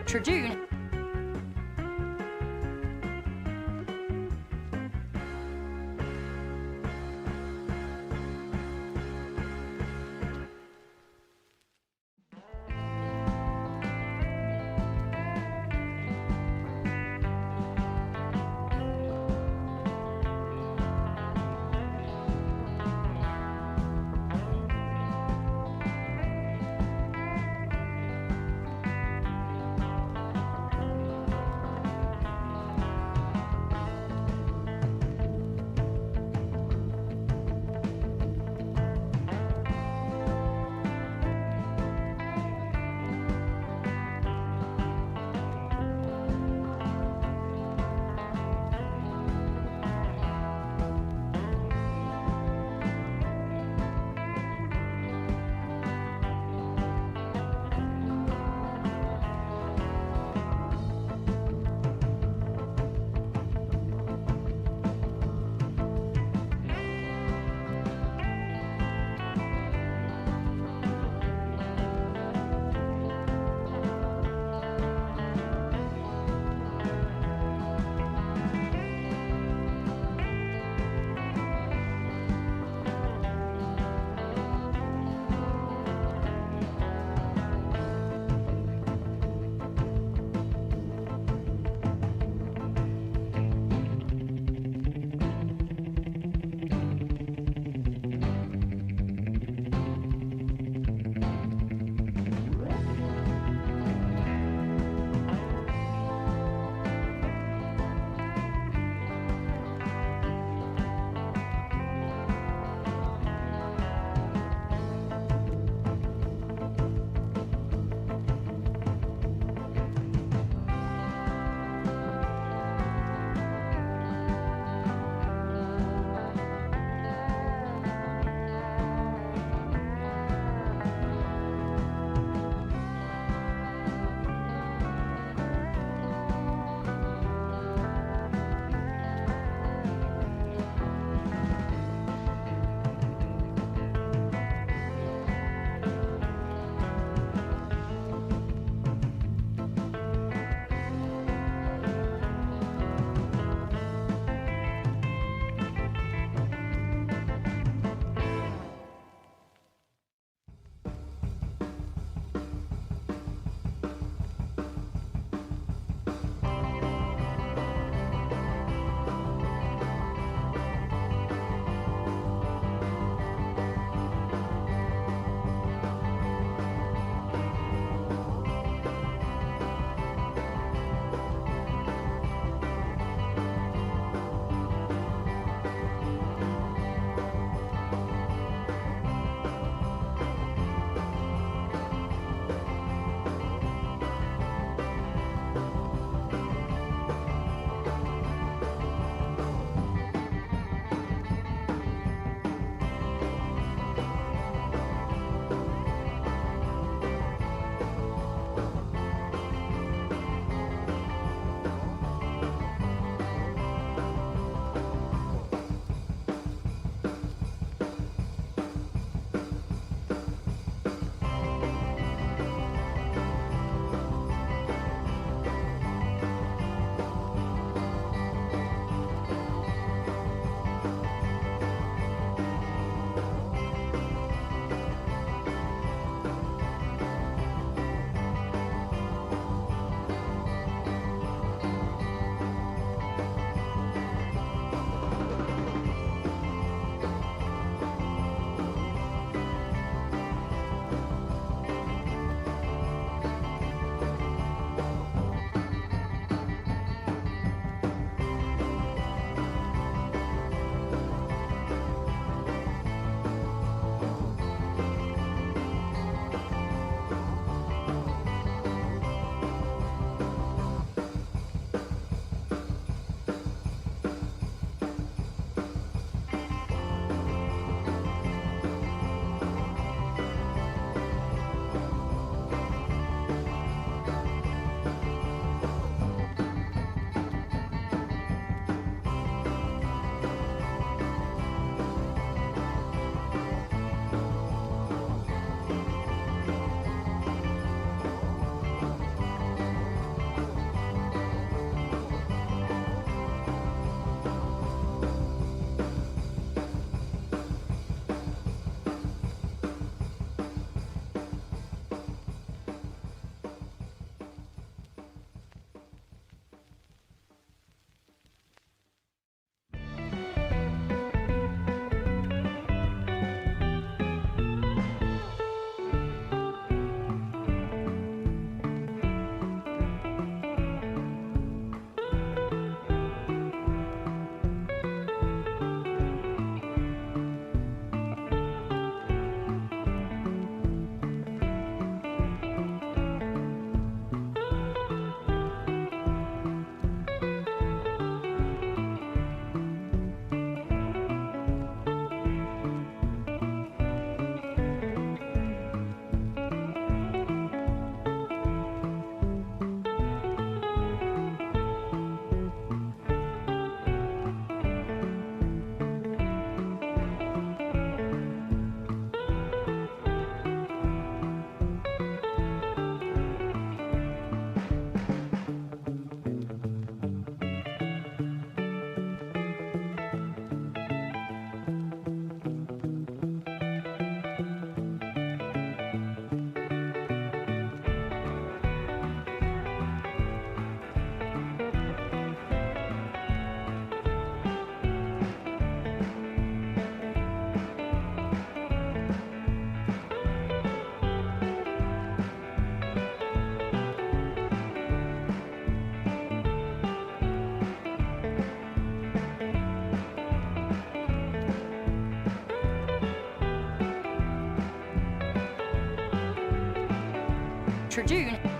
Tribune. later June.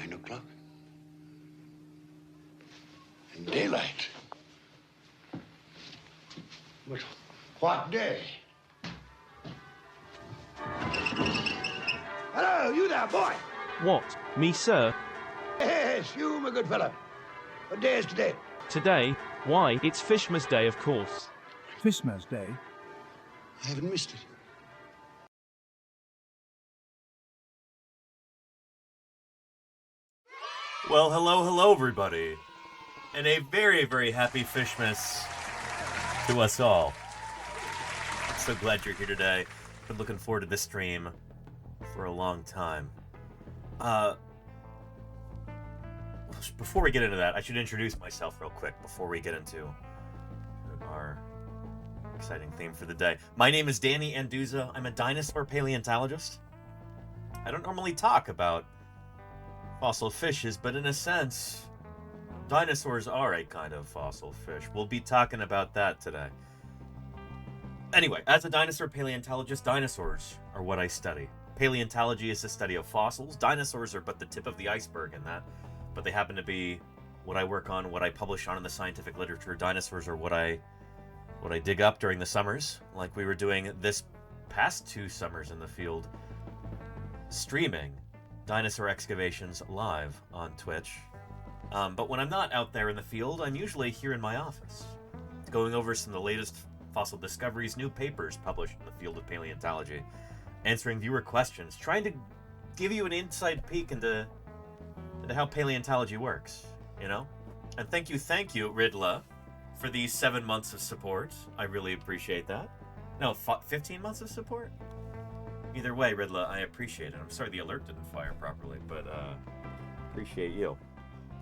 9 o'clock. And daylight. But what day? Hello, you there, boy. What? Me, sir? Yes, you, my good fellow. What day is today? Today? Why, it's FISHMAS Day, of course. FISHMAS Day? I haven't missed it. Well, hello, everybody. And a very, very happy FISHMAS to us all. I'm so glad you're here today. Been looking forward to this stream for a long time. Before we get into that, I should introduce myself real quick before we get into our exciting theme for the day. My name is Danny Anduza. I'm a dinosaur paleontologist. I don't normally talk about fossil fishes, but in a sense, dinosaurs are a kind of fossil fish. We'll be talking about that today. Anyway, as a dinosaur paleontologist, dinosaurs are what I study. Paleontology is the study of fossils. Dinosaurs are but the tip of the iceberg in that, but they happen to be what I work on, what I publish on in the scientific literature. Dinosaurs are what I dig up during the summers, like we were doing this past 2 summers in the field, streaming dinosaur excavations live on Twitch. But when I'm not out there in the field, I'm usually here in my office, going over some of the latest fossil discoveries, new papers published in the field of paleontology, answering viewer questions, trying to give you an inside peek into how paleontology works, you know? And thank you, Ridla, for these 7 months of support. I really appreciate that. No, 15 months of support? Either way, Ridla, I appreciate it. I'm sorry the alert didn't fire properly, but appreciate you.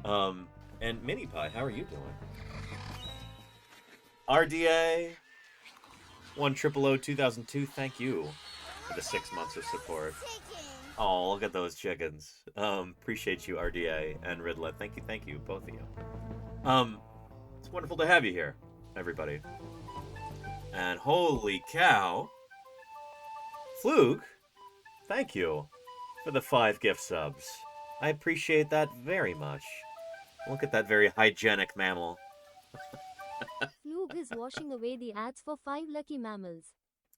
And Mini Pie, how are you doing? RDA 10002002, thank you for the 6 months of support. Oh, look at those chickens. Appreciate you, RDA and Ridla. Thank you, both of you. It's wonderful to have you here, everybody. And holy cow, Fluke, thank you for the 5 gift subs. I appreciate that very much. Look at that very hygienic mammal. Fluke is washing away the ads for 5 lucky mammals.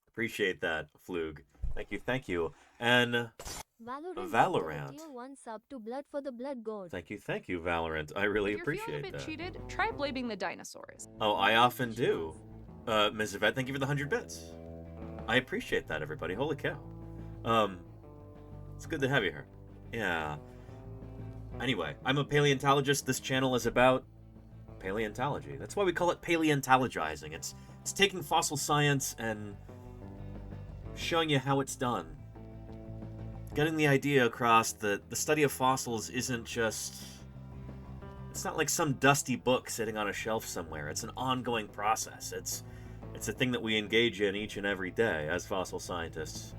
Appreciate that, Flug. Thank you. And Valorant. Tier 1 sub to Blood for the Blood God. Thank you, Valorant. I really If you're appreciate feeling a bit that. cheated, try blaming the dinosaurs. Oh, I often do. Ms. Yvette, thank you for the 100 bits. I appreciate that, everybody. Holy cow. It's good to have you here. Yeah. Anyway, I'm a paleontologist. This channel is about paleontology. That's why we call it paleontologizing. It's taking fossil science and showing you how it's done. Getting the idea across that the study of fossils isn't just... It's not like some dusty book sitting on a shelf somewhere. It's an ongoing process. It's a thing that we engage in each and every day as fossil scientists.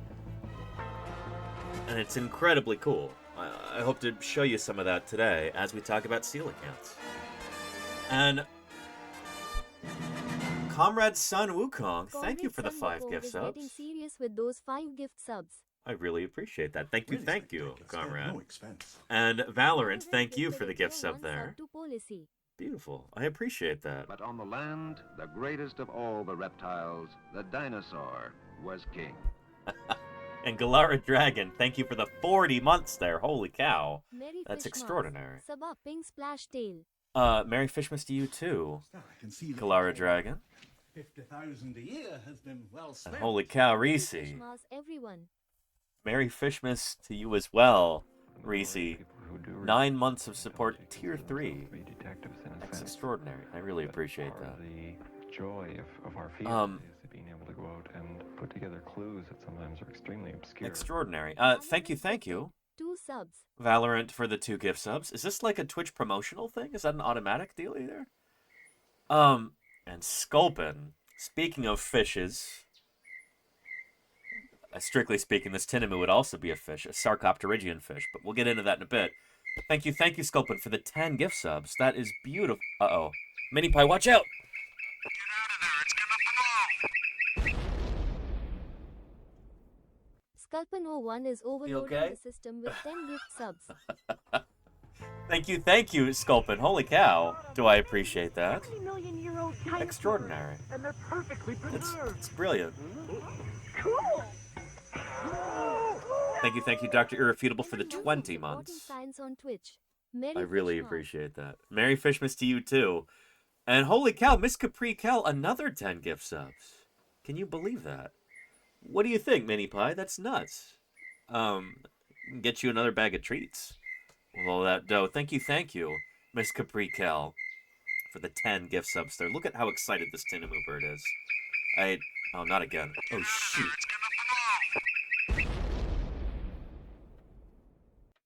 And it's incredibly cool. I hope to show you some of that today as we talk about coelacanths. And Comrade Sun Wukong, thank you for the 5 gift subs. Getting serious with those 5 gift subs. I really appreciate that. Thank you, Comrade. No expense. And Valorant, thank you for the gift sub there. To policy. Beautiful. I appreciate that. But on the land, the greatest of all the reptiles, the dinosaur, was king. And Galara Dragon, thank you for the 40 months there. Holy cow. Merry That's FISHMAS. extraordinary. Sub up, pink splash tail. Merry FISHMAS to you too, I can see Galara Dragon. 50,000 a year has been well spent. And holy cow, Reese. FISHMAS, everyone. Merry FISHMAS to you as well, Reese. 9 months of support, tier 3. That's extraordinary. I really appreciate that. The joy of our field is being able to go out and put together clues that sometimes are extremely obscure. Extraordinary. Thank you. 2 subs. Valorant for the 2 gift subs. Is this like a Twitch promotional thing? Is that an automatic deal either? And Sculpin, speaking of fishes, strictly speaking, this Tinamou would also be a fish, a Sarcopterygian fish, but we'll get into that in a bit. Thank you, Sculpin, for the 10 gift subs. That is beautiful. Uh-oh. Mini Pie, watch out! Get out of there, it's gonna blow! Sculpin 01 is overloading okay? the system with 10 gift subs. Thank you, Sculpin. Holy cow. Do I appreciate that? Extraordinary. And they're perfectly preserved. It's brilliant. Cool. Thank you, Dr. Irrefutable, for the 20 months. Science on Twitch. I really appreciate that. Merry Fishmas to you, too. And holy cow, Miss Capri Kel, another 10 gift subs. Can you believe that? What do you think, Mini Pie? That's nuts. Get you another bag of treats with all that dough. Thank you, Miss Capri Kel, for the 10 gift subs there. Look at how excited this Tinamu bird is. Oh, not again. Oh, shoot.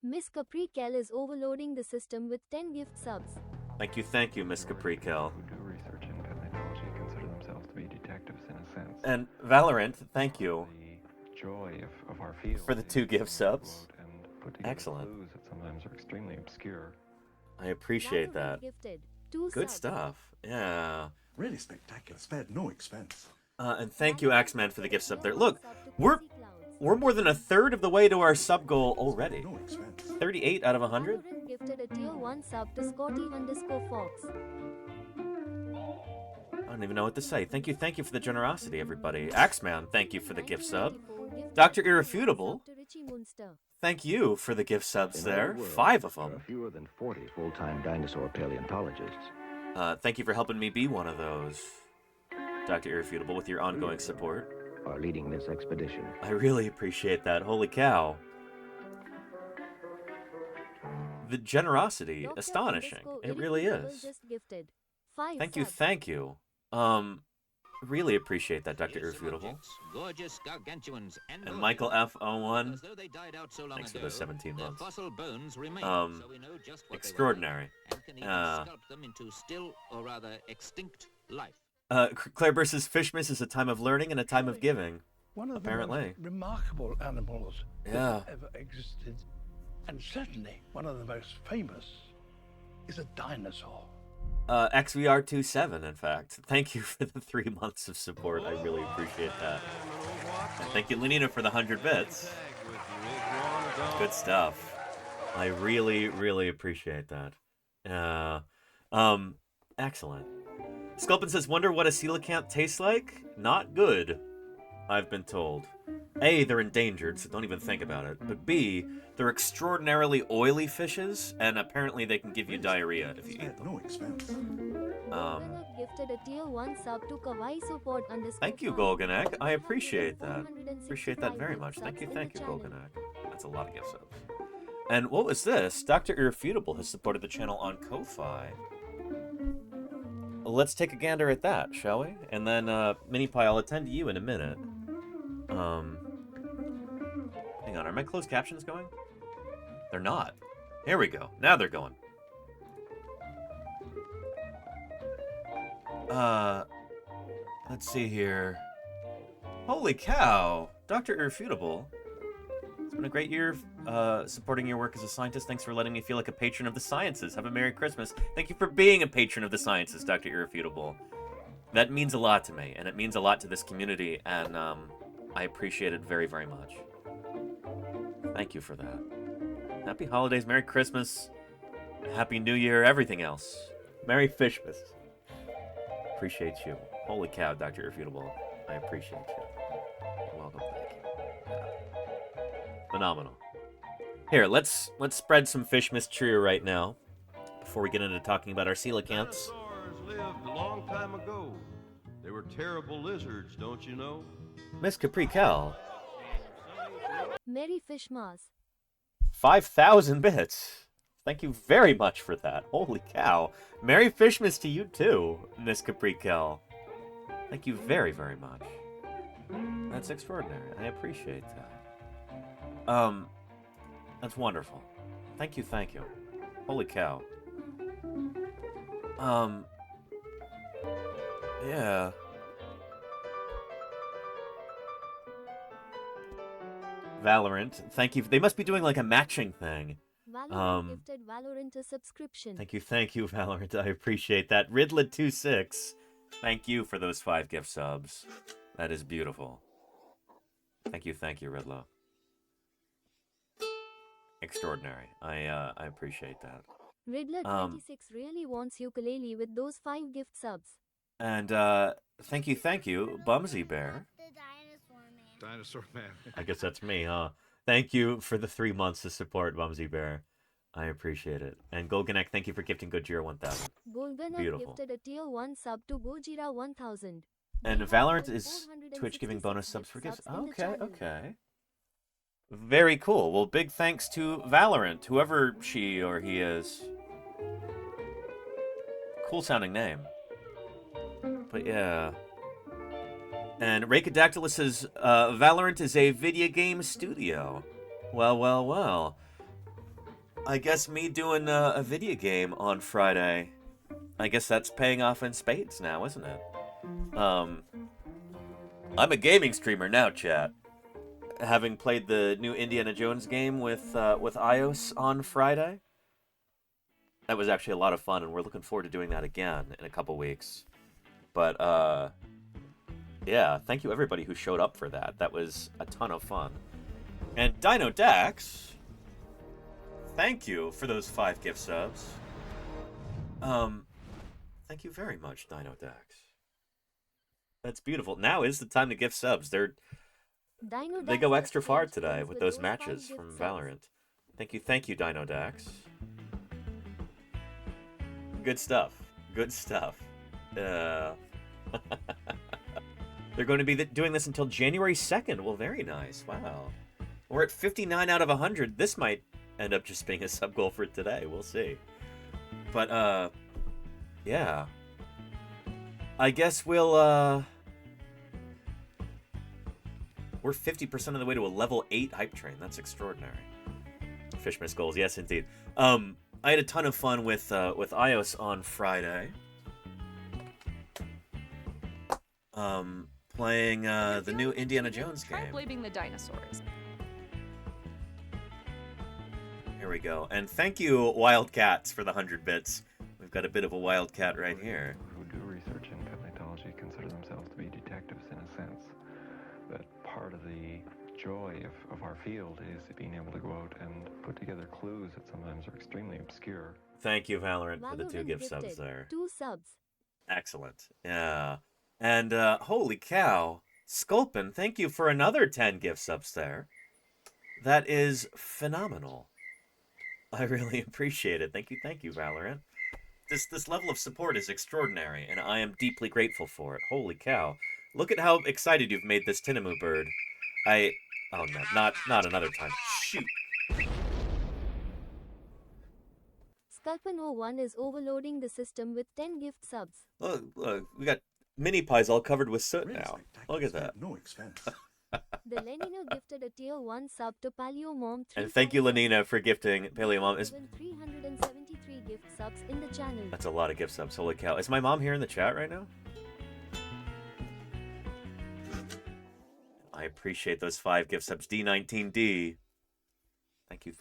Miss Capri Kel is overloading the system with 10 gift subs. Thank you, Miss Capri Kel. Who do research in paleontology consider themselves to be detectives in a sense. And Valorant, thank you. The joy of our field for the 2 gift subs. Excellent. Clues that sometimes are extremely obscure. I appreciate that. Gifted. Good stuff. Yeah. Really spectacular. Spared no expense. And thank you, Axeman, for the gift sub there. Look, we're more than a third of the way to our sub goal already. No expense. 38 out of 100. Valorant gifted a tier 1 sub to Scotty_Fox. I don't even know what to say. Thank you for the generosity, everybody. Axeman, thank you for the gift sub. Dr. Irrefutable, thank you for the gift subs there. 5 of them. There are fewer than 40 full-time dinosaur paleontologists. Thank you for helping me be one of those, Dr. Irrefutable, with your ongoing support. Are leading this expedition. I really appreciate that. Holy cow. The generosity, astonishing. It really is. Thank you. Really appreciate that, Dr. Irrefutable. Gorgeous gargantuans and Michael F01, thanks for the 17 months. Extraordinary. Them into still, or rather extinct, life. Claire versus Fishmas is a time of learning and a time of giving. One of apparently. the most remarkable animals that Yeah. ever existed, and certainly one of the most famous, is a dinosaur. XVR27, in fact. Thank you for the 3 months of support. I really appreciate that. And thank you, Lenina, for the 100 bits. Good stuff. I really, really appreciate that. Excellent. Sculpin says, wonder what a coelacanth tastes like? Not good, I've been told. A, they're endangered, so don't even think about it. But B, they're extraordinarily oily fishes, and apparently they can give you diarrhea if you eat them. No expense. Gifted a tier 1 sub to Thank you, Golganek. I appreciate that. Appreciate that very much. Thank you, Golganek. That's a lot of gift subs. And what was this? Dr. Irrefutable has supported the channel on Ko-Fi. Let's take a gander at that, shall we? And then, Mini Pie, I'll attend to you in a minute. Hang on, are my closed captions going? They're not. Here we go. Now they're going. Let's see here. Holy cow! Dr. Irrefutable. It's been a great year supporting your work as a scientist. Thanks for letting me feel like a patron of the sciences. Have a Merry Christmas. Thank you for being a patron of the sciences, Dr. Irrefutable. That means a lot to me, and it means a lot to this community, and I appreciate it very, very much. Thank you for that. Happy holidays, Merry Christmas, Happy New Year, everything else. Merry Fishmas. Appreciate you. Holy cow, Dr. Irrefutable. I appreciate you. You're welcome, thank you. Phenomenal. Here, let's spread some Fishmas cheer right now, before we get into talking about our coelacanths. Dinosaurs lived a long time ago. They were terrible lizards, don't you know? Miss Capri Cal. Merry Fishmas. 5,000 bits. Thank you very much for that. Holy cow. Merry Fishmas to you too, Miss Capri Cal. Thank you very, very much. That's extraordinary. I appreciate that. That's wonderful. Thank you. Holy cow. Yeah. Valorant, thank you. They must be doing like a matching thing. Valorant gifted Valorant a subscription. Thank you, Valorant. I appreciate that. Ridled26, thank you for those 5 gift subs. That is beautiful. Thank you, Ridlo. Extraordinary. I appreciate that. Riddler26 really wants ukulele with those 5 gift subs. And thank you, Bumsy Bear. Dinosaur man. I guess that's me, huh? Thank you for the 3 months of support, Bumsy Bear. I appreciate it. And Golganek, thank you for gifting Gojira 1000. Golganek Beautiful. gifted a tier 1 sub to Gojira 1000. And They have Valorant over is Twitch giving bonus 466 subs for gifts. subs in the Okay, channel. okay. Very cool. Well, big thanks to Valorant, whoever she or he is. Cool sounding name. But yeah. And Rakadactylus says, Valorant is a video game studio. Well. I guess me doing a video game on Friday, I guess that's paying off in spades now, isn't it? I'm a gaming streamer now, chat. Having played the new Indiana Jones game with iOS on Friday. That was actually a lot of fun, and we're looking forward to doing that again in a couple weeks. But, yeah, thank you everybody who showed up for that. That was a ton of fun. And Dino Dax, thank you for those 5 gift subs. Thank you very much, Dino Dax. That's beautiful. Now is the time to gift subs. They go extra far today with those matches from Valorant. Thank you, Dino Dax. Good stuff. They're going to be doing this until January 2nd. Well, very nice. Wow. We're at 59 out of 100. This might end up just being a sub goal for today. We'll see. But, yeah. I guess we're 50% of the way to a level 8 hype train. That's extraordinary. FISHMAS goals. Yes, indeed. I had a ton of fun with iOS on Friday. Playing the new Indiana Jones game. Try blaming the dinosaurs. Here we go. And thank you, Wildcats, for the 100 bits. We've got a bit of a wildcat right here. Who do research in paleontology consider themselves to be detectives in a sense. That part of the joy of our field is being able to go out and put together clues that sometimes are extremely obscure. Thank you, Valorant, for the 2 gift subs there. 2 subs. Excellent. Yeah. And holy cow, Sculpin, thank you for another 10 gift subs there. That is phenomenal. I really appreciate it. Thank you, Valorant. This level of support is extraordinary, and I am deeply grateful for it. Holy cow. Look at how excited you've made this Tinamou bird. Oh no, not another time. Shoot. Sculpin01 is overloading the system with 10 gift subs. Look, we got mini pies all covered with soot now. Look at that. No expense. The Lenino gifted a tier 1 sub to Paleomom. And thank you, Lenina, for gifting Paleomom. 373 gift subs in the channel. That's a lot of gift subs. Holy cow. Is my mom here in the chat right now? I appreciate those 5 gift subs. D19D. Thank you.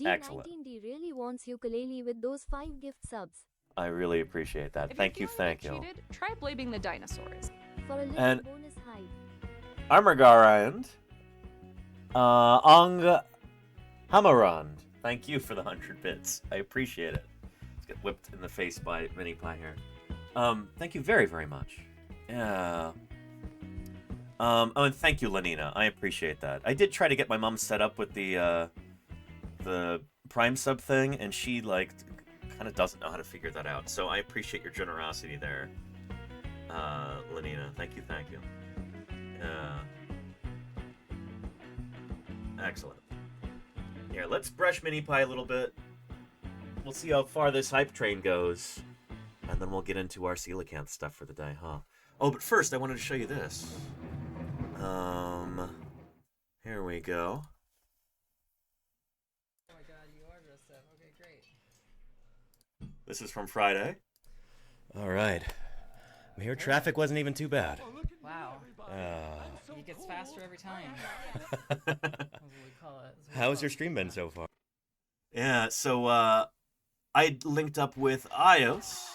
Excellent. D19D really wants ukulele with those 5 gift subs. I really appreciate that. Thank you. Cheated, try blaming the dinosaurs. For a little And bonus hype. Armagarand. Ong Hamarand. Thank you for the 100 bits. I appreciate it. Let's get whipped in the face by Mini Pie here. Thank you very, very much. Yeah. Oh, and thank you, Lenina. I appreciate that. I did try to get my mom set up with the Prime sub thing, and she, like, kind of doesn't know how to figure that out. So I appreciate your generosity there, Lenina. Thank you. Excellent. Here, let's brush Mini Pie a little bit. We'll see how far this hype train goes, and then we'll get into our coelacanth stuff for the day, huh? Oh, but first, I wanted to show you this. Here we go. Oh my god, you are dressed up. Okay, great. This is from Friday. All right. Here, traffic wasn't even too bad. Wow. He gets faster every time. That's what we call it. How's your stream been so far? Yeah, so I linked up with iOS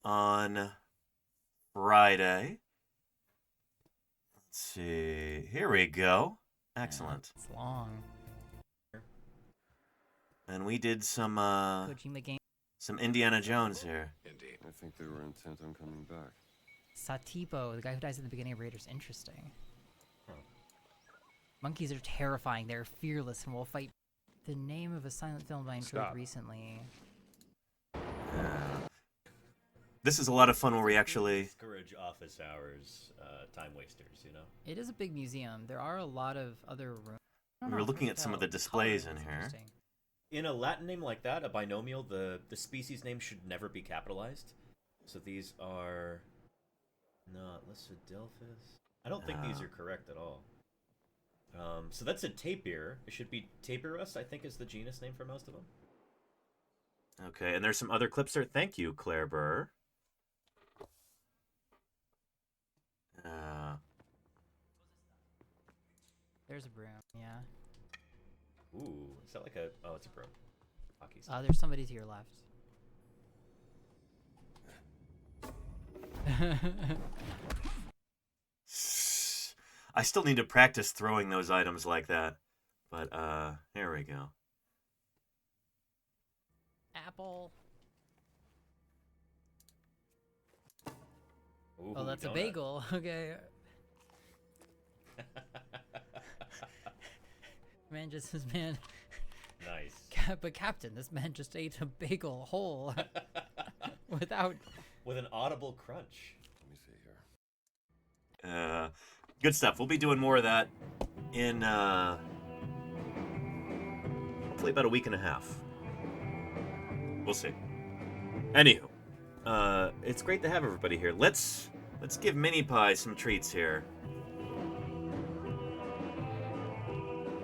on Friday. Let's see. Here we go. Excellent. It's long. And we did some Kojima game. some Indiana Jones here. Indeed. I think they were intent on coming back. Satipo, the guy who dies at the beginning of Raiders. Interesting. Monkeys are terrifying. They're fearless and will fight. The name of a silent film I enjoyed recently. This is a lot of fun where we actually discourage office hours, time wasters, you know. It is a big museum. There are a lot of other rooms. we were looking at some of the displays in here. In a Latin name like that, a binomial, the species name should never be capitalized. So these are not Lissodelphus. I don't think these are correct at all. So that's a tapir. It should be Tapirus, I think, is the genus name for most of them. Okay, and there's some other clips there. Thank you, Claire Burr. There's a broom, yeah. Ooh, is that like a... Oh, it's a broom. Hockey stick. There's somebody to your left. I still need to practice throwing those items like that. But, here we go. Apple. Ooh, oh, that's donut. a bagel. Okay. Man. Nice. But Captain, this man just ate a bagel whole without... With an audible crunch. Let me see here. Good stuff. We'll be doing more of that in, hopefully about a week and a half. We'll see. Anywho, it's great to have everybody here. Let's give Mini Pie some treats here.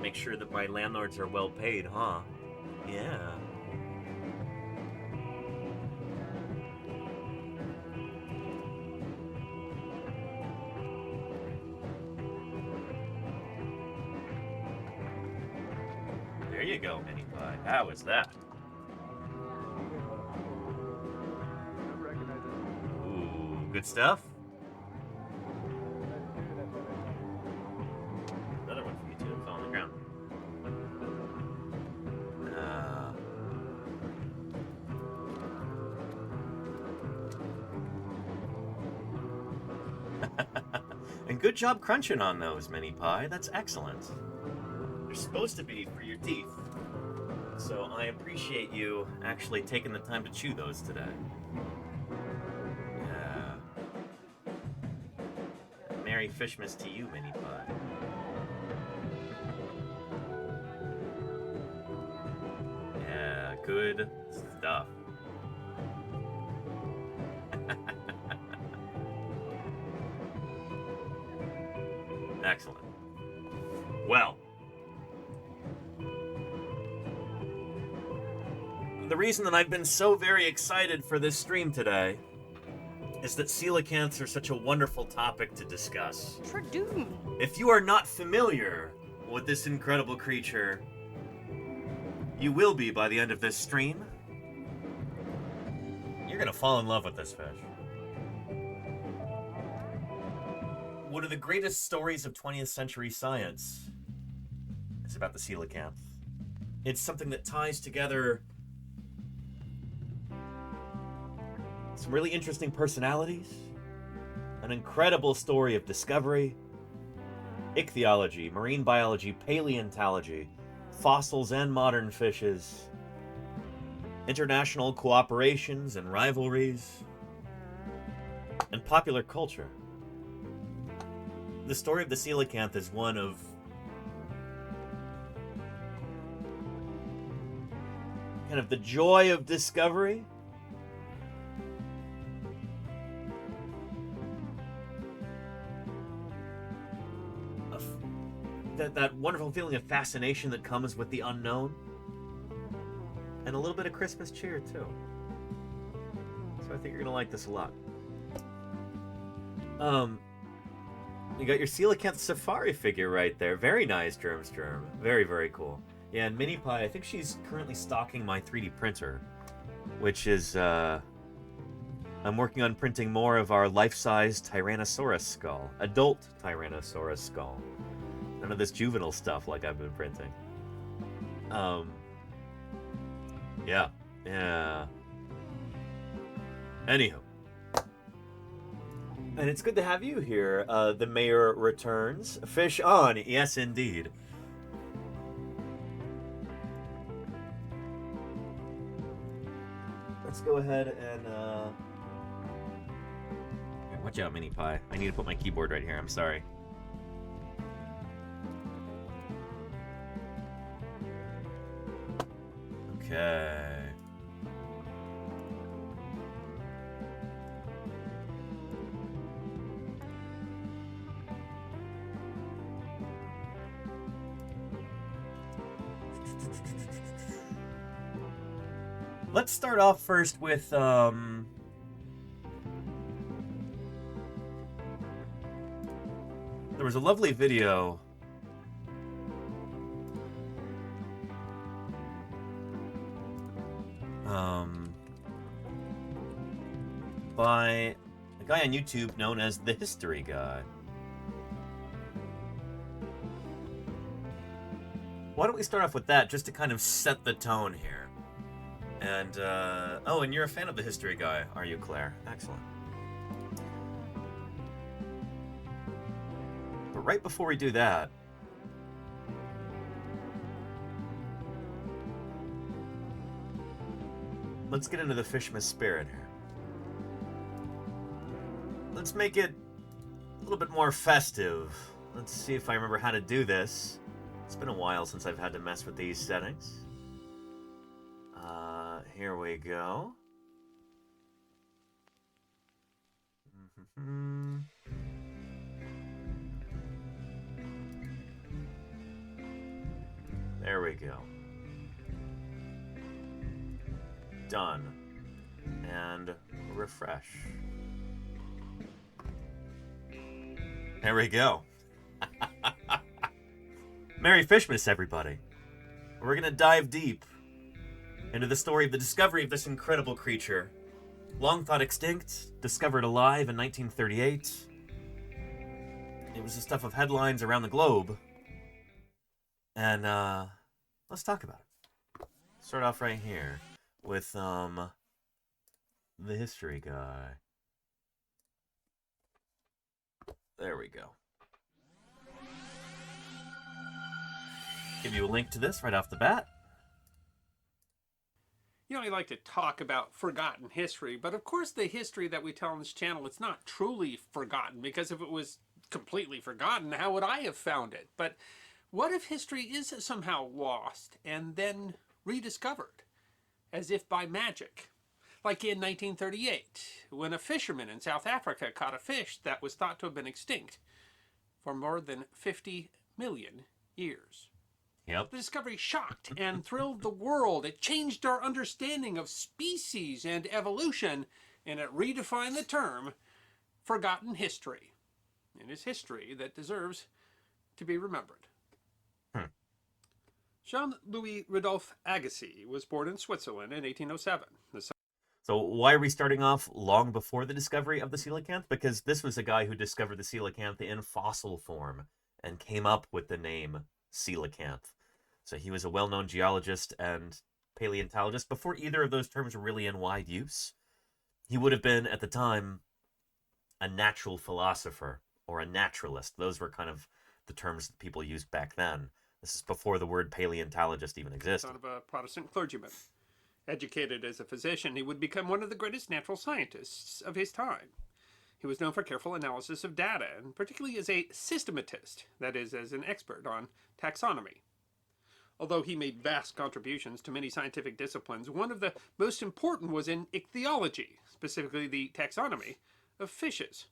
Make sure that my landlords are well paid, huh? Yeah. There you go, Mini Pie. How is that? Ooh, good stuff. Another one for you too. It's on the ground. And good job crunching on those, Mini Pie. That's excellent. They're supposed to be for your teeth. So I appreciate you actually taking the time to chew those today. Yeah. Merry Fishmas to you, Mini Pie. Yeah, good stuff. Excellent. Well, the reason that I've been so very excited for this stream today is that coelacanths are such a wonderful topic to discuss. Tradoon. If you are not familiar with this incredible creature, you will be by the end of this stream. You're gonna fall in love with this fish. One of the greatest stories of 20th century science is about the coelacanth. It's something that ties together some really interesting personalities, an incredible story of discovery, ichthyology, marine biology, paleontology, fossils and modern fishes, international cooperations and rivalries, and popular culture. The story of the coelacanth is one of kind of the joy of discovery, that wonderful feeling of fascination that comes with the unknown, and a little bit of Christmas cheer too. So I think you're gonna like this a lot. You got your coelacanth safari figure right there. Very nice, Germ. Very, very cool. Yeah, and Mini Pie, I think she's currently stocking my 3D printer, which is, I'm working on printing more of our life-size Tyrannosaurus skull. Adult Tyrannosaurus skull. None of this juvenile stuff like I've been printing. Yeah. Anywho. And it's good to have you here. The mayor returns. Fish on. Yes, indeed. Let's go ahead and, watch out, Mini Pie. I need to put my keyboard right here. I'm sorry. Okay. Let's start off first with, there was a lovely video by a guy on YouTube known as the History Guy. Why don't we start off with that just to kind of set the tone here? And, oh, and you're a fan of the History Guy, are you, Claire? Excellent. But right before we do that, let's get into the FISHMAS spirit here. Let's make it a little bit more festive. Let's see if I remember how to do this. It's been a while since I've had to mess with these settings. Here we go. There we go. Done. And refresh. There we go. Merry Fishmas, everybody. We're gonna dive deep into the story of the discovery of this incredible creature. Long thought extinct, discovered alive in 1938. It was the stuff of headlines around the globe. And, let's talk about it. Start off right here with, the History Guy. There we go. Give you a link to this right off the bat. You know, I like to talk about forgotten history, but of course the history that we tell on this channel, it's not truly forgotten, because if it was completely forgotten, how would I have found it? But what if history is somehow lost and then rediscovered, as if by magic? Like in 1938, when a fisherman in South Africa caught a fish that was thought to have been extinct for more than 50 million years. Yep. The discovery shocked and thrilled the world. It changed our understanding of species and evolution, and it redefined the term forgotten history. It is history that deserves to be remembered. Jean-Louis Rodolphe Agassiz was born in Switzerland in 1807. So why are we starting off long before the discovery of the coelacanth? Because this was a guy who discovered the coelacanth in fossil form and came up with the name coelacanth. So he was a well-known geologist and paleontologist before either of those terms were really in wide use. He would have been, at the time, a natural philosopher or a naturalist. Those were kind of the terms that people used back then. This is before the word paleontologist even existed. Son of a Protestant clergyman. Educated as a physician, he would become one of the greatest natural scientists of his time. He was known for careful analysis of data, and particularly as a systematist, that is, as an expert on taxonomy. Although he made vast contributions to many scientific disciplines, one of the most important was in ichthyology, specifically the taxonomy of fishes.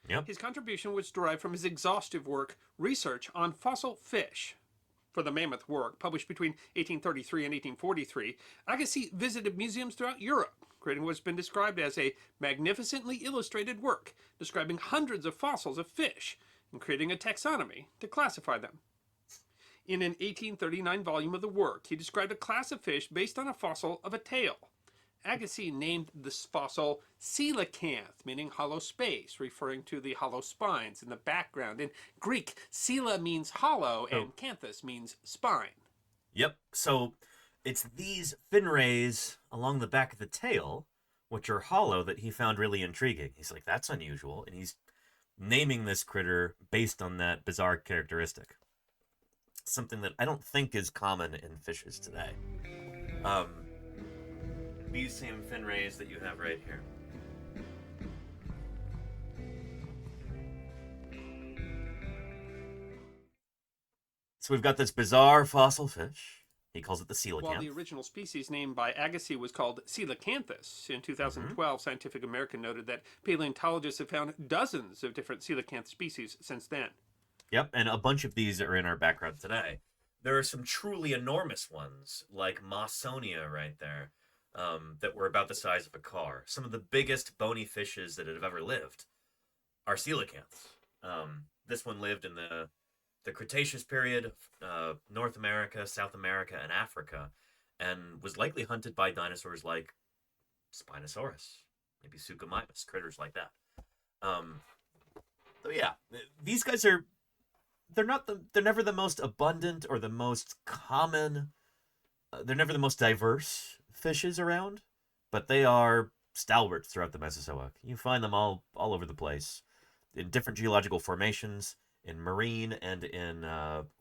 Yep. His contribution was derived from his exhaustive work, Research on Fossil Fish. For the mammoth work, published between 1833 and 1843, Agassiz visited museums throughout Europe, creating what's been described as a magnificently illustrated work, describing hundreds of fossils of fish, and creating a taxonomy to classify them. In an 1839 volume of the work, he described a class of fish based on a fossil of a tail. Agassiz named this fossil COELACANTH, meaning hollow space, referring to the hollow spines in the background. In Greek, coela means hollow and canthus means spine. Yep. So it's these fin rays along the back of the tail, which are hollow, that he found really intriguing. He's like, that's unusual. And he's naming this critter based on that bizarre characteristic. Something that I don't think is common in fishes today. These same fin rays that you have right here. So we've got this bizarre fossil fish. He calls it the coelacanth. While the original species named by Agassiz was called Coelacanthus, in 2012, Scientific American noted that paleontologists have found dozens of different coelacanth species since then. Yep, and a bunch of these are in our background today. There are some truly enormous ones, like Mawsonia right there, that were about the size of a car. Some of the biggest bony fishes that have ever lived are coelacanths. This one lived in the Cretaceous period, North America, South America, and Africa, and was likely hunted by dinosaurs like Spinosaurus, maybe Suchomimus, critters like that. So yeah, these guys are, they're never the most abundant or the most common, they're never the most diverse fishes around, but they are stalwarts throughout the Mesozoic. You find them all over the place, in different geological formations, in marine and in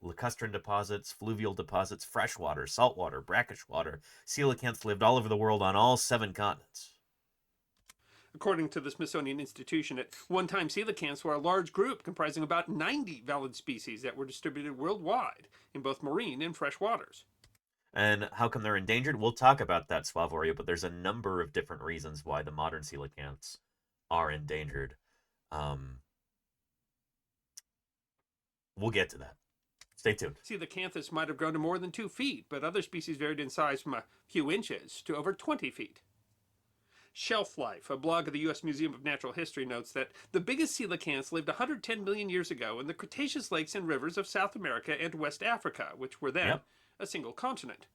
lacustrine deposits, fluvial deposits, freshwater, saltwater, brackish water. Coelacanths lived all over the world on all 7 continents. According to the Smithsonian Institution, at one time coelacanths were a large group comprising about 90 valid species that were distributed worldwide in both marine and fresh waters. And how come they're endangered? We'll talk about that, Suavorio, but there's a number of different reasons why the modern coelacanths are endangered. We'll get to that. Stay tuned. Coelacanthus might have grown to more than 2 feet, but other species varied in size from a few inches to over 20 feet. Shelf Life, a blog of the U.S. Museum of Natural History, notes that the biggest coelacanths lived 110 million years ago in the Cretaceous lakes and rivers of South America and West Africa, which were then a single continent.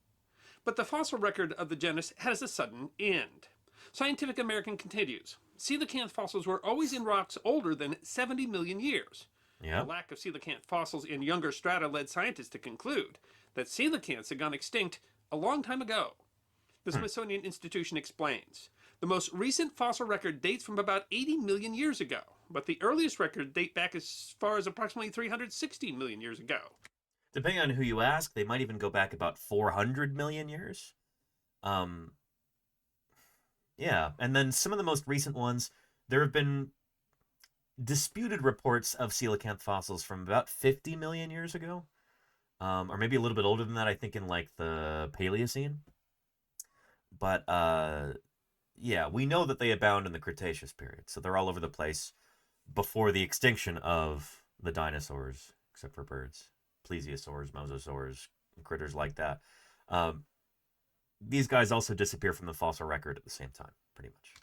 But the fossil record of the genus has a sudden end. Scientific American continues, coelacanth fossils were always in rocks older than 70 million years. The lack of coelacanth fossils in younger strata led scientists to conclude that coelacanths had gone extinct a long time ago. The Smithsonian Institution explains, the most recent fossil record dates from about 80 million years ago, but the earliest records date back as far as approximately 360 million years ago. Depending on who you ask, they might even go back about 400 million years. Yeah, and then some of the most recent ones, there have been disputed reports of coelacanth fossils from about 50 million years ago, or maybe a little bit older than that, I think in like the Paleocene. But yeah, we know that they abound in the Cretaceous period, so they're all over the place before the extinction of the dinosaurs, except for birds, plesiosaurs, mosasaurs, critters like that. These guys also disappear from the fossil record at the same time, pretty much.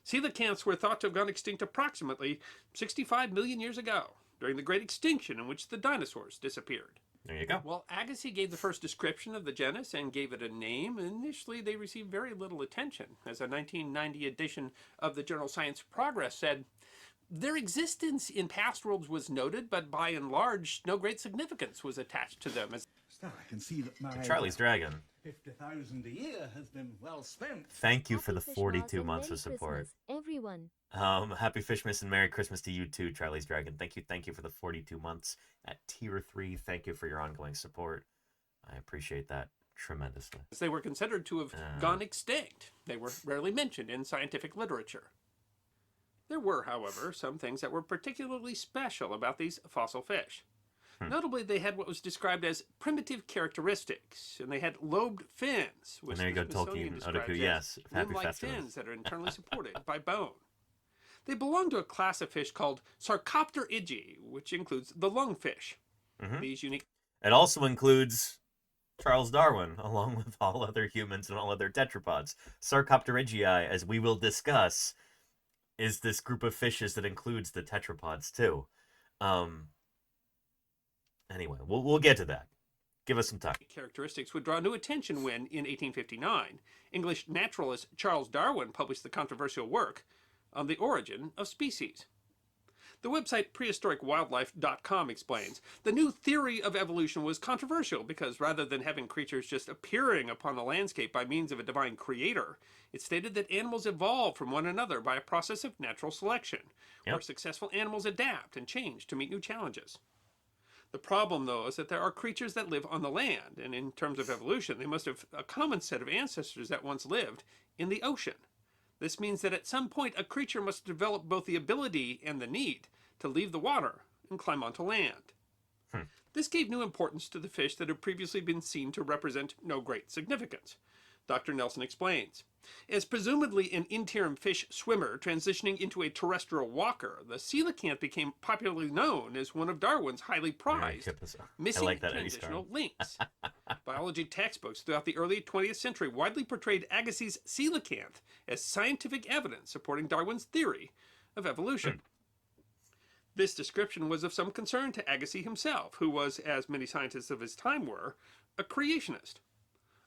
Coelacanths were thought to have gone extinct approximately 65 million years ago, during the Great Extinction in which the dinosaurs disappeared. There you go. Well, Agassiz gave the first description of the genus and gave it a name. Initially, they received very little attention. As a 1990 edition of the journal Science Progress said, their existence in past worlds was noted, but by and large, no great significance was attached to them. Still, I can see that my Charlie's Dragon. 50,000 a year has been well spent. Thank you for the Happy 42 FISHMAS months and of support. Merry Christmas, everyone. Happy FISHMAS and Merry Christmas to you too, Charlie's Dragon. Thank you for the 42 months at Tier 3. Thank you for your ongoing support. I appreciate that tremendously. They were considered to have gone extinct. They were rarely mentioned in scientific literature. There were, however, some things that were particularly special about these fossil fish. Notably, they had what was described as primitive characteristics, and they had lobed fins, which and there you go, Tolkien, Otaku, yes. Happy limb-like Festivus. fins that are internally supported by bone. They belong to a class of fish called Sarcopterigi, which includes the lungfish. These unique... It also includes Charles Darwin, along with all other humans and all other tetrapods. Sarcopterigii, as we will discuss, is this group of fishes that includes the tetrapods too. Anyway, we'll get to that. Give us some time. Characteristics would draw new attention when, in 1859, English naturalist Charles Darwin published the controversial work on the origin of species. The website prehistoricwildlife.com explains, the new theory of evolution was controversial because rather than having creatures just appearing upon the landscape by means of a divine creator, it stated that animals evolve from one another by a process of natural selection, where successful animals adapt and change to meet new challenges. The problem, though, is that there are creatures that live on the land, and in terms of evolution, they must have a common set of ancestors that once lived in the ocean. This means that at some point a creature must develop both the ability and the need to leave the water and climb onto land. This gave new importance to the fish that had previously been seen to represent no great significance. Dr. Nelson explains, as presumably an interim fish swimmer transitioning into a terrestrial walker, the coelacanth became popularly known as one of Darwin's highly prized missing transitional links. Biology textbooks throughout the early 20th century widely portrayed Agassiz's coelacanth as scientific evidence supporting Darwin's theory of evolution. This description was of some concern to Agassiz himself, who was, as many scientists of his time were, a creationist.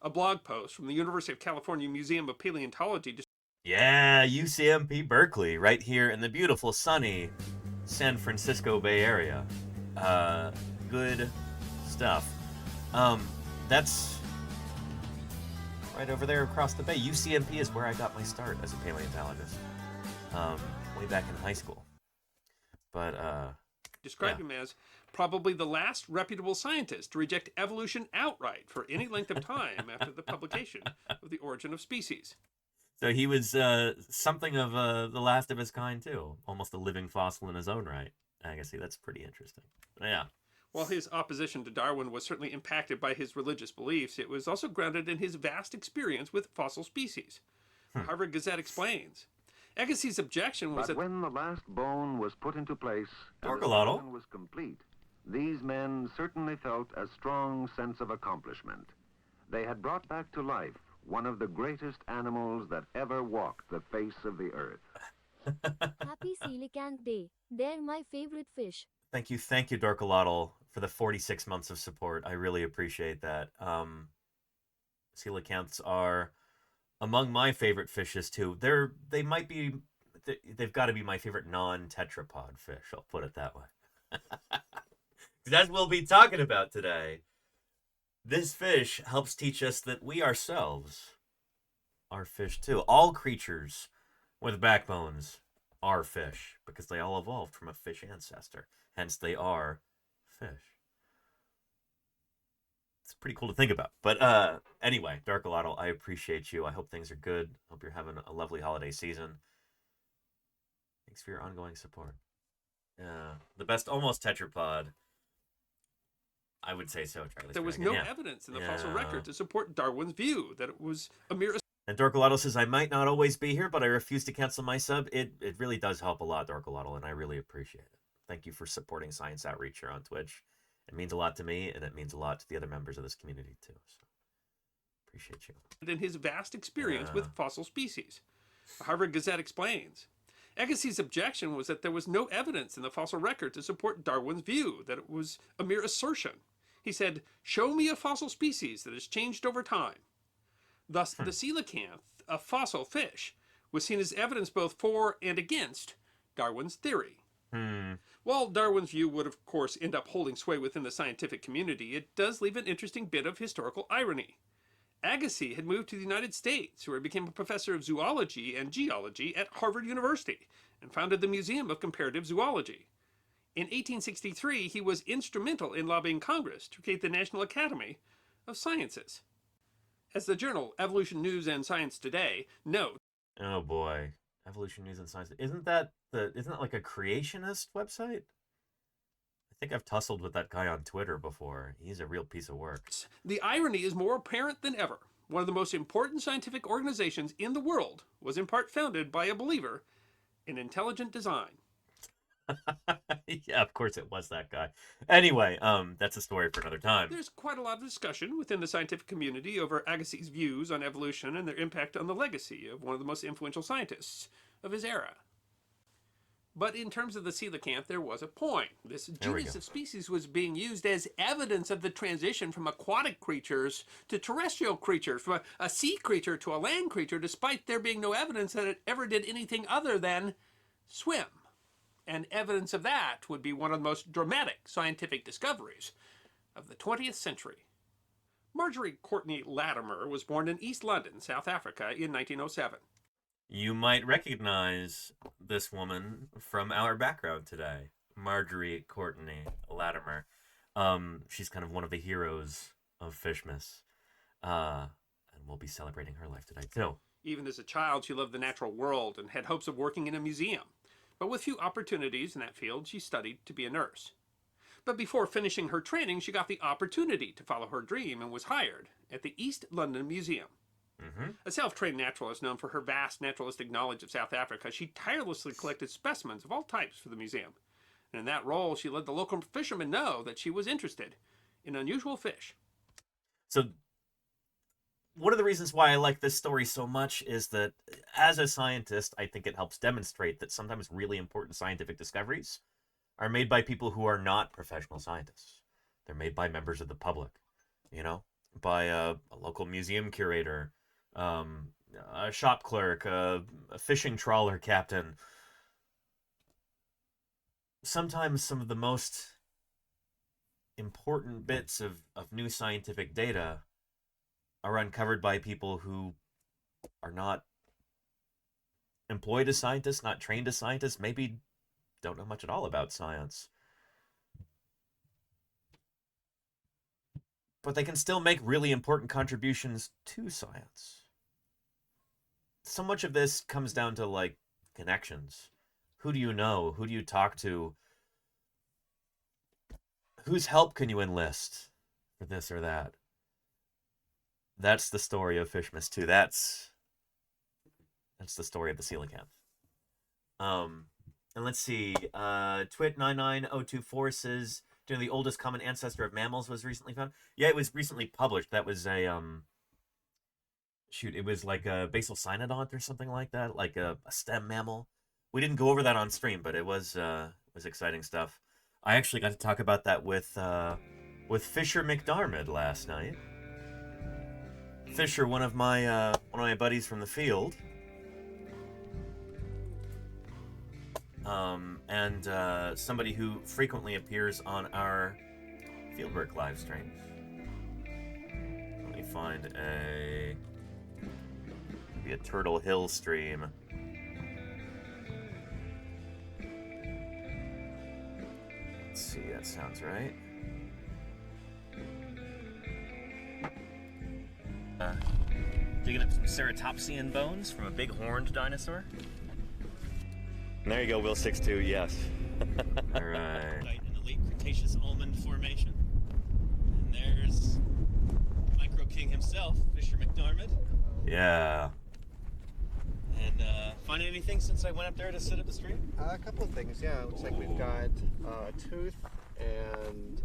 A blog post from the University of California Museum of Paleontology. Yeah, UCMP Berkeley, right here in the beautiful, sunny San Francisco Bay Area. Good stuff. That's right over there across the bay. UCMP is where I got my start as a paleontologist, way back in high school. But, described him as probably the last reputable scientist to reject evolution outright for any length of time after the publication of The Origin of Species. So he was something of the last of his kind, too. Almost a living fossil in his own right. I guess that's pretty interesting. Yeah. While his opposition to Darwin was certainly impacted by his religious beliefs, it was also grounded in his vast experience with fossil species. The Harvard Gazette explains, Agassiz's objection was that when the last bone was put into place and the Dorkalotl skeleton was complete, these men certainly felt a strong sense of accomplishment. They had brought back to life one of the greatest animals that ever walked the face of the earth. Happy Coelacanth Day. They're my favorite fish. Thank you, Dorkalotl, for the 46 months of support. I really appreciate that. Coelacanths are among my favorite fishes too. They've got to be my favorite non-tetrapod fish. I'll put it that way. As we'll be talking about today, this fish helps teach us that we ourselves are fish too. All creatures with backbones are fish because they all evolved from a fish ancestor. Hence, they are fish. It's pretty cool to think about. But anyway, Dorkalotl, I appreciate you. I hope things are good. Hope you're having a lovely holiday season. Thanks for your ongoing support. The best almost tetrapod. I would say so, Charlie. There was no evidence in the fossil record to support Darwin's view that it was a mere... And Dorkalotl says, I might not always be here, but I refuse to cancel my sub. It really does help a lot, Dorkalotl, and I really appreciate it. Thank you for supporting Science Outreach here on Twitch. It means a lot to me, and it means a lot to the other members of this community, too. So, appreciate you. In his vast experience with fossil species. The Harvard Gazette explains, Agassiz's objection was that there was no evidence in the fossil record to support Darwin's view that it was a mere assertion. He said, show me a fossil species that has changed over time. Thus, the coelacanth, a fossil fish, was seen as evidence both for and against Darwin's theory. While Darwin's view would, of course, end up holding sway within the scientific community, it does leave an interesting bit of historical irony. Agassiz had moved to the United States, where he became a professor of zoology and geology at Harvard University, and founded the Museum of Comparative Zoology. In 1863, he was instrumental in lobbying Congress to create the National Academy of Sciences. As the journal Evolution News and Science Today notes, oh boy, Evolution News and Science. Isn't that like a creationist website? I think I've tussled with that guy on Twitter before. He's a real piece of work. The irony is more apparent than ever. One of the most important scientific organizations in the world was in part founded by a believer in intelligent design. Yeah, of course it was that guy. Anyway, that's a story for another time. There's quite a lot of discussion within the scientific community over Agassiz's views on evolution and their impact on the legacy of one of the most influential scientists of his era. But in terms of the coelacanth, there was a point. This There we genus go. of species was being used as evidence of the transition from aquatic creatures to terrestrial creatures, from a sea creature to a land creature, despite there being no evidence that it ever did anything other than swim. And evidence of that would be one of the most dramatic scientific discoveries of the 20th century. Marjorie Courtney Latimer was born in East London, South Africa in 1907. You might recognize this woman from our background today, Marjorie Courtney Latimer. She's kind of one of the heroes of FISHMAS, and we'll be celebrating her life today too. Even as a child, she loved the natural world and had hopes of working in a museum. But with few opportunities in that field, she studied to be a nurse. But before finishing her training, she got the opportunity to follow her dream and was hired at the East London Museum. A self-trained naturalist known for her vast naturalistic knowledge of South Africa, she tirelessly collected specimens of all types for the museum. And in that role, she let the local fishermen know that she was interested in unusual fish. So one of the reasons why I like this story so much is that as a scientist, I think it helps demonstrate that sometimes really important scientific discoveries are made by people who are not professional scientists. They're made by members of the public, you know, by a local museum curator, a shop clerk, a fishing trawler captain. Sometimes some of the most important bits of new scientific data are uncovered by people who are not employed as scientists, not trained as scientists, maybe don't know much at all about science. But they can still make really important contributions to science. So much of this comes down to, like, connections. Who do you know? Who do you talk to? Whose help can you enlist for this or that? That's the story of FISHMAS 2. That's the story of the coelacanth. And let's see. Twit99024 says, the oldest common ancestor of mammals was recently found. Yeah, it was recently published. That was a it was like a basal cynodont or something like that, like a stem mammal. We didn't go over that on stream, but it was exciting stuff. I actually got to talk about that with Fisher McDarmid last night. Fisher, one of my buddies from the field, and somebody who frequently appears on our fieldwork live streams. Let me find maybe a Turtle Hill stream. Let's see, that sounds right. Digging up some ceratopsian bones from a big horned dinosaur. And there you go, Will62, yes. All right. In the late Cretaceous almond formation. And there's Micro King himself, Fisher McDarmid. Yeah. And find anything since I went up there to set up the stream? A couple of things, yeah. Looks like we've got a tooth and...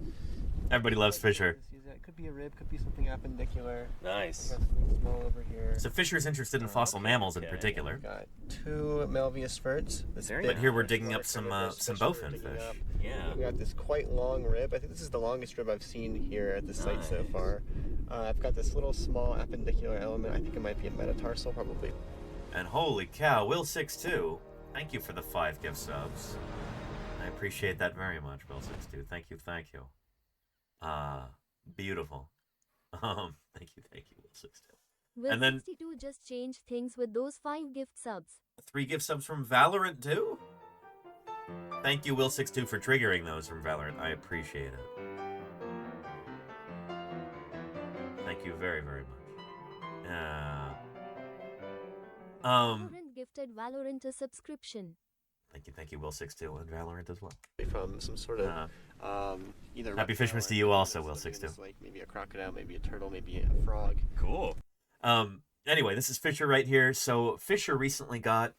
Everybody loves Fisher. It could be a rib, could be something appendicular. Nice. Got something small over here. So Fisher's interested in fossil mammals in particular. We've got two Melvia spurts. But here we're digging up some bowfin fish. Yeah. We got this quite long rib. I think this is the longest rib I've seen here at the site so far. I've got this little small appendicular element. I think it might be a metatarsal, probably. And holy cow, Will62, thank you for the 5 gift subs. I appreciate that very much, Will62. Thank you, thank you. Beautiful. Thank you, Will62. And then 62 just changed things with those 5 gift subs. 3 gift subs from Valorant too? Thank you, Will62, for triggering those from Valorant. I appreciate it. Thank you very, very much. Valorant gifted Valorant a subscription. Thank you, Will62, and Valorant as well. From some sort of either Happy FISHMAS to you also, Will62. Like maybe a crocodile, maybe a turtle, maybe a frog. Cool. Anyway, this is Fisher right here. So Fisher recently got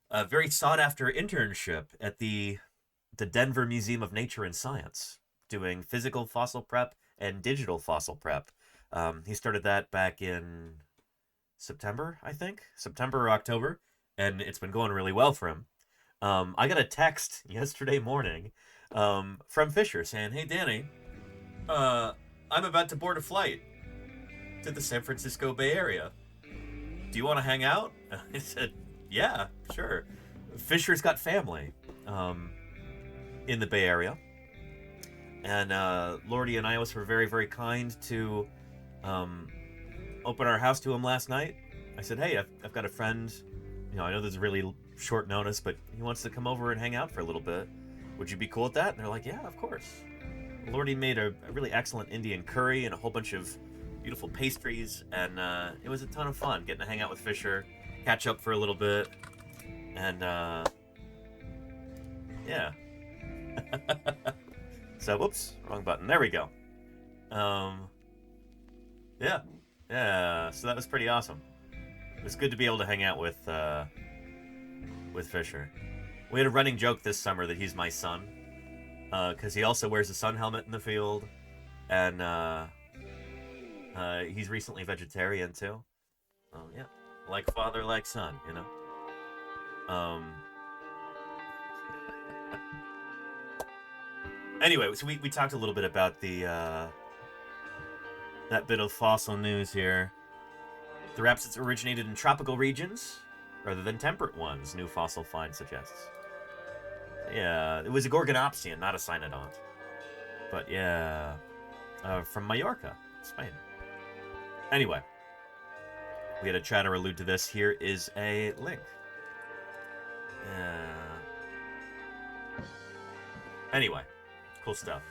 a very sought-after internship at the Denver Museum of Nature and Science, doing physical fossil prep and digital fossil prep. He started that back in September, I think. September or October. And it's been going really well for him. I got a text yesterday morning from Fisher saying, "Hey, Danny, I'm about to board a flight to the San Francisco Bay Area. Do you want to hang out?" I said, "Yeah, sure." Fisher's got family in the Bay Area. And Lordy and Ios were very, very kind to open our house to him last night. I said, "Hey, I've got a friend. I know this is really short notice, but he wants to come over and hang out for a little bit. Would you be cool with that?" And they're like, "Yeah, of course." Lordy made a really excellent Indian curry and a whole bunch of beautiful pastries, and it was a ton of fun getting to hang out with Fisher, catch up for a little bit, and yeah. So, whoops, wrong button. There we go. Yeah. So that was pretty awesome. It was good to be able to hang out with Fisher. We had a running joke this summer that he's my son, because he also wears a sun helmet in the field, and he's recently vegetarian too. Yeah, like father, like son, Anyway, so we talked a little bit about that bit of fossil news here. The rhapsids originated in tropical regions rather than temperate ones, new fossil find suggests. Yeah, it was a Gorgonopsian, not a Cynodont. But yeah, from Mallorca, Spain. Anyway, we had a chatter allude to this. Here is a link. Anyway, cool stuff.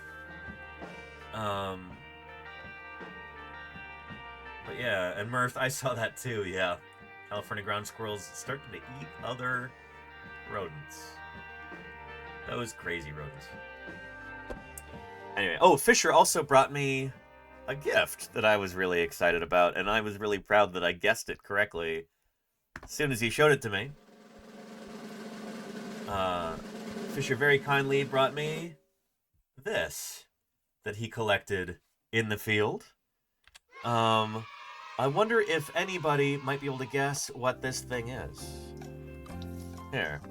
But yeah, and Mirth, I saw that too, yeah. California ground squirrels starting to eat other rodents. Those crazy rodents. Anyway, Fisher also brought me a gift that I was really excited about, and I was really proud that I guessed it correctly as soon as he showed it to me. Fisher very kindly brought me this that he collected in the field. I wonder if anybody might be able to guess what this thing is. Here.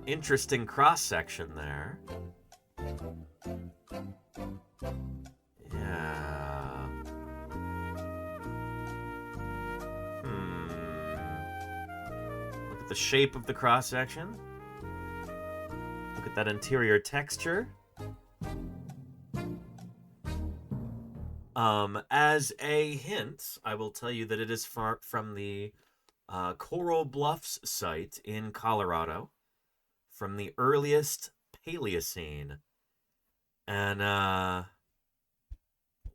Interesting cross-section there. Yeah. Look at the shape of the cross-section. Look at that interior texture. As a hint, I will tell you that it is from the Coral Bluffs site in Colorado, from the earliest Paleocene. And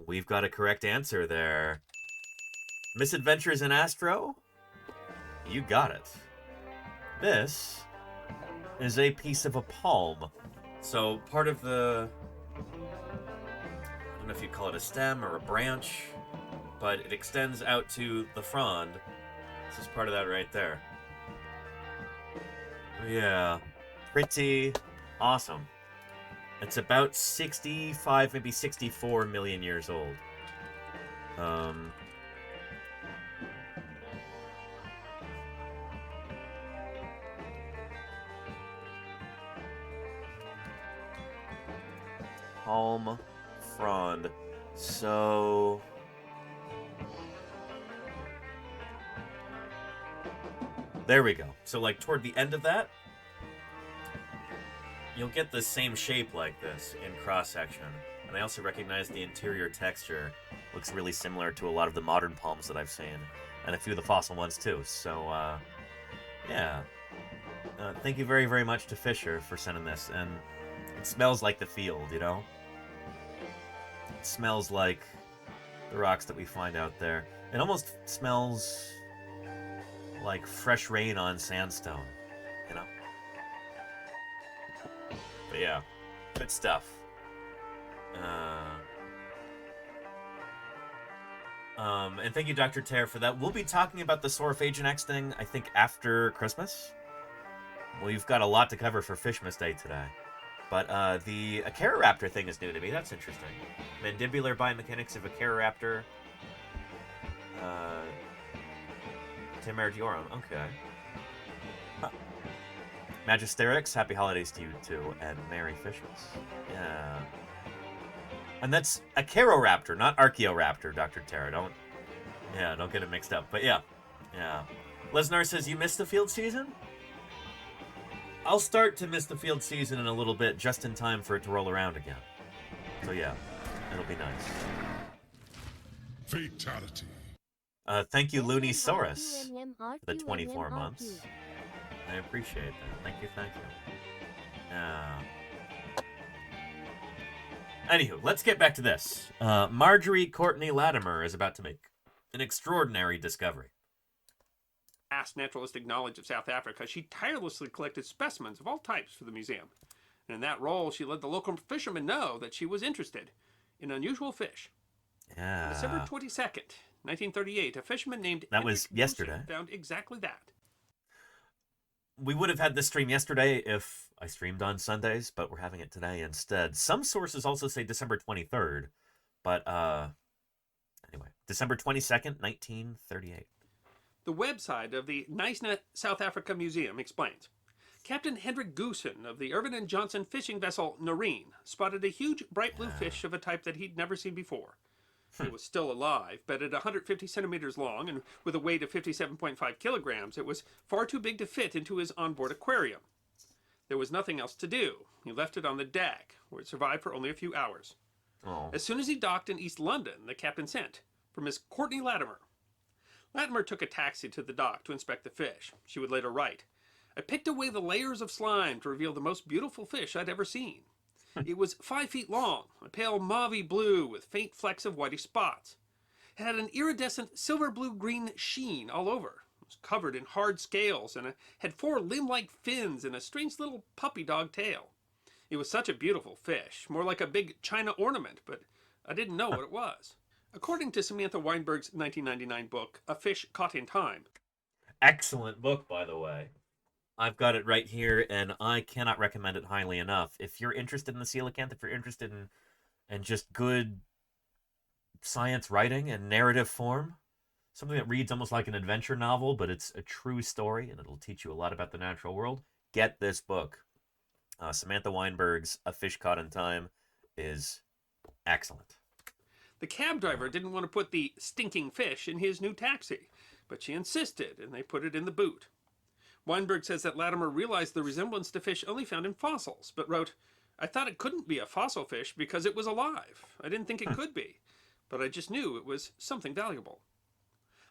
we've got a correct answer there. Misadventures in Astro? You got it. This is a piece of a palm. So part of the... I don't know if you'd call it a stem or a branch, but it extends out to the frond. This is part of that right there. Yeah, pretty awesome. It's about 65, maybe 64 million years old. Palm frond. So there we go. So like toward the end of that, you'll get the same shape like this in cross-section. And I also recognize the interior texture looks really similar to a lot of the modern palms that I've seen, and a few of the fossil ones too. So yeah, thank you very, very much to Fisher for sending this. And it smells like the field, you know? It smells like the rocks that we find out there. It almost smells like fresh rain on sandstone, you know? But yeah, good stuff. And thank you, Dr. Tear, for that. We'll be talking about the Saurophagian thing, I think, after Christmas. We've got a lot to cover for FISHMAS Day today. But the Acaroraptor thing is new to me. That's interesting. Mandibular biomechanics of Acaroraptor. Temeritorum. Okay. Huh. Magisterix, happy holidays to you too, and Merry FISHMAS. Yeah. And that's a Caroraptor, not Archaeoraptor, Dr. Terra. Don't get it mixed up. But yeah. Lesnar says, you missed the field season? I'll start to miss the field season in a little bit, just in time for it to roll around again. So yeah, it'll be nice. Fatality. Thank you, Loonisaurus, for the 24 months. I appreciate that. Thank you. Anywho, let's get back to this. Marjorie Courtney Latimer is about to make an extraordinary discovery. Vast naturalistic knowledge of South Africa, she tirelessly collected specimens of all types for the museum. And in that role, she let the local fishermen know that she was interested in unusual fish. Yeah. On December 22nd, 1938, a fisherman named That was Hendrik yesterday. Goosen found exactly that. We would have had this stream yesterday if I streamed on Sundays, but we're having it today instead. Some sources also say December 23rd, but anyway, December 22nd, 1938. The website of the Knysna South Africa Museum explains, Captain Hendrik Goosen of the Irvin and Johnson fishing vessel Noreen spotted a huge bright blue fish of a type that he'd never seen before. It was still alive, but at 150 centimeters long and with a weight of 57.5 kilograms, it was far too big to fit into his onboard aquarium. There was nothing else to do. He left it on the deck, where it survived for only a few hours. Oh. As soon as he docked in East London, the captain sent for Miss Courtney Latimer. Latimer took a taxi to the dock to inspect the fish. She would later write, I picked away the layers of slime to reveal the most beautiful fish I'd ever seen. It was 5 feet long, a pale mauve blue with faint flecks of whitish spots. It had an iridescent silver blue-green sheen all over. It was covered in hard scales and had 4 limb-like fins and a strange little puppy dog tail. It was such a beautiful fish, more like a big china ornament, but I didn't know what it was. According to Samantha Weinberg's 1999 book, A Fish Caught in Time. Excellent book, by the way. I've got it right here, and I cannot recommend it highly enough. If you're interested in the coelacanth, if you're interested in just good science writing and narrative form, something that reads almost like an adventure novel, but it's a true story, and it'll teach you a lot about the natural world, get this book. Samantha Weinberg's A Fish Caught in Time is excellent. The cab driver didn't want to put the stinking fish in his new taxi, but she insisted, and they put it in the boot. Weinberg says that Latimer realized the resemblance to fish only found in fossils, but wrote, I thought it couldn't be a fossil fish because it was alive. I didn't think it could be, but I just knew it was something valuable.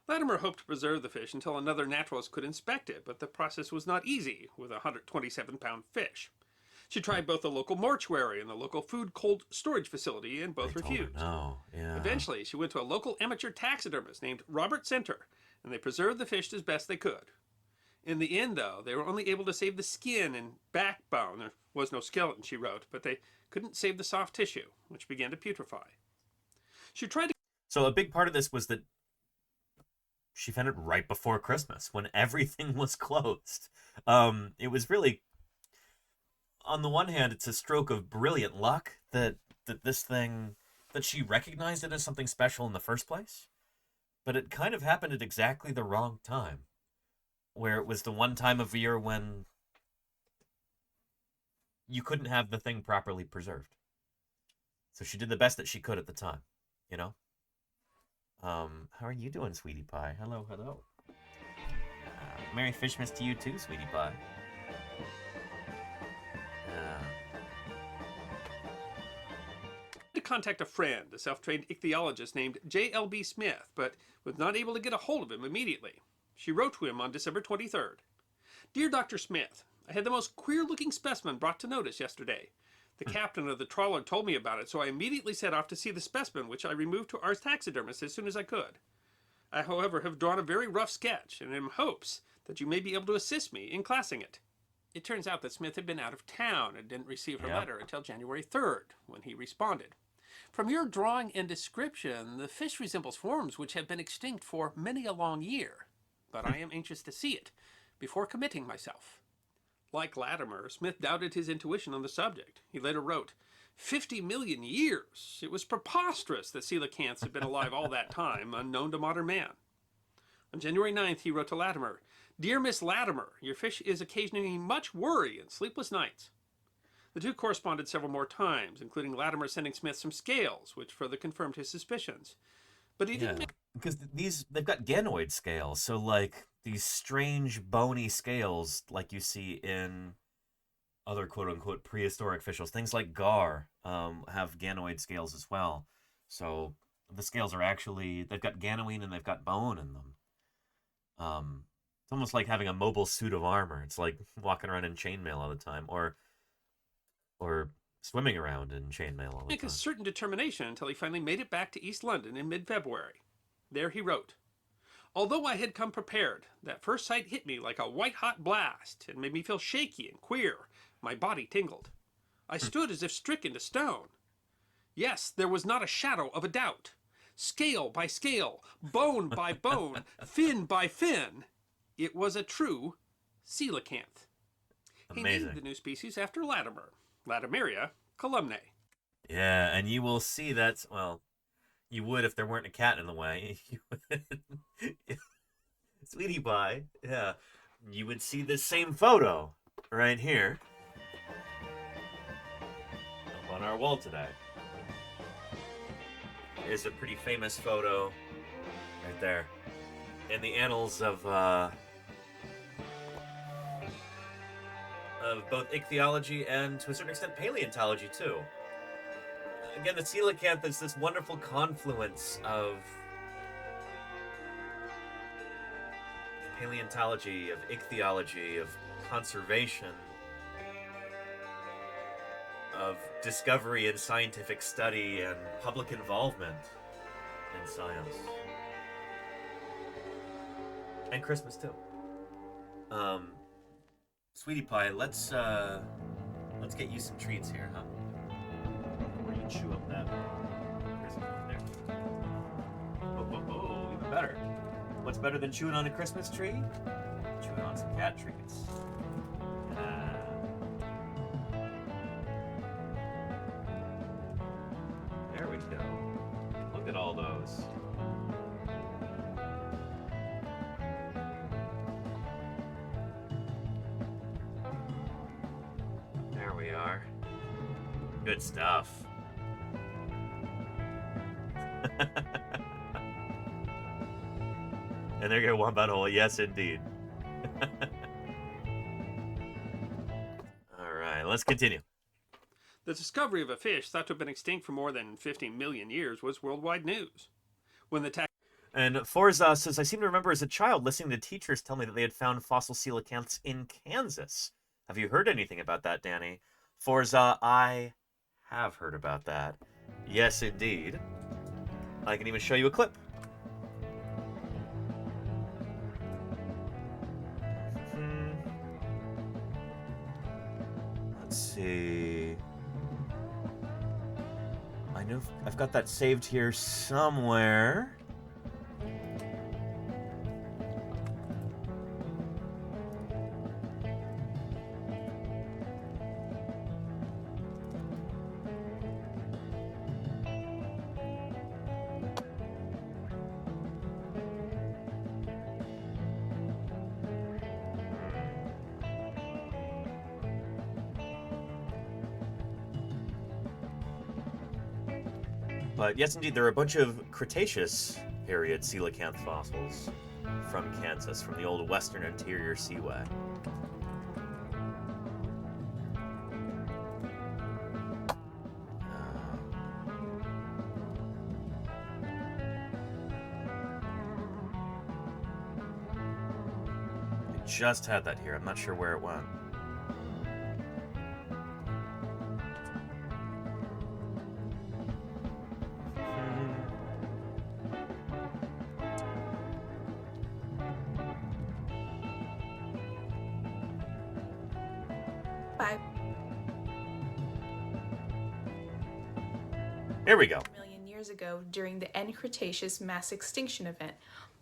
Latimer hoped to preserve the fish until another naturalist could inspect it, but the process was not easy with a 127-pound fish. She tried both the local mortuary and the local food cold storage facility, and both refused. No, yeah. Eventually, she went to a local amateur taxidermist named Robert Center, and they preserved the fish as best they could. In the end, though, they were only able to save the skin and backbone. There was no skeleton, she wrote, but they couldn't save the soft tissue, which began to putrefy. She tried to... So a big part of this was that she found it right before Christmas, when everything was closed. It was really... On the one hand, it's a stroke of brilliant luck that this thing... that she recognized it as something special in the first place. But it kind of happened at exactly the wrong time, where it was the one time of year when you couldn't have the thing properly preserved. So she did the best that she could at the time, you know? How are you doing, Sweetie Pie? Hello. Merry Fishmas to you too, Sweetie Pie. To contact a friend, a self-trained ichthyologist named J.L.B. Smith, but was not able to get a hold of him immediately. She wrote to him on December 23rd. Dear Dr. Smith, I had the most queer-looking specimen brought to notice yesterday. The captain of the trawler told me about it, so I immediately set off to see the specimen, which I removed to our taxidermist as soon as I could. I, however, have drawn a very rough sketch, and in hopes that you may be able to assist me in classing it. It turns out that Smith had been out of town and didn't receive her letter until January 3rd, when he responded. From your drawing and description, the fish resembles forms which have been extinct for many a long year, but I am anxious to see it before committing myself. Like Latimer, Smith doubted his intuition on the subject. He later wrote, 50 million years! It was preposterous that coelacanths had been alive all that time, unknown to modern man. On January 9th, he wrote to Latimer, "Dear Miss Latimer, your fish is occasioning much worry and sleepless nights." The two corresponded several more times, including Latimer sending Smith some scales, which further confirmed his suspicions. But he didn't. Because they've got ganoid scales, so like these strange bony scales, like you see in other quote unquote prehistoric fishes. Things like gar have ganoid scales as well. So the scales are actually, they've got ganoine and they've got bone in them. It's almost like having a mobile suit of armor. It's like walking around in chainmail all the time, or swimming around in chainmail all the Make time. a certain determination until he finally made it back to East London in mid-February. There he wrote, "Although I had come prepared, that first sight hit me like a white-hot blast and made me feel shaky and queer. My body tingled. I stood as if stricken to stone. Yes, there was not a shadow of a doubt. Scale by scale, bone by bone, fin by fin. It was a true coelacanth." He named the new species after Latimer, Latimeria columnae. Yeah, and you will see that, well, you would if there weren't a cat in the way. You would, Sweetie Pie, yeah. You would see this same photo right here up on our wall today. Is a pretty famous photo right there in the annals of both ichthyology and, to a certain extent, paleontology, too. Again, the coelacanth is this wonderful confluence of paleontology, of ichthyology, of conservation, of discovery and scientific study and public involvement in science. And Christmas, too. Sweetie Pie, let's get you some treats here, huh? Where do you chew up that Christmas there? Oh, even better. What's better than chewing on a Christmas tree? Chewing on some cat treats. There we go. Look at all those. There we are. Good stuff. And there you go, wombat hole. Yes, indeed. All right, let's continue. The discovery of a fish thought to have been extinct for more than 50 million years was worldwide news. When the And Forza says, I seem to remember as a child listening to teachers tell me that they had found fossil coelacanths in Kansas. Have you heard anything about that, Danny? Forza, I have heard about that. Yes, indeed. I can even show you a clip. Let's see. I know I've got that saved here somewhere. But yes, indeed, there are a bunch of Cretaceous period coelacanth fossils from Kansas, from the old Western Interior Seaway. I just had that here. I'm not sure where it went. Here we go. Million years ago during the end Cretaceous mass extinction event.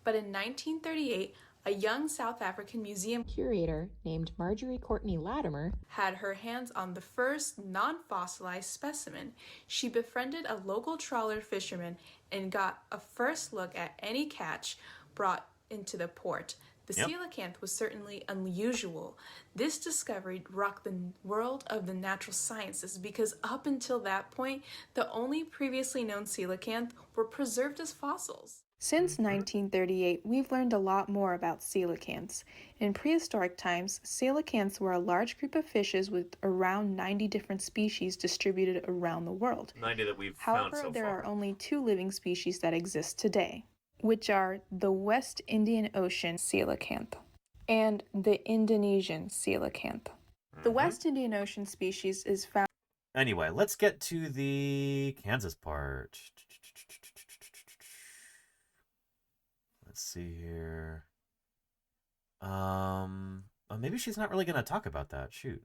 But in 1938, a young South African museum curator named Marjorie Courtney Latimer had her hands on the first non-fossilized specimen. She befriended a local trawler fisherman and got a first look at any catch brought into the port. The Yep. coelacanth was certainly unusual. This discovery rocked the world of the natural sciences because up until that point, the only previously known coelacanth were preserved as fossils. Since 1938, we've learned a lot more about coelacanths. In prehistoric times, coelacanths were a large group of fishes with around 90 different species distributed around the world. 90 that we've found However, so there far. are only 2 living species that exist today, which are the West Indian Ocean coelacanth and the Indonesian coelacanth. The West Indian Ocean species is found. Anyway, let's get to the Kansas part. Let's see here. Maybe she's not really going to talk about that. Shoot.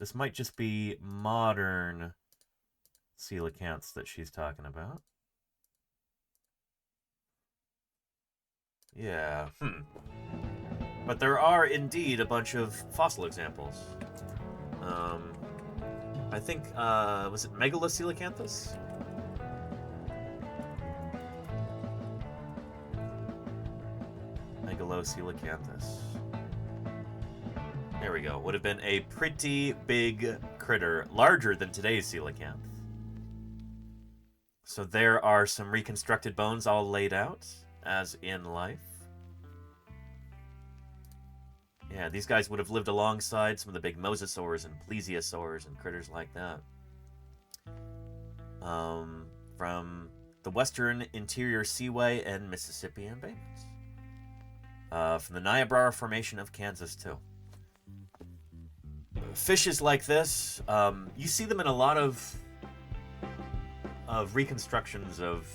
This might just be modern coelacanths that she's talking about. Yeah, But there are indeed a bunch of fossil examples. I think, was it Megalocoelacanthus? Megalocoelacanthus. There we go. Would have been a pretty big critter, larger than today's coelacanth. So there are some reconstructed bones all laid out, as in life. Yeah, these guys would have lived alongside some of the big mosasaurs and plesiosaurs and critters like that. From the western interior seaway and Mississippian bays. From the Niobrara Formation of Kansas, too. Fishes like this, you see them in a lot of reconstructions of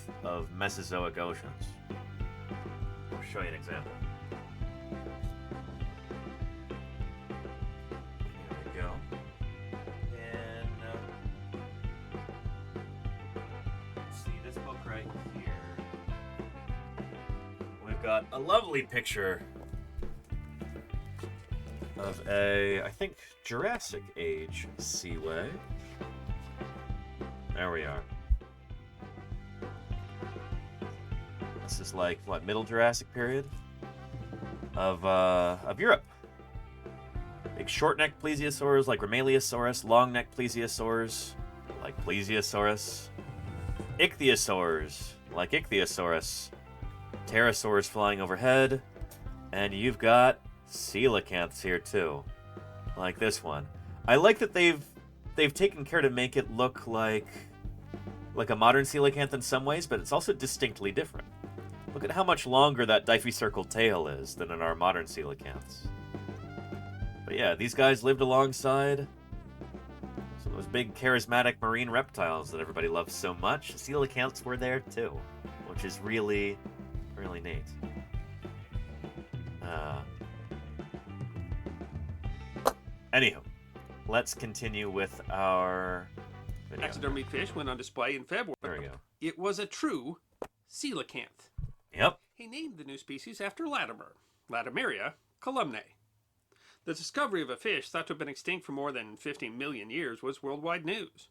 Mesozoic oceans. I'll show you an example. Here we go. And see this book right here. We've got a lovely picture of a, I think, Jurassic Age seaway. There we are. This is like, what, Middle Jurassic period? Of Europe. Big short-necked plesiosaurs like Romaleosaurus, long-necked plesiosaurs like Plesiosaurus, ichthyosaurs like Ichthyosaurus, pterosaurs flying overhead, and you've got coelacanths here too, like this one. I like that they've taken care to make it look like a modern coelacanth in some ways, but it's also distinctly different. Look at how much longer that diffy-circled tail is than in our modern coelacanths. But yeah, these guys lived alongside some of those big charismatic marine reptiles that everybody loves so much. Coelacanths were there too, which is really, really neat. Anywho, let's continue with our video. Taxidermied fish went on display in February. There we go. It was a true coelacanth. Yep. He named the new species after Latimer, Latimeria columnae. The discovery of a fish thought to have been extinct for more than 50 million years was worldwide news.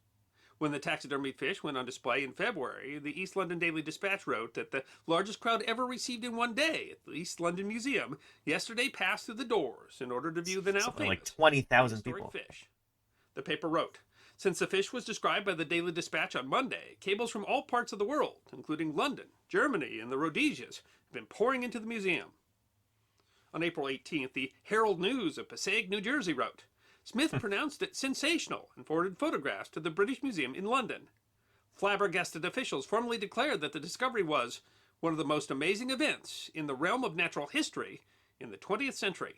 When the taxidermied fish went on display in February, the East London Daily Dispatch wrote that the largest crowd ever received in one day at the East London Museum yesterday passed through the doors in order to view the now Something famous like 20,000 historic people. fish. The paper wrote, since the fish was described by the Daily Dispatch on Monday, cables from all parts of the world, including London, Germany, and the Rhodesias, have been pouring into the museum. On April 18th, the Herald News of Passaic, New Jersey wrote, Smith pronounced it sensational and forwarded photographs to the British Museum in London. Flabbergasted officials formally declared that the discovery was one of the most amazing events in the realm of natural history in the 20th century.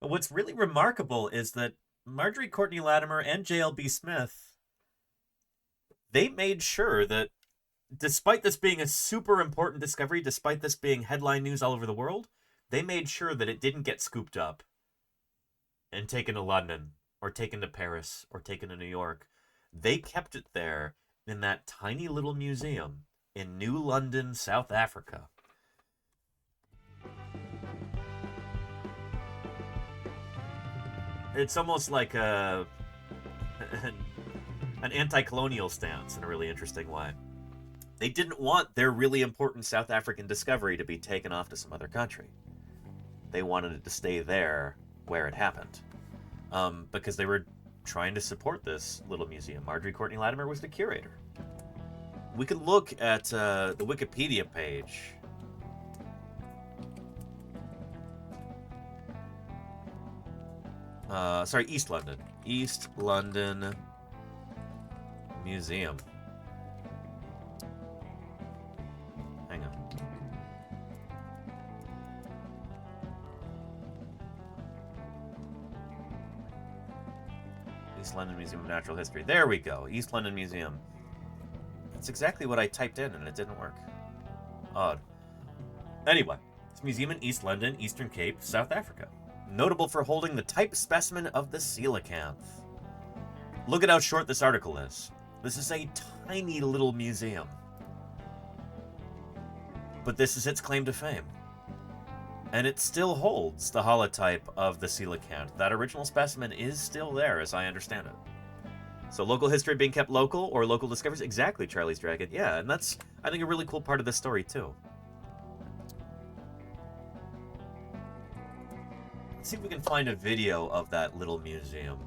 What's really remarkable is that Marjorie Courtney Latimer and J.L.B. Smith, they made sure that despite this being a super important discovery, despite this being headline news all over the world, they made sure that it didn't get scooped up and taken to London, or taken to Paris, or taken to New York. They kept it there in that tiny little museum in New London, South Africa. It's almost like an anti-colonial stance in a really interesting way. They didn't want their really important South African discovery to be taken off to some other country. They wanted it to stay there where it happened. Because they were trying to support this little museum. Marjorie Courtney Latimer was the curator. We could look at the Wikipedia page. Sorry, East London. East London Museum. Hang on. East London Museum of Natural History. There we go. East London Museum. That's exactly what I typed in, and it didn't work. Odd. Anyway, it's a museum in East London, Eastern Cape, South Africa. Notable for holding the type specimen of the coelacanth. Look at how short this article is. This is a tiny little museum. But this is its claim to fame. And it still holds the holotype of the coelacanth. That original specimen is still there, as I understand it. So local history being kept local, or local discoveries? Exactly, Charlie's Dragon. Yeah, and that's, I think, a really cool part of this story, too. Let's see if we can find a video of that little museum.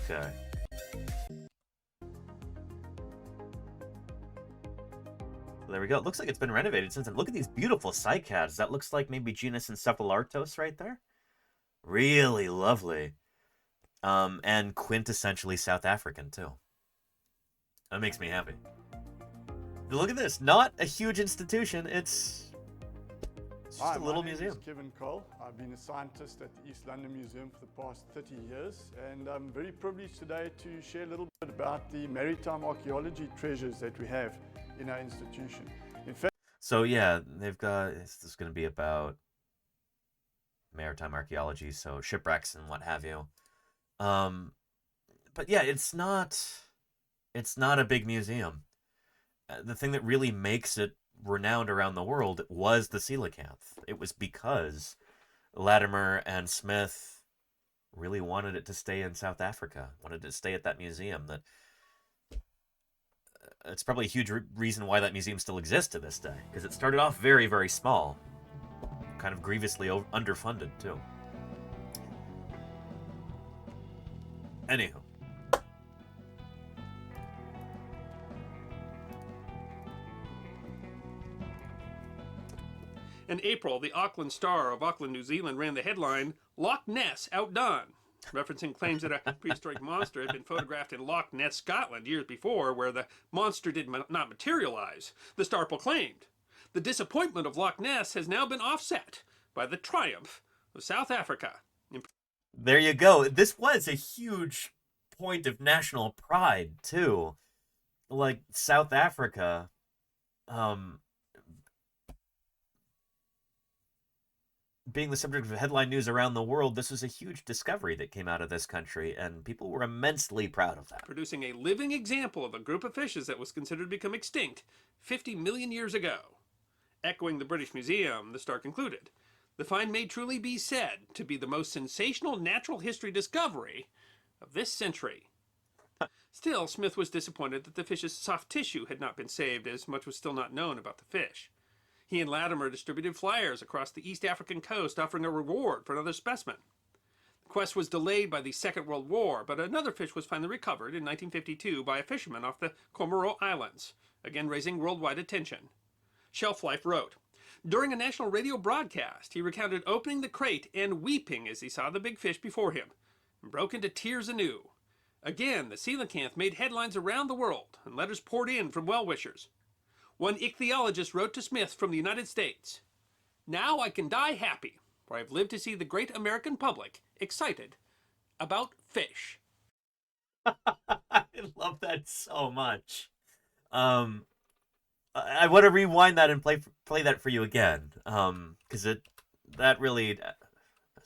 Okay. There we go. It looks like it's been renovated since then. Look at these beautiful cycads. That looks like maybe genus Encephalartos right there. Really lovely. And quintessentially South African, too. That makes me happy. Look at this. Not a huge institution. It's just a little museum. My name is Kevin Cole. I've been a scientist at the East London Museum for the past 30 years, and I'm very privileged today to share a little bit about the maritime archaeology treasures that we have in our institution. In fact, so yeah, they've got, this is going to be about maritime archaeology, so shipwrecks and what have you. But yeah, it's not a big museum. The thing that really makes it renowned around the world was the coelacanth. It was because Latimer and Smith really wanted it to stay in South Africa, wanted it to stay at that museum. That it's probably a huge reason why that museum still exists to this day, because it started off very, very small, kind of grievously underfunded too. Anywho. In April, the Auckland Star of Auckland, New Zealand ran the headline, "Loch Ness Outdone," referencing claims that a prehistoric monster had been photographed in Loch Ness, Scotland, years before, where the monster did not materialize. The Star proclaimed, "The disappointment of Loch Ness has now been offset by the triumph of South Africa." There you go. This was a huge point of national pride, too. Like, South Africa, being the subject of headline news around the world, this was a huge discovery that came out of this country, and people were immensely proud of that. Producing a living example of a group of fishes that was considered to become extinct 50 million years ago. Echoing the British Museum, the Star concluded, "The find may truly be said to be the most sensational natural history discovery of this century." Still, Smith was disappointed that the fish's soft tissue had not been saved, as much was still not known about the fish. He and Latimer distributed flyers across the East African coast offering a reward for another specimen. The quest was delayed by the Second World War, but another fish was finally recovered in 1952 by a fisherman off the Comoro Islands, again raising worldwide attention. Shelf Life wrote, "During a national radio broadcast, he recounted opening the crate and weeping as he saw the big fish before him, and broke into tears anew. Again, the coelacanth made headlines around the world, and letters poured in from well-wishers. One ichthyologist wrote to Smith from the United States, 'Now I can die happy, for I have lived to see the great American public excited about fish.'" I love that so much. I want to rewind that and play that for you again, because that really,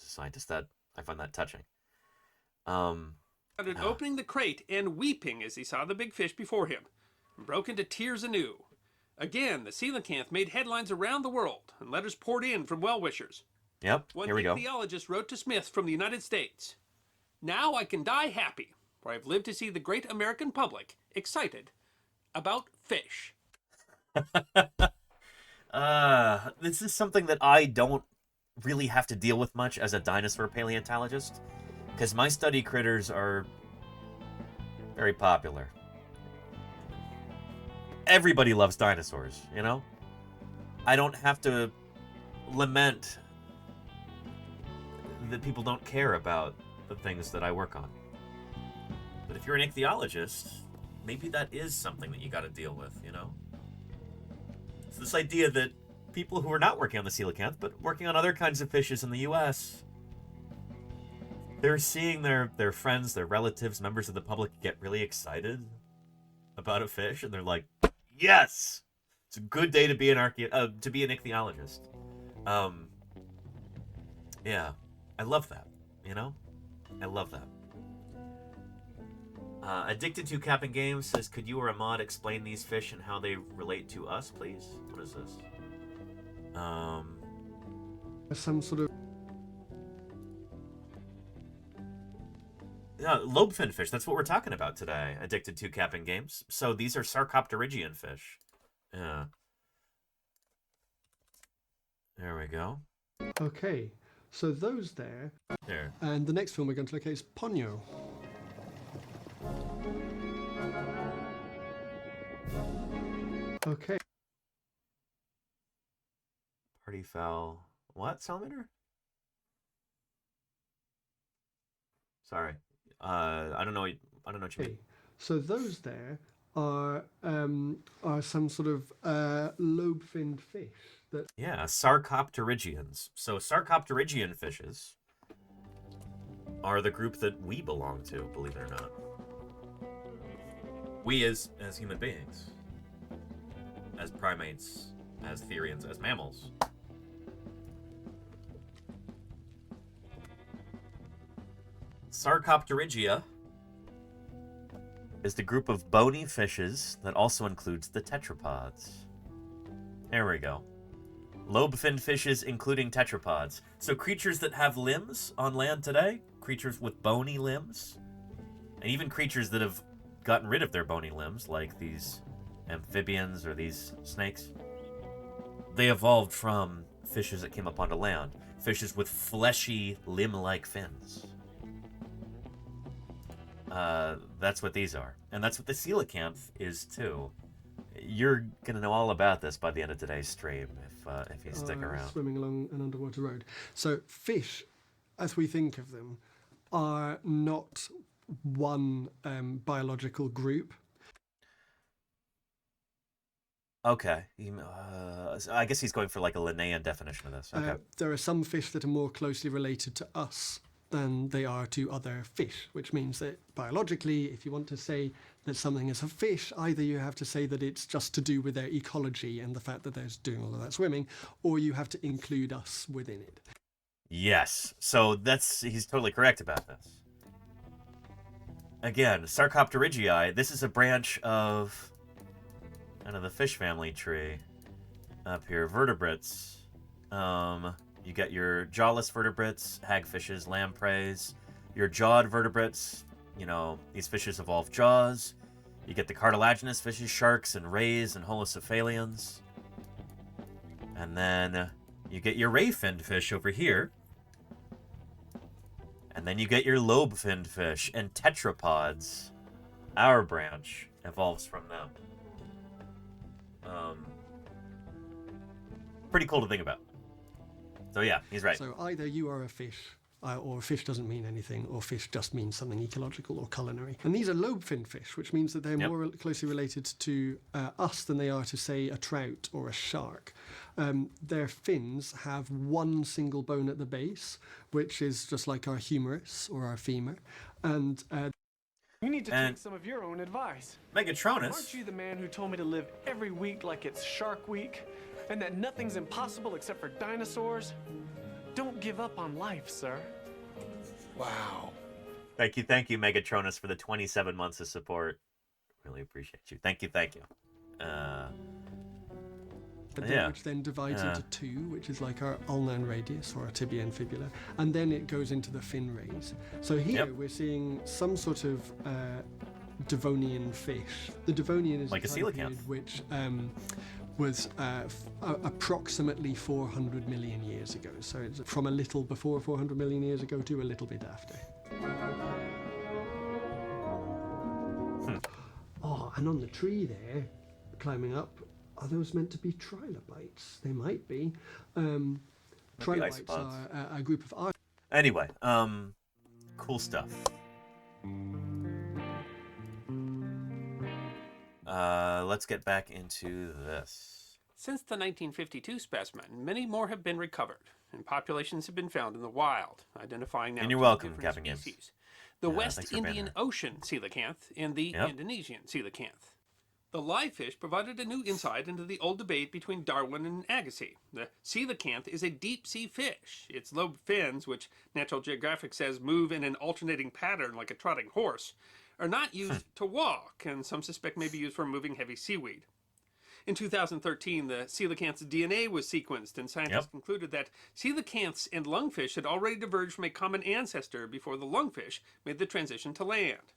as a scientist. That I find that touching. Started opening the crate and weeping as he saw the big fish before him, and broke into tears anew. Again, the coelacanth made headlines around the world, and letters poured in from well-wishers. Yep, here we go. One ichthyologist wrote to Smith from the United States, "Now I can die happy, for I've lived to see the great American public excited about fish." This is something that I don't really have to deal with much as a dinosaur paleontologist, because my study critters are very popular. Everybody loves dinosaurs, you know? I don't have to lament that people don't care about the things that I work on. But if you're an ichthyologist, maybe that is something that you got to deal with, you know? It's this idea that people who are not working on the coelacanth, but working on other kinds of fishes in the U.S., they're seeing their friends, their relatives, members of the public get really excited about a fish, and they're like, yes! It's a good day to be an ichthyologist. Yeah, I love that, you know? I love that. Addicted to Capping Games says, could you or Ahmad explain these fish and how they relate to us, please? What is this? Some sort of... Lobefin fish, that's what we're talking about today. Addicted to Capping Games. So these are Sarcopterygian fish. Yeah. There we go. Okay, so those there. There. And the next film we're going to look at is Ponyo. Okay. Party foul. What, Salamander? Sorry. I don't know what you mean. So those there are some sort of lobe-finned fish that... Yeah, Sarcopterygians. So Sarcopterygian fishes are the group that we belong to, believe it or not. We as human beings, as primates, as therians, as mammals. Sarcopterygia is the group of bony fishes that also includes the tetrapods. There we go. Lobe-finned fishes, including tetrapods. So creatures that have limbs on land today, creatures with bony limbs, and even creatures that have gotten rid of their bony limbs, like these amphibians or these snakes, they evolved from fishes that came up onto land. Fishes with fleshy, limb-like fins. That's what these are. And that's what the coelacanth is, too. You're going to know all about this by the end of today's stream, if you stick around. Swimming along an underwater road. So fish, as we think of them, are not one biological group. Okay. I guess he's going for like a Linnaean definition of this. Okay. There are some fish that are more closely related to us than they are to other fish, which means that biologically, if you want to say that something is a fish, either you have to say that it's just to do with their ecology and the fact that they're doing all of that swimming, or you have to include us within it. Yes. So he's totally correct about this. Again, Sarcopterygii, this is a branch of the fish family tree up here. Vertebrates. You get your jawless vertebrates, hagfishes, lampreys. Your jawed vertebrates, these fishes evolve jaws. You get the cartilaginous fishes, sharks and rays and holocephalians. And then you get your ray-finned fish over here. And then you get your lobe-finned fish and tetrapods. Our branch evolves from them. Pretty cool to think about. So yeah, he's right. So either you are a fish, or fish doesn't mean anything, or fish just means something ecological or culinary. And these are lobe-finned fish, which means that they're more closely related to us than they are to, say, a trout or a shark. Their fins have one single bone at the base, which is just like our humerus or our femur. And you need to take some of your own advice. Megatronus. Aren't you the man who told me to live every week like it's Shark Week? And that nothing's impossible except for dinosaurs? Don't give up on life, sir. Wow. Thank you, Megatronus, for the 27 months of support. Really appreciate you. Thank you. Which then divides into two, which is like our ulnar radius or our tibia and fibula, and then it goes into the fin rays. So here we're seeing some sort of Devonian fish. The Devonian is like a coelacanth, which was approximately 400 million years ago. So it's from a little before 400 million years ago to a little bit after. Oh, and on the tree there, climbing up, are those meant to be trilobites? They might be. Trilobites are a group of art. Anyway, cool stuff. Let's get back into this. Since the 1952 specimen, many more have been recovered, and populations have been found in the wild, identifying now and you're two welcome, different Captain species. Gibbs. The West Indian Ocean coelacanth and the Indonesian coelacanth. The live fish provided a new insight into the old debate between Darwin and Agassiz. The coelacanth is a deep-sea fish. Its lobed fins, which Natural Geographic says move in an alternating pattern like a trotting horse, are not used to walk, and some suspect may be used for moving heavy seaweed. In 2013, the coelacanth's DNA was sequenced, and scientists concluded that coelacanths and lungfish had already diverged from a common ancestor before the lungfish made the transition to land.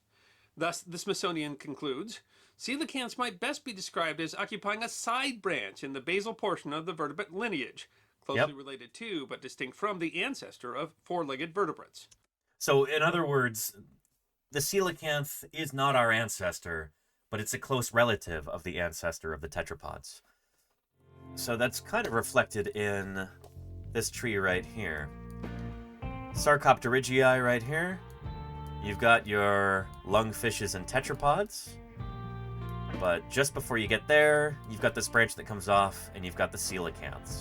Thus, the Smithsonian concludes, coelacanths might best be described as occupying a side branch in the basal portion of the vertebrate lineage, closely related to but distinct from the ancestor of four-legged vertebrates. So, in other words, the coelacanth is not our ancestor, but it's a close relative of the ancestor of the tetrapods. So that's kind of reflected in this tree right here. Sarcopterygii right here. You've got your lungfishes and tetrapods. But just before you get there, you've got this branch that comes off, and you've got the coelacanths.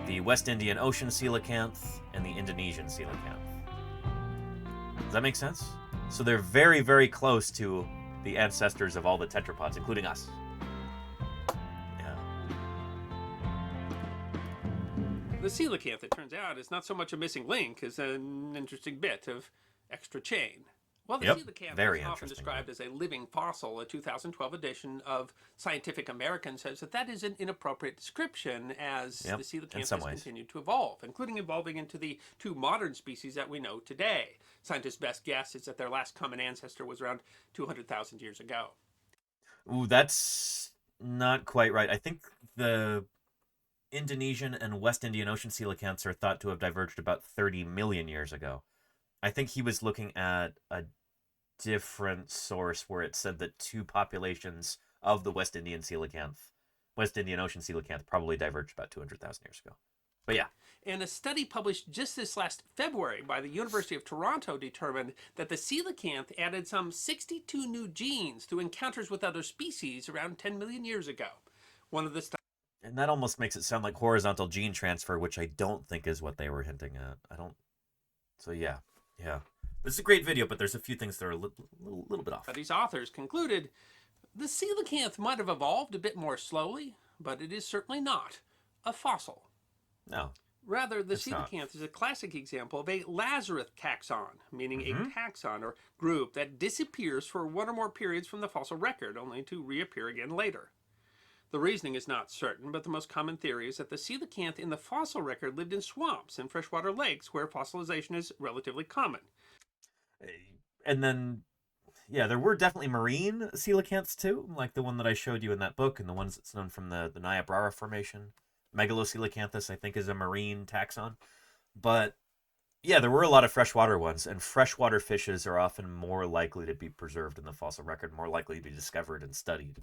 The West Indian Ocean coelacanth and the Indonesian coelacanth. Does that make sense? So they're very, very close to the ancestors of all the tetrapods, including us. The coelacanth, it turns out, is not so much a missing link as an interesting bit of extra chain. While the coelacanth is often described as a living fossil, a 2012 edition of Scientific American says that is an inappropriate description as the coelacanth has continued to evolve, including evolving into the two modern species that we know today. Scientists' best guess is that their last common ancestor was around 200,000 years ago. Ooh, that's not quite right. I think the Indonesian and West Indian Ocean coelacanths are thought to have diverged about 30 million years ago. I think he was looking at a different source where it said that two populations of the West Indian Ocean coelacanth probably diverged about 200,000 years ago. But yeah. And a study published just this last February by the University of Toronto determined that the coelacanth added some 62 new genes through encounters with other species around 10 million years ago. One of the And that almost makes it sound like horizontal gene transfer, which I don't think is what they were hinting at. So yeah. This is a great video, but there's a few things that are a little bit off. These authors concluded the coelacanth might have evolved a bit more slowly, but it is certainly not a fossil. No. Rather, the coelacanth is a classic example of a Lazarus taxon, meaning a taxon or group that disappears for one or more periods from the fossil record, only to reappear again later. The reasoning is not certain, but the most common theory is that the coelacanth in the fossil record lived in swamps and freshwater lakes where fossilization is relatively common. And then, there were definitely marine coelacanths too, like the one that I showed you in that book, and the ones that's known from the Niobrara Formation. Megalocoelacanthus, I think, is a marine taxon. But, there were a lot of freshwater ones, and freshwater fishes are often more likely to be preserved in the fossil record, more likely to be discovered and studied.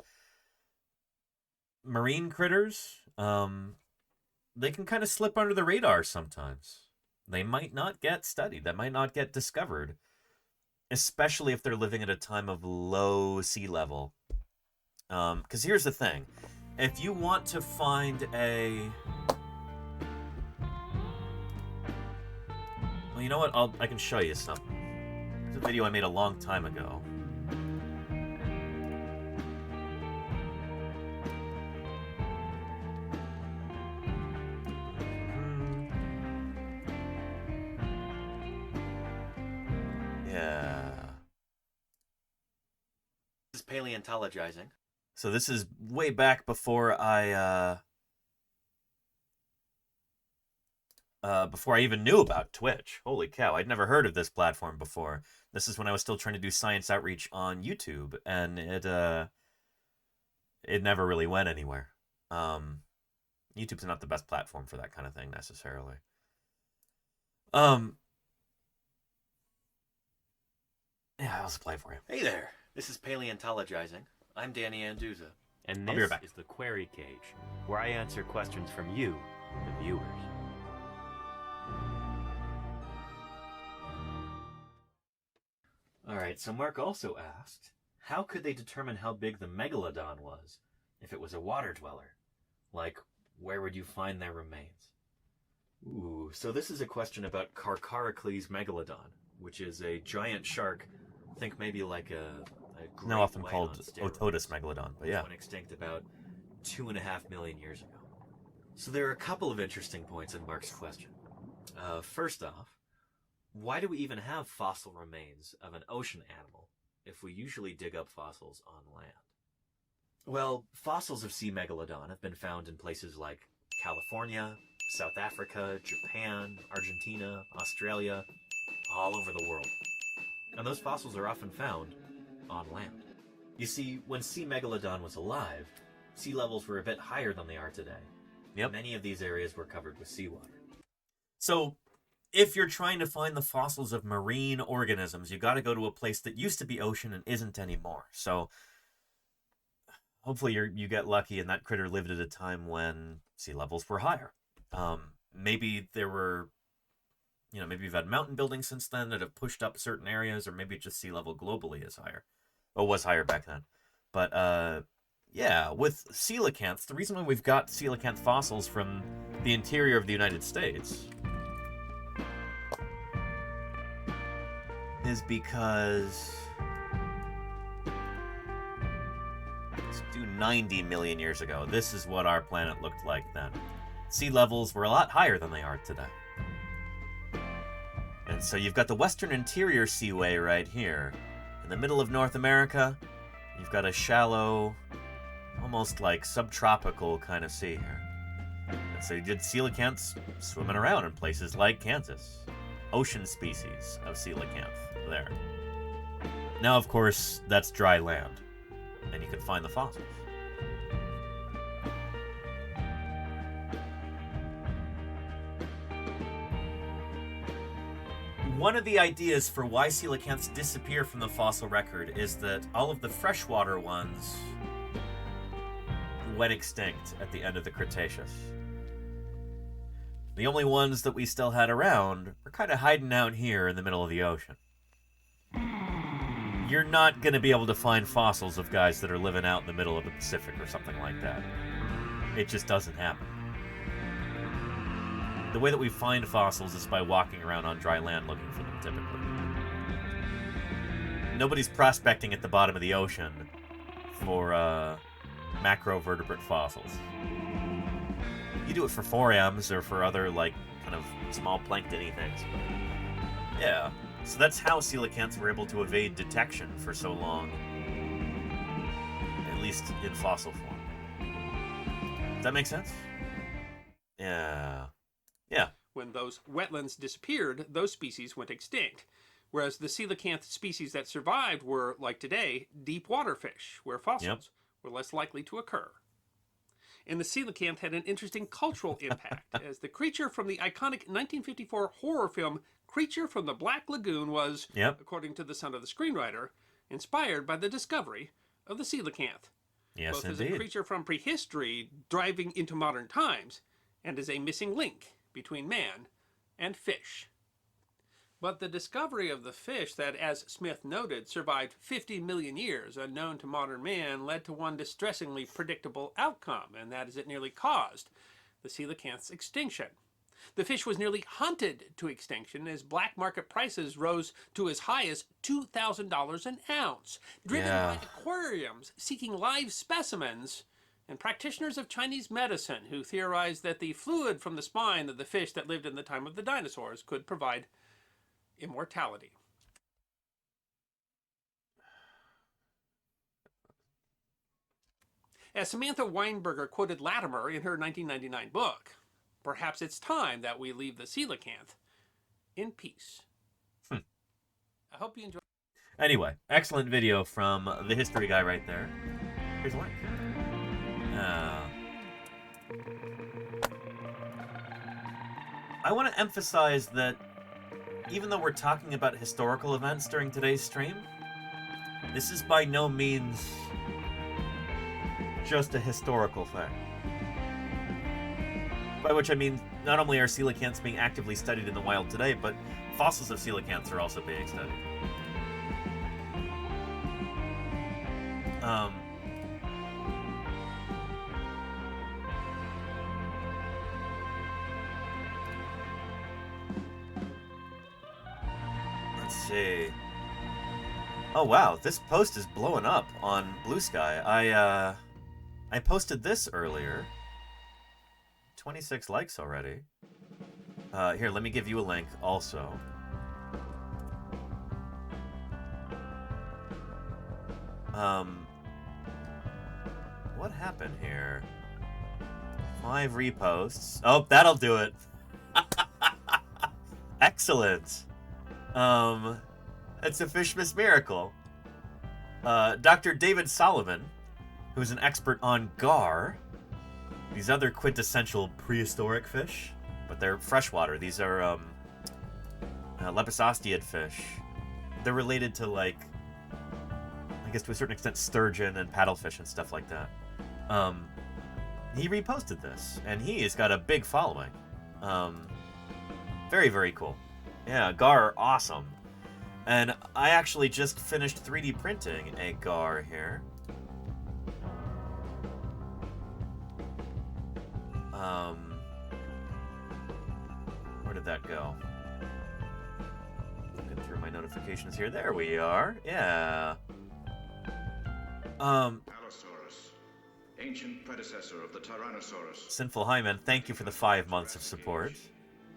Marine critters, they can kind of slip under the radar sometimes. They might not get studied. They might not get discovered, especially if they're living at a time of low sea level. Because here's the thing. If you want to find Well, you know what? I can show you something. It's a video I made a long time ago. Yeah. This is Paleontologizing. So this is way back before I even knew about Twitch. Holy cow, I'd never heard of this platform before. This is when I was still trying to do science outreach on YouTube, and it never really went anywhere. YouTube's not the best platform for that kind of thing necessarily. Yeah, I'll play for you. Hey there, this is Paleontologizing. I'm Danny Anduza. And I'll be this right back. is the Query Cage, where I answer questions from you, the viewers. Alright, so Mark also asked, how could they determine how big the megalodon was if it was a water dweller? Like, where would you find their remains? Ooh, so this is a question about Carcharicles megalodon, which is a giant shark, think maybe like a great now often white called on steroids. Otodus megalodon, but yeah. Went extinct about 2.5 million years ago. So there are a couple of interesting points in Mark's question. First off, why do we even have fossil remains of an ocean animal if we usually dig up fossils on land? Well, fossils of sea megalodon have been found in places like California, South Africa, Japan, Argentina, Australia, all over the world. And those fossils are often found on land. You see, when sea megalodon was alive, sea levels were a bit higher than they are today. Yep. Many of these areas were covered with seawater. So, if you're trying to find the fossils of marine organisms, you got to go to a place that used to be ocean and isn't anymore. So, hopefully you get lucky and that critter lived at a time when sea levels were higher. Maybe there were, maybe you've had mountain buildings since then that have pushed up certain areas, or maybe just sea level globally is higher. Or was higher back then. But, yeah, with coelacanths, the reason why we've got coelacanth fossils from the interior of the United States is because, let's do 90 million years ago. This is what our planet looked like then. Sea levels were a lot higher than they are today. And so you've got the western interior seaway right here. In the middle of North America, you've got a shallow, almost like subtropical kind of sea here. And so you did coelacanths swimming around in places like Kansas. Ocean species of coelacanth there. Now, of course, that's dry land, and you can find the fossils. One of the ideas for why coelacanths disappear from the fossil record is that all of the freshwater ones went extinct at the end of the Cretaceous. The only ones that we still had around were kind of hiding out here in the middle of the ocean. You're not going to be able to find fossils of guys that are living out in the middle of the Pacific or something like that. It just doesn't happen. The way that we find fossils is by walking around on dry land looking for them, typically. Nobody's prospecting at the bottom of the ocean for macrovertebrate fossils. You do it for forams or for other, like, kind of small planktony things. But yeah, so that's how coelacanths were able to evade detection for so long. At least in fossil form. Does that make sense? Yeah. Yeah. When those wetlands disappeared, those species went extinct. Whereas the coelacanth species that survived were, like today, deep water fish, where fossils were less likely to occur. And the coelacanth had an interesting cultural impact, as the creature from the iconic 1954 horror film Creature from the Black Lagoon was, according to the son of the screenwriter, inspired by the discovery of the coelacanth. Yes, both indeed. as a creature from prehistory driving into modern times, and as a missing link between man and fish. But the discovery of the fish that, as Smith noted, survived 50 million years unknown to modern man led to one distressingly predictable outcome, and that is it nearly caused the coelacanth's extinction. The fish was nearly hunted to extinction as black market prices rose to as high as $2,000 an ounce, driven by aquariums seeking live specimens and practitioners of Chinese medicine who theorized that the fluid from the spine of the fish that lived in the time of the dinosaurs could provide immortality. As Samantha Weinberger quoted Latimer in her 1999 book, perhaps it's time that we leave the coelacanth in peace. I hope you enjoy. Anyway, excellent video from the history guy right there. Here's a link. I want to emphasize that even though we're talking about historical events during today's stream, this is by no means just a historical thing. By which I mean, not only are coelacanths being actively studied in the wild today, but fossils of coelacanths are also being studied. Let's see. Oh wow, this post is blowing up on Blue Sky. I posted this earlier. 26 likes already. Here, let me give you a link also. What happened here? 5 reposts. Oh, that'll do it. Excellent. It's a FISHMAS miracle. Dr. David Solomon, who's an expert on gar, these other quintessential prehistoric fish, but they're freshwater. These are lepisosteid fish. They're related to, like, I guess to a certain extent, sturgeon and paddlefish and stuff like that. He reposted this, and he has got a big following. Very, very cool. Yeah, gar are awesome. And I actually just finished 3D printing a gar here. Where did that go? Looking through my notifications here. There we are. Yeah. Allosaurus, ancient predecessor of the Tyrannosaurus. Sinful Hyman, thank you for the 5 months of support.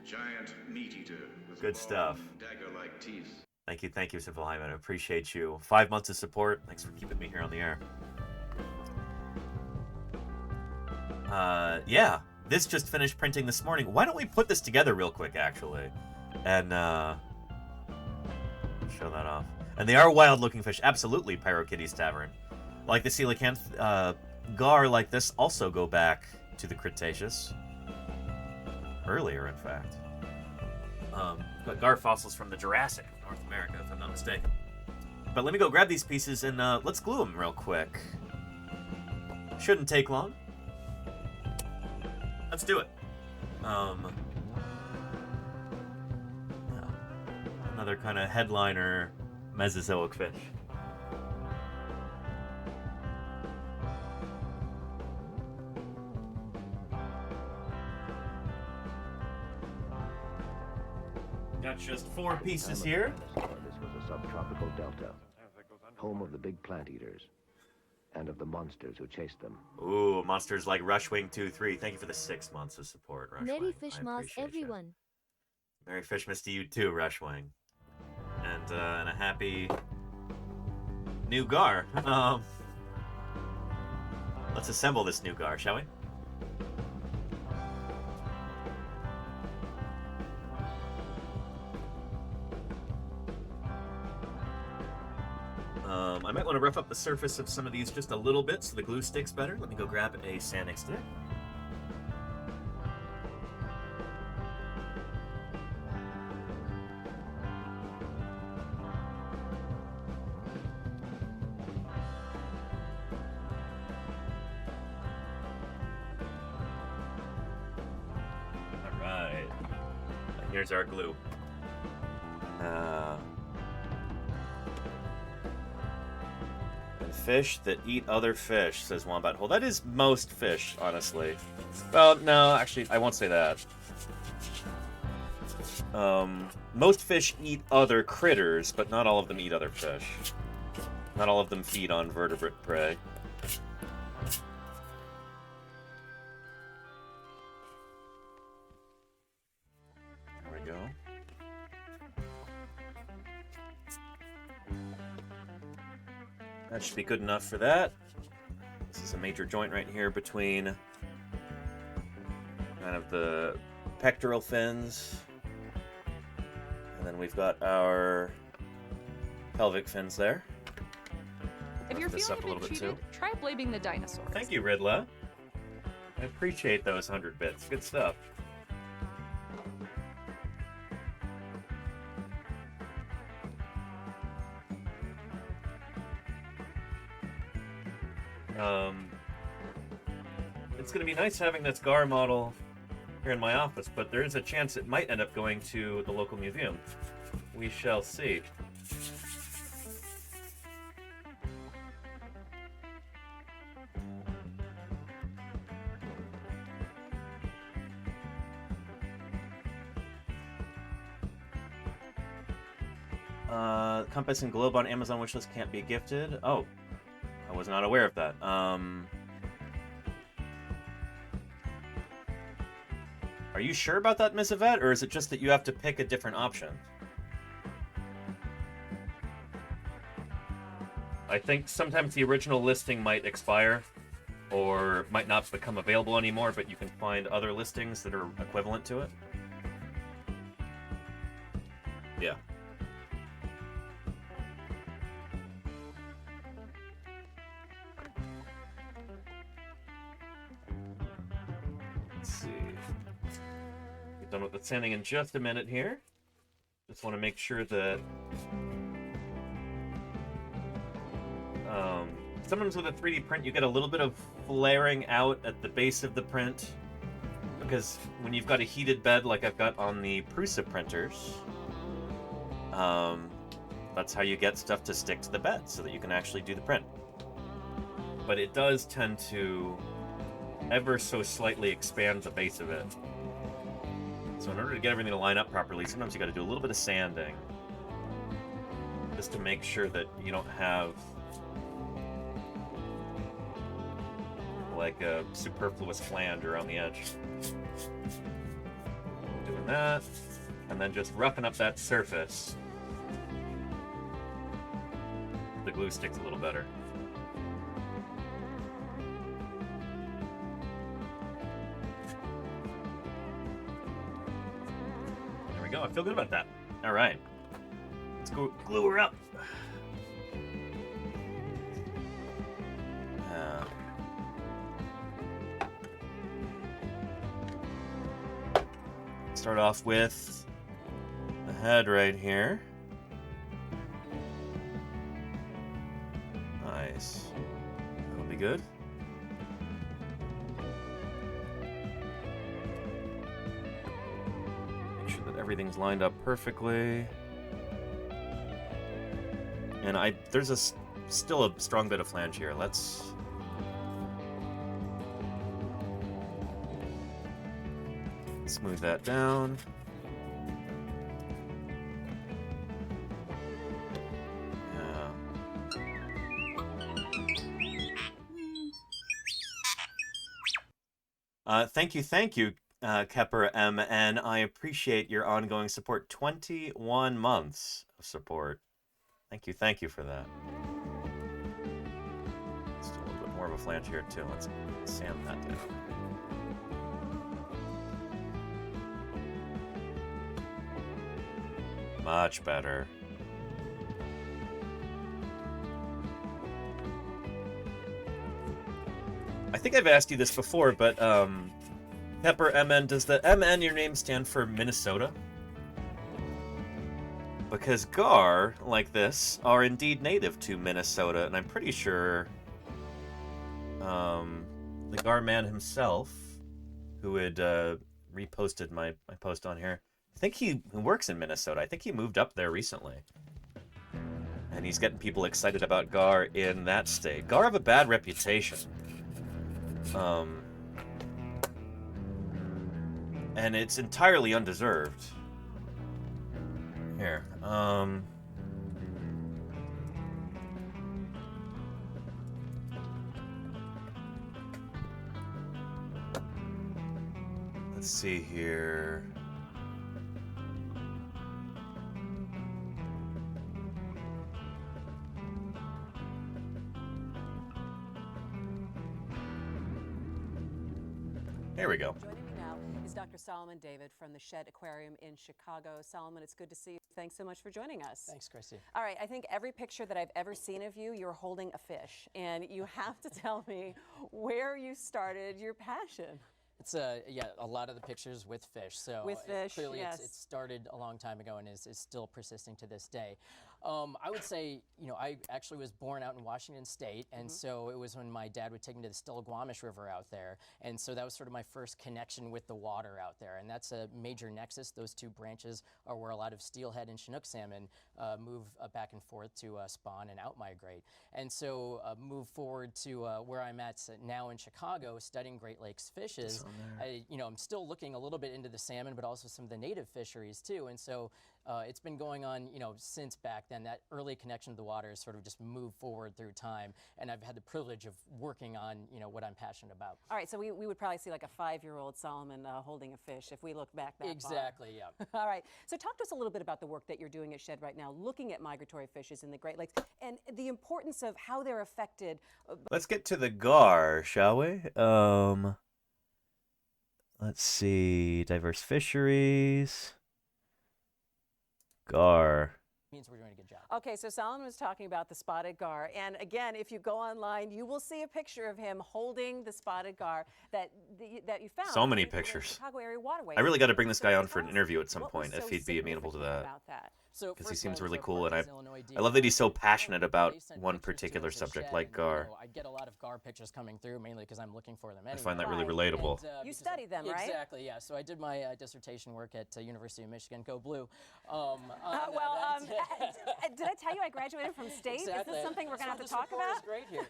Giant meat eater with Good stuff. dagger-like teeth. Thank you, Simple Hyman. I appreciate you. 5 months of support. Thanks for keeping me here on the air. Yeah, this just finished printing this morning. Why don't we put this together real quick, actually, and show that off. And they are wild-looking fish. Absolutely, Pyrokitties Tavern. Like the coelacanth, gar like this also go back to the Cretaceous. Earlier, in fact. Got gar fossils from the Jurassic, North America, if I'm not mistaken. But let me go grab these pieces and let's glue them real quick. Shouldn't take long. Let's do it. Yeah. Another kind of headliner Mesozoic fish. Got just 4 pieces here. This was a subtropical delta, home of the big plant eaters, and of the monsters who chased them. Ooh, monsters like Rushwing 2-3. Thank you for the 6 months of support, Rushwing. Merry FISHMAS, everyone. Merry FISHMAS to you too, Rushwing. And a happy new gar. Let's assemble this new gar, shall we? I might want to rough up the surface of some of these just a little bit so the glue sticks better. Let me go grab a sanding stick. Alright. Here's our glue. Fish that eat other fish, says Wombat Hole. That is most fish, honestly. Well, no, actually, I won't say that. Most fish eat other critters, but not all of them eat other fish. Not all of them feed on vertebrate prey. There we go. That should be good enough for that. This is a major joint right here between kind of the pectoral fins. And then we've got our pelvic fins there. If you're Lift this feeling up a a little bit bit cheated, too. try blaming the dinosaurs. Thank you, Ridla. I appreciate those 100 bits. Good stuff. It's going to be nice having this GAR model here in my office, but there is a chance it might end up going to the local museum. We shall see. Compass and globe on Amazon wishlist can't be gifted. Oh, I was not aware of that. Are you sure about that, Miss Yvette, or is it just that you have to pick a different option? I think sometimes the original listing might expire or might not become available anymore, but you can find other listings that are equivalent to it. Yeah. Let's see. Get done with the sanding in just a minute here. Just want to make sure that sometimes with a 3D print you get a little bit of flaring out at the base of the print, because when you've got a heated bed like I've got on the Prusa printers, that's how you get stuff to stick to the bed so that you can actually do the print. But it does tend to ever so slightly expand the base of it. So in order to get everything to line up properly, sometimes you got to do a little bit of sanding just to make sure that you don't have like a superfluous flange around the edge. Doing that, and then just roughing up that surface. The glue sticks a little better. There we go. I feel good about that. All right. Let's go glue her up. Start off with the head right here. Nice. That'll be good. Make sure that everything's lined up perfectly. And there's still a strong bit of flange here. Let's smooth that down. Thank you, Kepper MN. I appreciate your ongoing support. 21 months of support. Thank you for that. Just a little bit more of a flange here too. Let's sand that down. Much better. I think I've asked you this before, but Pepper MN, does the MN in your name stand for Minnesota? Because Gar, like this, are indeed native to Minnesota, and I'm pretty sure the Gar man himself, who had reposted my post on here, I think he works in Minnesota. I think he moved up there recently. And he's getting people excited about Gar in that state. Gar have a bad reputation. And it's entirely undeserved. Here, let's see here. Here we go. Joining me now is Dr. Solomon David from the Shed Aquarium in Chicago. Solomon, it's good to see you. Thanks so much for joining us. Thanks, Christy. All right, I think every picture that I've ever seen of you, you're holding a fish. And you have to tell me where you started your passion. It's yeah, a lot of the pictures with fish. So with fish, clearly yes. it started a long time ago and is still persisting to this day. I would say, you know, I actually was born out in Washington State, and so it was when my dad would take me to the Stillaguamish River out there, and so that was sort of my first connection with the water out there, and that's a major nexus. Those two branches are where a lot of steelhead and Chinook salmon move back and forth to spawn and outmigrate. And so move forward to where I'm at now in Chicago, studying Great Lakes fishes. You know, I'm still looking a little bit into the salmon, but also some of the native fisheries too, and so it's been going on, you know, since back then. That early connection to the water has sort of just moved forward through time, and I've had the privilege of working on, you know, what I'm passionate about. All right, so we would probably see like a 5-year-old Solomon holding a fish if we look back that Exactly, far. yeah. All right, so talk to us a little bit about the work that you're doing at Shed right now, looking at migratory fishes in the Great Lakes, and the importance of how they're affected. Let's get to the gar, shall we? Let's see. Diverse fisheries. Gar. Means we're doing a good job. Okay, so Solomon was talking about the spotted gar, and again, if you go online, you will see a picture of him holding the spotted gar that you found. So many in the pictures. Chicago area waterway. I really got to bring this guy on for an Tell us interview at some what point was if so he'd be amenable to significant that. about that. So Because he first seems of all, really it's a cool, and Rutgers, Illinois I love that he's so DNR. passionate about They sent one pictures to particular us at subject Shed, like and, gar. you know, I get a lot of gar pictures coming through, mainly because I'm looking for them anyway. I find that really Right. relatable. And, You because studied them, right? Exactly, yeah. So I did my dissertation work at University of Michigan, go Blue. Did I tell you I graduated from state? Exactly. Is this something we're going to have to This talk rapport is about? great here.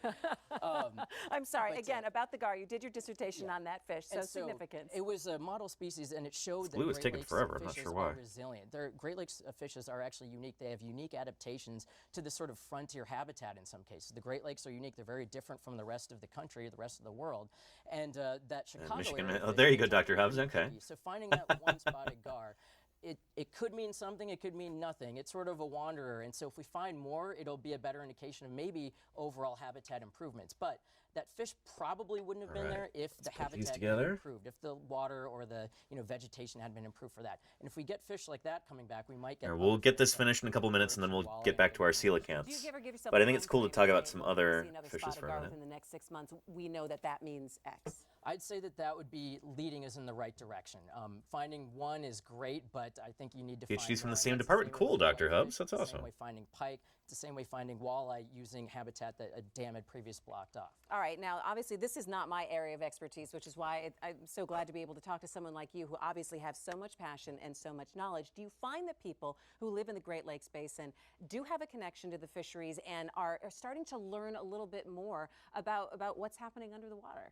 I'm sorry, but, again, about the gar. You did your dissertation on that fish, so And significant. It was a model species, and it showed that Blue is Great taking Lakes forever, I'm not fishes sure why. are resilient. Great Lakes fishes are actually unique. They have unique adaptations to the sort of frontier habitat in some cases. The Great Lakes are unique. They're very different from the rest of the country, the rest of the world. And that Chicago Michigan. area, Oh, there you go, Dr. Hubbs. Okay. So finding that one spotted gar, it could mean something, it could mean nothing. It's sort of a wanderer, and so if we find more, it'll be a better indication of maybe overall habitat improvements. But that fish probably wouldn't have been there if the habitat had been improved, if the water or the vegetation had been improved for that. And if we get fish like that coming back, we might get. We'll get this finished in a couple minutes, and then we'll get back to our coelacanths. But I think it's cool to talk about some other fishes for a minute. Within the next 6 months, we know that means X. I'd say that would be leading us in the right direction. Finding one is great, but I think you need to find PhDs from more. the same It's department. way Cool, with Dr. whitefish, Hubbs. That's it's the awesome. same way finding pike. It's the same way finding walleye using habitat that a dam had previously blocked off. All right, now obviously this is not my area of expertise, which is why I'm so glad to be able to talk to someone like you who obviously have so much passion and so much knowledge. Do you find that people who live in the Great Lakes Basin do have a connection to the fisheries and are starting to learn a little bit more about what's happening under the water?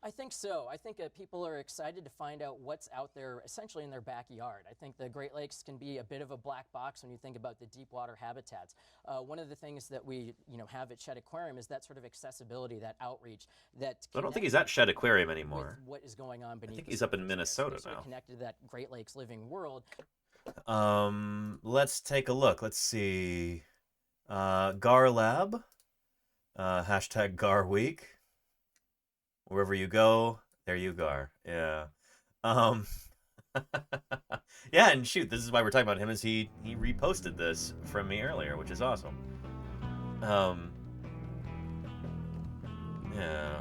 I think so. I think people are excited to find out what's out there essentially in their backyard. I think the Great Lakes can be a bit of a black box when you think about the deep water habitats. One of the things that we have at Shed Aquarium is that sort of accessibility, that outreach. I don't think he's at Shed Aquarium anymore. What is going on beneath? I think he's up in Minnesota now. Connected to that Great Lakes living world. Let's take a look. Let's see. Gar Lab. Hashtag Gar Week. Wherever you go, there you gar. Yeah. Yeah, and shoot, this is why we're talking about him, is he reposted this from me earlier, which is awesome. Yeah.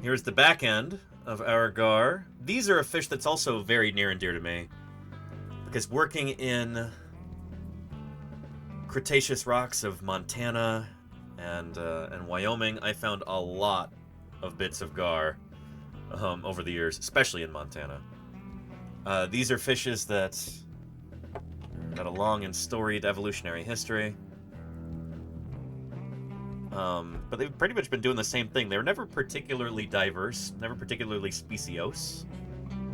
Here's the back end of our gar. These are a fish that's also very near and dear to me, because working in Cretaceous rocks of Montana and Wyoming, I found a lot of bits of gar over the years, especially in Montana. These are fishes that got a long and storied evolutionary history. But they've pretty much been doing the same thing. They were never particularly diverse, never particularly speciose.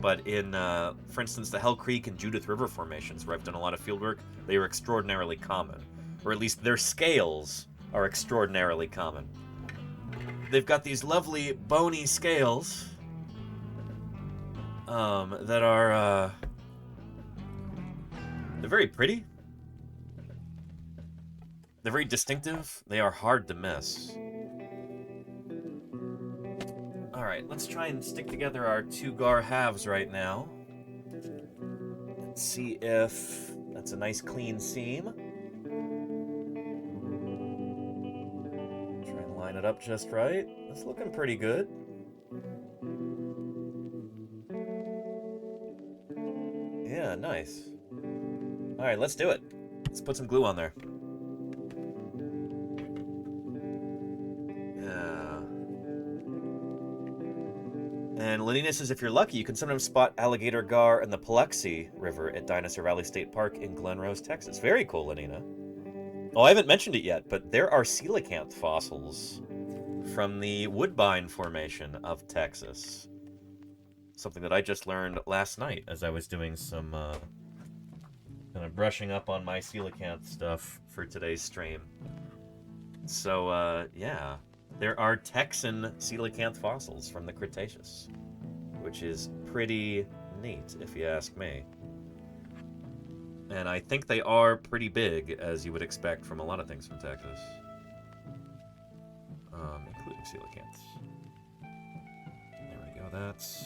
But in, for instance, the Hell Creek and Judith River formations, where I've done a lot of field work, they were extraordinarily common. Or at least their scales are extraordinarily common. They've got these lovely bony scales that are they're very pretty. They're very distinctive. They are hard to miss. All Alright, let's try and stick together our two gar halves right now. Let's see if that's a nice clean seam. Try and line it up just right. It's looking pretty good. Yeah, nice. Alright, let's do it. Let's put some glue on there. Yeah. And Lenina says, if you're lucky, you can sometimes spot alligator gar in the Paluxy River at Dinosaur Valley State Park in Glen Rose, Texas. Very cool, Lenina. Oh, I haven't mentioned it yet, but there are coelacanth fossils from the Woodbine Formation of Texas. Something that I just learned last night as I was doing some kind of brushing up on my coelacanth stuff for today's stream. So, yeah. There are Texan coelacanth fossils from the Cretaceous, which is pretty neat, if you ask me. And I think they are pretty big, as you would expect from a lot of things from Texas. Including coelacanths. There we go, that's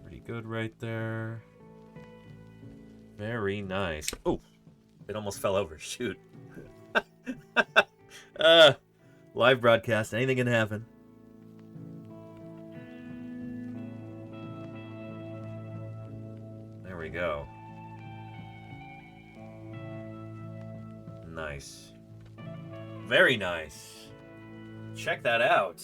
pretty good right there. Very nice. Oh, it almost fell over, shoot. Live broadcast, anything can happen. There we go. Nice. Very nice. Check that out.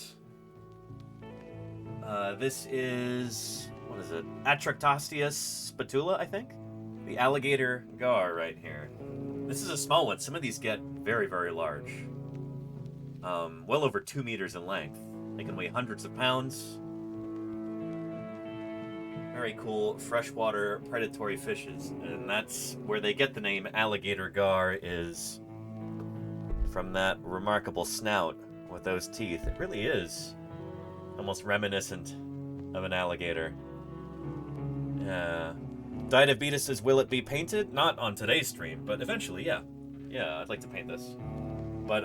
This is, what is it? Atractosteus spatula, I think? The alligator gar right here. This is a small one. Some of these get very, very large. Well over 2 meters in length. They can weigh hundreds of pounds. Very cool freshwater predatory fishes. And that's where they get the name alligator gar, is from that remarkable snout with those teeth. It really is almost reminiscent of an alligator. Diabetes says, will it be painted? Not on today's stream, but eventually, yeah. Yeah, I'd like to paint this. But,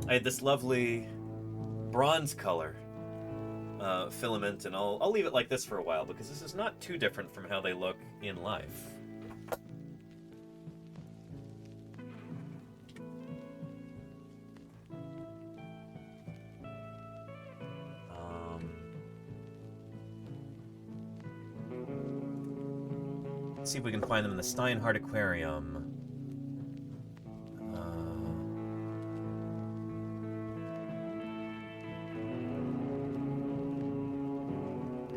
I had this lovely bronze color filament, and I'll leave it like this for a while, because this is not too different from how they look in life. Let's see if we can find them in the Steinhardt Aquarium.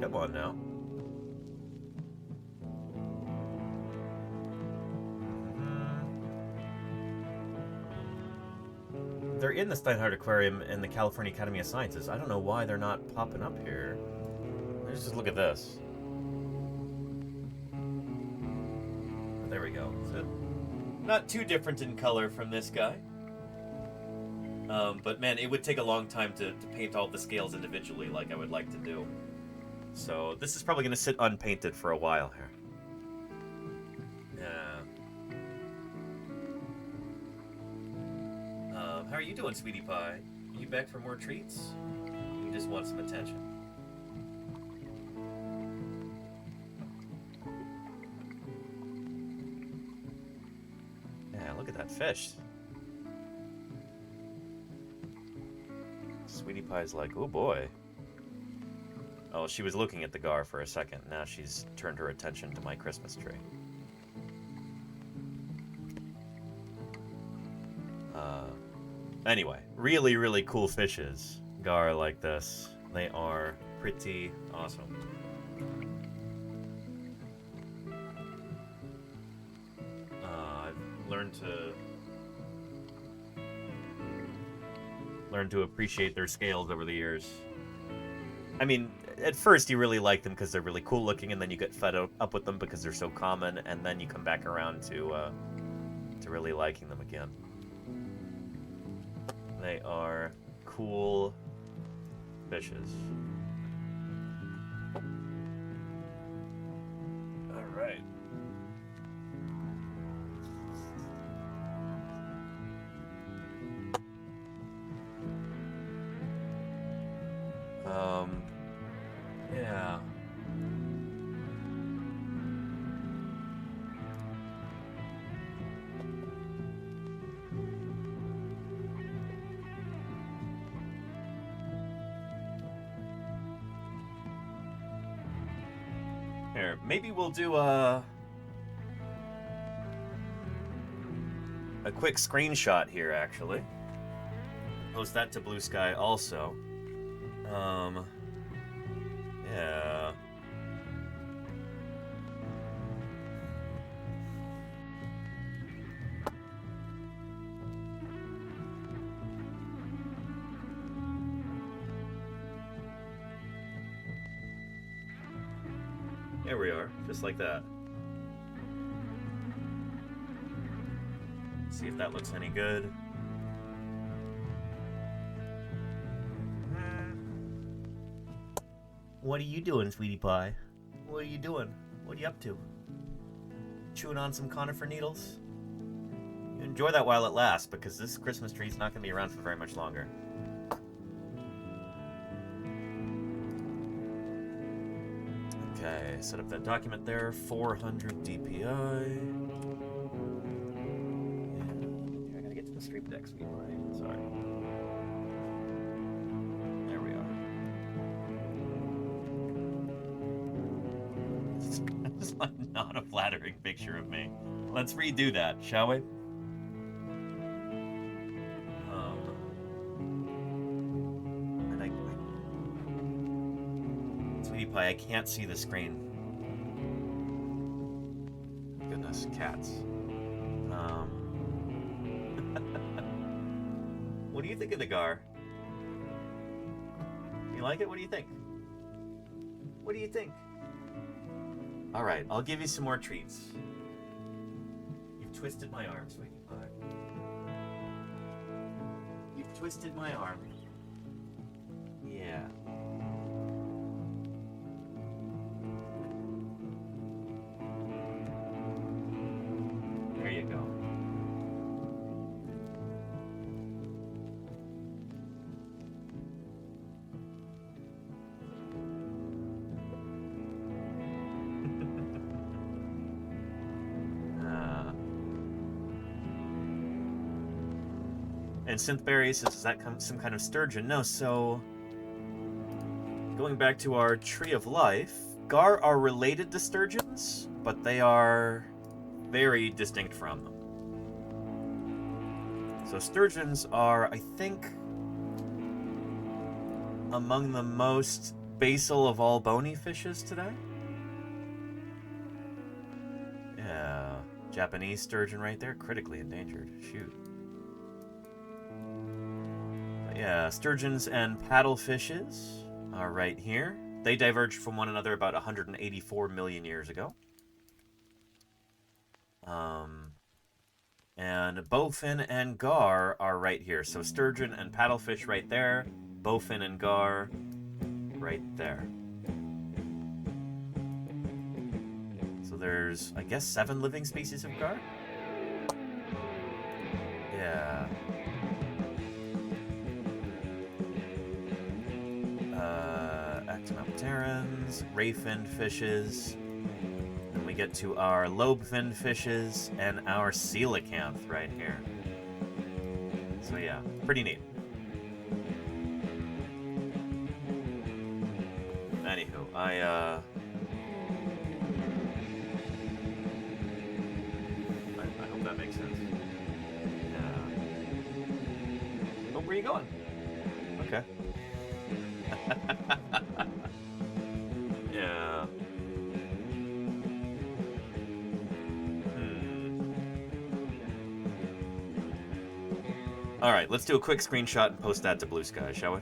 Come on now. They're in the Steinhardt Aquarium in the California Academy of Sciences. I don't know why they're not popping up here. Let's just look at this. There we go. So, not too different in color from this guy. But man, it would take a long time to paint all the scales individually like I would like to do. So this is probably going to sit unpainted for a while here. Yeah. How are you doing, sweetie pie? Are you back for more treats? You just want some attention. Yeah, look at that fish. Sweetie pie's like, oh boy. Oh, she was looking at the gar for a second. Now she's turned her attention to my Christmas tree. Anyway, really, really cool fishes. Gar like this. They are pretty awesome. I've learned to appreciate their scales over the years. I mean, at first you really like them because they're really cool looking, and then you get fed up with them because they're so common, and then you come back around to really liking them again. They are cool fishes. All right. Yeah. Here, maybe we'll do a quick screenshot here, actually. Post that to Blue Sky also. Yeah. Here we are, just like that. See if that looks any good. What are you doing, sweetie pie? What are you doing? What are you up to? Chewing on some conifer needles? You enjoy that while it lasts, because this Christmas tree's not going to be around for very much longer. Okay, set up that document there. 400 DPI. Yeah, I gotta get to the stream deck, sweetie pie. Sorry. There we are. It's like not a flattering picture of me. Let's redo that, shall we? Sweetie pie, I can't see the screen. Goodness, cats. What do you think of the Gar? You like it? What do you think? What do you think? Alright, I'll give you some more treats. You've twisted my arm, sweetie pie. You've twisted my arm. Yeah. There you go. And Synthberry says, is that some kind of sturgeon? No, so... Going back to our Tree of Life, Gar are related to sturgeons, but they are very distinct from them. So sturgeons are, I think, among the most basal of all bony fishes today. Yeah, Japanese sturgeon right there, critically endangered. Shoot. Yeah, sturgeons and paddlefishes are right here. They diverged from one another about 184 million years ago. And bowfin and gar are right here. So sturgeon and paddlefish right there. Bowfin and gar right there. So there's, I guess, 7 living species of gar? Yeah. Actinopterans, ray-finned fishes. Then we get to our lobe-finned fishes and our coelacanth right here. So yeah, pretty neat. Anywho, I hope that makes sense. Yeah. Oh, where are you going? Okay. Yeah. All right, let's do a quick screenshot and post that to Blue Sky, shall we?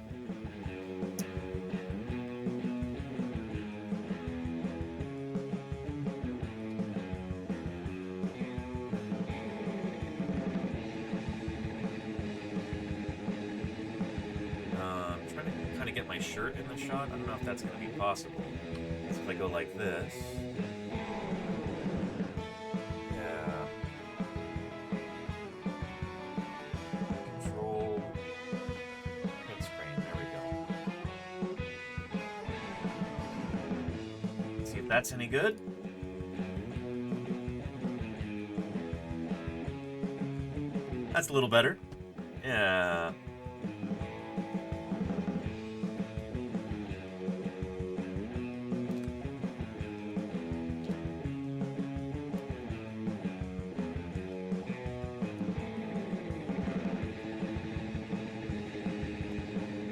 I'm trying to kind of get my shirt in the shot. I don't know if that's going to be possible. So if I go like this. Yeah. Control. Print screen. There we go. If that's any good. That's a little better. Yeah.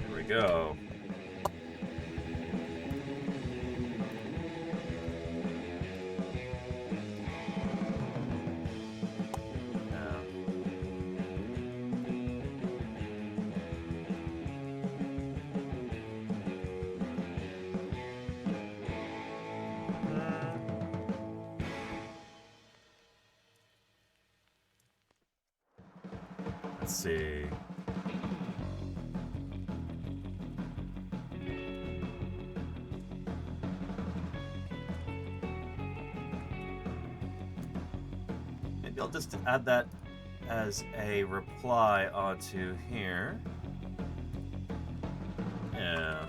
Here we go. Let's see. Maybe I'll just add that as a reply onto here. Yeah.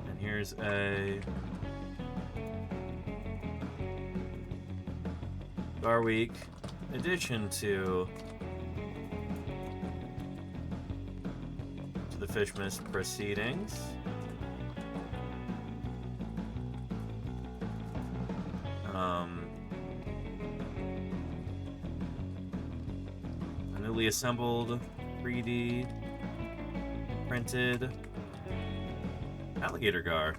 And here's a Gar Week addition to the FISHMAS proceedings. A newly assembled 3D printed alligator gar.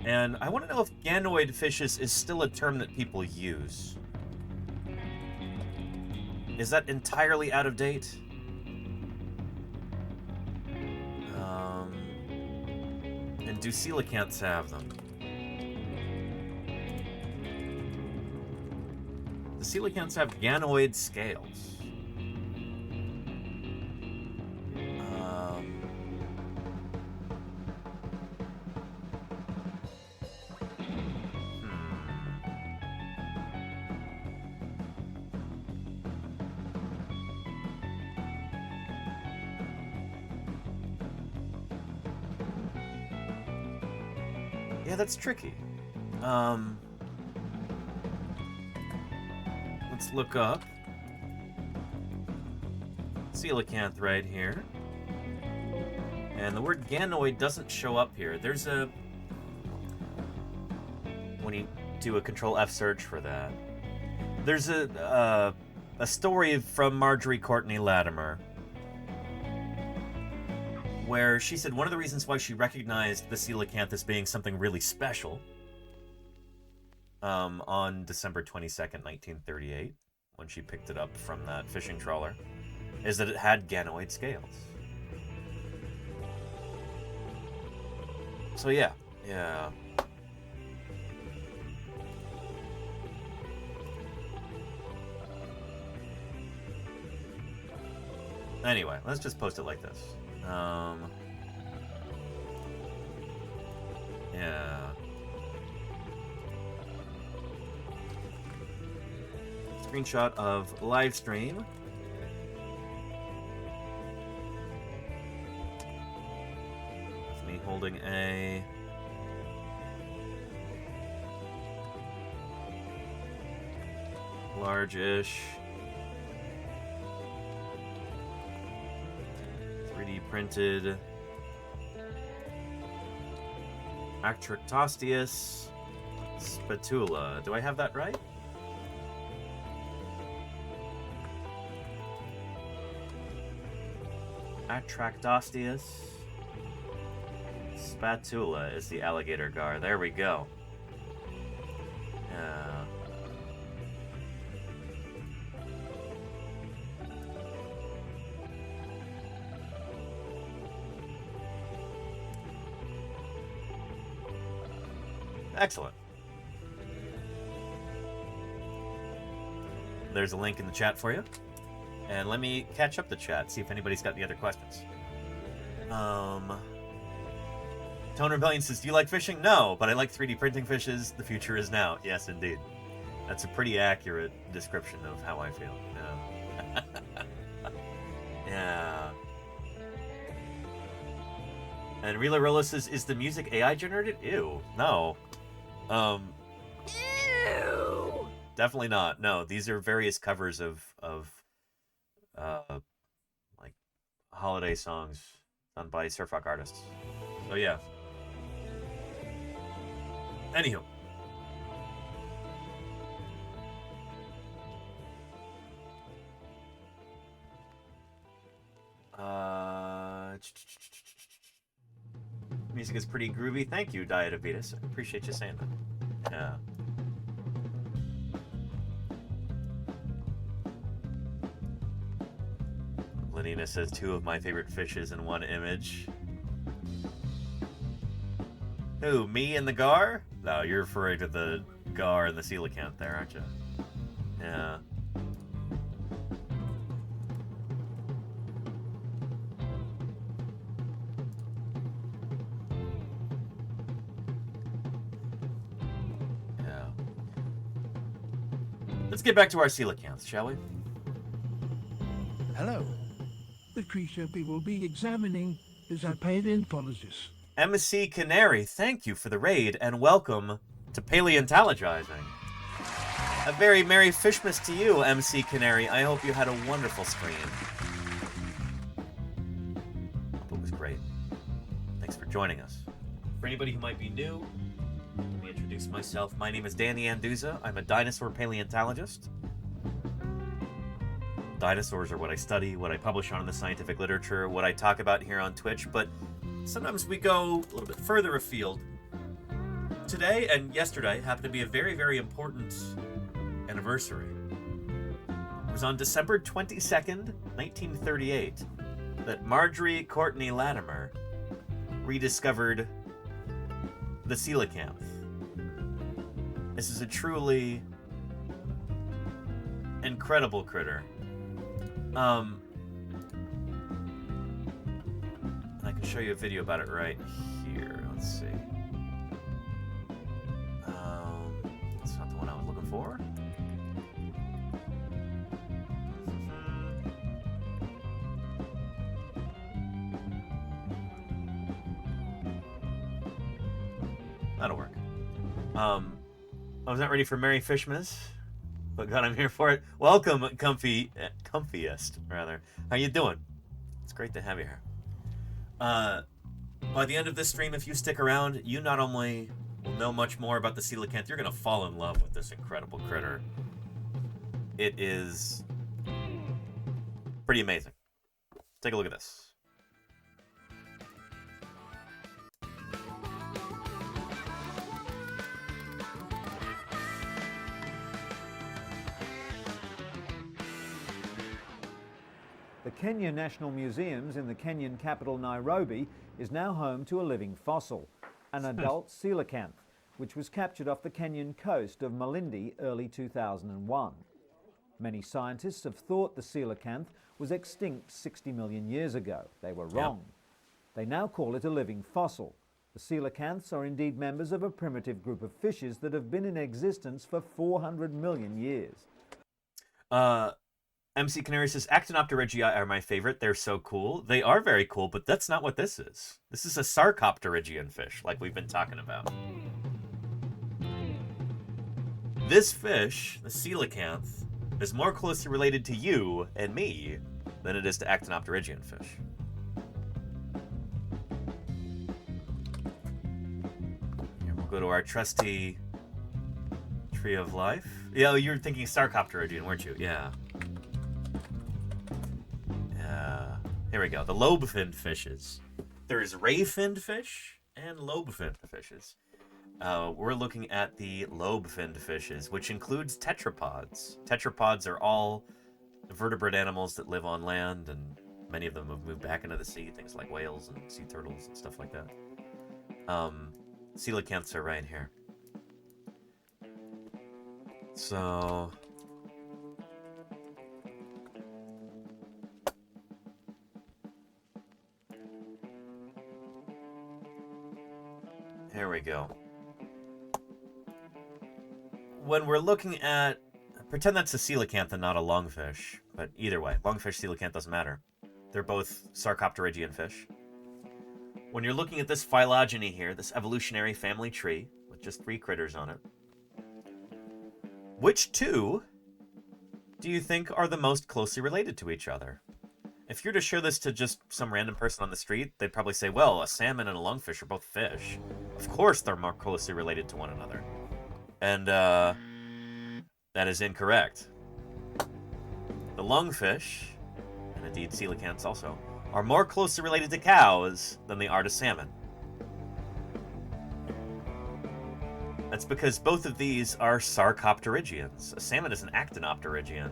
And I want to know if ganoid fishes is still a term that people use. Is that entirely out of date? And do coelacanths have them? The coelacanths have ganoid scales. Yeah, that's tricky. Let's look up coelacanth right here. And the word ganoid doesn't show up here. There's a... when you do a Control F search for that, there's a story from Marjorie Courtney Latimer where she said one of the reasons why she recognized the coelacanth as being something really special on December 22nd, 1938, when she picked it up from that fishing trawler, is that it had ganoid scales. So yeah. Anyway, let's just post it like this. Yeah. Screenshot of live stream. With me holding a large-ish 3D printed Atractosteus spatula. Do I have that right? Atractosteus spatula is the alligator gar. There we go. Excellent. There's a link in the chat for you. And let me catch up the chat, see if anybody's got any other questions. Tone Rebellion says, do you like fishing? No, but I like 3D printing fishes. The future is now. Yes, indeed. That's a pretty accurate description of how I feel. Yeah. Yeah. And Rila Rolla says, is the music AI generated? Ew. No. Ew. Definitely not. No, these are various covers of like holiday songs done by surf rock artists. So yeah. Anywho. Music is pretty groovy. Thank you, Diet Avitas. I appreciate you saying that. Yeah. Lenina says 2 of my favorite fishes in one image. Who, me and the gar? No, you're referring to the gar and the coelacanth there, aren't you? Yeah. Yeah. Let's get back to our coelacanths, shall we? Hello. The creature we will be examining is a paleontologist. MC Canary, thank you for the raid, and welcome to Paleontologizing. A very Merry Fishmas to you, MC Canary. I hope you had a wonderful stream. Hope it was great. Thanks for joining us. For anybody who might be new, let me introduce myself. My name is Danny Anduza. I'm a dinosaur paleontologist. Dinosaurs are what I study, what I publish on in the scientific literature, what I talk about here on Twitch, but sometimes we go a little bit further afield. Today and yesterday happened to be a very, very important anniversary. It was on December 22nd, 1938, that Marjorie Courtney Latimer rediscovered the coelacanth. This is a truly incredible critter. I can show you a video about it right here. Let's see. That's not the one I was looking for. That'll work. I was not ready for Merry Fishmas, but God, I'm here for it. Welcome, comfiest, rather. How you doing? It's great to have you here. By the end of this stream, if you stick around, you not only will know much more about the coelacanth, you're going to fall in love with this incredible critter. It is pretty amazing. Take a look at this. The Kenya National Museums in the Kenyan capital Nairobi is now home to a living fossil, an adult coelacanth, which was captured off the Kenyan coast of Malindi early 2001. Many scientists have thought the coelacanth was extinct 60 million years ago. They were wrong. Yep. They now call it a living fossil. The coelacanths are indeed members of a primitive group of fishes that have been in existence for 400 million years. MC Canary says, Actinopterygii are my favorite. They're so cool. They are very cool, but that's not what this is. This is a Sarcopterygian fish, like we've been talking about. This fish, the coelacanth, is more closely related to you and me than it is to Actinopterygian fish. Here, we'll go to our trusty Tree of Life. Yeah, you were thinking Sarcopterygian, weren't you? Yeah. Here we go. The lobe-finned fishes. There is ray-finned fish and lobe-finned fishes. We're looking at the lobe-finned fishes, which includes tetrapods. Tetrapods are all vertebrate animals that live on land, and many of them have moved back into the sea, things like whales and sea turtles and stuff like that. Coelacanths are right here. So... here we go. When we're looking at... pretend that's a coelacanth and not a lungfish. But either way, lungfish, coelacanth doesn't matter. They're both sarcopterygian fish. When you're looking at this phylogeny here, this evolutionary family tree, with just 3 critters on it, which 2 do you think are the most closely related to each other? If you're to show this to just some random person on the street, they'd probably say, well, a salmon and a lungfish are both fish. Of course they're more closely related to one another. And, that is incorrect. The lungfish, and indeed coelacanths also, are more closely related to cows than they are to salmon. That's because both of these are sarcopterygians. A salmon is an actinopterygian.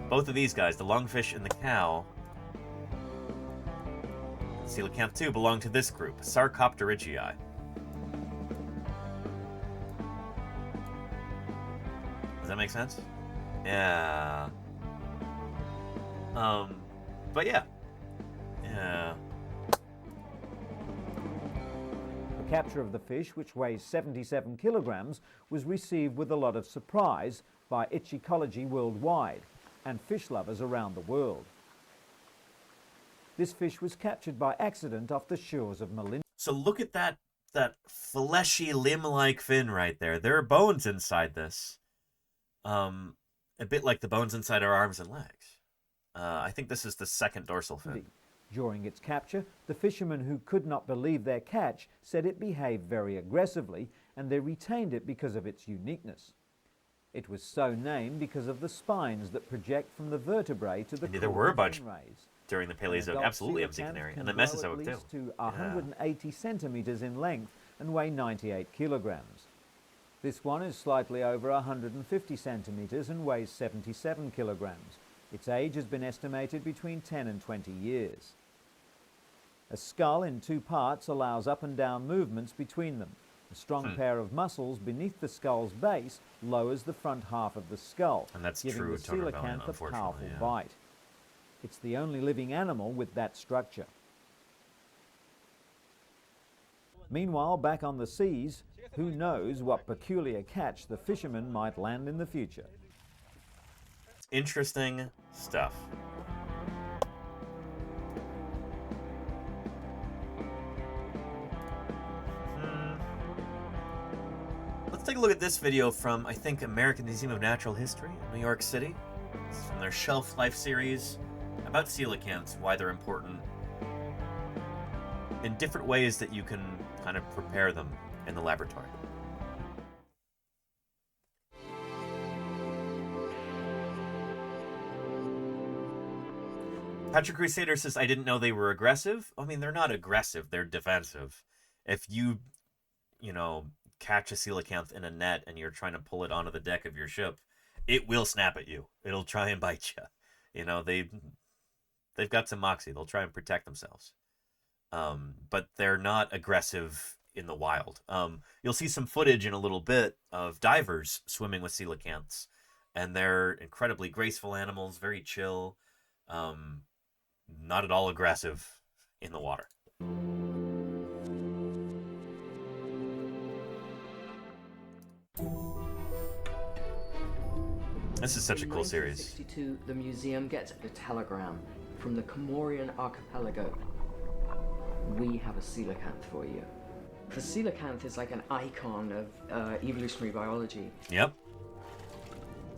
Both of these guys, the lungfish and the cow, coelacanth too, belong to this group, Sarcopterygii. Does that make sense? Yeah. But yeah. Yeah. The capture of the fish, which weighs 77 kilograms, was received with a lot of surprise by ichthyology worldwide and fish lovers around the world. This fish was captured by accident off the shores of Melinda. So look at that fleshy limb-like fin right there. There are bones inside this. A bit like the bones inside our arms and legs. I think this is the second dorsal fin. During its capture, the fishermen who could not believe their catch said it behaved very aggressively, and they retained it because of its uniqueness. It was so named because of the spines that project from the vertebrae to the And there were a bunch rays. during the Paleozoic, absolutely, of Canary, and the Mesozoic too. To 180 centimeters in length and weigh 98 kilograms. This one is slightly over 150 centimeters and weighs 77 kilograms. Its age has been estimated between 10 and 20 years. A skull in 2 parts allows up and down movements between them. A strong pair of muscles beneath the skull's base lowers the front half of the skull, and that's giving true the coelacanth a powerful yeah. bite. It's the only living animal with that structure. Meanwhile, back on the seas, who knows what peculiar catch the fishermen might land in the future. Interesting stuff. Let's take a look at this video from, I think, American Museum of Natural History in New York City. It's from their Shelf Life series about coelacanths, why they're important, in different ways that you can kind of prepare them in the laboratory. Patrick Crusader says, I didn't know they were aggressive. I mean, they're not aggressive, they're defensive. If you know, catch a coelacanth in a net and you're trying to pull it onto the deck of your ship, it will snap at you. It'll try and bite you. You know, they've got some moxie. They'll try and protect themselves. But they're not aggressive in the wild. You'll see some footage in a little bit of divers swimming with coelacanths, and they're incredibly graceful animals, very chill, not at all aggressive in the water. This is such a cool series. In 1962, the museum gets a telegram from the Comorian archipelago. We have a coelacanth for you. The coelacanth is like an icon of evolutionary biology. Yep.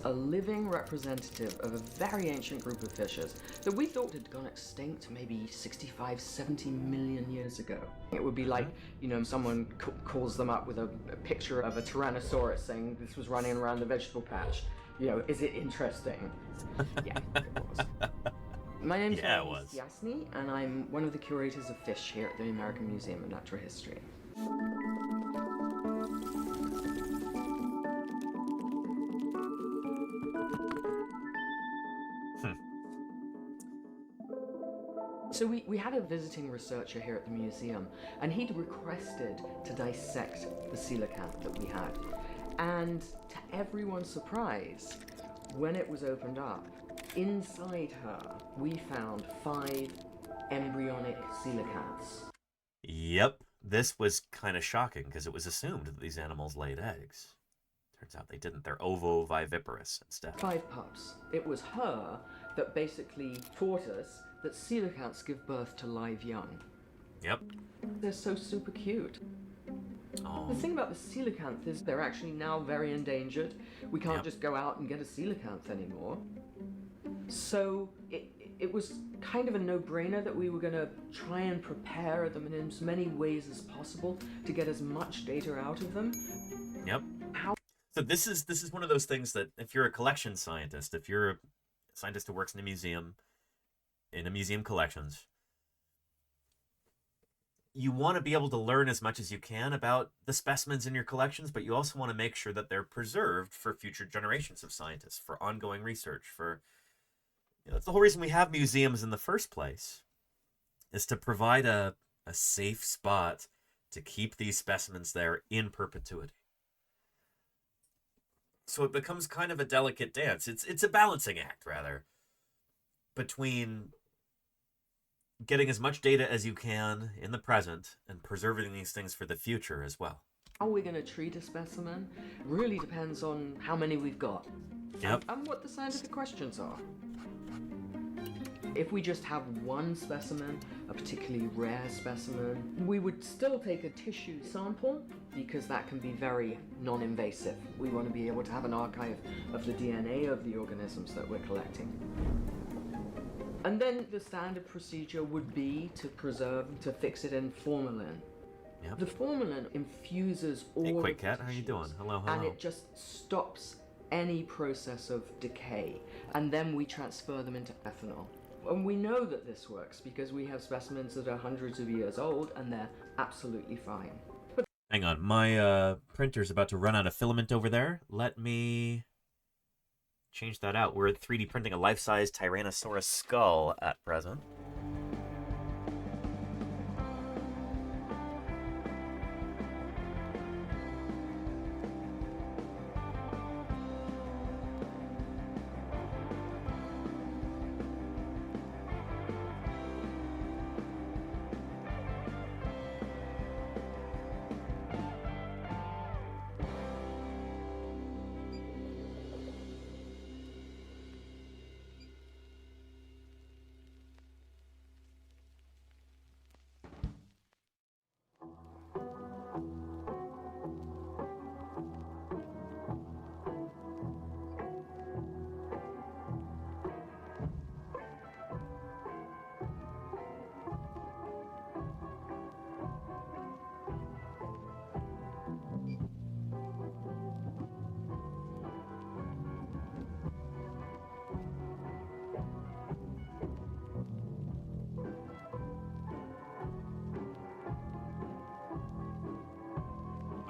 A living representative of a very ancient group of fishes that we thought had gone extinct maybe 65, 70 million years ago. It would be like, you know, someone calls them up with a picture of a Tyrannosaurus saying this was running around the vegetable patch. You know, is it interesting? Yeah, it was. My name's Yasni, and I'm one of the curators of fish here at the American Museum of Natural History. So we had a visiting researcher here at the museum, and he'd requested to dissect the coelacanth that we had. And to everyone's surprise, when it was opened up, inside her, we found 5 embryonic coelacanths. Yep, this was kind of shocking because it was assumed that these animals laid eggs. Turns out they didn't. They're ovoviviparous instead. 5 pups. It was her that basically taught us that coelacanths give birth to live young. Yep. They're so super cute. Oh. The thing about the coelacanth is they're actually now very endangered. We can't just go out and get a coelacanth anymore. So it was kind of a no-brainer that we were going to try and prepare them in as many ways as possible to get as much data out of them. Yep. So this is one of those things that if you're a collection scientist, if you're a scientist who works in a museum collections, you want to be able to learn as much as you can about the specimens in your collections, but you also want to make sure that they're preserved for future generations of scientists, for ongoing research, that's the whole reason we have museums in the first place, is to provide a safe spot to keep these specimens there in perpetuity. So it becomes kind of a delicate dance. It's a balancing act, rather, between getting as much data as you can in the present and preserving these things for the future as well. How we're going to treat a specimen really depends on how many we've got. Yep. And what the scientific questions are. If we just have one specimen, a particularly rare specimen, we would still take a tissue sample because that can be very non-invasive. We want to be able to have an archive of the DNA of the organisms that we're collecting. And then the standard procedure would be to fix it in formalin. Yep. The formalin infuses all Hey, Quick of Cat, the how are you tissues, doing? Hello. and it just stops any process of decay. And then we transfer them into ethanol. And we know that this works because we have specimens that are hundreds of years old and they're absolutely fine. Hang on, my printer's about to run out of filament over there. Let me change that out. We're 3D printing a life-size Tyrannosaurus skull at present.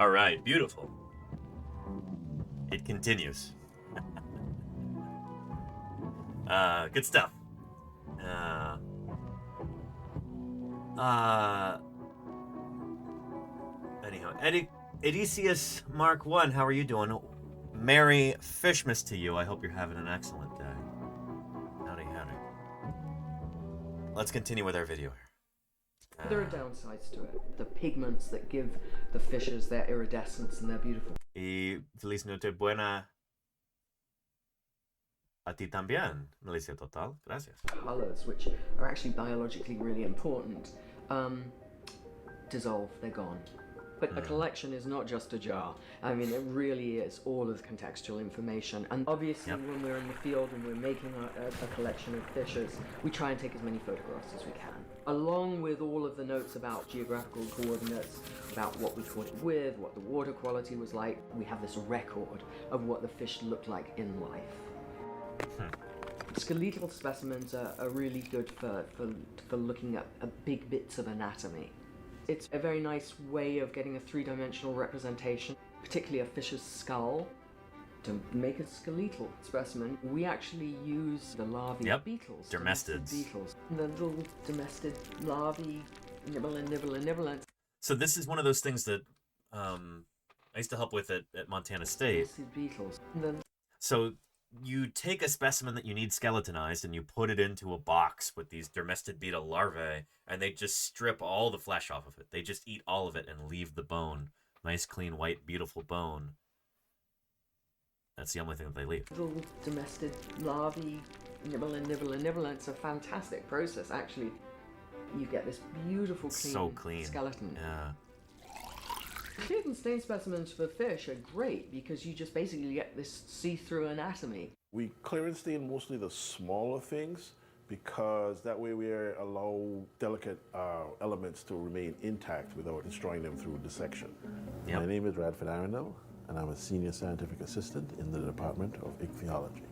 All right, beautiful. It continues. Good stuff. Anyhow, Odysseus Mark 1, how are you doing? Merry Fishmas to you. I hope you're having an excellent day. Howdy, howdy. Let's continue with our video here. There are downsides to it. The pigments that give the fishes their iridescence and their beautiful. Y feliz noche buena a ti también, Melissa Total. Gracias. Colors, which are actually biologically really important, dissolve. They're gone. But a collection is not just a jar. I mean, it really is all of the contextual information. And obviously, when we're in the field and we're making a collection of fishes, we try and take as many photographs as we can. Along with all of the notes about geographical coordinates, about what we caught it with, what the water quality was like, we have this record of what the fish looked like in life. Skeletal specimens are really good for looking at big bits of anatomy. It's a very nice way of getting a three-dimensional representation, particularly a fish's skull. To make a skeletal specimen, we actually use the larvae of beetles. Dermestids. Beetles. The little domestic larvae nibble and nibble and nibble. So this is one of those things that I used to help with it at Montana State. Beetles. So you take a specimen that you need skeletonized and you put it into a box with these dermestid beetle larvae, and they just strip all the flesh off of it. They just eat all of it and leave the bone. Nice, clean, white, beautiful bone. That's the only thing that they leave. Little domestic larvae, nibble and nibble and nibble, and it's a fantastic process, actually. You get this beautiful, clean, so clean skeleton. Yeah. Cleared and stained specimens for fish are great because you just basically get this see-through anatomy. We clear and stain mostly the smaller things because that way we allow delicate elements to remain intact without destroying them through dissection. Yep. My name is Radford Arundel, and I'm a senior scientific assistant in the Department of Ichthyology.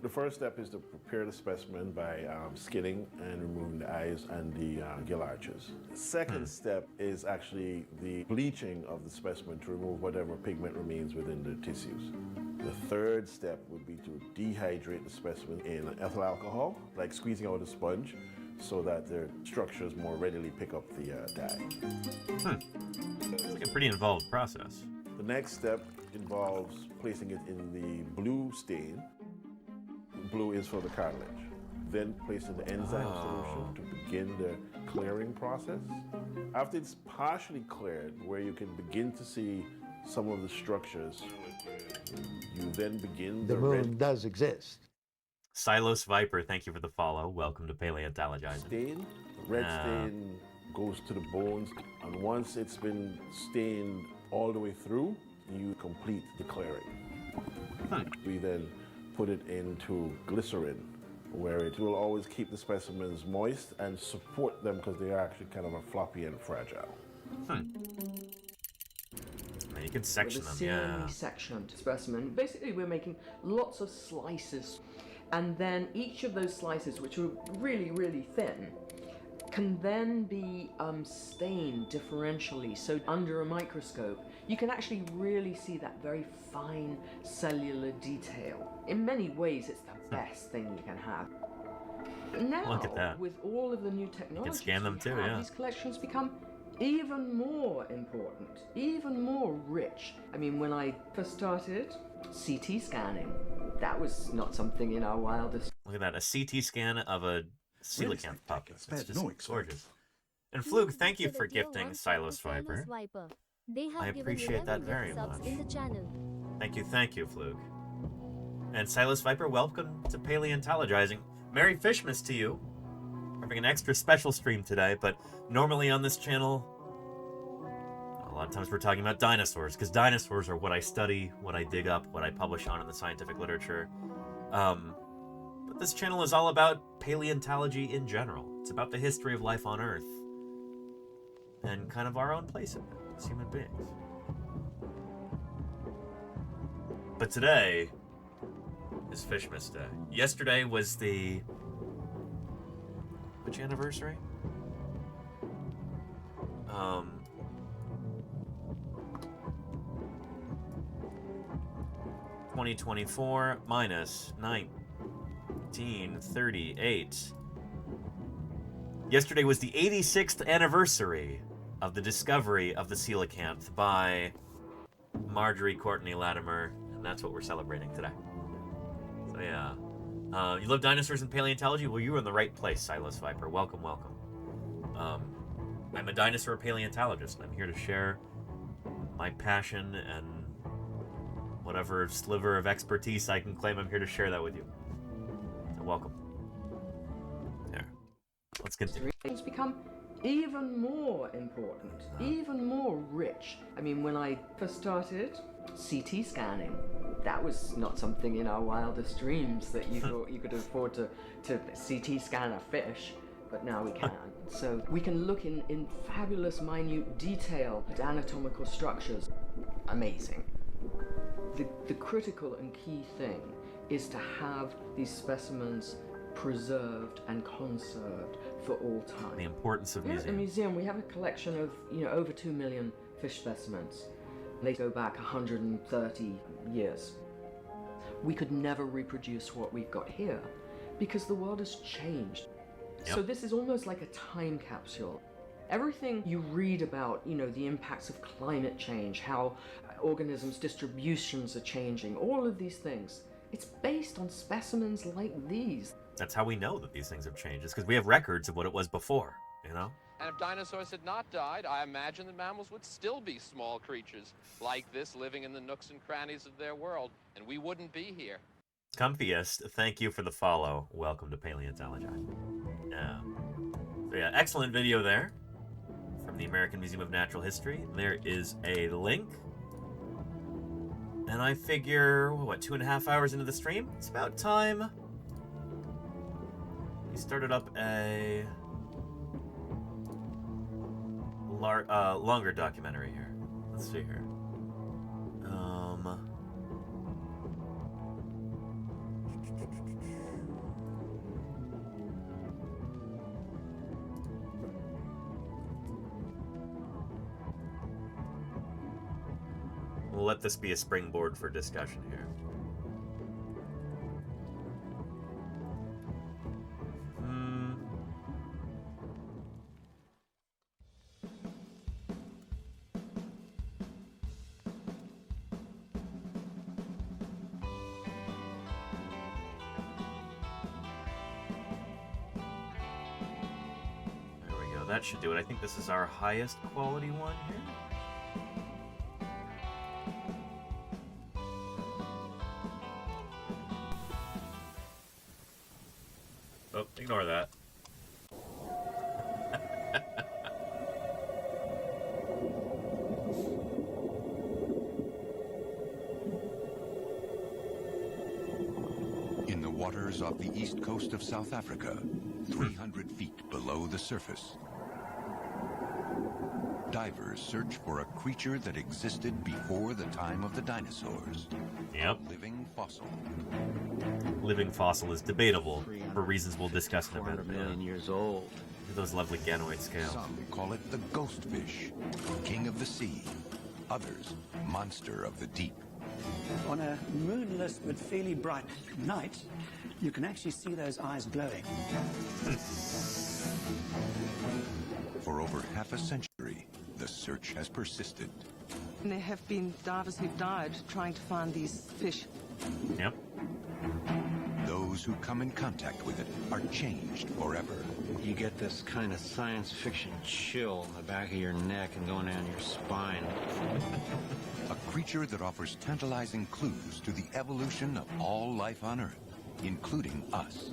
The first step is to prepare the specimen by skinning and removing the eyes and the gill arches. The second step is actually the bleaching of the specimen to remove whatever pigment remains within the tissues. The third step would be to dehydrate the specimen in ethyl alcohol, like squeezing out a sponge, so that the structures more readily pick up the dye. It's like a pretty involved process. The next step involves placing it in the blue stain. Blue is for the cartilage. Then placing the enzyme solution to begin the clearing process. After it's partially cleared, where you can begin to see some of the structures, you then begin The moon does exist. Silos Viper, thank you for the follow. Welcome to Paleontologizing. Stain. The red stain goes to the bones, and once it's been stained all the way through, you complete the clearing. We then put it into glycerin, where it will always keep the specimens moist and support them because they are actually kind of floppy and fragile. You can section them, yeah. Sectioned specimen. Basically, we're making lots of slices, and then each of those slices, which are really, really thin, can then be stained differentially. So under a microscope, you can actually really see that very fine cellular detail. In many ways, it's the best thing you can have. Now, look at that. With all of the new technology, You can scan them too, yeah. these collections become even more important, even more rich. I mean, when I first started, CT scanning, that was not something in our wildest. Look at that, a CT scan of a coelacanth pup. It's just no gorgeous. And Flug, thank you for gifting Silos Viper. I appreciate that very much. In the channel. Thank you, Flug. And Silas Viper, welcome to Paleontologizing. Merry Fishmas to you. We're having an extra special stream today, but normally on this channel, a lot of times we're talking about dinosaurs, because dinosaurs are what I study, what I dig up, what I publish on in the scientific literature. But this channel is all about paleontology in general. It's about the history of life on Earth and kind of our own place in it as human beings. But today is FISHMAS Day. Yesterday was the... which anniversary? 2024 minus 1938. Yesterday was the 86th anniversary of the discovery of the coelacanth by Marjorie Courtney Latimer, and that's what we're celebrating today. So yeah. You love dinosaurs and paleontology? Well, you were in the right place, Silas Viper. Welcome, welcome. I'm a dinosaur paleontologist, and I'm here to share my passion and whatever sliver of expertise I can claim. I'm here to share that with you. So welcome. There. Let's continue. Things become even more important, even more rich. I mean, when I first started, CT scanning, that was not something in our wildest dreams that you thought you could afford to CT scan a fish, but now we can. So we can look in fabulous minute detail at anatomical structures. Amazing. The critical and key thing is to have these specimens preserved and conserved for all time. The importance of Here at the museums. museum, we have a collection of over 2 million fish specimens. They go back 130 years. We could never reproduce what we've got here because the world has changed. Yep. So this is almost like a time capsule. Everything you read about, you know, the impacts of climate change, how organisms' distributions are changing, all of these things, it's based on specimens like these. That's how we know that these things have changed. It's because we have records of what it was before, you know? And if dinosaurs had not died, I imagine that mammals would still be small creatures like this living in the nooks and crannies of their world, and we wouldn't be here. Comfiest, thank you for the follow. Welcome to Paleontologizing. Yeah. So yeah, excellent video there from the American Museum of Natural History. There is a link. And I figure, what, 2.5 hours into the stream? It's about time. We started up a longer documentary here. Let's see here. We'll let this be a springboard for discussion here. There we go. That should do it. I think this is our highest quality one here. Oh, ignore that. In the waters off the east coast of South Africa, 300 feet below the surface, divers search for a creature that existed before the time of the dinosaurs. Yep. A living fossil. Living fossil is debatable for reasons we'll discuss in a minute. million years old. Those lovely ganoid scales. Some call it the ghost fish, king of the sea. Others, monster of the deep. On a moonless but fairly bright night, you can actually see those eyes glowing. For over half a century, the search has persisted. There have been divers who've died trying to find these fish. Yep. Those who come in contact with it are changed forever. You get this kind of science fiction chill in the back of your neck and going down your spine. A creature that offers tantalizing clues to the evolution of all life on Earth, including us.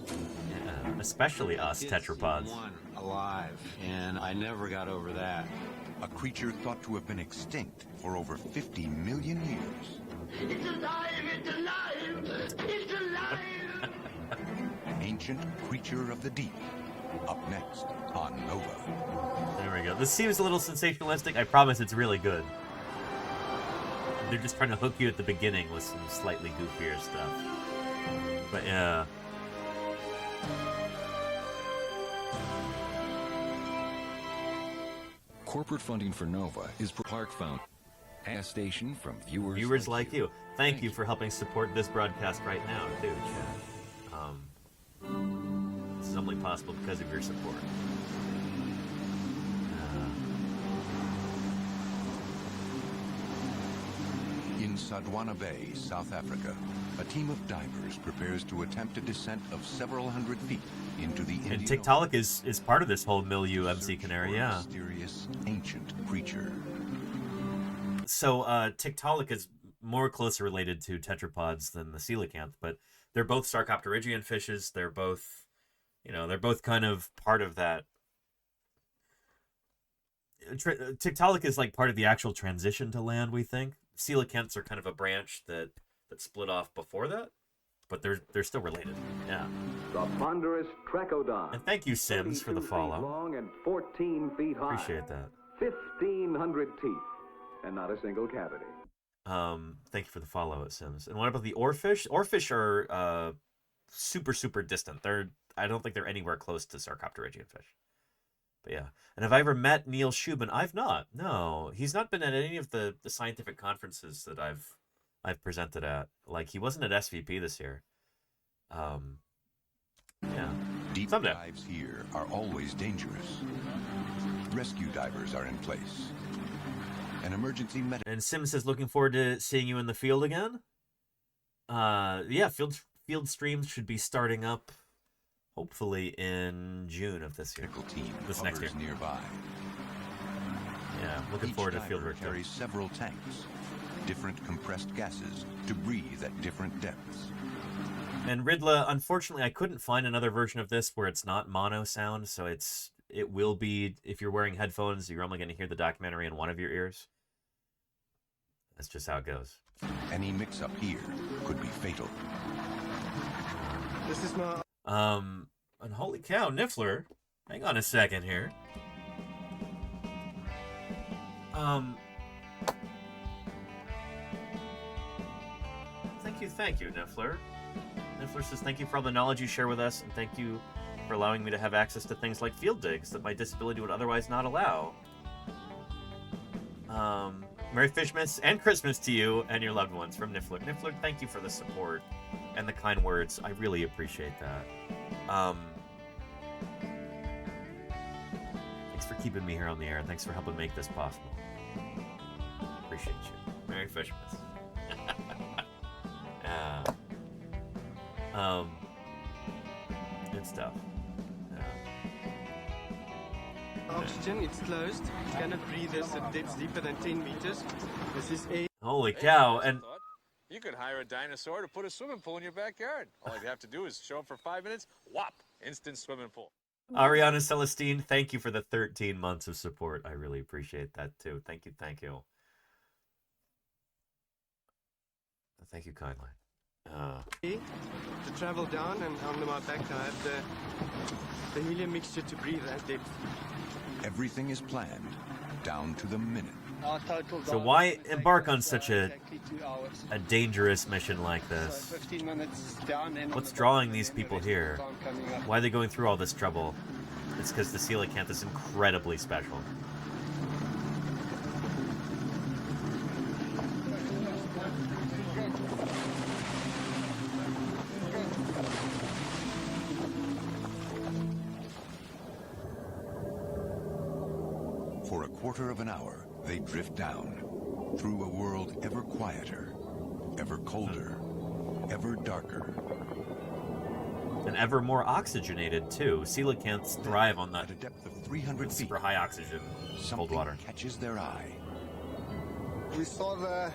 Yeah, especially us, tetrapods. One alive, and I never got over that. A creature thought to have been extinct for over 50 million years. It's alive! It's alive! It's alive! An ancient creature of the deep. Up next on Nova. There we go. This seems a little sensationalistic. I promise it's really good. They're just trying to hook you at the beginning with some slightly goofier stuff. But yeah. Corporate funding for Nova is Park Found. A station from viewers like you. Thank you for helping support this broadcast right now, too, Chad. This is only possible because of your support. In Sadwana Bay, South Africa, a team of divers prepares to attempt a descent of several hundred feet into the Indian And Tiktaalik is part of this whole milieu, MC Canary, yeah. mysterious ancient creature. So Tiktaalik is more closely related to tetrapods than the coelacanth, but they're both Sarcopterygian fishes. They're both, they're both kind of part of that. Tiktaalik is like part of the actual transition to land, we think. Coelacanths are kind of a branch that split off before that, but they're still related. Yeah. The ponderous Trachodon. And thank you, Sims, for the follow. Long and 14 feet high. Appreciate that. 1,500 teeth, and not a single cavity. Thank you for the follow, Sims. And what about the oarfish? Oarfish are super, super distant. I don't think they're anywhere close to Sarcopterygian fish. But yeah. And have I ever met Neil Shubin? I've not. No. He's not been at any of the scientific conferences that I've presented at. Like, he wasn't at SVP this year. Yeah. Deep Someday. dives here are always dangerous. rescue divers are in place. An emergency medic. And Sim says, looking forward to seeing you in the field again. Yeah, field streams should be starting up hopefully in June of this year. Team this next year. Nearby. Yeah, looking forward to field work. Carries several tanks, different compressed gases to breathe at different depths. And Ridla, unfortunately, I couldn't find another version of this where it's not mono sound, so it will be, if you're wearing headphones, you're only going to hear the documentary in one of your ears. That's just how it goes. Any mix-up here could be fatal. This is my... And holy cow, Niffler, hang on a second here. Thank you, Niffler. Niffler says, thank you for all the knowledge you share with us, and thank you for allowing me to have access to things like field digs that my disability would otherwise not allow. Merry Fishmas and Christmas to you and your loved ones from Niffler. Niffler, thank you for the support and the kind words. I really appreciate that. Thanks for keeping me here on the air. Thanks for helping make this possible. Appreciate you. Merry Fishmas. Good stuff. Oxygen, it's closed. You cannot breathe this at depths deeper than 10 meters. This is a... Holy cow, and... You could hire a dinosaur to put a swimming pool in your backyard. All you'd have to do is show up for 5 minutes, whop, instant swimming pool. Ariana Celestine, thank you for the 13 months of support. I really appreciate that, too. Thank you, thank you. Thank you kindly. To travel down, and under my back I have the helium mixture to breathe at depth. Everything is planned, down to the minute. So why embark on such a dangerous mission like this? 15 minutes down and What's drawing these people here? Why are they going through all this trouble? It's because the coelacanth is incredibly special. For a quarter of an hour, they drift down through a world ever quieter, ever colder, ever darker. And ever more oxygenated, too. Coelacanths thrive on that. At a depth of 300 feet, super high oxygen, cold water. Catches their eye. We saw the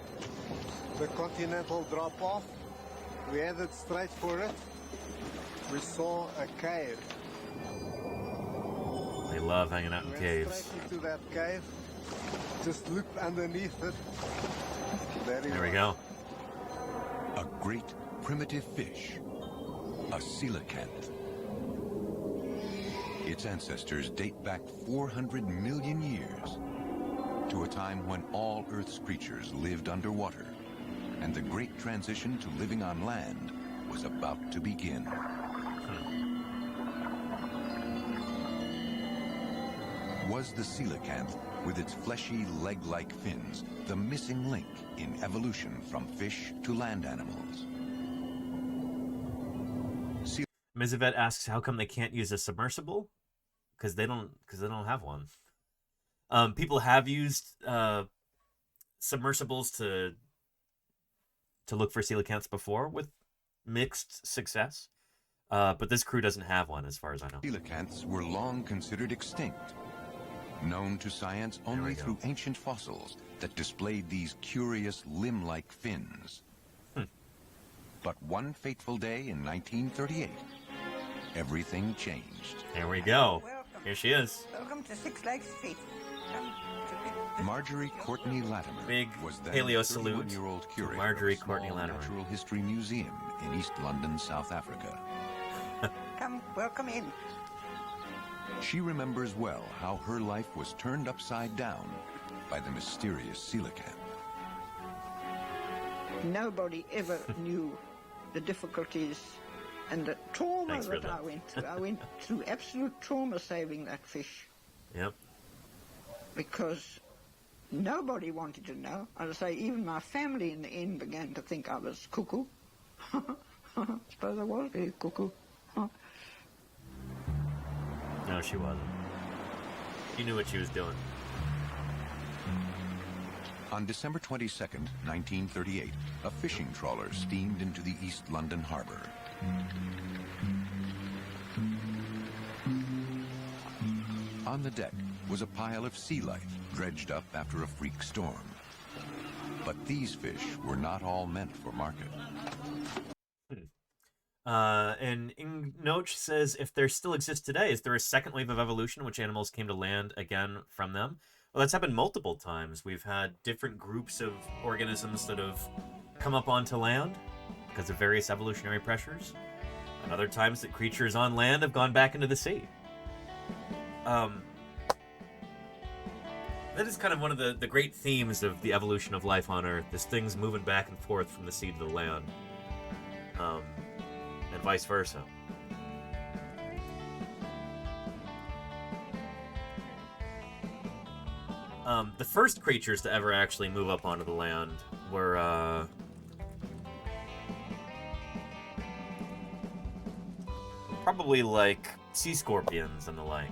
continental drop-off. We headed straight for it. We saw a cave. They love hanging out in caves. Straight into that cave. Just look underneath it. There we go. A great primitive fish, a coelacanth. Its ancestors date back 400 million years to a time when all Earth's creatures lived underwater, and the great transition to living on land was about to begin. Was the coelacanth, with its fleshy leg-like fins, the missing link in evolution from fish to land animals? Mizavet asks, how come they can't use a submersible? Because they don't have one. People have used submersibles to look for coelacanths before with mixed success, but this crew doesn't have one, as far as I know. Coelacanths were long considered extinct, known to science only through ancient fossils that displayed these curious limb-like fins. But one fateful day in 1938, everything changed. There we go. Here she is. Welcome to Six Lakes Feet. Marjorie Courtney Latimer Big was then paleo the salute 31-year-old to curator Marjorie of the Courtney small Latimer. Natural History Museum in East London, South Africa. Come, welcome in. She remembers well how her life was turned upside down by the mysterious coelacanth. Nobody ever knew the difficulties and the trauma Thanks, that Rita. I went through. I went through absolute trauma saving that fish. Yep. Because nobody wanted to know. I'd say even my family in the end began to think I was cuckoo. Suppose I was very cuckoo. No, she wasn't. She knew what she was doing. On December 22nd, 1938, a fishing trawler steamed into the East London harbor. On the deck was a pile of sea life dredged up after a freak storm. But these fish were not all meant for market. And Ingnoch says, if there still exists today, is there a second wave of evolution in which animals came to land again from them? Well, that's happened multiple times. We've had different groups of organisms that have come up onto land because of various evolutionary pressures. And other times that creatures on land have gone back into the sea. That is kind of one of the great themes of the evolution of life on Earth, is things moving back and forth from the sea to the land. And vice versa. The first creatures to ever actually move up onto the land were, probably like sea scorpions and the like.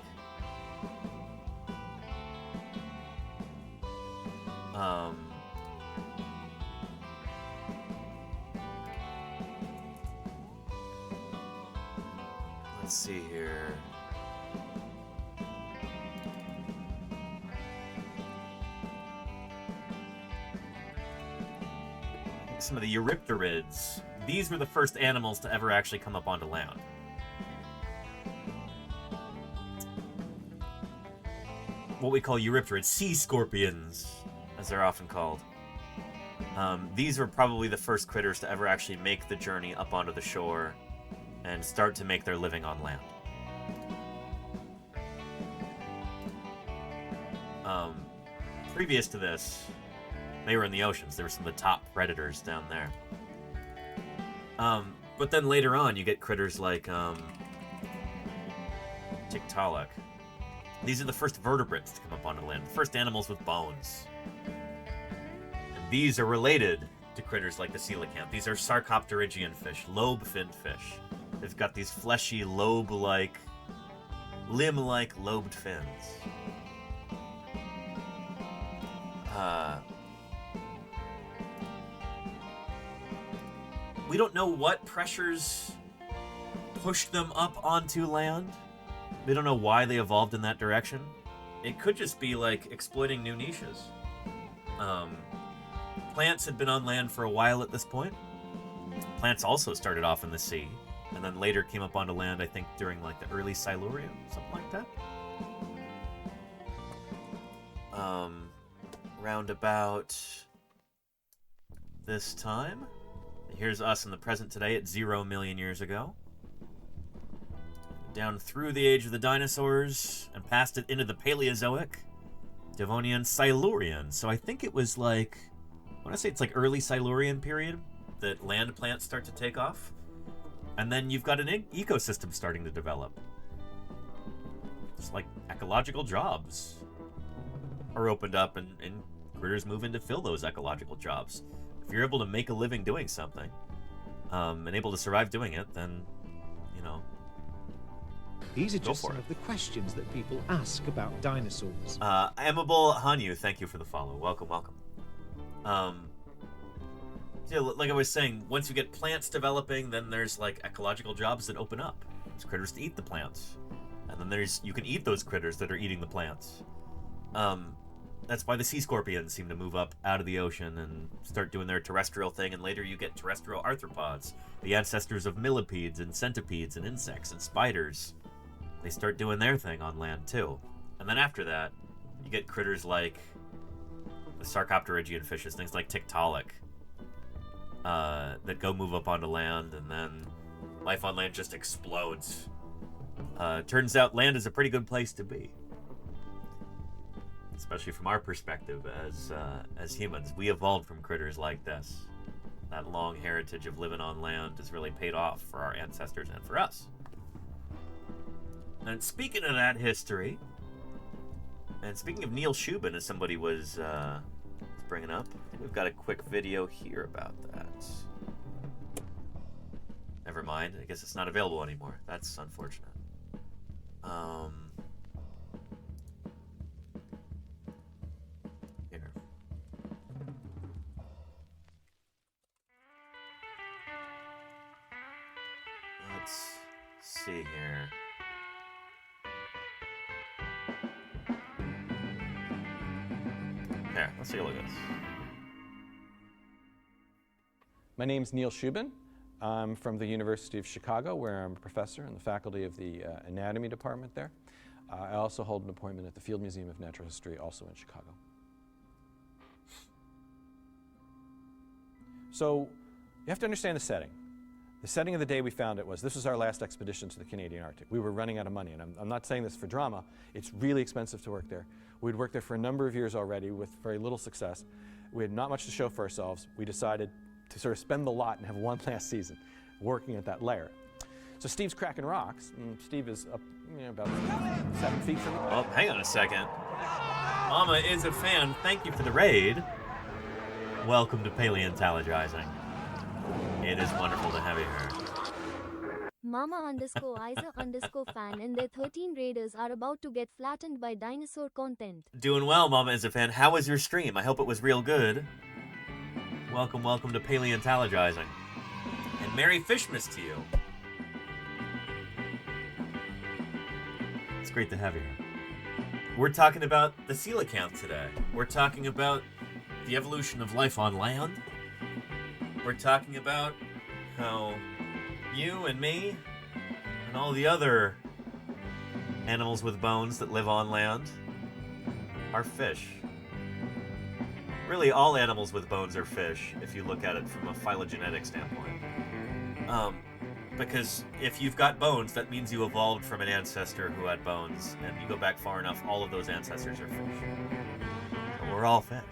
Let's see here. Some of the Eurypterids. These were the first animals to ever actually come up onto land. What we call Eurypterids, sea scorpions, as they're often called. These were probably the first critters to ever actually make the journey up onto the shore and start to make their living on land. Previous to this, they were in the oceans. They were some of the top predators down there. But then later on, you get critters like Tiktaalik. These are the first vertebrates to come up onto land, the first animals with bones. And these are related to critters like the coelacanth. These are sarcopterygian fish, lobe-finned fish. They've got these fleshy, lobe-like, limb-like lobed fins. We don't know what pressures pushed them up onto land. We don't know why they evolved in that direction. It could just be like exploiting new niches. Plants had been on land for a while at this point. Plants also started off in the sea, and then later came up onto land, I think, during like the early Silurian, something like that. Round about this time. Here's us in the present today at 0 million years ago. Down through the age of the dinosaurs and past it into the Paleozoic, Devonian, Silurian. So I think it was like, I want to say it's like early Silurian period that land plants start to take off. And then you've got an ecosystem starting to develop. It's like ecological jobs are opened up and critters move in to fill those ecological jobs. If you're able to make a living doing something, and able to survive doing it, then, you know, these are just some of the questions that people ask about dinosaurs. Amable Hanyu, thank you for the follow. Welcome, welcome. Yeah, like I was saying, once you get plants developing, then there's like ecological jobs that open up. There's critters to eat the plants. And then you can eat those critters that are eating the plants. That's why the sea scorpions seem to move up out of the ocean and start doing their terrestrial thing, and later you get terrestrial arthropods, the ancestors of millipedes and centipedes and insects and spiders. They start doing their thing on land too. And then after that, you get critters like the sarcopterygian fishes, things like Tiktaalik, that go move up onto land, and then life on land just explodes. Turns out land is a pretty good place to be. Especially from our perspective as humans. We evolved from critters like this. That long heritage of living on land has really paid off for our ancestors and for us. And speaking of that history, and speaking of Neil Shubin, as somebody was bringing up, I think we've got a quick video here about that. Never mind, I guess it's not available anymore. That's unfortunate. Let's see here. Here, let's take a look at this. My name's Neil Shubin. I'm from the University of Chicago, where I'm a professor in the faculty of the anatomy department there. I also hold an appointment at the Field Museum of Natural History, also in Chicago. So you have to understand the setting. The setting of the day we found it was, this was our last expedition to the Canadian Arctic. We were running out of money, and I'm not saying this for drama. It's really expensive to work there. We'd worked there for a number of years already with very little success. We had not much to show for ourselves. We decided to sort of spend the lot and have one last season working at that layer. So Steve's cracking rocks, and Steve is up, about 7 feet from me. Oh, hang on a second. Mama is a fan. Thank you for the raid. Welcome to Paleontologizing. It is wonderful to have you here. Mama_Isa_fan and their 13 raiders are about to get flattened by dinosaur content. Doing well, Mama is a fan. How was your stream? I hope it was real good. Welcome, welcome to Paleontologizing. And Merry FISHMAS to you. It's great to have you here. We're talking about the coelacanth today. We're talking about the evolution of life on land. We're talking about how you and me and all the other animals with bones that live on land are fish. Really, all animals with bones are fish, if you look at it from a phylogenetic standpoint. Because if you've got bones, that means you evolved from an ancestor who had bones, and you go back far enough, all of those ancestors are fish. And we're all fish.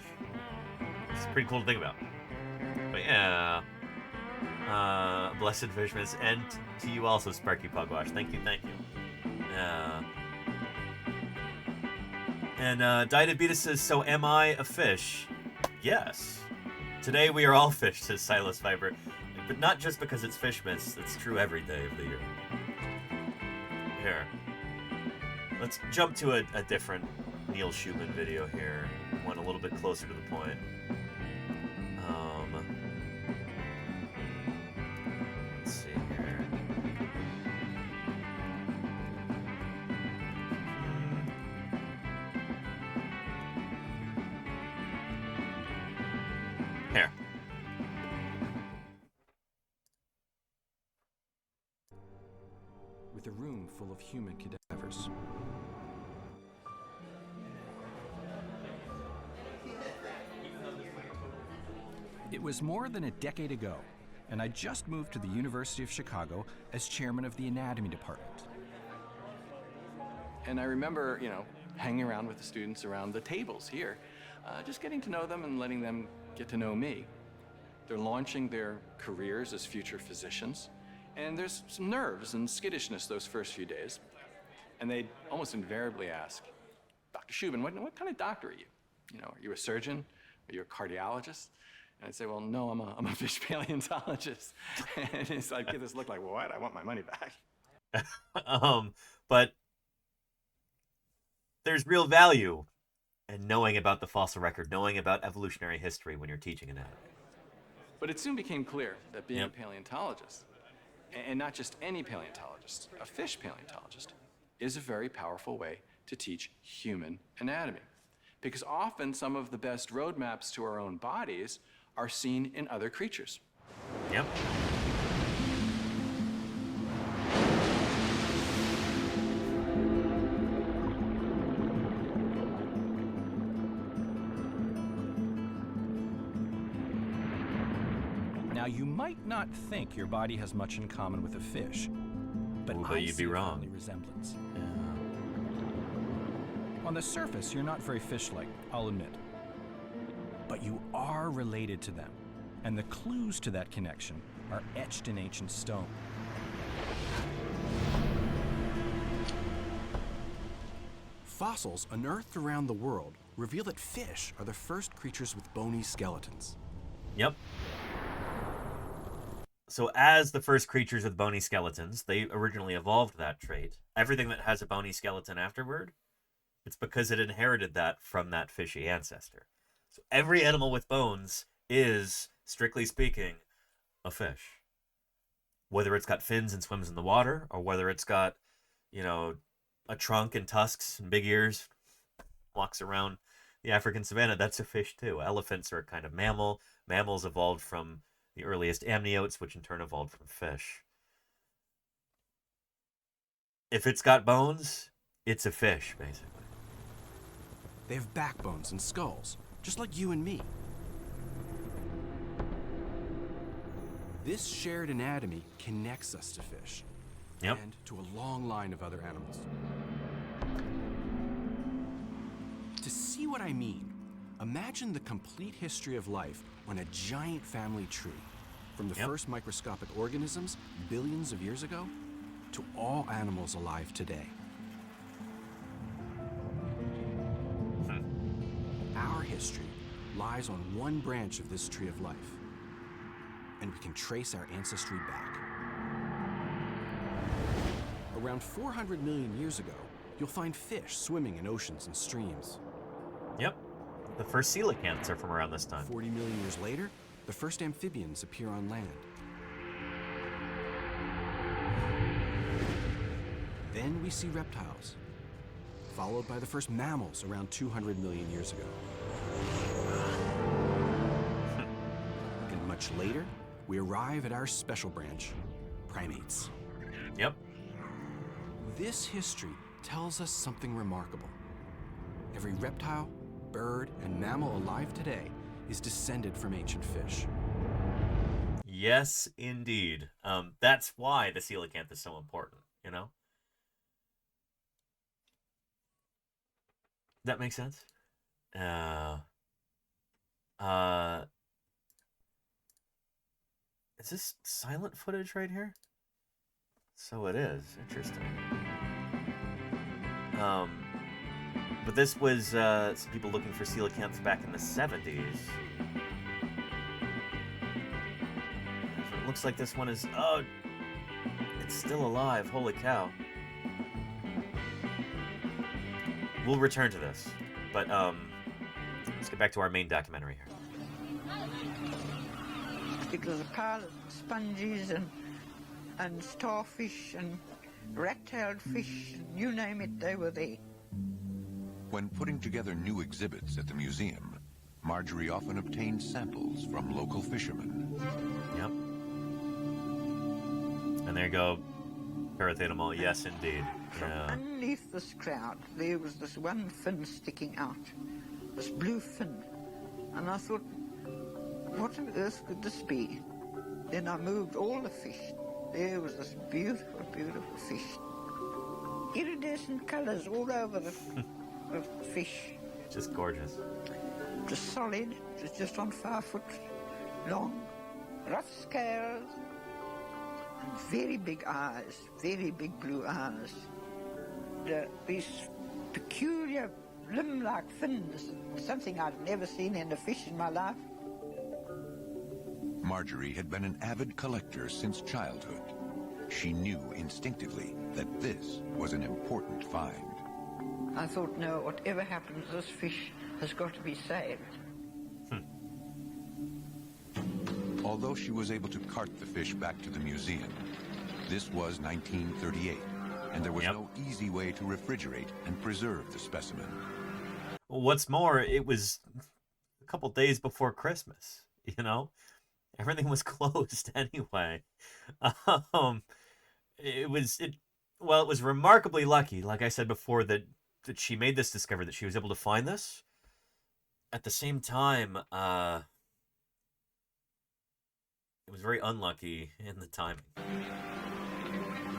It's pretty cool to think about. But yeah, blessed FISHMAS, and to you also, Sparky Pugwash. Thank you, thank you. And Diabetes says, so am I a fish? Yes. Today we are all fish, says Silas Fiber. But not just because it's FISHMAS, it's true every day of the year. Here. Let's jump to a different Neil Shubin video here. One a little bit closer to the point. Let's see here. Here. With a room full of human cadavers. It was more than a decade ago, and I just moved to the University of Chicago as chairman of the anatomy department. And I remember, hanging around with the students around the tables here, just getting to know them and letting them get to know me. They're launching their careers as future physicians, and there's some nerves and skittishness those first few days. And they'd almost invariably ask, Dr. Shubin, what kind of doctor are you? Are you a surgeon? Are you a cardiologist? And I'd say, well, no, I'm a fish paleontologist. And it's like, get this look like, well, what? I want my money back. But there's real value in knowing about the fossil record, knowing about evolutionary history when you're teaching anatomy. But it soon became clear that being a paleontologist, and not just any paleontologist, a fish paleontologist, is a very powerful way to teach human anatomy. Because often some of the best roadmaps to our own bodies are seen in other creatures. Yep. Now, you might not think your body has much in common with a fish, but you'd be wrong. Family resemblance. On the surface, you're not very fish-like, I'll admit. But you are related to them, and the clues to that connection are etched in ancient stone. Fossils unearthed around the world reveal that fish are the first creatures with bony skeletons. Yep. So as the first creatures with bony skeletons, they originally evolved that trait. Everything that has a bony skeleton afterward, it's because it inherited that from that fishy ancestor. So every animal with bones is, strictly speaking, a fish. whether it's got fins and swims in the water, or whether it's got, you know, a trunk and tusks and big ears, walks around the African savanna, that's a fish too. Elephants are a kind of mammal. Mammals evolved from the earliest amniotes, which in turn evolved from fish. If it's got bones, it's a fish, basically. They have backbones and skulls, just like you and me. This shared anatomy connects us to fish. Yep. And to a long line of other animals. To see what I mean, imagine the complete history of life on a giant family tree, from the first microscopic organisms billions of years ago to all animals alive today. Our history lies on one branch of this tree of life, and we can trace our ancestry back. Around 400 million years ago, you'll find fish swimming in oceans and streams. Yep. The first coelacanths are from around this time. 40 million years later, the first amphibians appear on land. Then we see reptiles, followed by the first mammals around 200 million years ago. And much later, we arrive at our special branch, primates. Yep. This history tells us something remarkable. Every reptile, bird, and mammal alive today is descended from ancient fish. Yes, indeed. That's why the coelacanth is so important, you know? That makes sense? Is this silent footage right here? So it is. Interesting. But this was some people looking for coelacanths back in the 70s. It looks like this one is... Oh, it's still alive. Holy cow. We'll return to this. But let's get back to our main documentary here. It was a pile of sponges and starfish and rat-tailed fish, you name it, they were there. When putting together new exhibits at the museum, Marjorie often obtained samples from local fishermen. Yep. And there you go. Parathetamol, yes indeed. Yeah. Underneath this crowd, there was this one fin sticking out, this blue fin. And I thought, what on earth could this be? Then I moved all the fish. There was this beautiful, beautiful fish. Iridescent colors all over the fish. Just gorgeous. Just solid, it was just on 5 foot long, rough scales, and very big eyes, very big blue eyes. These peculiar limb-like fins, something I'd never seen in a fish in my life. Marjorie had been an avid collector since childhood. She knew instinctively that this was an important find. I thought, no, whatever happens, this fish has got to be saved. Although she was able to cart the fish back to the museum, this was 1938, and there was no easy way to refrigerate and preserve the specimen. What's more, it was a couple days before Christmas, you know? Everything was closed anyway. It was remarkably lucky, like I said before, that she made this discovery, that she was able to find this. At the same time, it was very unlucky in the timing.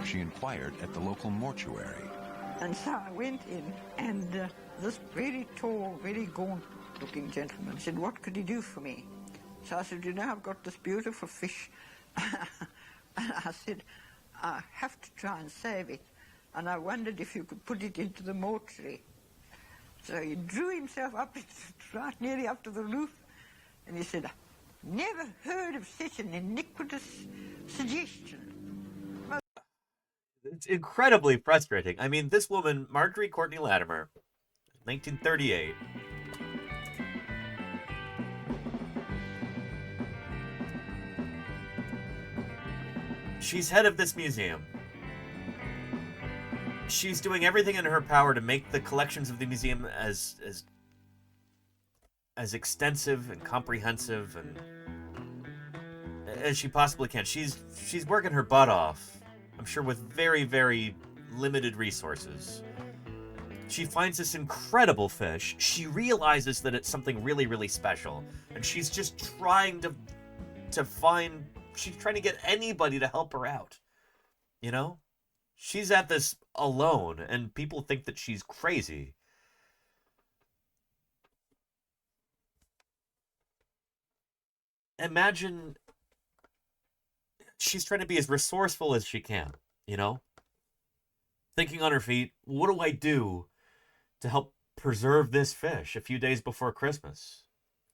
She inquired at the local mortuary. And so I went in, and this very tall, very gaunt-looking gentleman said, what could he do for me? So I said, you know, I've got this beautiful fish. And I said, I have to try and save it. And I wondered if you could put it into the mortuary. So he drew himself up, right nearly up to the roof, and he said, never heard of such an iniquitous suggestion. It's incredibly frustrating. I mean, this woman, Marjorie Courtney Latimer, 1938. She's head of this museum. She's doing everything in her power to make the collections of the museum as extensive and comprehensive and as she possibly can. She's working her butt off, I'm sure, with very, very limited resources. She finds this incredible fish. She realizes that it's something really, really special, and she's just trying to find. She's trying to get anybody to help her out. You know, she's at this alone, and people think that she's crazy. Imagine she's trying to be as resourceful as she can, you know? Thinking on her feet, what do I do to help preserve this fish a few days before Christmas?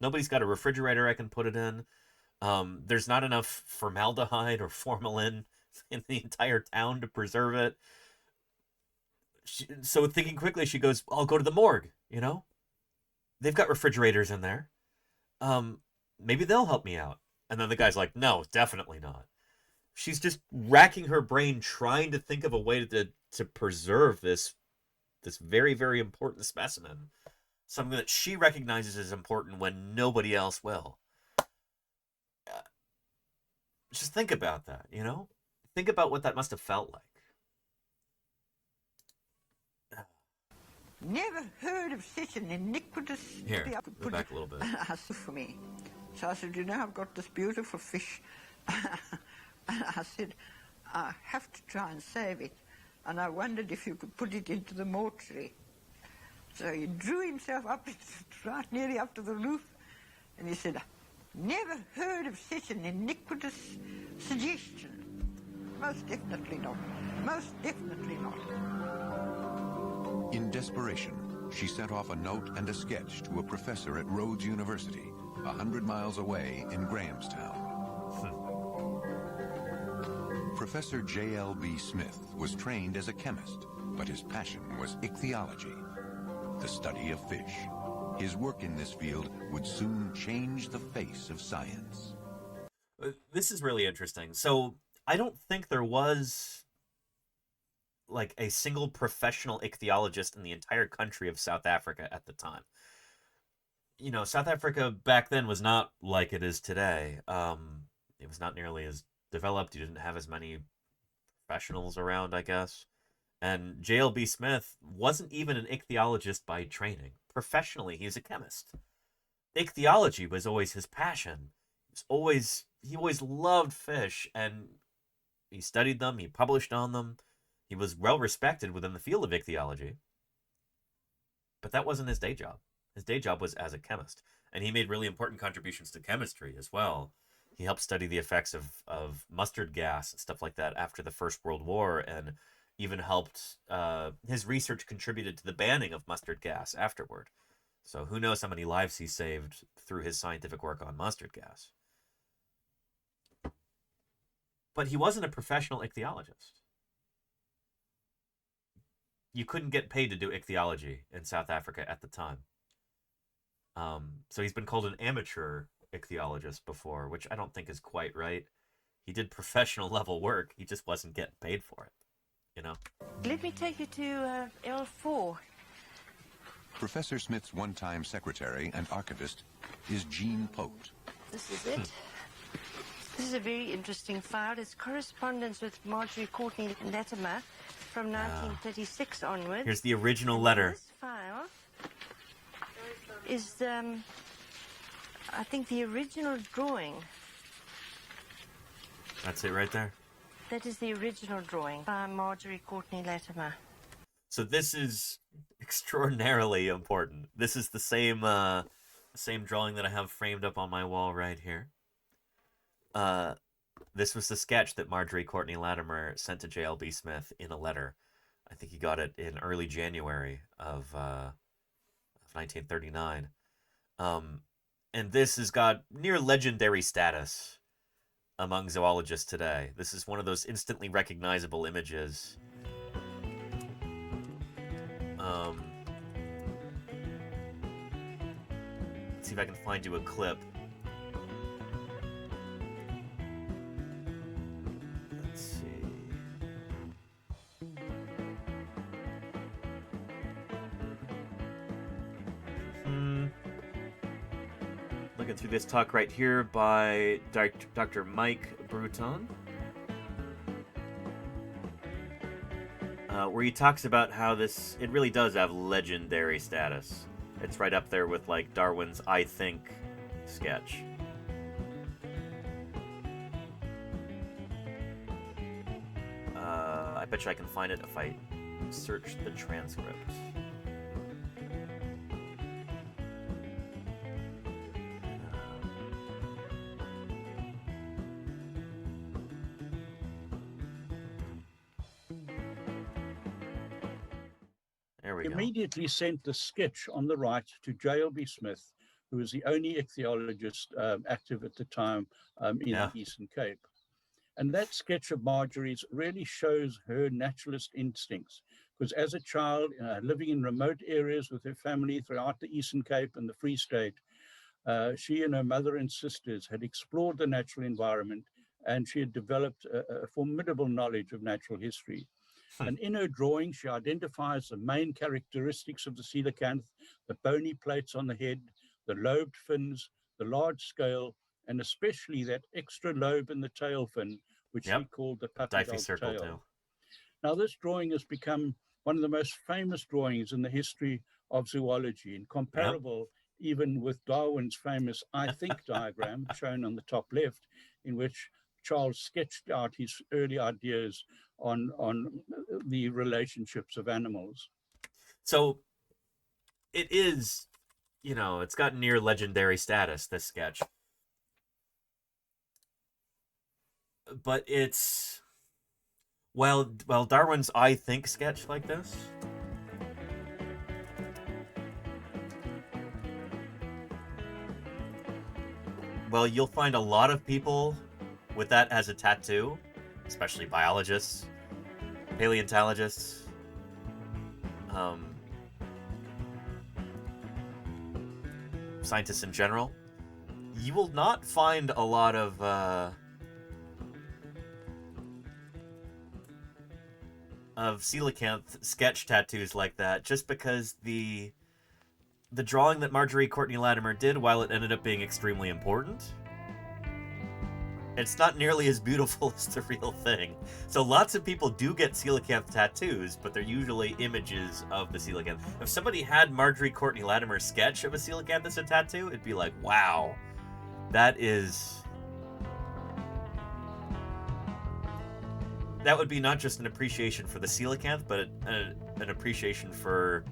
Nobody's got a refrigerator I can put it in. There's not enough formaldehyde or formalin in the entire town to preserve it. So thinking quickly, she goes, I'll go to the morgue, you know? They've got refrigerators in there. Maybe they'll help me out. And then the guy's like, no, definitely not. She's just racking her brain trying to think of a way to preserve this very, very important specimen. Something that she recognizes as important when nobody else will. Just think about that, you know? Think about what that must have felt like. Never heard of such an iniquitous... Here, go back a little bit. For me. So I said, you know, I've got this beautiful fish. And I said, I have to try and save it. And I wondered if you could put it into the mortuary. So he drew himself up right nearly up to the roof. And he said, never heard of such an iniquitous suggestion. Most definitely not. Most definitely not. In desperation, she sent off a note and a sketch to a professor at Rhodes University, 100 miles away in Grahamstown. Professor J.L.B. Smith was trained as a chemist, but his passion was ichthyology, the study of fish. His work in this field would soon change the face of science. This is really interesting. So I don't think there was like a single professional ichthyologist in the entire country of South Africa at the time. You know, South Africa back then was not like it is today. It was not nearly as developed. You didn't have as many professionals around, I guess. And J.L.B. Smith wasn't even an ichthyologist by training. Professionally, he's a chemist. Ichthyology was always his passion. He always loved fish, and he studied them, he published on them. He was well respected within the field of ichthyology. But that wasn't his day job. His day job was as a chemist. And he made really important contributions to chemistry as well. He helped study the effects of mustard gas and stuff like that after the First World War, and even helped, his research contributed to the banning of mustard gas afterward. So who knows how many lives he saved through his scientific work on mustard gas. But he wasn't a professional ichthyologist. You couldn't get paid to do ichthyology in South Africa at the time. So he's been called an amateur ichthyologist before, which I don't think is quite right. He did professional level work. He just wasn't getting paid for it, you know? Let me take you to L4. Professor Smith's one-time secretary and archivist is Jean Pote. This is it. This is a very interesting file. It's correspondence with Marjorie Courtney Latimer from 1936 onwards. Here's the original letter. This file is, I think, the original drawing. That's it right there. That is the original drawing by Marjorie Courtney Latimer. So this is extraordinarily important. This is the same drawing that I have framed up on my wall right here. This was the sketch that Marjorie Courtney Latimer sent to J.L.B. Smith in a letter. I think he got it in early January of 1939. And this has got near legendary status among zoologists today. This is one of those instantly recognizable images. Let's see if I can find you a clip. Let's this talk right here by Dr. Mike Bruton, where he talks about how it really does have legendary status. It's right up there with like Darwin's I Think sketch. I bet you I can find it if I search the transcript. There we go. Immediately sent the sketch on the right to J.L.B. Smith, who was the only ichthyologist active at the time in the Eastern Cape. And that sketch of Marjorie's really shows her naturalist instincts, because as a child, living in remote areas with her family throughout the Eastern Cape and the Free State, she and her mother and sisters had explored the natural environment, and she had developed a formidable knowledge of natural history. And in her drawing, she identifies the main characteristics of the coelacanth: the bony plates on the head, the lobed fins, the large scale, and especially that extra lobe in the tail fin, which she called the puppy dog tail. Now, this drawing has become one of the most famous drawings in the history of zoology, and comparable even with Darwin's famous I Think diagram, shown on the top left, in which Charles sketched out his early ideas on the relationships of animals. So it is, it's got near legendary status, this sketch. But it's, while Darwin's I Think sketch like this, well, you'll find a lot of people with that as a tattoo, especially biologists, paleontologists, scientists in general. You will not find a lot of coelacanth sketch tattoos like that, just because the drawing that Marjorie Courtney Latimer did, while it ended up being extremely important, it's not nearly as beautiful as the real thing. So lots of people do get coelacanth tattoos, but they're usually images of the coelacanth. If somebody had Marjorie Courtney Latimer's sketch of a coelacanth as a tattoo, it'd be like, wow, that would be not just an appreciation for the coelacanth, but an appreciation for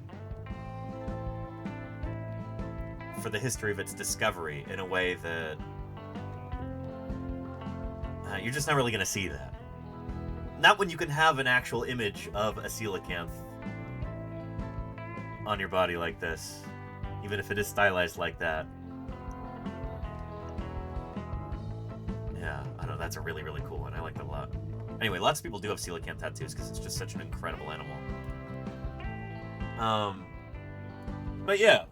the history of its discovery in a way that you're just not really going to see that. Not when you can have an actual image of a coelacanth on your body like this, even if it is stylized like that. Yeah, I don't know, that's a really, really cool one. I like that a lot. Anyway, lots of people do have coelacanth tattoos because it's just such an incredible animal. But yeah,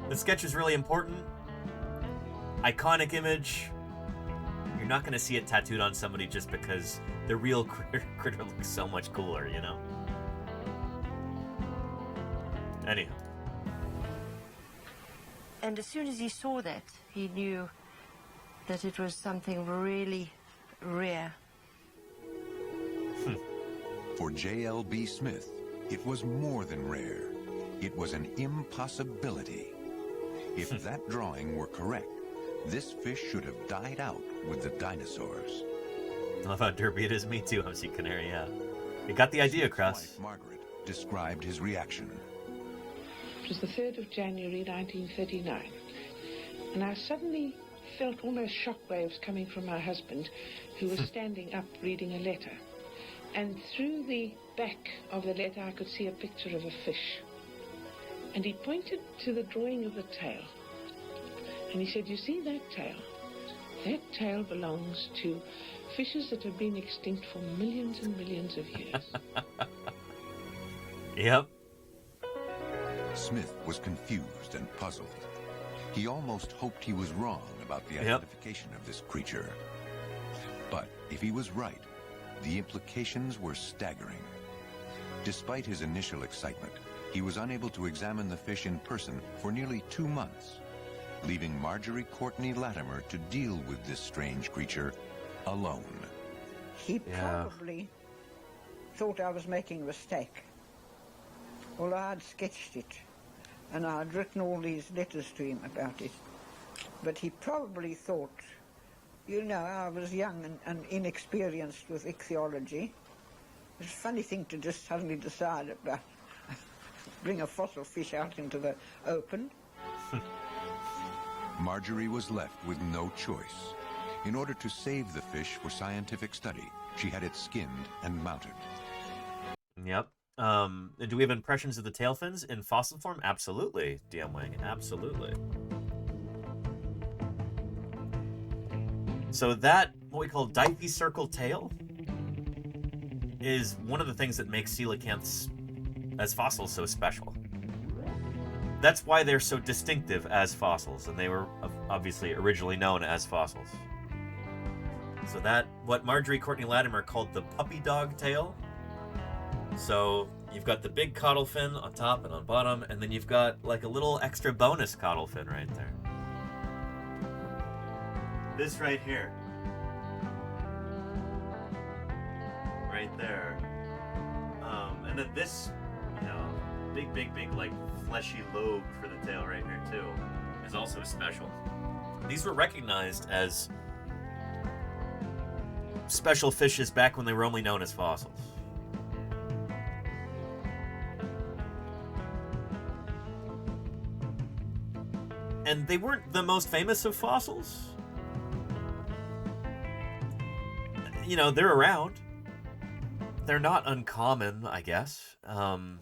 the sketch is really important. Iconic image. You're not going to see it tattooed on somebody just because the real critter looks so much cooler, Anyhow. And as soon as he saw that, he knew that it was something really rare. For J.L.B. Smith, it was more than rare. It was an impossibility. If that drawing were correct, this fish should have died out with the dinosaurs. I love how derpy it is. Me too, Humpsy Canary, yeah. You got the idea across. His wife, Margaret, described his reaction. It was the 3rd of January, 1939, and I suddenly felt almost shockwaves coming from my husband, who was standing up reading a letter. And through the back of the letter, I could see a picture of a fish. And he pointed to the drawing of the tail. And he said, you see that tail? That tail belongs to fishes that have been extinct for millions and millions of years. Yep. Smith was confused and puzzled. He almost hoped he was wrong about the identification of this creature. But if he was right, the implications were staggering. Despite his initial excitement, he was unable to examine the fish in person for nearly 2 months, leaving Marjorie Courtney Latimer to deal with this strange creature alone. He probably thought I was making a mistake. Well, I had sketched it, and I had written all these letters to him about it. But he probably thought, you know, I was young and inexperienced with ichthyology. It's a funny thing to just suddenly decide about bring a fossil fish out into the open. Marjorie was left with no choice. In order to save the fish for scientific study, she had it skinned and mounted. Yep. Do we have impressions of the tail fins in fossil form? Absolutely, DM Wang. Absolutely. So that, what we call diphy-circle tail, is one of the things that makes coelacanths as fossils so special. That's why they're so distinctive as fossils, and they were obviously originally known as fossils. So that, what Marjorie Courtney Latimer called the puppy dog tail. So you've got the big caudal fin on top and on bottom, and then you've got like a little extra bonus caudal fin right there. This right here. Right there. And then this, you know, big, like fleshy lobe for the tail right here too, is also special. These were recognized as special fishes back when they were only known as fossils. And they weren't the most famous of fossils. You know, they're around. They're not uncommon, I guess. And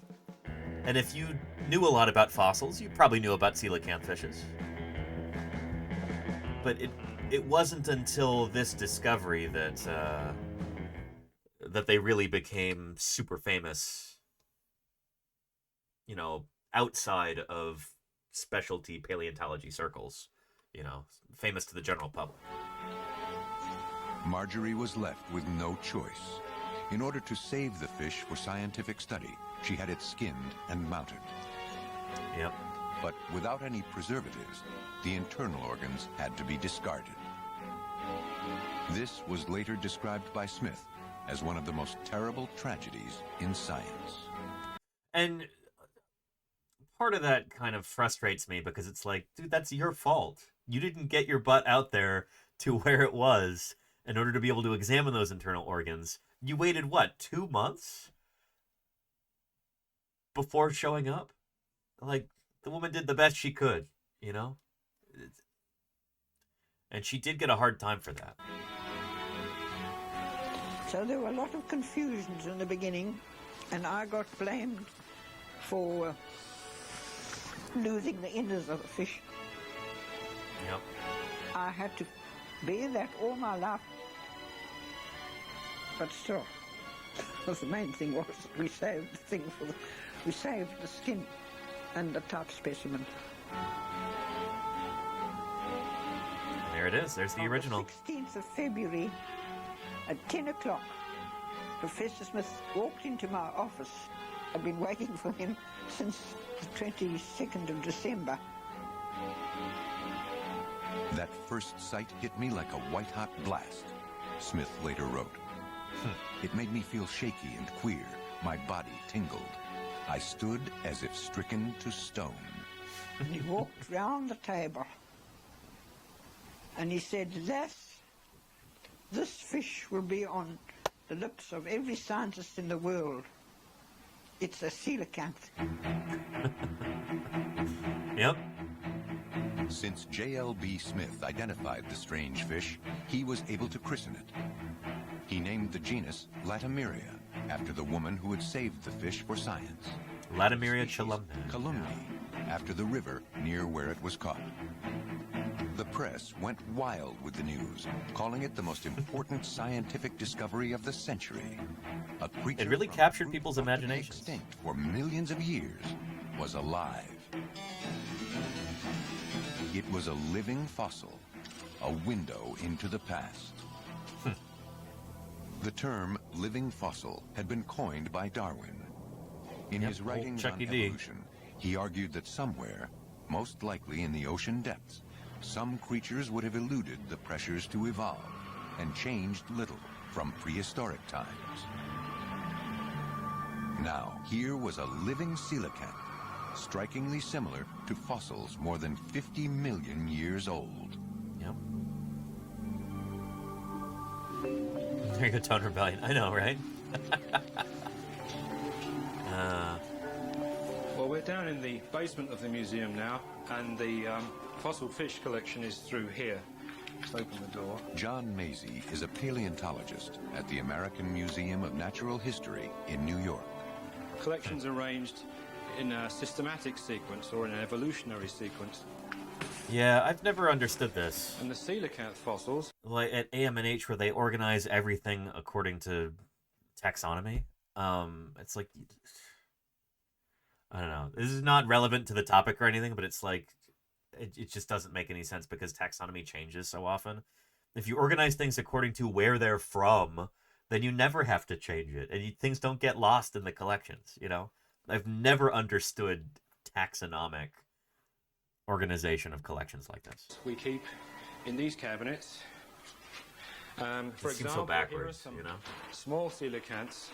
if you knew a lot about fossils, you probably knew about coelacanth fishes. But it wasn't until this discovery that that they really became super famous, you know, outside of specialty paleontology circles, you know, famous to the general public. Marjorie was left with no choice. In order to save the fish for scientific study, she had it skinned and mounted. Yep. But without any preservatives, the internal organs had to be discarded. This was later described by Smith as one of the most terrible tragedies in science. And part of that kind of frustrates me because it's like, dude, that's your fault. You didn't get your butt out there to where it was in order to be able to examine those internal organs. You waited, what, 2 months before showing up? Like, the woman did the best she could, you know? And she did get a hard time for that. So there were a lot of confusions in the beginning, and I got blamed for losing the innards of the fish. Yep. I had to bear that all my life. But still, the main thing was we saved the thing we saved the skin and the type specimen. There it is. There's the original. The 16th of February at 10 o'clock, Professor Smith walked into my office. I'd been waiting for him since the 22nd of December. That first sight hit me like a white-hot blast, Smith later wrote. It made me feel shaky and queer. My body tingled. I stood as if stricken to stone. And he walked round the table and he said, this fish will be on the lips of every scientist in the world. It's a coelacanth. Yep. Since J.L.B. Smith identified the strange fish, he was able to christen it. He named the genus Latimeria, after the woman who had saved the fish for science. Latimeria chalumnae. Calumny, after the river near where it was caught. The press went wild with the news, calling it the most important scientific discovery of the century. A creature it really captured people's imaginations. Extinct for millions of years, was alive. It was a living fossil, a window into the past. The term living fossil had been coined by Darwin. In his writings on Chucky D. evolution, he argued that somewhere, most likely in the ocean depths, some creatures would have eluded the pressures to evolve and changed little from prehistoric times. Now, here was a living coelacanth, strikingly similar to fossils more than 50 million years old. Yep. There you go, Tone Rebellion. I know, right? Well, we're down in the basement of the museum now, and the fossil fish collection is through here. Let's open the door. John Maisie is a paleontologist at the American Museum of Natural History in New York. Collections arranged in a systematic sequence or in an evolutionary sequence. Yeah, I've never understood this. And the coelacanth fossils... Like at AMNH, where they organize everything according to taxonomy, it's like... I don't know. This is not relevant to the topic or anything, but it's like... It just doesn't make any sense because taxonomy changes so often. If you organize things according to where they're from, then you never have to change it. And things don't get lost in the collections, you know? I've never understood taxonomic organization of collections like this. We keep in these cabinets. For seems example, so backwards, here are some you know? small coelacanths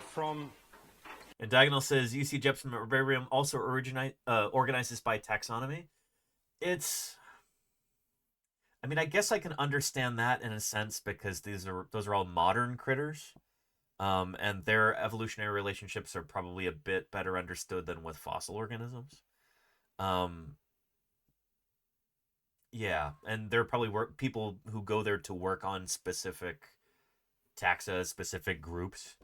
from... And Diagonal says, UC Jepson Herbarium also organizes by taxonomy. It's... I mean, I guess I can understand that in a sense because those are all modern critters. And their evolutionary relationships are probably a bit better understood than with fossil organisms. Yeah, and there are probably people who go there to work on specific taxa, specific groups.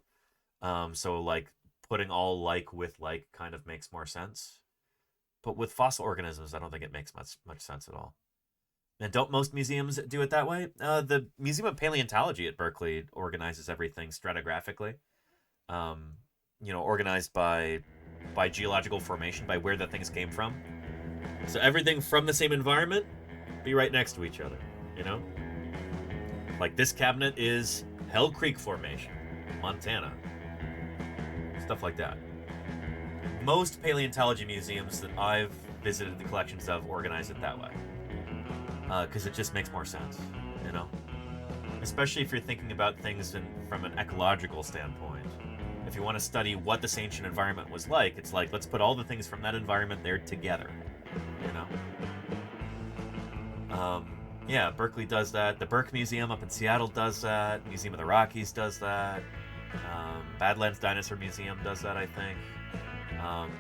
So, like, putting all like with like kind of makes more sense. But with fossil organisms, I don't think it makes much sense at all. And don't most museums do it that way? The Museum of Paleontology at Berkeley organizes everything stratigraphically. You know, organized by geological formation, by where the things came from. So everything from the same environment be right next to each other, you know? Like this cabinet is Hell Creek Formation, Montana. Stuff like that. Most paleontology museums that I've visited the collections of organize it that way. Because it just makes more sense, you know? Especially if you're thinking about things from an ecological standpoint. If you want to study what this ancient environment was like, it's like, let's put all the things from that environment there together, you know? Yeah, Berkeley does that. The Burke Museum up in Seattle does that. Museum of the Rockies does that. Badlands Dinosaur Museum does that, I think. I'm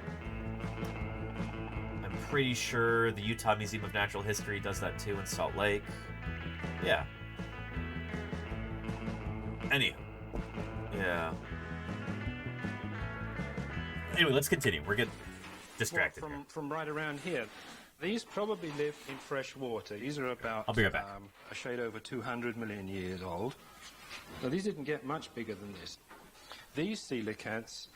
pretty sure the Utah Museum of Natural History does that too in Salt Lake. Yeah. Anywho. Yeah. Anyway, let's continue. We're getting distracted Well, here. from right around here. These probably lived in fresh water. These are about I'll be right back. A shade over 200 million years old. Now, these didn't get much bigger than this. These coelacanths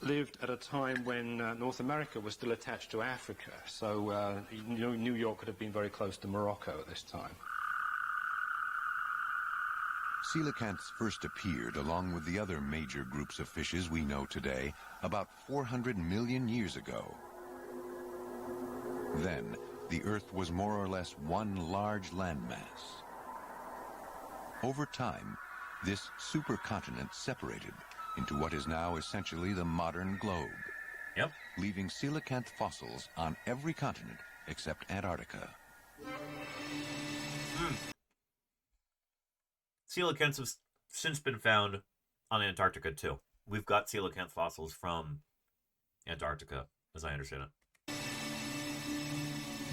lived at a time when North America was still attached to Africa. So New York could have been very close to Morocco at this time. Coelacanths first appeared along with the other major groups of fishes we know today about 400 million years ago. Then, the Earth was more or less one large landmass. Over time, this supercontinent separated into what is now essentially the modern globe, leaving coelacanth fossils on every continent except Antarctica. Coelacanths have since been found on Antarctica too. We've got coelacanth fossils from Antarctica, as I understand it.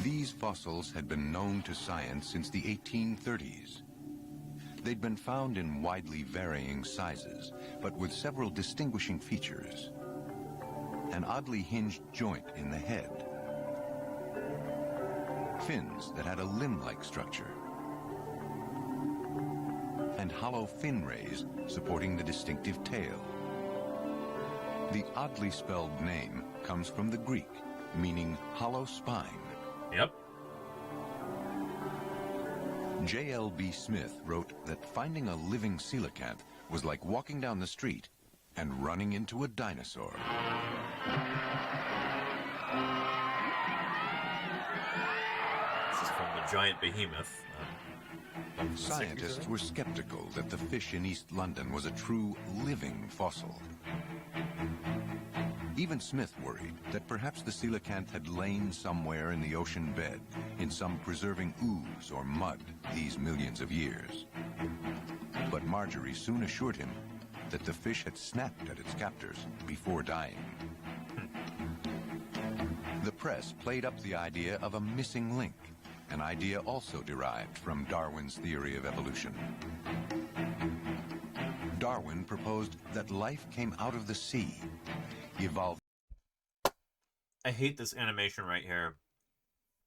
These fossils had been known to science since the 1830s. They'd been found in widely varying sizes, but with several distinguishing features. An oddly hinged joint in the head. Fins that had a limb-like structure. And hollow fin rays supporting the distinctive tail. The oddly spelled name comes from the Greek, meaning hollow spine. Yep. J.L.B. Smith wrote that finding a living coelacanth was like walking down the street and running into a dinosaur. This is from the giant behemoth. Scientists were skeptical that the fish in East London was a true living fossil. Even Smith worried that perhaps the coelacanth had lain somewhere in the ocean bed, in some preserving ooze or mud these millions of years. But Marjorie soon assured him that the fish had snapped at its captors before dying. The press played up the idea of a missing link, an idea also derived from Darwin's theory of evolution. Darwin proposed that life came out of the sea, evolved. I hate this animation right here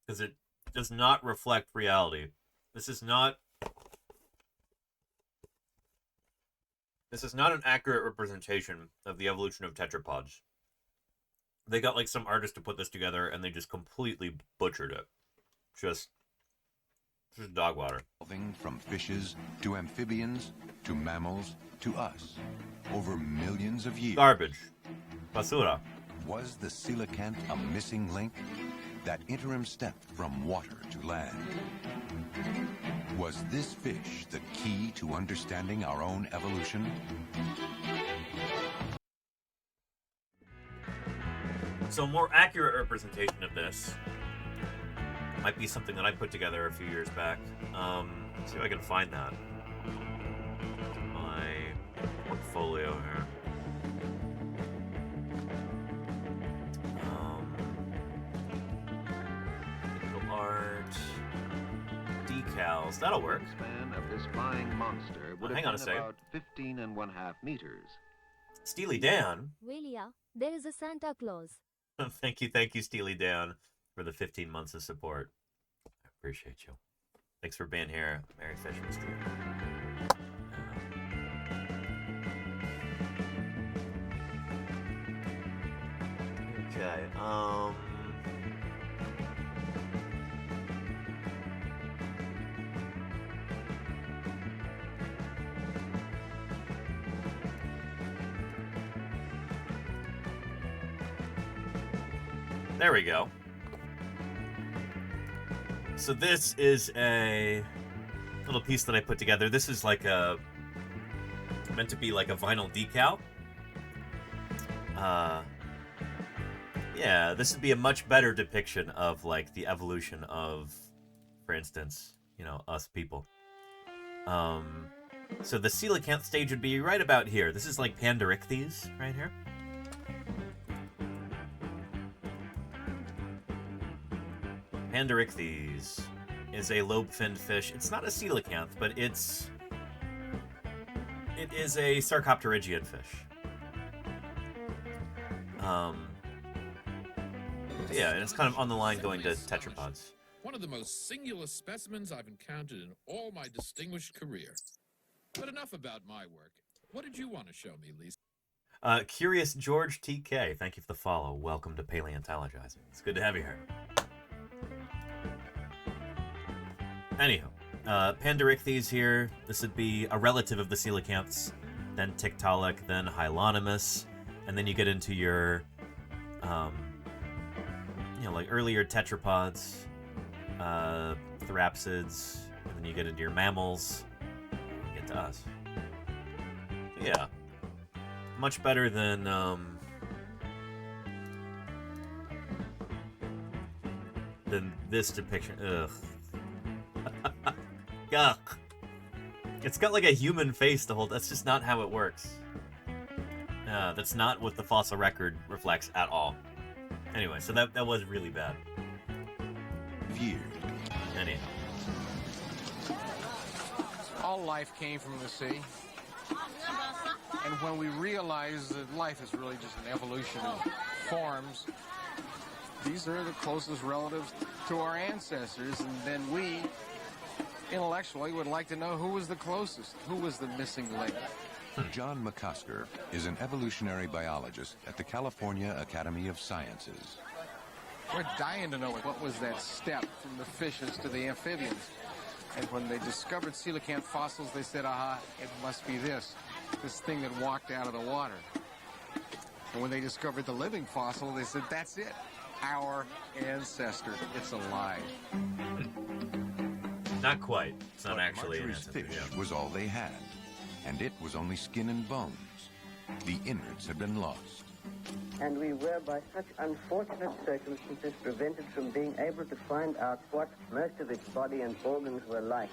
because it does not reflect reality. This is not an accurate representation of the evolution of tetrapods. They got like some artist to put this together and they just completely butchered it. Just dog water. Evolving from fishes to amphibians to mammals to us over millions of years. Garbage. Basura. Was the coelacanth a missing link? That interim step from water to land? Was this fish the key to understanding our own evolution? So a more accurate representation of this might be something that I put together a few years back. Let's see if I can find that. My portfolio here. Art. Decals. That'll work. The span of this flying monster would Hang have on a been second. about 15.5 meters. Steely Dan. Willia, there is a Santa Claus. Thank you, Steely Dan, for the 15 months of support. I appreciate you. Thanks for being here. Merry FISHMAS to you. Okay, there we go. So this is a little piece that I put together. This is like meant to be like a vinyl decal. Yeah, this would be a much better depiction of like the evolution of, for instance, you know, us people. So the coelacanth stage would be right about here. This is like Panderichthys right here. Panderichthys is a lobe-finned fish. It's not a coelacanth, but it is a sarcopterygian fish. Yeah, and it's kind of on the line going to tetrapods. One of the most singular specimens I've encountered in all my distinguished career. But enough about my work. What did you want to show me, Lisa? Curious George TK, thank you for the follow. Welcome to Paleontologizing. It's good to have you here. Anyhow, Panderichthys here. This would be a relative of the coelacanths, then Tiktaalik, then Hylonomus, and then you get into your, you know, like earlier tetrapods, therapsids, and then you get into your mammals, and you get to us. Yeah, much better than this depiction. Ugh. Yuck. It's got like a human face to hold. That's just not how it works. That's not what the fossil record reflects at all. Anyway, so that was really bad. Anyhow. All life came from the sea. And when we realize that life is really just an evolution of forms, these are the closest relatives to our ancestors, and then we intellectually would like to know who was the closest, who was the missing link. John McCusker is an evolutionary biologist at the California Academy of Sciences. We're dying to know what was that step from the fishes to the amphibians. And when they discovered coelacanth fossils, they said, aha, it must be this. this thing that walked out of the water. And when they discovered the living fossil, they said, that's it. Our ancestor. It's alive. Not quite. It's not actually an Marjorie's ancestor. fish was all they had, and it was only skin and bones. The innards had been lost. And we were, by such unfortunate circumstances, prevented from being able to find out what most of its body and organs were like.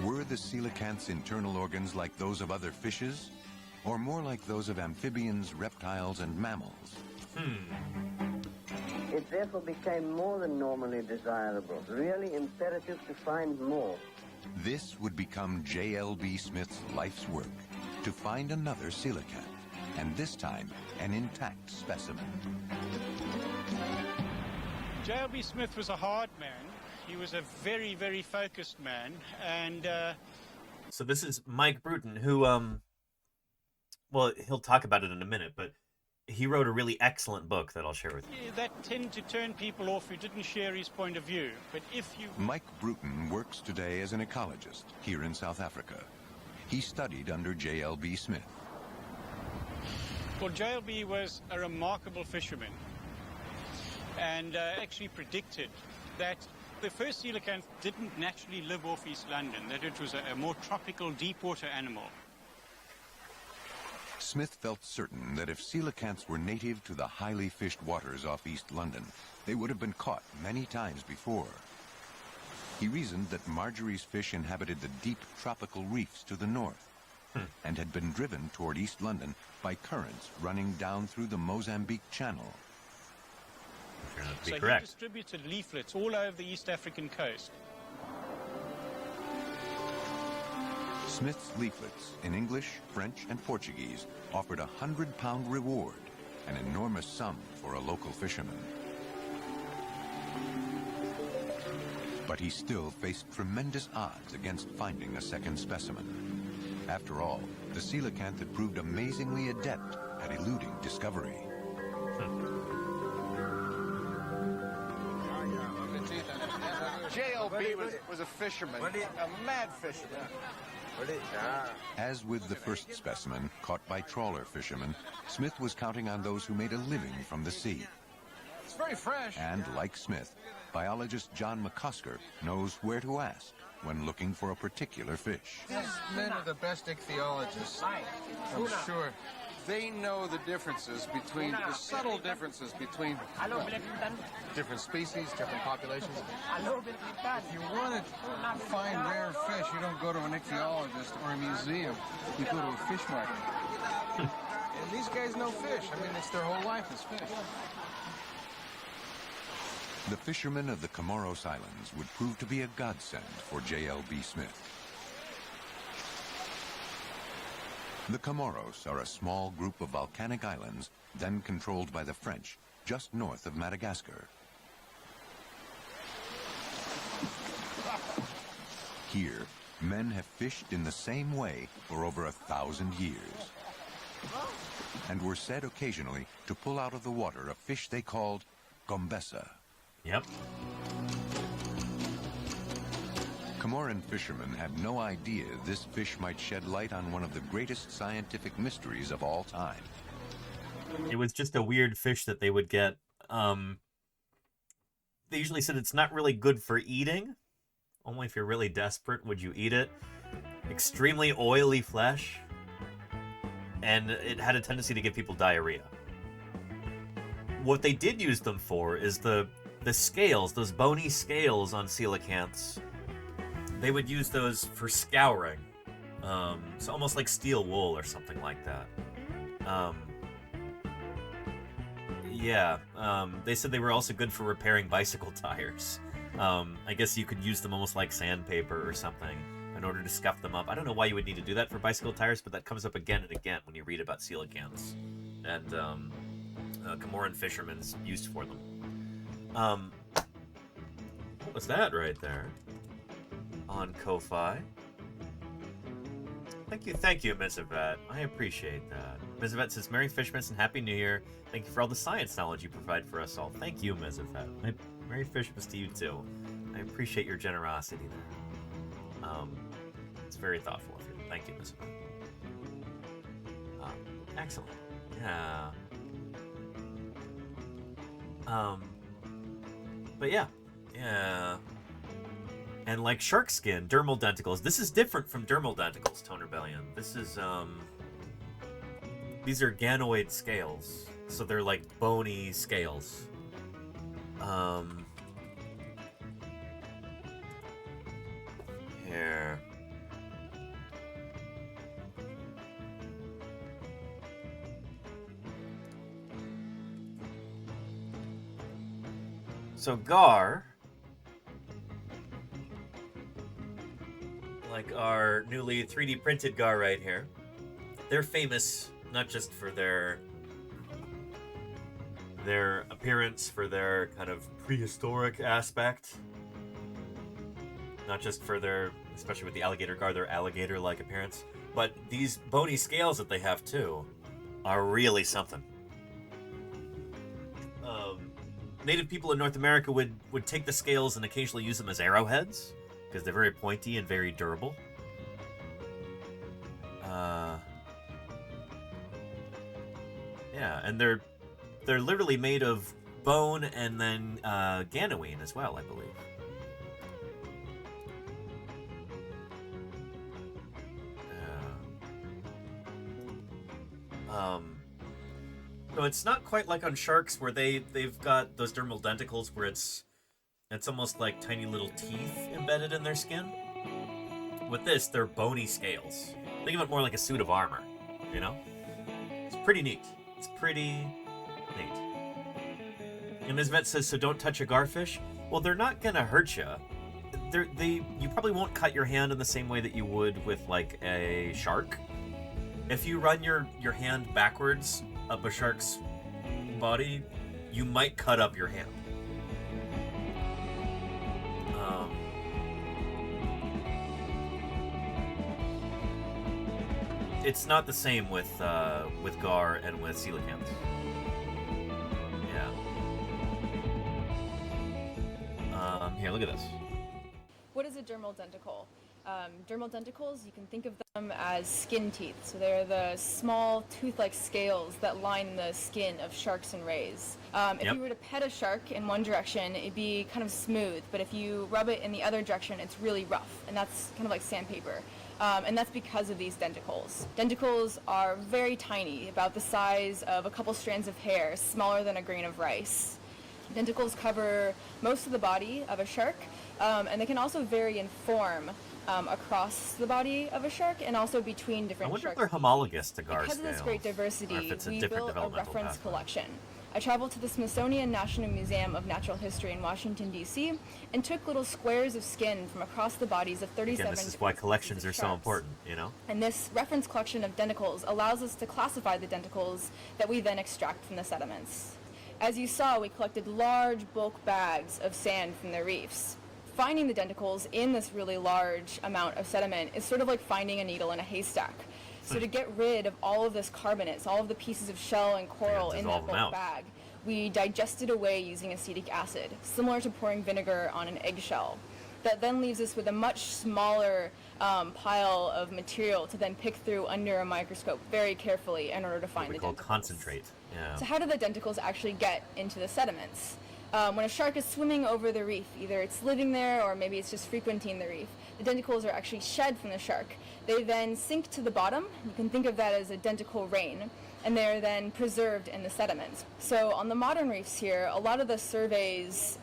Were the coelacanth's internal organs like those of other fishes, or more like those of amphibians, reptiles, and mammals? It therefore became more than normally desirable, really imperative to find more. This would become J.L.B. Smith's life's work, to find another coelacanth, and this time an intact specimen. J.L.B. Smith was a hard man. He was a very, very focused man, and So this is Mike Bruton, who, well, he'll talk about it in a minute, but he wrote a really excellent book that I'll share with you. that tended to turn people off who didn't share his point of view. But if you... Mike Bruton works today as an ecologist here in South Africa. He studied under J.L.B. Smith. Well, J.L.B. was a remarkable fisherman, and actually predicted that the first coelacanth didn't naturally live off East London, that it was a more tropical, deep-water animal. Smith felt certain that if coelacanths were native to the highly fished waters off East London, they would have been caught many times before. He reasoned that Marjorie's fish inhabited the deep tropical reefs to the north and had been driven toward East London by currents running down through the Mozambique Channel. So he distributed leaflets all over the East African coast. Smith's leaflets in English, French, and Portuguese offered a £100 reward, an enormous sum for a local fisherman. But he still faced tremendous odds against finding a second specimen. After all, the coelacanth had proved amazingly adept at eluding discovery. J.L.B. was a fisherman, a mad fisherman. As with the first specimen, caught by trawler fishermen, Smith was counting on those who made a living from the sea. It's very fresh. And like Smith, biologist John McCusker knows where to ask when looking for a particular fish. These men are the best ichthyologists, I'm sure. They know the differences between, the subtle differences between different species, different populations. If you want to find rare fish, you don't go to an ichthyologist or a museum. You go to a fish market. And these guys know fish. I mean, it's their whole life is fish. The fishermen of the Comoros Islands would prove to be a godsend for J.L.B. Smith. The Comoros are a small group of volcanic islands then controlled by the French just north of Madagascar. Here, men have fished in the same way for over 1,000 years and were said occasionally to pull out of the water a fish they called gombessa. Yep. Comoran fishermen had no idea this fish might shed light on one of the greatest scientific mysteries of all time. It was just a weird fish that they would get. They usually said it's not really good for eating. Only if you're really desperate would you eat it. Extremely oily flesh. And it had a tendency to give people diarrhea. What they did use them for is the scales, those bony scales on coelacanths. They would use those for scouring. So almost like steel wool or something like that. They said they were also good for repairing bicycle tires. I guess you could use them almost like sandpaper or something in order to scuff them up. I don't know why you would need to do that for bicycle tires, but that comes up again and again when you read about coelacanths. And Comoran fishermen's used for them. What was that right there? On Ko-Fi. Thank you, Ms. Yvette. I appreciate that. Ms. Yvette says, Merry Fishmas and Happy New Year. Thank you for all the science knowledge you provide for us all. Thank you, Ms. Yvette. Merry Fishmas to you, too. I appreciate your generosity there. That's very thoughtful of you. Thank you, Miss. Excellent. Yeah. But yeah. And like shark skin, dermal denticles. This is different from dermal denticles, Tone Rebellion. This is, these are ganoid scales. So they're like bony scales. Here. So Gar, like our newly 3D printed Gar right here, they're famous not just for their appearance, for their kind of prehistoric aspect, not just for their, especially with the alligator Gar, their alligator-like appearance, but these bony scales that they have too are really something. Native people in North America would take the scales and occasionally use them as arrowheads because they're very pointy and very durable. Yeah, and they're literally made of bone and then ganoine as well, I believe. So it's not quite like on sharks where they've got those dermal denticles where it's almost like tiny little teeth embedded in their skin. With this, they're bony scales. Think of it more like a suit of armor, you know? It's pretty neat. It's pretty neat. And Ms. Vet says, so don't touch a garfish? Well, they're not gonna hurt you. You probably won't cut your hand in the same way that you would with like a shark. If you run your hand backwards up a shark's body, you might cut up your hand. It's not the same with Gar and with coelacanths. Yeah. Here, look at this. What is a dermal denticle? Dermal denticles, you can think of them as skin teeth. So they're the small tooth-like scales that line the skin of sharks and rays. If you were to pet a shark in one direction, it'd be kind of smooth, but if you rub it in the other direction, it's really rough, and that's kind of like sandpaper. And that's because of these denticles. Denticles are very tiny, about the size of a couple strands of hair, smaller than a grain of rice. Denticles cover most of the body of a shark, and they can also vary in form across the body of a shark and also between different sharks. I wonder if they're homologous to Gar Because of this great diversity, we built a reference collection. I traveled to the Smithsonian National Museum of Natural History in Washington, D.C., and took little squares of skin from across the bodies of 37 Again, this is why collections are so important, you know? And this reference collection of denticles allows us to classify the denticles that we then extract from the sediments. As you saw, we collected large bulk bags of sand from the reefs. Finding the denticles in this really large amount of sediment is sort of like finding a needle in a haystack. So to get rid of all of this carbonates, all of the pieces of shell and coral in that bulk bag, we digest it away using acetic acid, similar to pouring vinegar on an eggshell. That then leaves us with a much smaller pile of material to then pick through under a microscope very carefully in order to find the denticles. Concentrate. Yeah. So how do the denticles actually get into the sediments? When a shark is swimming over the reef, either it's living there or maybe it's just frequenting the reef, the denticles are actually shed from the shark. They then sink to the bottom. You can think of that as a denticle rain, and they're then preserved in the sediments. So on the modern reefs here, a lot of the surveys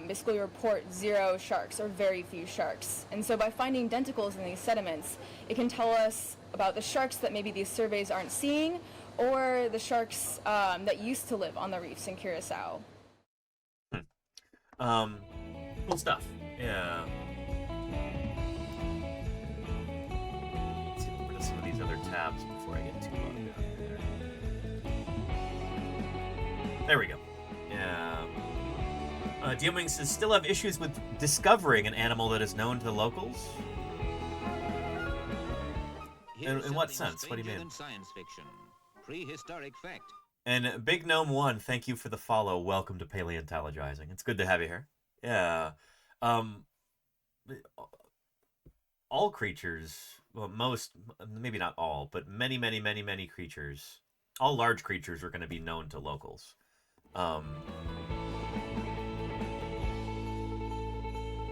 basically report 0 sharks or very few sharks. And so by finding denticles in these sediments, it can tell us about the sharks that maybe these surveys aren't seeing, or the sharks that used to live on the reefs in Curacao. Cool stuff. Yeah. Let's get rid of some of these other tabs before I get too bogged down there. There we go. Yeah. Dioming says, still have issues with discovering an animal that is known to the locals? In what sense? What do you mean? Science fiction. Prehistoric fact. And Big Gnome 1, thank you for the follow. Welcome to Paleontologizing. It's good to have you here. Yeah. all creatures, well, most, maybe not all, but many, many, many, many creatures, all large creatures are going to be known to locals.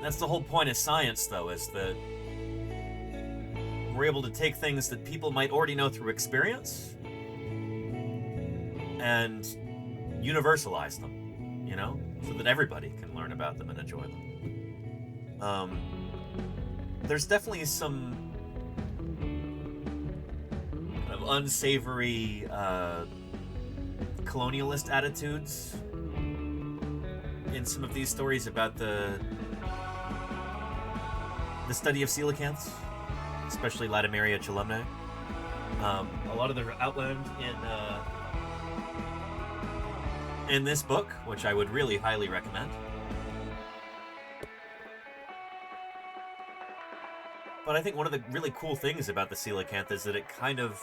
That's the whole point of science, though, is that we're able to take things that people might already know through experience and universalize them, you know, so that everybody can learn about them and enjoy them. There's definitely some kind of unsavory colonialist attitudes in some of these stories about the study of coelacanths, especially Latimeria chelumnae. A lot of them are outlined in this book, which I would really highly recommend. But I think one of the really cool things about the coelacanth is that it kind of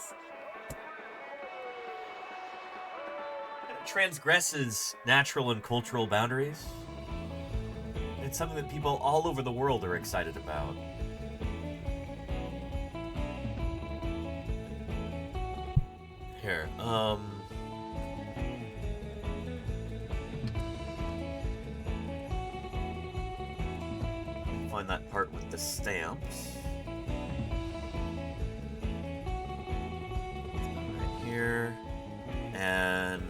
transgresses natural and cultural boundaries. It's something that people all over the world are excited about. Here, find that part with the stamps. Right here, and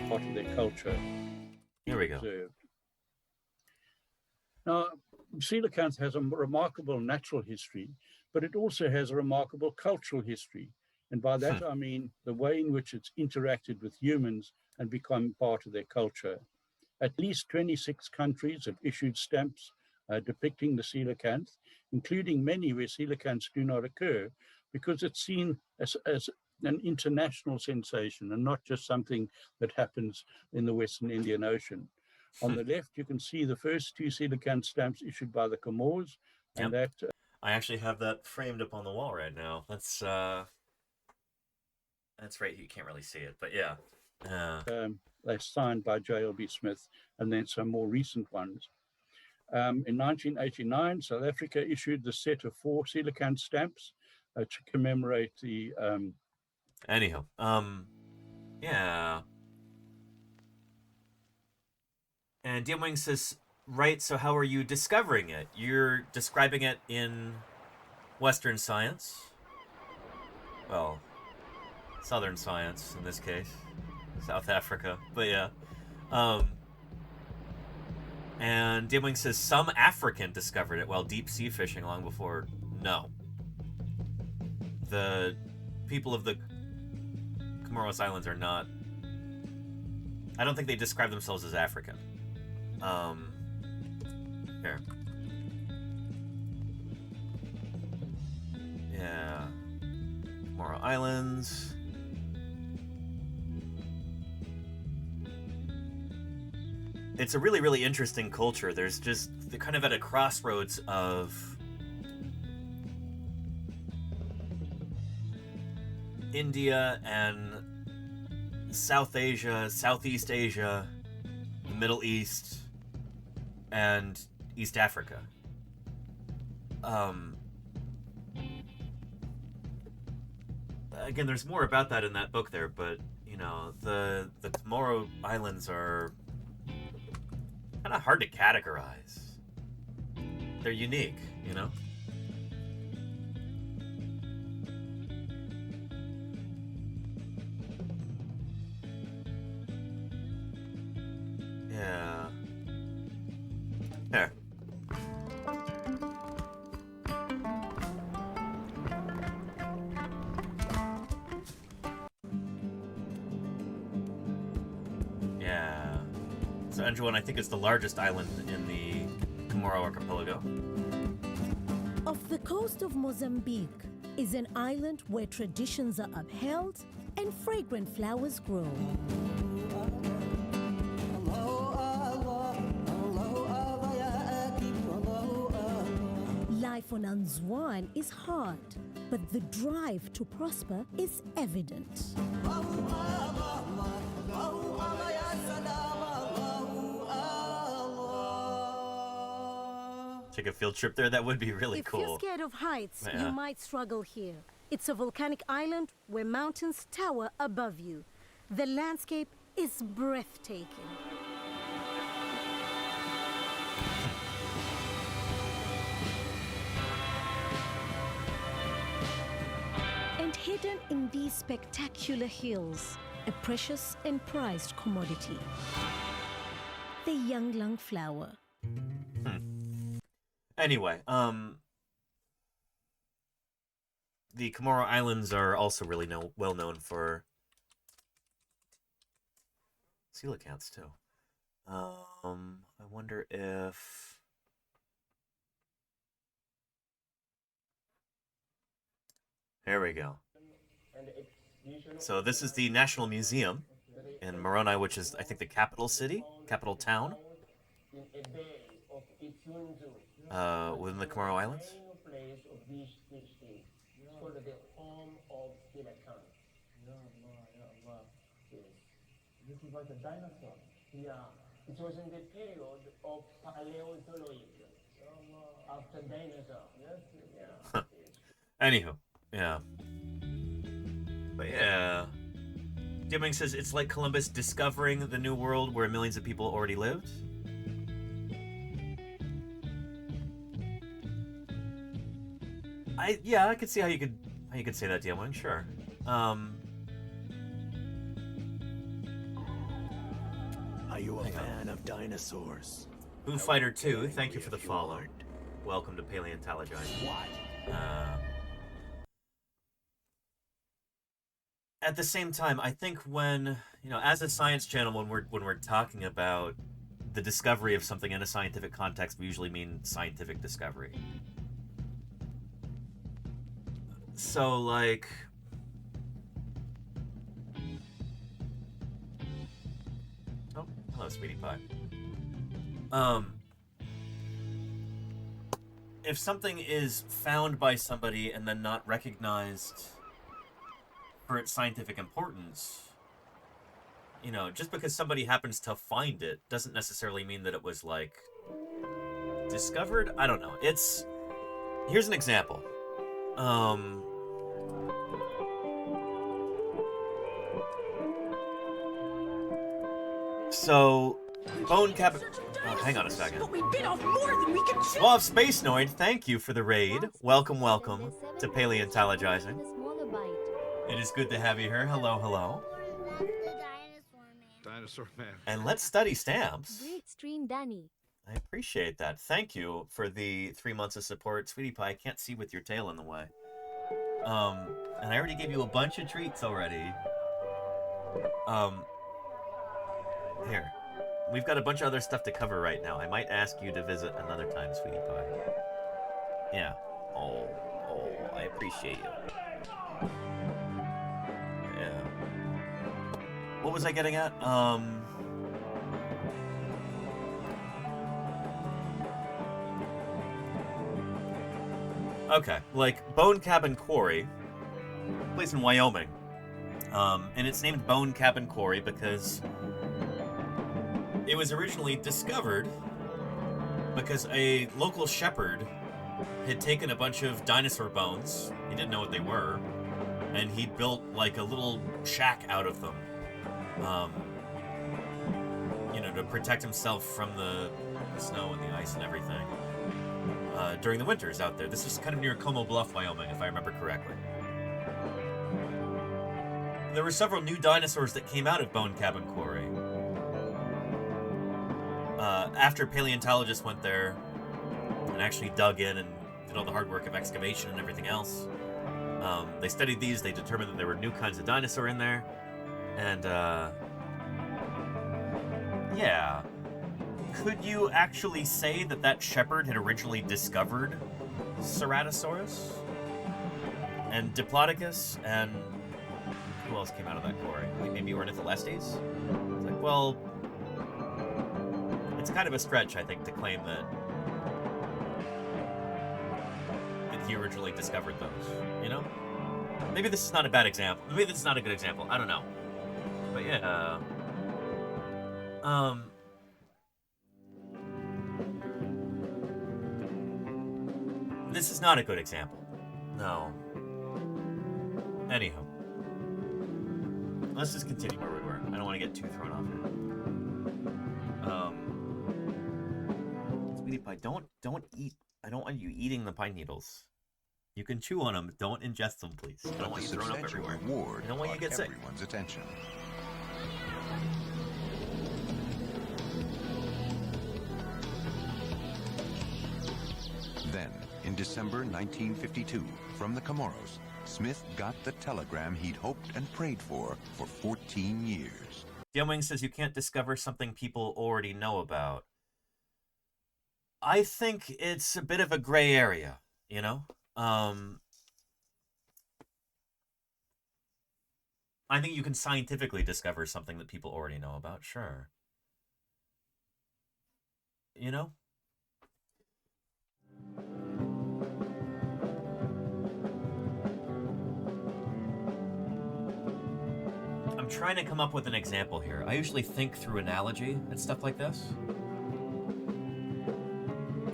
part of their culture. Here we go. Observed. Now, coelacanth has a remarkable natural history, but it also has a remarkable cultural history. And by that, I mean the way in which it's interacted with humans and become part of their culture. At least 26 countries have issued stamps depicting the coelacanth, including many where coelacanths do not occur, because it's seen as an international sensation and not just something that happens in the Western Indian Ocean. On the left, you can see the first 2 coelacanth stamps issued by the Comores, and that... I actually have that framed up on the wall right now. That's right, you can't really see it, but yeah. They're signed by J.L.B. Smith, and then some more recent ones. In 1989, South Africa issued the set of 4 coelacanth stamps to commemorate the... Anyhow, yeah. And Diamwing says, right, so how are you discovering it? You're describing it in Western science. Well, Southern science in this case. South Africa, but yeah. And Diamwing says, some African discovered it while deep sea fishing long before. No. The people of the Comoros Islands are not... I don't think they describe themselves as African. Here. Yeah. Comoro Islands. It's a really, really interesting culture. There's just, they're kind of at a crossroads of India and South Asia, Southeast Asia, the Middle East, and East Africa. Again, there's more about that in that book there, but, you know, the Comoro Islands are kind of hard to categorize. They're unique, you know? Yeah. There. Yeah. So Anjouan, I think, is the largest island in the Comoro archipelago. Off the coast of Mozambique is an island where traditions are upheld and fragrant flowers grow. Life on Anjouan is hard, but the drive to prosper is evident. Take a field trip there. That would be really cool. If you're scared of heights, Yeah. you might struggle here. It's a volcanic island where mountains tower above you. The landscape is breathtaking. And hidden in these spectacular hills, a precious and prized commodity. The young lung flower. Anyway, the Comoro Islands are also really well known for coelacanths too. I wonder if here we go. So this is the National Museum in Moroni, which is I think the capital town. Within the Comoro Islands. It's called the home of COELACANTH. Yes. This is like a dinosaur. Yeah. It was in the period of Paleontologizing. After dinosaur. Yes. Yeah. Anywho, yeah. But yeah. Dimming says it's like Columbus discovering the New World where millions of people already lived. I could see how you could say that, Diamond. Sure. Are you a fan of dinosaurs? Boo Fighter 2, thank you for the follow. Welcome to Paleontologizing. At the same time, I think when as a science channel, when we're talking about the discovery of something in a scientific context, we usually mean scientific discovery. So, like, oh, hello, sweetie pie. If something is found by somebody and then not recognized for its scientific importance, just because somebody happens to find it doesn't necessarily mean that it was, like, discovered. I don't know. Here's an example. So, Bone Cabin... Oh, hang on a second. But we bit off more than we can chew. Well, Space Noid, thank you for the raid. Welcome to Paleontologizing. It is good to have you here. Hello, hello. Dinosaur man. And let's study stamps. Great stream, Danny. I appreciate that. Thank you for the 3 months of support. Sweetie Pie, I can't see with your tail in the way. And I already gave you a bunch of treats already. Here. We've got a bunch of other stuff to cover right now. I might ask you to visit another time, Sweetie Pie. Yeah. Oh, I appreciate you. Yeah. What was I getting at? Okay, like Bone Cabin Quarry, place in Wyoming, and it's named Bone Cabin Quarry because it was originally discovered because a local shepherd had taken a bunch of dinosaur bones, he didn't know what they were, and he built like a little shack out of them, to protect himself from the snow and the ice and everything. During the winters out there. This is kind of near Como Bluff, Wyoming, if I remember correctly. There were several new dinosaurs that came out of Bone Cabin Quarry. After paleontologists went there and actually dug in and did all the hard work of excavation and everything else, they studied these, they determined that there were new kinds of dinosaur in there, and, yeah. Could you actually say that shepherd had originally discovered Ceratosaurus and Diplodocus and who else came out of that quarry? Like maybe Ornitholestes? It's like, well, it's kind of a stretch, I think, to claim that he originally discovered those, Maybe this is not a bad example. Maybe this is not a good example. I don't know. But yeah. This is not a good example. No. Anywho. Let's just continue where we were. I don't want to get too thrown off here. Sweetie pie, don't eat. I don't want you eating the pine needles. You can chew on them, but don't ingest them, please. I don't want you thrown up everywhere. I don't want you to get sick. Everyone's attention. Then, in December 1952, from the Comoros, Smith got the telegram he'd hoped and prayed for 14 years. Yumwing says you can't discover something people already know about. I think it's a bit of a gray area, you know? I think you can scientifically discover something that people already know about, sure. You know? I'm trying to come up with an example here. I usually think through analogy and stuff like this.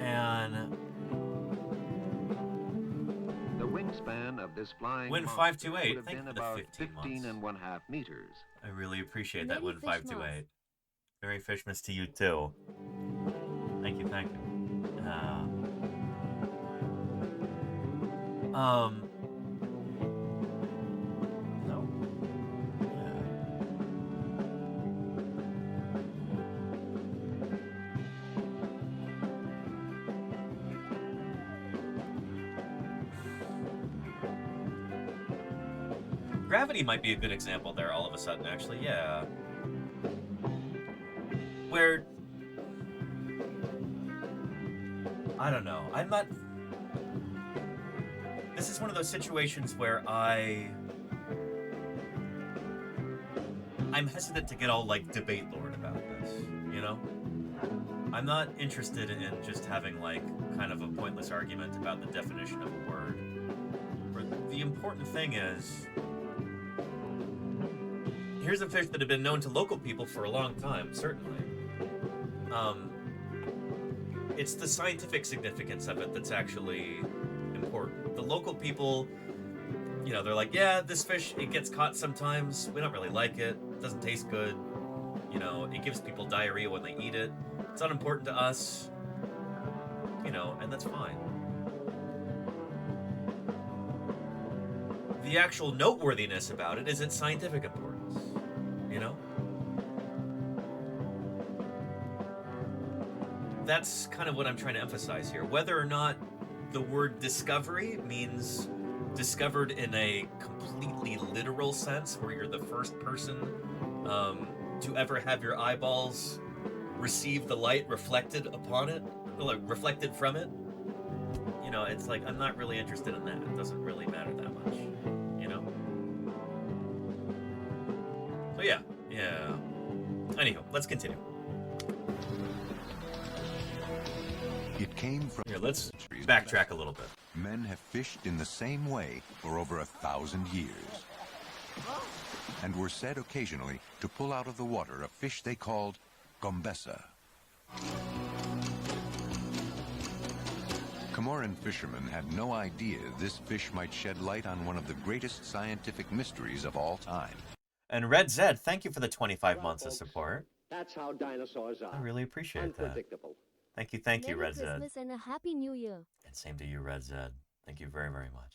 And the wingspan of this flying Win monster 528, would have thank been you for the about 15 15.5 meters. I really appreciate that, Merry Win 528. Merry Fishmas to you too. Thank you, thank you. No. Gravity might be a good example there all of a sudden, actually, yeah. Where... I don't know. I'm not... This is one of those situations where I'm hesitant to get all, like, debate lord about this, you know? I'm not interested in just having, like, kind of a pointless argument about the definition of a word. The important thing is... Here's a fish that had been known to local people for a long time, certainly. It's the scientific significance of it that's actually important. The local people, you know, they're like, yeah, this fish, it gets caught sometimes. We don't really like it. It doesn't taste good. You know, it gives people diarrhea when they eat it. It's unimportant to us. You know, and that's fine. The actual noteworthiness about it is its scientific importance. You know? That's kind of what I'm trying to emphasize here. Whether or not the word discovery means discovered in a completely literal sense, where you're the first person to ever have your eyeballs receive the light reflected upon it, like reflected from it. You know, it's like, I'm not really interested in that. It doesn't really matter that much, you know? So yeah. Anyhow, let's continue. It came from... Here, let's backtrack a little bit. Men have fished in the same way for over 1,000 years. And were said occasionally to pull out of the water a fish they called gombessa. Comoran fishermen had no idea this fish might shed light on one of the greatest scientific mysteries of all time. And Red Zed, thank you for the 25 months of support. That's how dinosaurs are. I really appreciate that. Unpredictable. Thank you, Red Merry Zed. Christmas and a Happy New Year. And same to you, Red Zed. Thank you very, very much.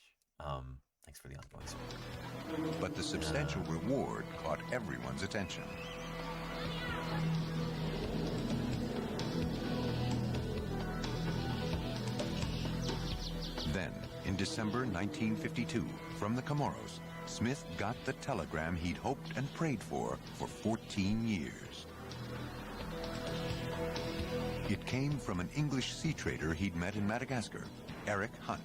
Thanks for the ongoing support. But the substantial reward caught everyone's attention. Then, in December 1952, from the Comoros, Smith got the telegram he'd hoped and prayed for 14 years. It came from an English sea trader he'd met in Madagascar, Eric Hunt.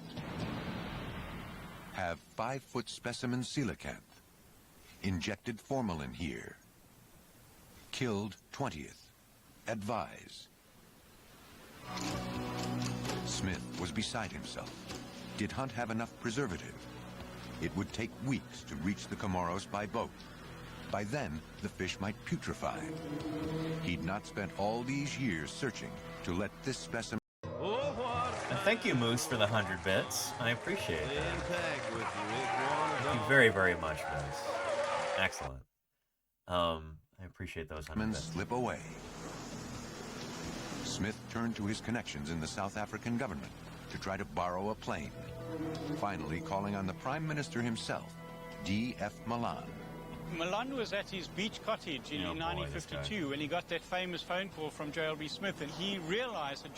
Have 5-foot specimen coelacanth. Injected formalin here. Killed 20th. Advise. Smith was beside himself. Did Hunt have enough preservative? It would take weeks to reach the Comoros by boat. By then, the fish might putrefy. He'd not spent all these years searching to let this specimen... And Thank you, Moose, for the 100 bits. I appreciate that. Thank you very, very much, Moose. Excellent. I appreciate those 100 bits. Slip away. Smith turned to his connections in the South African government to try to borrow a plane, finally calling on the Prime Minister himself, D.F. Malan. Malan was at his beach cottage in 1952 when he got that famous phone call from J.L.B. Smith, and he realized that...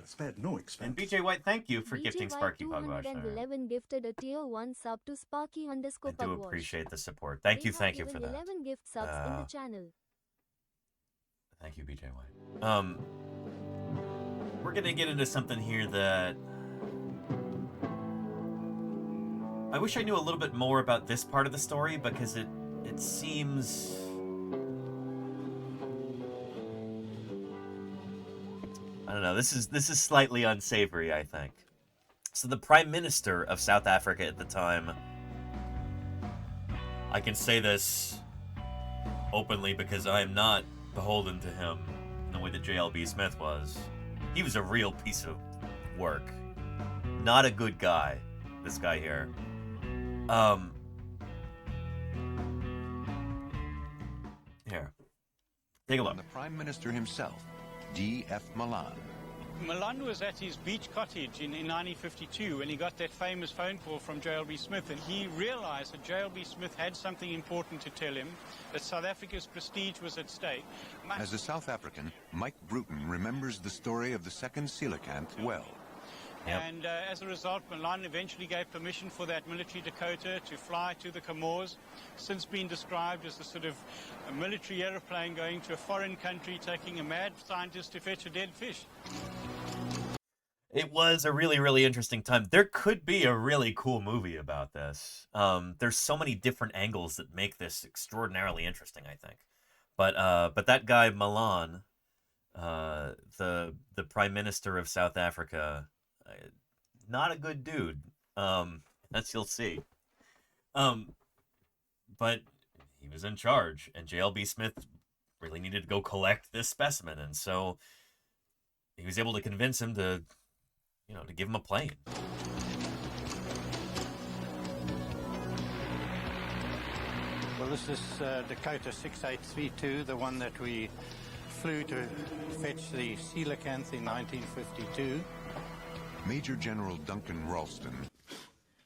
Spared no expense. And BJ White, thank you for gifting Sparky Pugwash. 211 gifted a tier 1 sub to Sparky _ I do Pugwash. appreciate the support. Thank you for that. 11 gift subs in the channel. Thank you, BJ White. We're gonna get into something here that I wish I knew a little bit more about this part of the story, because it seems I don't know. This is slightly unsavory, I think. So the Prime Minister of South Africa at the time, I can say this openly because I am not beholden to him in the way that J.L.B. Smith was. He was a real piece of work. Not a good guy, this guy here. Here. Take a look. The Prime Minister himself, D.F. Malan. Malan was at his beach cottage in 1952 when he got that famous phone call from J.L.B. Smith, and he realized that J.L.B. Smith had something important to tell him, that South Africa's prestige was at stake. As a South African, Mike Bruton remembers the story of the second coelacanth well. And as a result, Malan eventually gave permission for that military Dakota to fly to the Comores, since been described as a sort of a military aeroplane going to a foreign country, taking a mad scientist to fetch a dead fish. It was a really, really interesting time. There could be a really cool movie about this. There's so many different angles that make this extraordinarily interesting, I think. But that guy, Malan, the Prime Minister of South Africa, not a good dude, as you'll see. But he was in charge, and J.L.B. Smith really needed to go collect this specimen, and so he was able to convince him to, to give him a plane. Well, this is Dakota 6832, the one that we flew to fetch the coelacanth in 1952. Major General Duncan Ralston.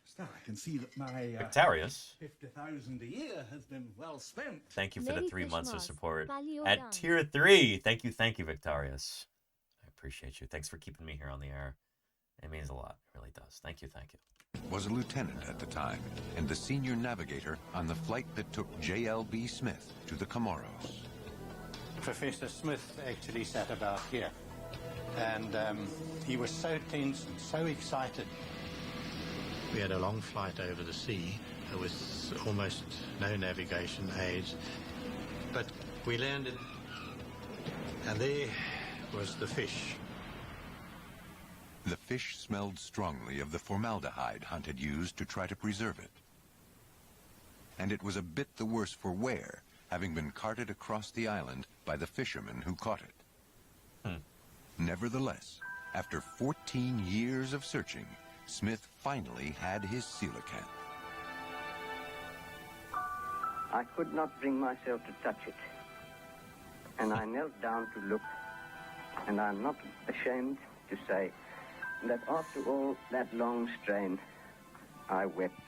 So I can see that my Victorious. 50,000 a year has been well spent. Thank you for the 3 months of support. Paleontologizing. At tier 3. Thank you, Victorious. I appreciate you. Thanks for keeping me here on the air. It means a lot. It really does. Thank you. Was a lieutenant at the time and the senior navigator on the flight that took J.L.B. Smith to the Comoros. Professor Smith actually sat about here, and he was so tense and so excited. We had a long flight over the sea with almost no navigation aids, but we landed, and there was the fish. The fish smelled strongly of the formaldehyde Hunt had used to try to preserve it. And it was a bit the worse for wear, having been carted across the island by the fishermen who caught it. Nevertheless, after 14 years of searching, Smith finally had his coelacanth. I could not bring myself to touch it, and I knelt down to look, and I'm not ashamed to say that after all that long strain, I wept.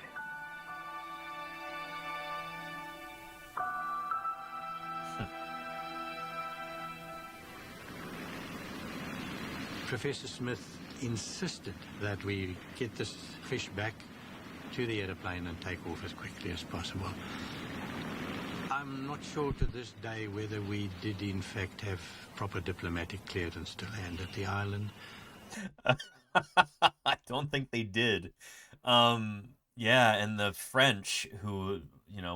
Professor Smith insisted that we get this fish back to the aeroplane and take off as quickly as possible. I'm not sure to this day whether we did in fact have proper diplomatic clearance to land at the island. I don't think they did. Yeah, and the French, who,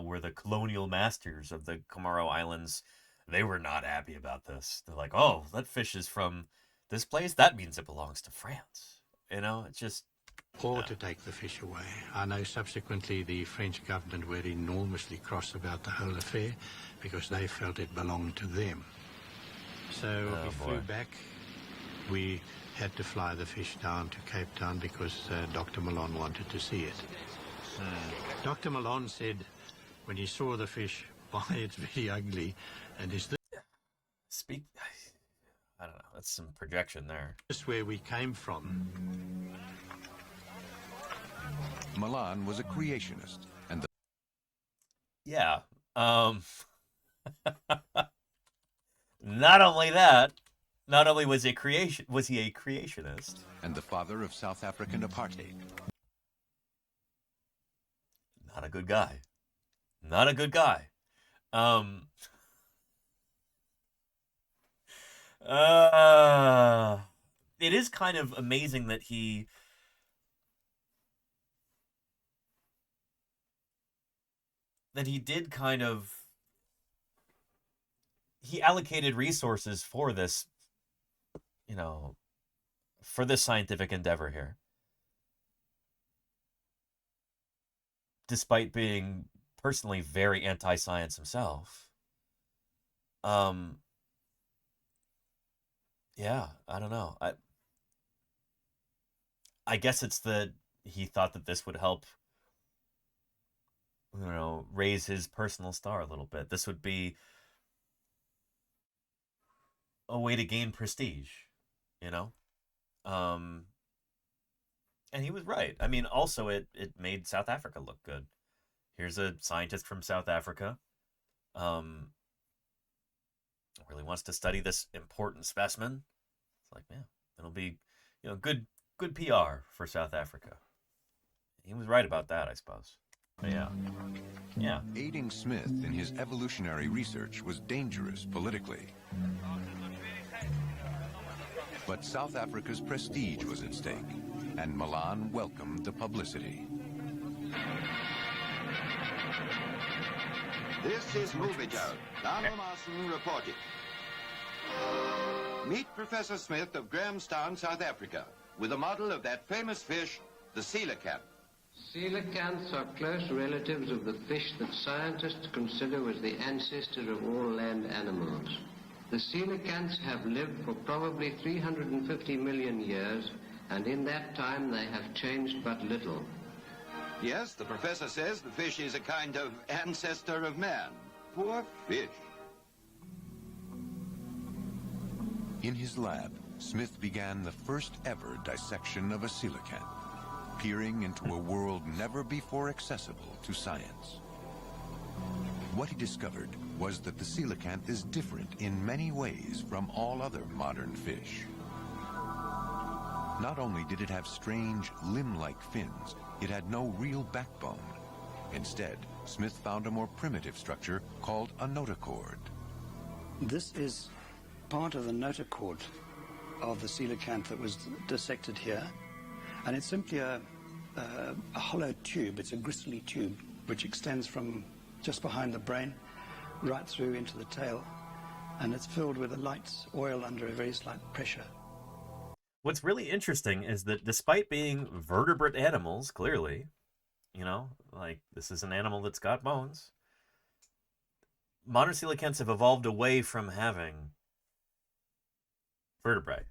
were the colonial masters of the Comoro Islands, they were not happy about this. They're like, oh, that fish is from this place? That means it belongs to France. It's just... Or to take the fish away. I know subsequently the French government were enormously cross about the whole affair because they felt it belonged to them. So we flew back We had to fly the fish down to Cape Town because Dr. Malone wanted to see it. Dr. Malone said when he saw the fish, why, it's very ugly, and is this... I don't know, that's some projection there. This is where we came from. Milan was a creationist, and the... Yeah. Not only that, not only was he a creationist, and the father of South African apartheid. Not a good guy. Not a good guy. It is kind of amazing that he did kind of, he allocated resources for this, you know, for this scientific endeavor here, despite being personally very anti-science himself. Yeah, I don't know. I guess it's that he thought that this would help, you know, raise his personal star a little bit. This would be a way to gain prestige, you know? And he was right. I mean, also it made South Africa look good. Here's a scientist from South Africa, really wants to study this important specimen. It's like, yeah, it'll be, you know, good PR for South Africa. He was right about that, I suppose. But yeah. Aiding Smith in his evolutionary research was dangerous politically. But South Africa's prestige was at stake, and Milan welcomed the publicity. This is Movie Joe. Donald Marson reporting. Meet Professor Smith of Grahamstown, South Africa, with a model of that famous fish, the coelacanth. Coelacanths are close relatives of the fish that scientists consider as the ancestor of all land animals. The coelacanths have lived for probably 350 million years, and in that time they have changed but little. Yes, the professor says the fish is a kind of ancestor of man. Poor fish. In his lab, Smith began the first ever dissection of a coelacanth, peering into a world never before accessible to science. What he discovered was that the coelacanth is different in many ways from all other modern fish. Not only did it have strange limb-like fins, it had no real backbone. Instead, Smith found a more primitive structure called a notochord. This is part of the notochord of the coelacanth that was dissected here, and it's simply a hollow tube. It's a gristly tube which extends from just behind the brain right through into the tail, and it's filled with a light oil under a very slight pressure. What's really interesting is that despite being vertebrate animals, clearly, you know, like this is an animal that's got bones, modern coelacanths have evolved away from having vertebrae.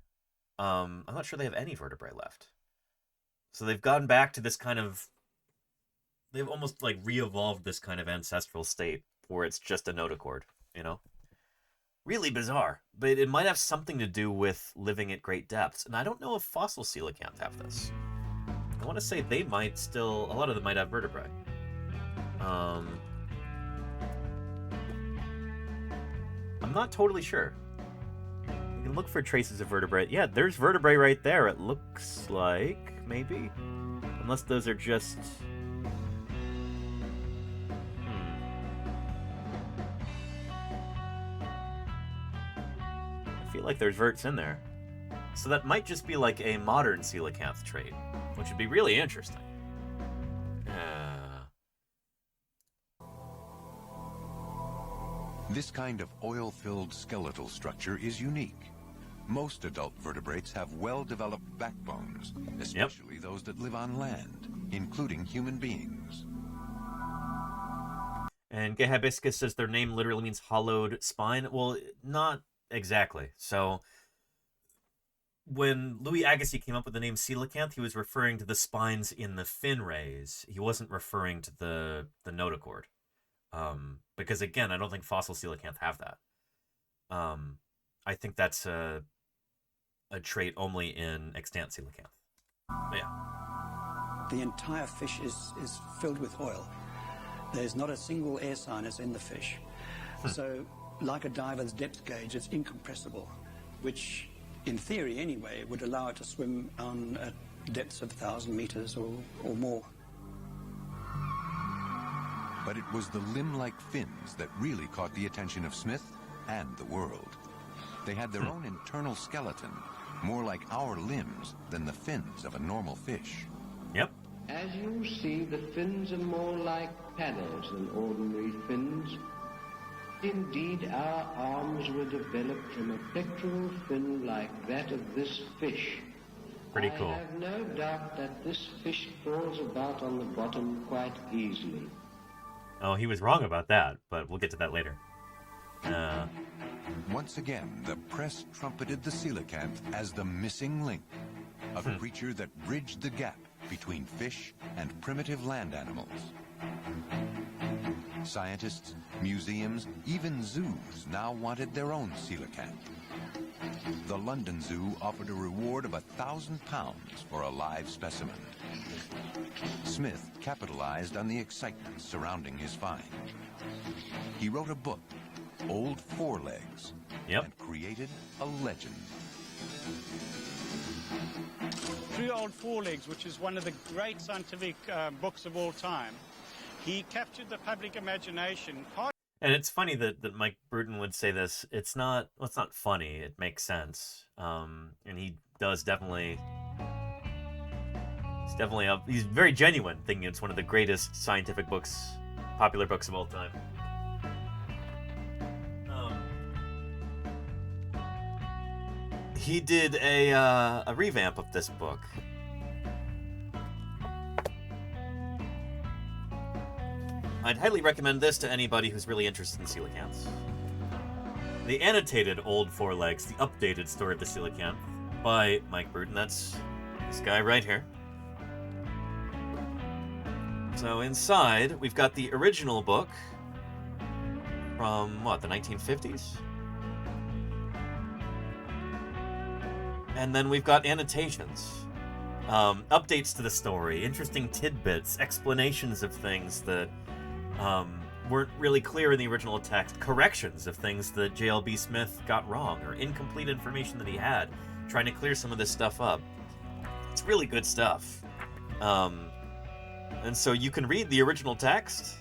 I'm not sure they have any vertebrae left. So they've gone back to this kind of, they've almost like re-evolved this kind of ancestral state where it's just a notochord, you know? Really bizarre, but it might have something to do with living at great depths. And I don't know if fossil coelacanth have this. I want to say they might still, a lot of them might have vertebrae. I'm not totally sure. You can look for traces of vertebrae. Yeah, there's vertebrae right there, it looks like, maybe. Unless those are just... I feel like there's verts in there. So that might just be like a modern coelacanth trait, which would be really interesting. This kind of oil-filled skeletal structure is unique. Most adult vertebrates have well-developed backbones, especially those that live on land, including human beings. And Gehabiscus says their name literally means hollowed spine. Well, not exactly. So when Louis Agassiz came up with the name coelacanth, he was referring to the spines in the fin rays. He wasn't referring to the notochord. Because again, I don't think fossil coelacanth have that. I think that's a trait only in extant coelacanth. But yeah. The entire fish is filled with oil. There's not a single air sinus in the fish. So, like a diver's depth gauge, it's incompressible, which, in theory anyway, would allow it to swim on depths of 1,000 meters or more. But it was the limb-like fins that really caught the attention of Smith and the world. They had their own internal skeleton, more like our limbs than the fins of a normal fish. Yep. As you see, the fins are more like paddles than ordinary fins. Indeed, our arms were developed from a pectoral fin like that of this fish. Pretty cool. I have no doubt that this fish crawls about on the bottom quite easily. Oh, he was wrong about that, but we'll get to that later. Once again, the press trumpeted the coelacanth as the missing link, a creature that bridged the gap between fish and primitive land animals. Scientists, museums, even zoos now wanted their own coelacanth. The London Zoo offered a reward of £1,000 for a live specimen. Smith capitalized on the excitement surrounding his find. He wrote a book, Old Forelegs, and created a legend. Through Old Forelegs, which is one of the great scientific books of all time, he captured the public imagination. And it's funny that Mike Bruton would say this. It's not funny. It makes sense. And he does definitely. He's very genuine, thinking it's one of the greatest scientific books, popular books of all time. He did a revamp of this book. I'd highly recommend this to anybody who's really interested in coelacanths. The annotated Old Forelegs, the updated story of the coelacanth by Mike Bruton. That's this guy right here. So inside, we've got the original book from, the 1950s? And then we've got annotations, updates to the story, interesting tidbits, explanations of things that weren't really clear in the original text, corrections of things that J.L.B. Smith got wrong, or incomplete information that he had, trying to clear some of this stuff up. It's really good stuff. And so you can read the original text,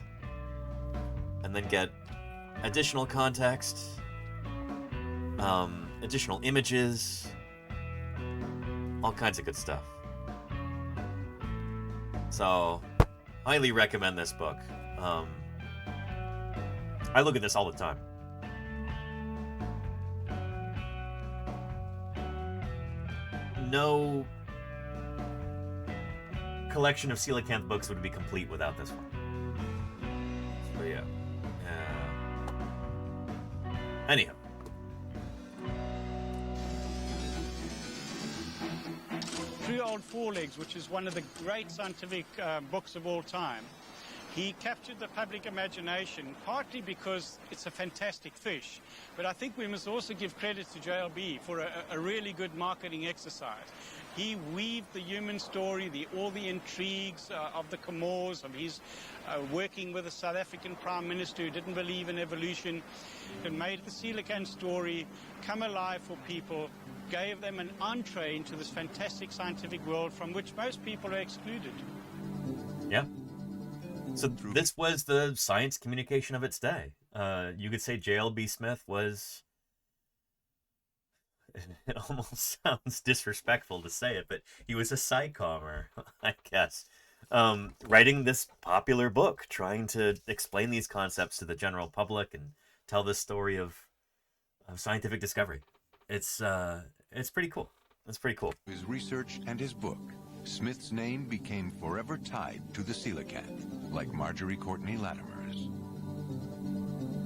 and then get additional context, additional images, all kinds of good stuff. So, highly recommend this book. I look at this all the time. No collection of coelacanth books would be complete without this one. So yeah. Anyhow. Through Old Forelegs, which is one of the great scientific books of all time, he captured the public imagination, partly because it's a fantastic fish, but I think we must also give credit to JLB for a really good marketing exercise. He weaved the human story, all the intrigues of the Comores, of his working with a South African Prime Minister who didn't believe in evolution, and made the coelacanth story come alive for people, gave them an entree into this fantastic scientific world from which most people are excluded. Yeah. So this was the science communication of its day. You could say J.L.B. Smith was... It almost sounds disrespectful to say it, but he was a psychomer, I guess. Writing this popular book, trying to explain these concepts to the general public and tell this story of scientific discovery. It's pretty cool. It's pretty cool. His research and his book, Smith's name became forever tied to the coelacanth, like Marjorie Courtney Latimer's.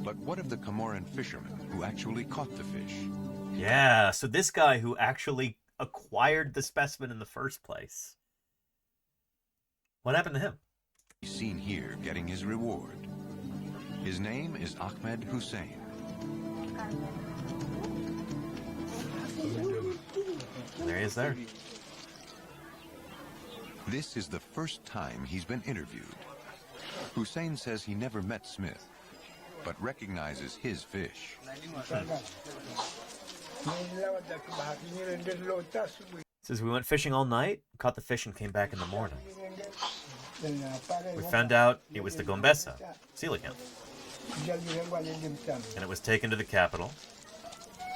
But what of the Comoran fishermen who actually caught the fish? Yeah, so this guy who actually acquired the specimen in the first place. What happened to him? He's seen here getting his reward. His name is Ahmed Hussein. There he is there. This is the first time he's been interviewed. Hussein says he never met Smith, but recognizes his fish. Says we went fishing all night, caught the fish and came back in the morning. We found out it was the Gombessa, coelacanth. And it was taken to the capital.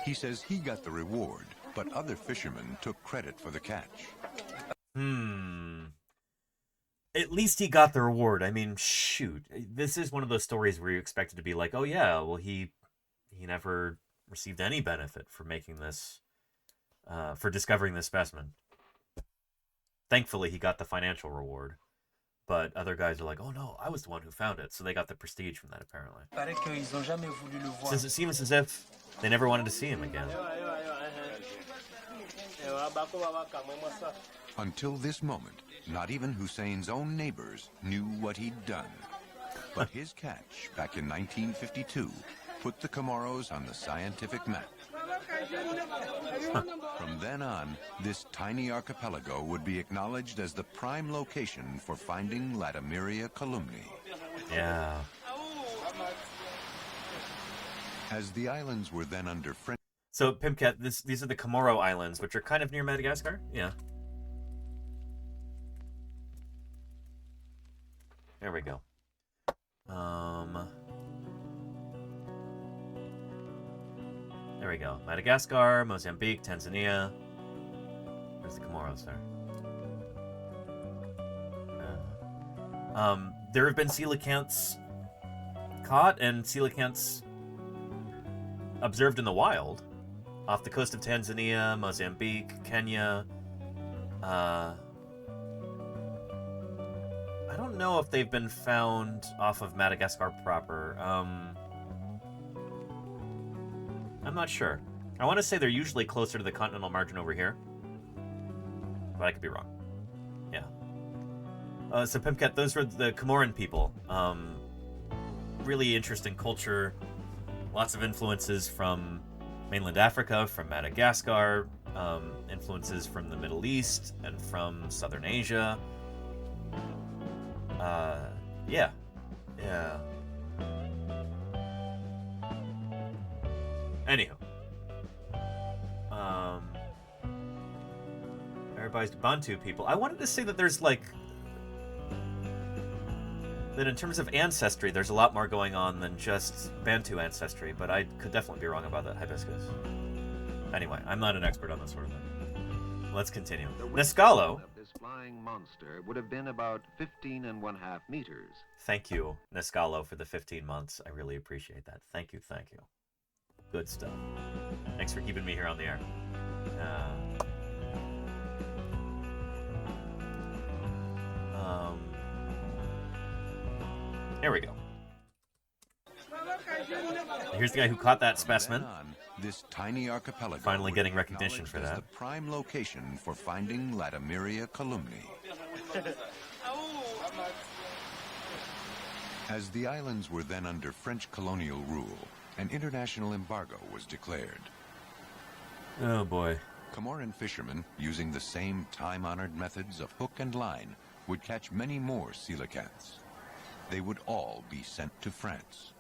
He says he got the reward, but other fishermen took credit for the catch. At least he got the reward. I mean, shoot. This is one of those stories where you expect it to be like, oh yeah, well he never received any benefit for making this, for discovering this specimen. Thankfully, he got the financial reward. But other guys are like, oh no, I was the one who found it. So they got the prestige from that, apparently. Since it seems as if they never wanted to see him again. Until this moment, not even Hussein's own neighbors knew what he'd done. But his catch, back in 1952, put the Comoros on the scientific map. From then on, this tiny archipelago would be acknowledged as the prime location for finding Latimeria columni. Yeah. As the islands were then under French... So, Pimcat, these are the Comoro Islands, which are kind of near Madagascar? Yeah. There we go. There we go. Madagascar, Mozambique, Tanzania. Where's the Comoros there? There have been coelacanths caught and coelacanths observed in the wild off the coast of Tanzania, Mozambique, Kenya. I don't know if they've been found off of Madagascar proper. I'm not sure. I want to say they're usually closer to the continental margin over here, but I could be wrong. Yeah. So Pimcat, those were the Comoran people. Really interesting culture. Lots of influences from mainland Africa, from Madagascar, influences from the Middle East and from Southern Asia. Yeah. Anywho. Everybody's Bantu people. I wanted to say that there's like... that in terms of ancestry, there's a lot more going on than just Bantu ancestry, but I could definitely be wrong about that, Hibiscus. Anyway, I'm not an expert on this sort of thing. Let's continue. Nescalo. Of this flying monster would have been about 15.5 meters. Thank you, Nescalo, for the 15 months. I really appreciate that. Thank you. Good stuff. Thanks for keeping me here on the air. There we go. Here's the guy who caught that specimen. This tiny archipelago finally getting recognition for that. The prime location for finding Latimeria columni. As the islands were then under French colonial rule, an international embargo was declared. Oh boy. Comoran fishermen, using the same time-honored methods of hook and line, would catch many more coelacanths. They would all be sent to France.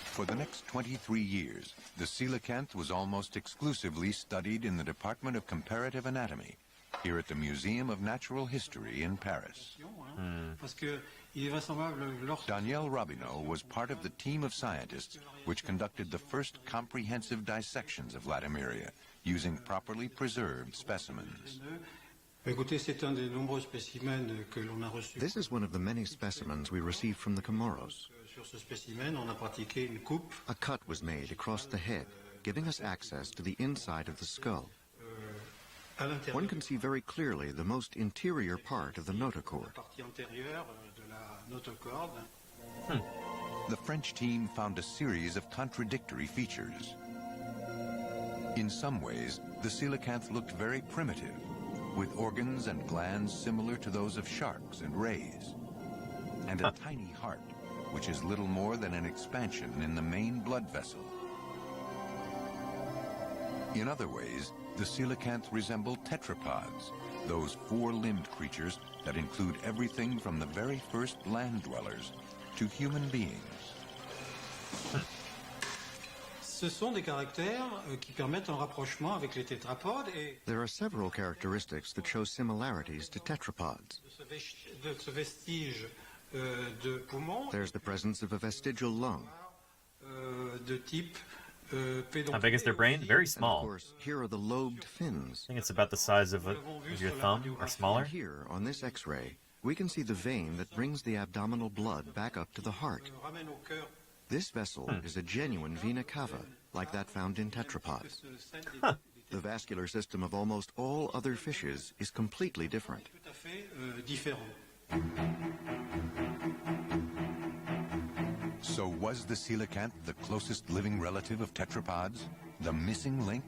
For the next 23 years, the coelacanth was almost exclusively studied in the Department of Comparative Anatomy, here at the Museum of Natural History in Paris. Daniel Robineau was part of the team of scientists which conducted the first comprehensive dissections of Latimeria, using properly preserved specimens. This is one of the many specimens we received from the Comoros. A cut was made across the head, giving us access to the inside of the skull. One can see very clearly the most interior part of the notochord. The French team found a series of contradictory features. In some ways, the coelacanth looked very primitive, with organs and glands similar to those of sharks and rays, and a tiny heart, which is little more than an expansion in the main blood vessel. In other ways, the coelacanth resembled tetrapods, those four-limbed creatures that include everything from the very first land dwellers to human beings. Ce sont des caractères qui permettent un rapprochement avec les tétrapodes et There are several characteristics that show similarities to tetrapods. de ce vestige de poumon There's the presence of a vestigial lung. de type How big is their brain? Very small. And of course, here are the lobed fins. I think it's about the size of your thumb or smaller. And here, on this X-ray, we can see the vein that brings the abdominal blood back up to the heart. This vessel is a genuine vena cava, like that found in tetrapods. The vascular system of almost all other fishes is completely different. So was the coelacanth the closest living relative of tetrapods? The missing link?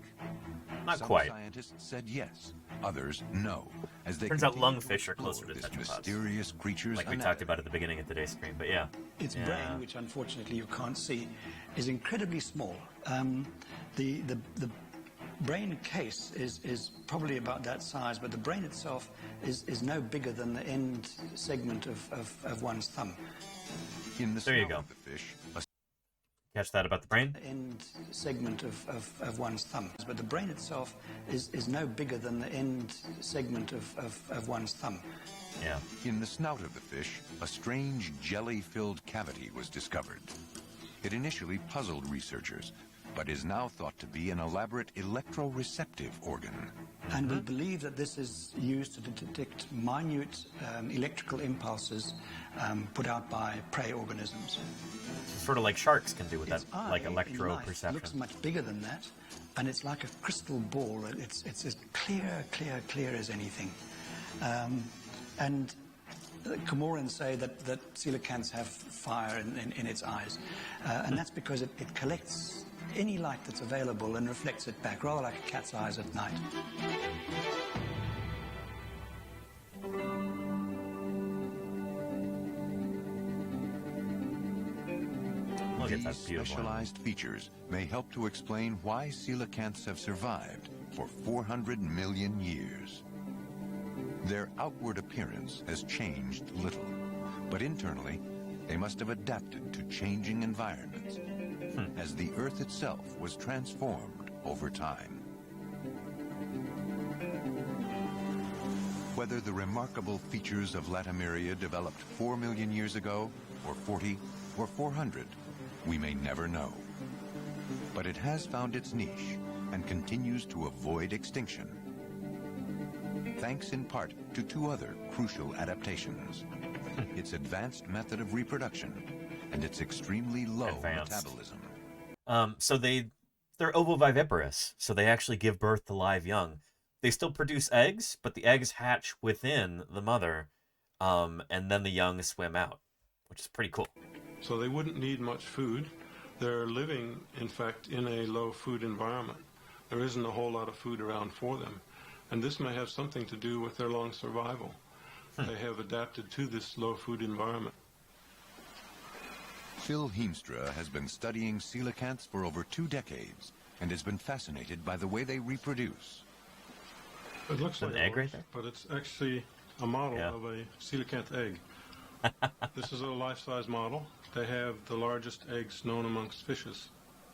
Not Some quite. scientists said yes, others no, as they Turns out continue to lungfish are closer to explore this tetrapods. mysterious creature's Like we talked about at the beginning of today's screen, but yeah. Its Yeah. brain, which unfortunately you can't see, is incredibly small. The brain case is probably about that size, but the brain itself is no bigger than the end segment of one's thumb. In the There you snout go. of the fish, a Catch that about the brain? End segment of one's thumb. But the brain itself is no bigger than the end segment of one's thumb. Yeah. In the snout of the fish, a strange jelly-filled cavity was discovered. It initially puzzled researchers, but is now thought to be an elaborate electroreceptive organ. And we believe that this is used to detect minute electrical impulses put out by prey organisms. Sort of like sharks can do with that, Its eye like in life electroperception. looks much bigger than that, and it's like a crystal ball. It's as clear as anything. And cormorants say that coelacanths have fire in its eyes, and that's because it collects any light that's available and reflects it back, rather like a cat's eyes at night. Look at that These beautiful specialized features may help to explain why coelacanths have survived for 400 million years. Their outward appearance has changed little, but internally, they must have adapted to changing environments, as the Earth itself was transformed over time. Whether the remarkable features of Latimeria developed 4 million years ago, or 40, or 400, we may never know. But it has found its niche and continues to avoid extinction, thanks in part to two other crucial adaptations: its advanced method of reproduction and its extremely low metabolism. So they're ovoviviparous, so they actually give birth to live young. They still produce eggs, but the eggs hatch within the mother, and then the young swim out, which is pretty cool. So they wouldn't need much food. They're living, in fact, in a low food environment. There isn't a whole lot of food around for them. And this may have something to do with their long survival. They have adapted to this low food environment. Phil Heemstra has been studying coelacanths for over 2 decades and has been fascinated by the way they reproduce. It looks like an egg ours, right there? but it's actually a model of a coelacanth egg. This is a life-size model. They have the largest eggs known amongst fishes.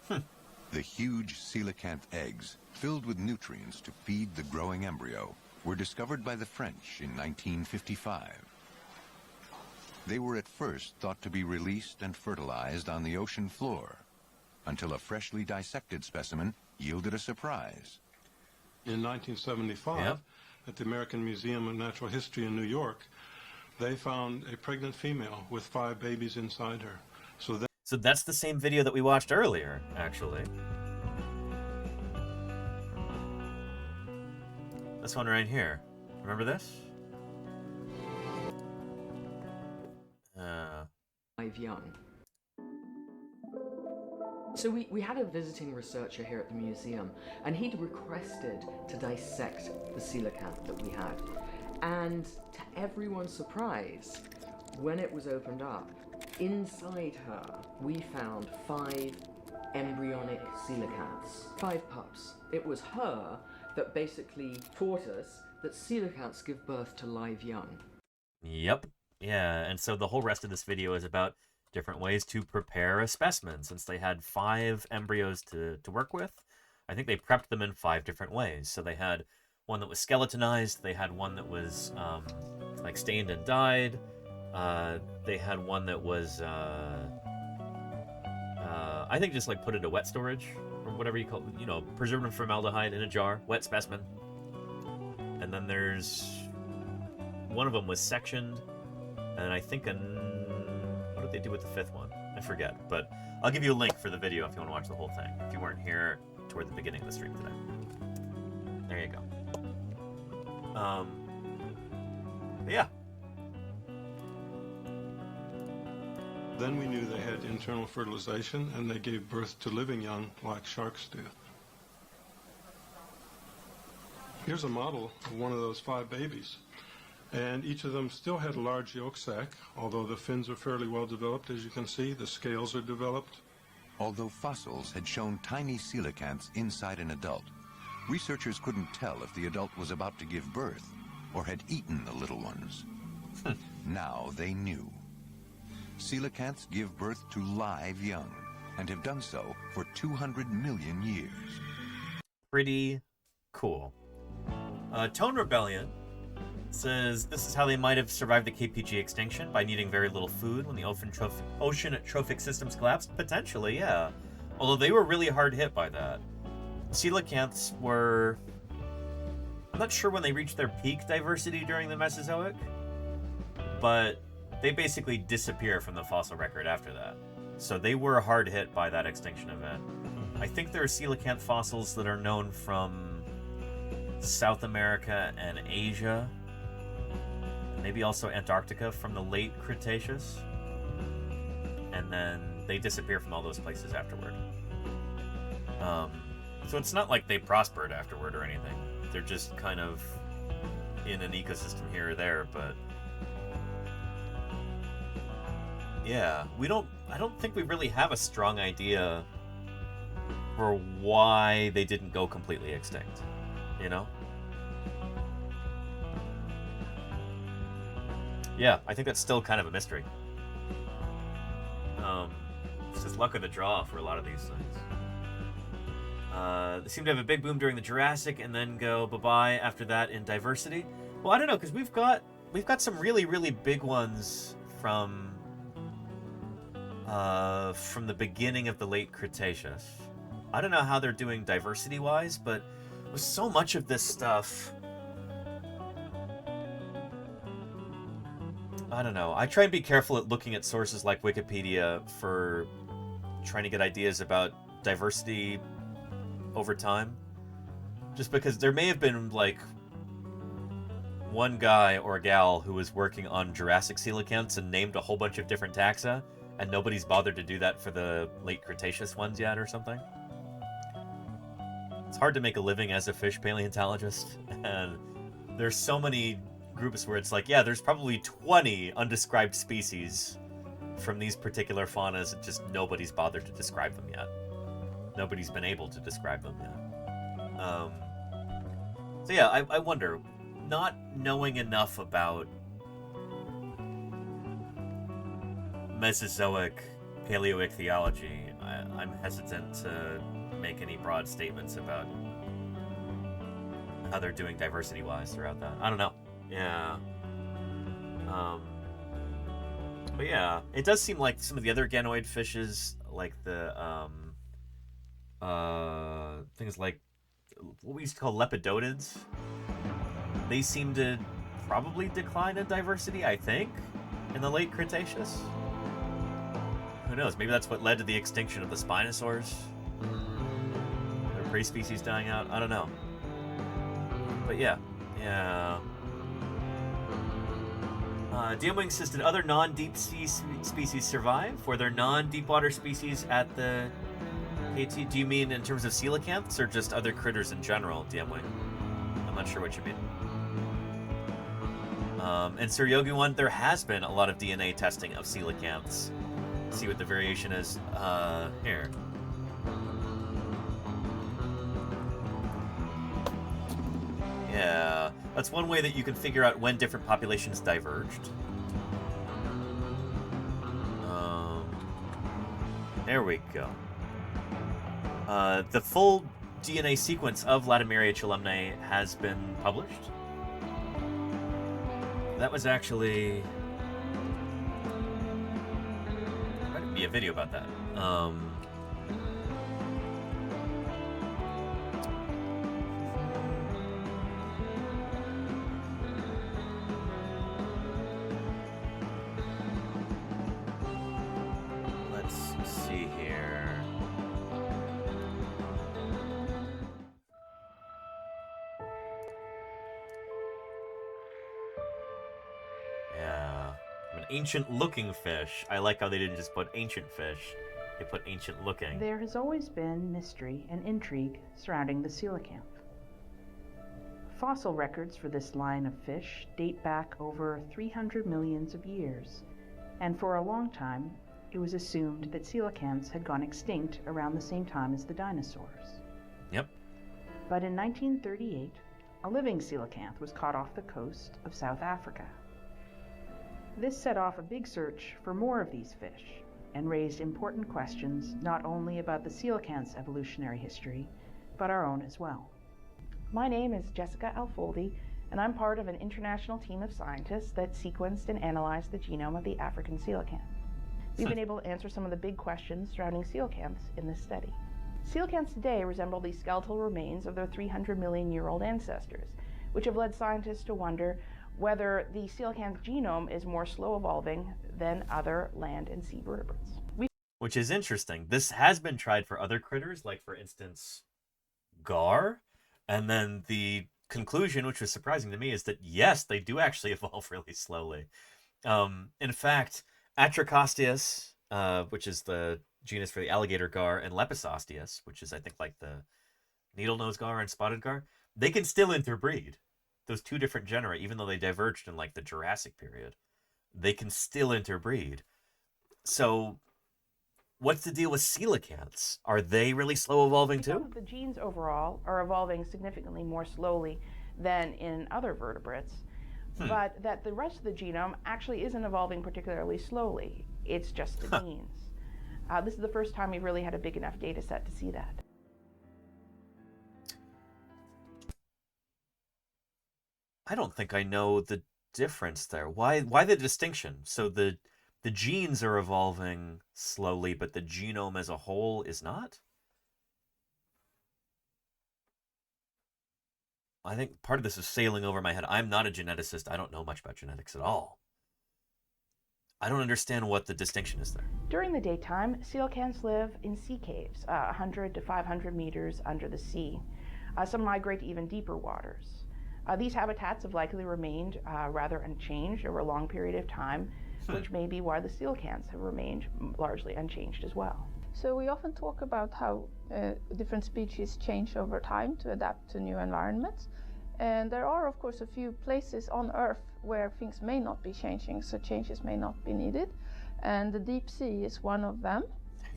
The huge coelacanth eggs, filled with nutrients to feed the growing embryo, were discovered by the French in 1955. They were at first thought to be released and fertilized on the ocean floor, until a freshly dissected specimen yielded a surprise. In 1975, at the American Museum of Natural History in New York, they found a pregnant female with 5 babies inside her. So that's the same video that we watched earlier, actually. This one right here. Remember this? Live young. So we had a visiting researcher here at the museum, and he'd requested to dissect the coelacanth that we had. And to everyone's surprise, when it was opened up, inside her, we found 5 embryonic coelacanths, 5 pups. It was her that basically taught us that coelacanths give birth to live young. Yep. Yeah, and so the whole rest of this video is about different ways to prepare a specimen. Since they had 5 embryos to work with, I think they prepped them in 5 different ways. So they had one that was skeletonized, they had one that was like stained and dyed, they had one that was I think just like put into wet storage or whatever you call it, you know, preserved in formaldehyde in a jar, wet specimen. And then there's one of them was sectioned, and I think what did they do with the 5th one? I forget, but I'll give you a link for the video if you want to watch the whole thing, if you weren't here toward the beginning of the stream today. There you go. Yeah. Then we knew they had internal fertilization, and they gave birth to living young like sharks do. Here's a model of one of those 5 babies. And each of them still had a large yolk sac, although the fins are fairly well developed, as you can see. The scales are developed. Although fossils had shown tiny coelacanths inside an adult, researchers couldn't tell if the adult was about to give birth or had eaten the little ones. Now they knew. Coelacanths give birth to live young and have done so for 200 million years. Pretty cool. Tone Rebellion says this is how they might have survived the KPG extinction, by needing very little food when the oceanotrophic systems collapsed. Potentially, yeah. Although they were really hard hit by that. Coelacanths were... I'm not sure when they reached their peak diversity during the Mesozoic, but they basically disappear from the fossil record after that. So they were hard hit by that extinction event. I think there are coelacanth fossils that are known from South America and Asia, maybe also Antarctica from the late Cretaceous, and then they disappear from all those places afterward. So it's not like they prospered afterward or anything. They're just kind of in an ecosystem here or there, but yeah, I don't think we really have a strong idea for why they didn't go completely extinct, you know? Yeah, I think that's still kind of a mystery. It's just luck of the draw for a lot of these things. They seem to have a big boom during the Jurassic and then go bye-bye after that in diversity. Well, I don't know, because we've got some really, really big ones from the beginning of the late Cretaceous. I don't know how they're doing diversity-wise, but with so much of this stuff, I don't know. I try and be careful at looking at sources like Wikipedia for trying to get ideas about diversity over time. Just because there may have been, like, one guy or gal who was working on Jurassic coelacanths and named a whole bunch of different taxa, and nobody's bothered to do that for the late Cretaceous ones yet or something. It's hard to make a living as a fish paleontologist, and there's so many groups where it's like, yeah, there's probably 20 undescribed species from these particular faunas, and just nobody's bothered to describe them yet. Nobody's been able to describe them yet. So yeah, I wonder, not knowing enough about Mesozoic paleoichthyology, I'm hesitant to make any broad statements about how they're doing diversity-wise throughout that. I don't know. Yeah. But yeah, it does seem like some of the other ganoid fishes, like the things like what we used to call lepidottids, they seem to probably decline in diversity, I think, in the late Cretaceous. Who knows? Maybe that's what led to the extinction of the spinosaurs. Their prey species dying out. I don't know. But yeah. DMWing says, did other non-deep sea species survive? Were there non-deep water species at the KT, do you mean in terms of coelacanths or just other critters in general, DMWing? I'm not sure what you mean. And Sir Yogi One, there has been a lot of DNA testing of coelacanths. See what the variation is here. Yeah, that's one way that you can figure out when different populations diverged. There we go. The full DNA sequence of Latimeria chelumnae has been published. That was actually... There might be a video about that. Let's see here. Yeah. An ancient-looking fish. I like how they didn't just put ancient fish. They put ancient-looking. There has always been mystery and intrigue surrounding the coelacanth. Fossil records for this line of fish date back over 300 million years, and for a long time it was assumed that coelacanths had gone extinct around the same time as the dinosaurs. Yep. But in 1938, a living coelacanth was caught off the coast of South Africa. This set off a big search for more of these fish and raised important questions not only about the coelacanth's evolutionary history, but our own as well. My name is Jessica Alfoldi, and I'm part of an international team of scientists that sequenced and analyzed the genome of the African coelacanth. We've been able to answer some of the big questions surrounding coelacanths in this study. Coelacanths today resemble the skeletal remains of their 300 million year old ancestors, which have led scientists to wonder whether the coelacanth genome is more slow evolving than other land and sea vertebrates. Which is interesting. This has been tried for other critters, like for instance, gar, and then the conclusion, which was surprising to me, is that yes, they do actually evolve really slowly. In fact, Atracosteus, which is the genus for the alligator gar, and Lepisosteus, which is I think like the needle-nosed gar and spotted gar, they can still interbreed. Those two different genera, even though they diverged in like the Jurassic period, they can still interbreed. So what's the deal with coelacanths? Are they really slow evolving too? The genes overall are evolving significantly more slowly than in other vertebrates, but that the rest of the genome actually isn't evolving particularly slowly. It's just the genes. This is the first time we've really had a big enough data set to see that. I don't think I know the difference there. Why the distinction? So the genes are evolving slowly, but the genome as a whole is not? I think part of this is sailing over my head. I'm not a geneticist. I don't know much about genetics at all. I don't understand what the distinction is there. During the daytime, coelacanths live in sea caves, 100 to 500 meters under the sea. Some migrate to even deeper waters. These habitats have likely remained rather unchanged over a long period of time, which may be why the coelacanths have remained largely unchanged as well. So we often talk about how different species change over time to adapt to new environments. And there are, of course, a few places on Earth where things may not be changing, so changes may not be needed. And the deep sea is one of them.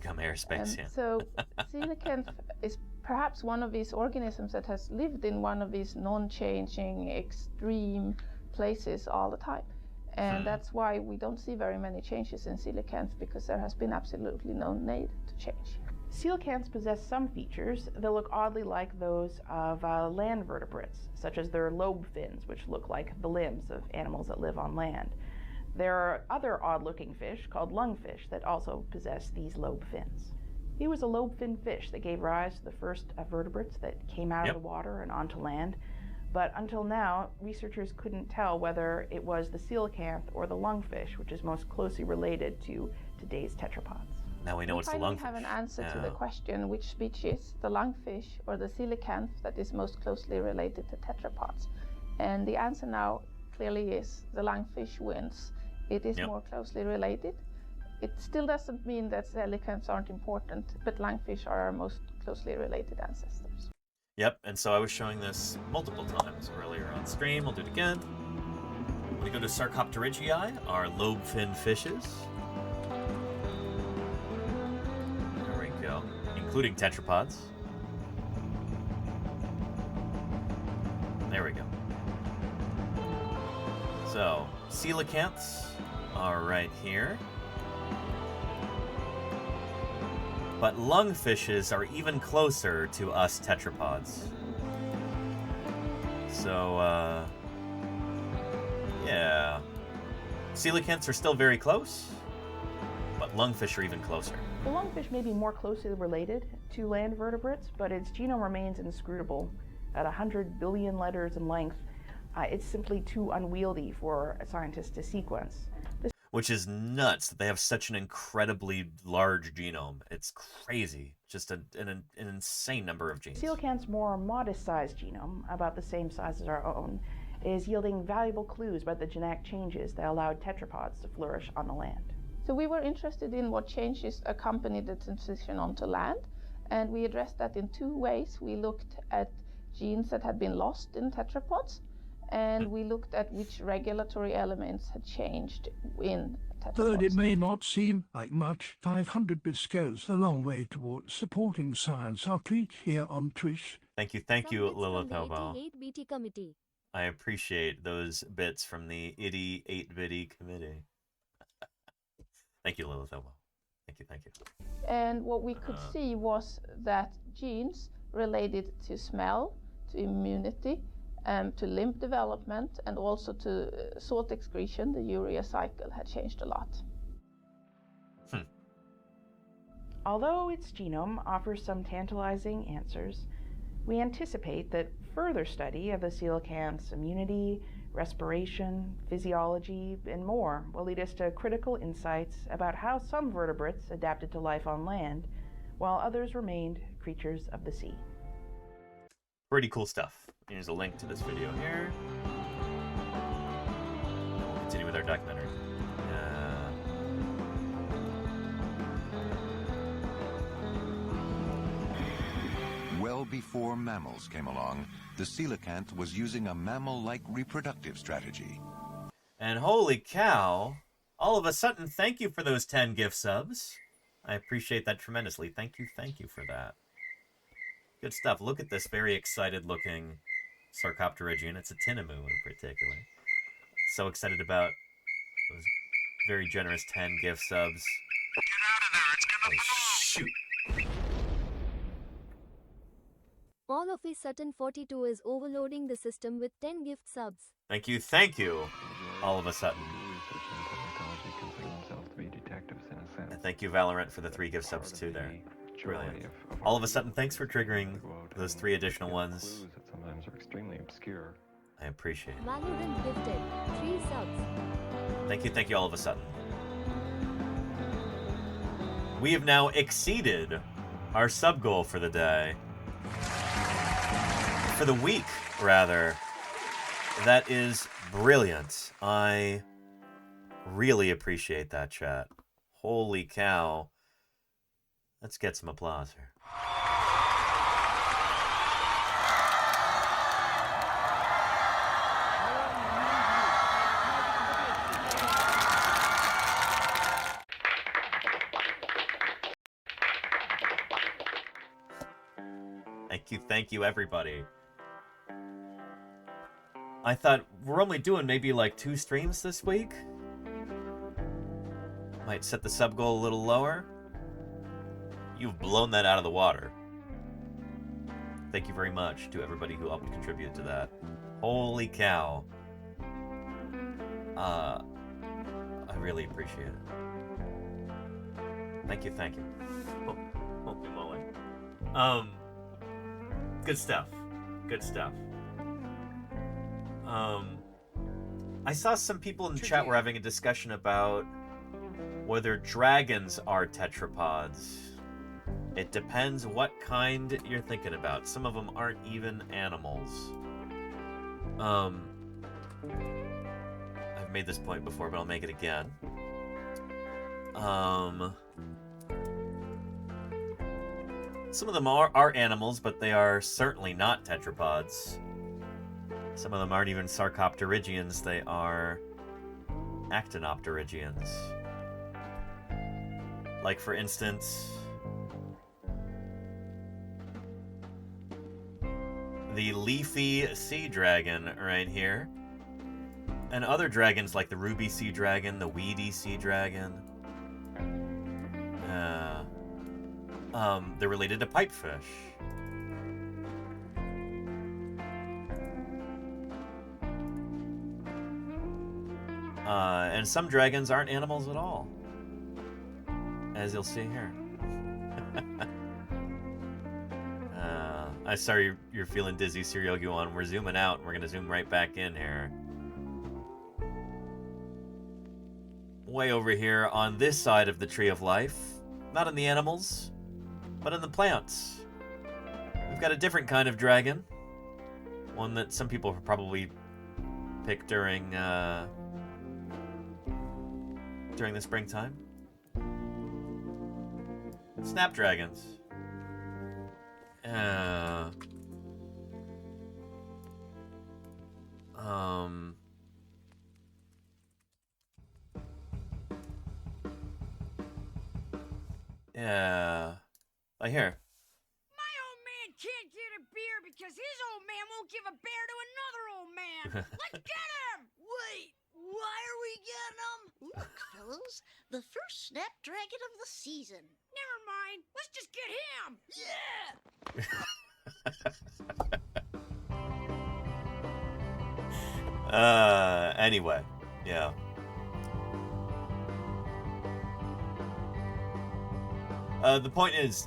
Come airspace, yeah. So coelacanth is perhaps one of these organisms that has lived in one of these non-changing, extreme places all the time. And that's why we don't see very many changes in coelacanths, because there has been absolutely no need to change. Coelacanths possess some features that look oddly like those of land vertebrates, such as their lobe fins, which look like the limbs of animals that live on land. There are other odd-looking fish called lungfish that also possess these lobe fins. He was a lobe-finned fish that gave rise to the first vertebrates that came out of the water and onto land. But until now, researchers couldn't tell whether it was the coelacanth or the lungfish, which is most closely related to today's tetrapods. Now we know it's the lungfish. We have an answer to the question which species, the lungfish or the coelacanth, that is most closely related to tetrapods. And the answer now clearly is the lungfish wins. It is more closely related. It still doesn't mean that coelacanths aren't important, but lungfish are our most closely related ancestors. Yep, and so I was showing this multiple times earlier on stream. I'll do it again. We go to Sarcopterygii, our lobe-finned fishes. There we go, including tetrapods. There we go. So, coelacanths are right here. But lungfishes are even closer to us tetrapods. So, yeah. Coelacanths are still very close, but lungfish are even closer. The lungfish may be more closely related to land vertebrates, but its genome remains inscrutable. At 100 billion letters in length, it's simply too unwieldy for scientists to sequence. Which is nuts that they have such an incredibly large genome. It's crazy. Just an insane number of genes. Coelacanth's more modest-sized genome, about the same size as our own, is yielding valuable clues about the genetic changes that allowed tetrapods to flourish on the land. So we were interested in what changes accompanied the transition onto land, and we addressed that in two ways. We looked at genes that had been lost in tetrapods, and we looked at which regulatory elements had changed in tetrapods. Though it may not seem like much, 500 bits goes a long way towards supporting science. I'll click here on Twitch. Thank you, Lilith Hobo. 88BT committee. I appreciate those bits from the IDI 8-bitty committee. Thank you, Lilith Hobo. Thank you. And what we could see was that genes related to smell, to immunity, to limb development, and also to salt excretion, the urea cycle, had changed a lot. Although its genome offers some tantalizing answers, we anticipate that further study of the coelacanth's immunity, respiration, physiology, and more will lead us to critical insights about how some vertebrates adapted to life on land, while others remained creatures of the sea. Pretty cool stuff. Here's a link to this video here. And we'll continue with our documentary. Well before mammals came along, the coelacanth was using a mammal-like reproductive strategy. And holy cow, all of a sudden, thank you for those 10 gift subs. I appreciate that tremendously. Thank you for that. Good stuff. Look at this very excited looking Sarcopterygian. It's a Tinamou in particular. So excited about those very generous 10 gift subs. Get out of there, it's gonna blow! Shoot! All of a sudden 42 is overloading the system with 10 gift subs. Thank you, all of a sudden. And thank you, Valorant, for the 3 gift subs too there. Brilliant. All of a sudden, thanks for triggering those 3 additional ones. Sometimes are extremely obscure. I appreciate it. Valorant gifted 3 subs. Thank you all of a sudden. We have now exceeded our sub goal for the day. For the week, rather. That is brilliant. I really appreciate that, chat. Holy cow. Let's get some applause here. Thank you, everybody. I thought we're only doing maybe like 2 streams this week. Might set the sub goal a little lower. You've blown that out of the water. Thank you very much to everybody who helped contribute to that. Holy cow. I really appreciate it. Thank you. Holy moly. Good stuff. I saw some people in the chat were having a discussion about whether dragons are tetrapods. It depends what kind you're thinking about. Some of them aren't even animals. I've made this point before, but I'll make it again. Some of them are animals, but they are certainly not tetrapods. Some of them aren't even sarcopterygians, they are actinopterygians. Like, for instance, the leafy sea dragon right here. And other dragons like the ruby sea dragon, the weedy sea dragon. They're related to pipefish. And some dragons aren't animals at all, as you'll see here. I'm sorry you're feeling dizzy, Seryogi-1. We're zooming out, and we're going to zoom right back in here. Way over here on this side of the Tree of Life, not in the animals, but in the plants. We've got a different kind of dragon, one that some people have probably picked during the springtime. Snapdragons. Yeah. I hear. My old man can't get a beer because his old man won't give a bear to another old man. Let's get him! Wait, why are we getting him? Look, fellas, the first snapdragon of the season. Never mind. Let's just get him. Yeah! Anyway. Yeah. The point is,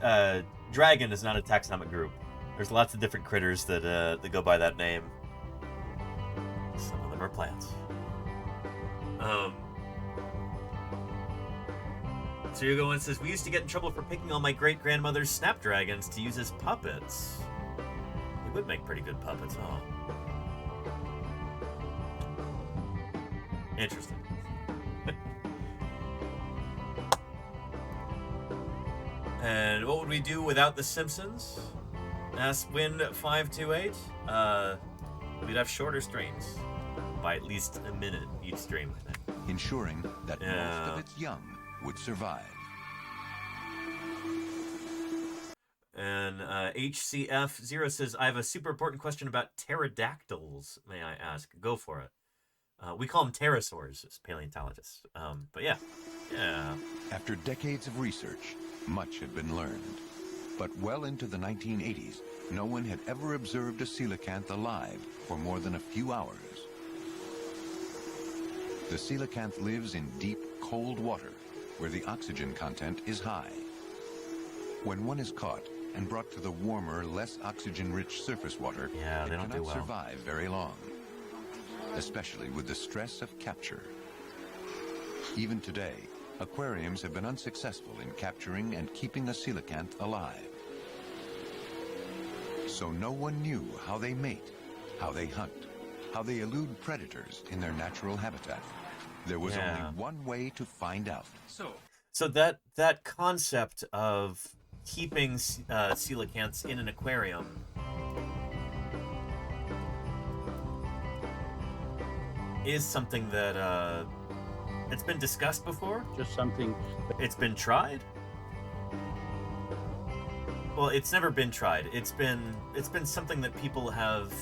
dragon is not a taxonomic group. There's lots of different critters that go by that name. Some of them are plants. So you're going, says, we used to get in trouble for picking on my great-grandmother's snapdragons to use as puppets. They would make pretty good puppets, huh? Interesting. And what would we do without The Simpsons? Ask Win528. We'd have shorter streams. By at least a minute each stream, I think. Ensuring that most of its young would survive. And HCF0 says, I have a super important question about pterodactyls, may I ask? Go for it. We call them pterosaurs as paleontologists. But yeah. After decades of research, much had been learned. But well into the 1980s, no one had ever observed a coelacanth alive for more than a few hours. The coelacanth lives in deep, cold water, where the oxygen content is high. When one is caught and brought to the warmer, less oxygen-rich surface water, it cannot survive very long, especially with the stress of capture. Even today, aquariums have been unsuccessful in capturing and keeping a coelacanth alive. So no one knew how they mate, how they hunt, how they elude predators in their natural habitat. There was only one way to find out. So that concept of keeping coelacanths in an aquarium is something that it's been discussed before. Just something. It's been tried. Well, it's never been tried. It's been something that people have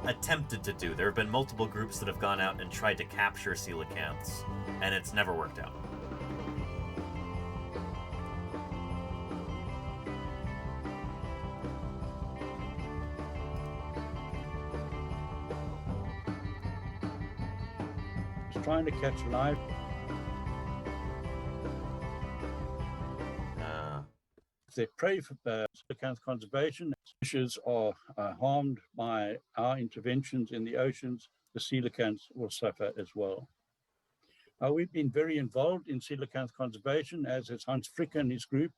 attempted to do. There have been multiple groups that have gone out and tried to capture coelacanths, and it's never worked out. It's trying to catch live. They pray for coelacanth conservation. Fishes are harmed by our interventions in the oceans. The coelacanths will suffer as well. We've been very involved in coelacanth conservation, as is Hans Fricker and his group.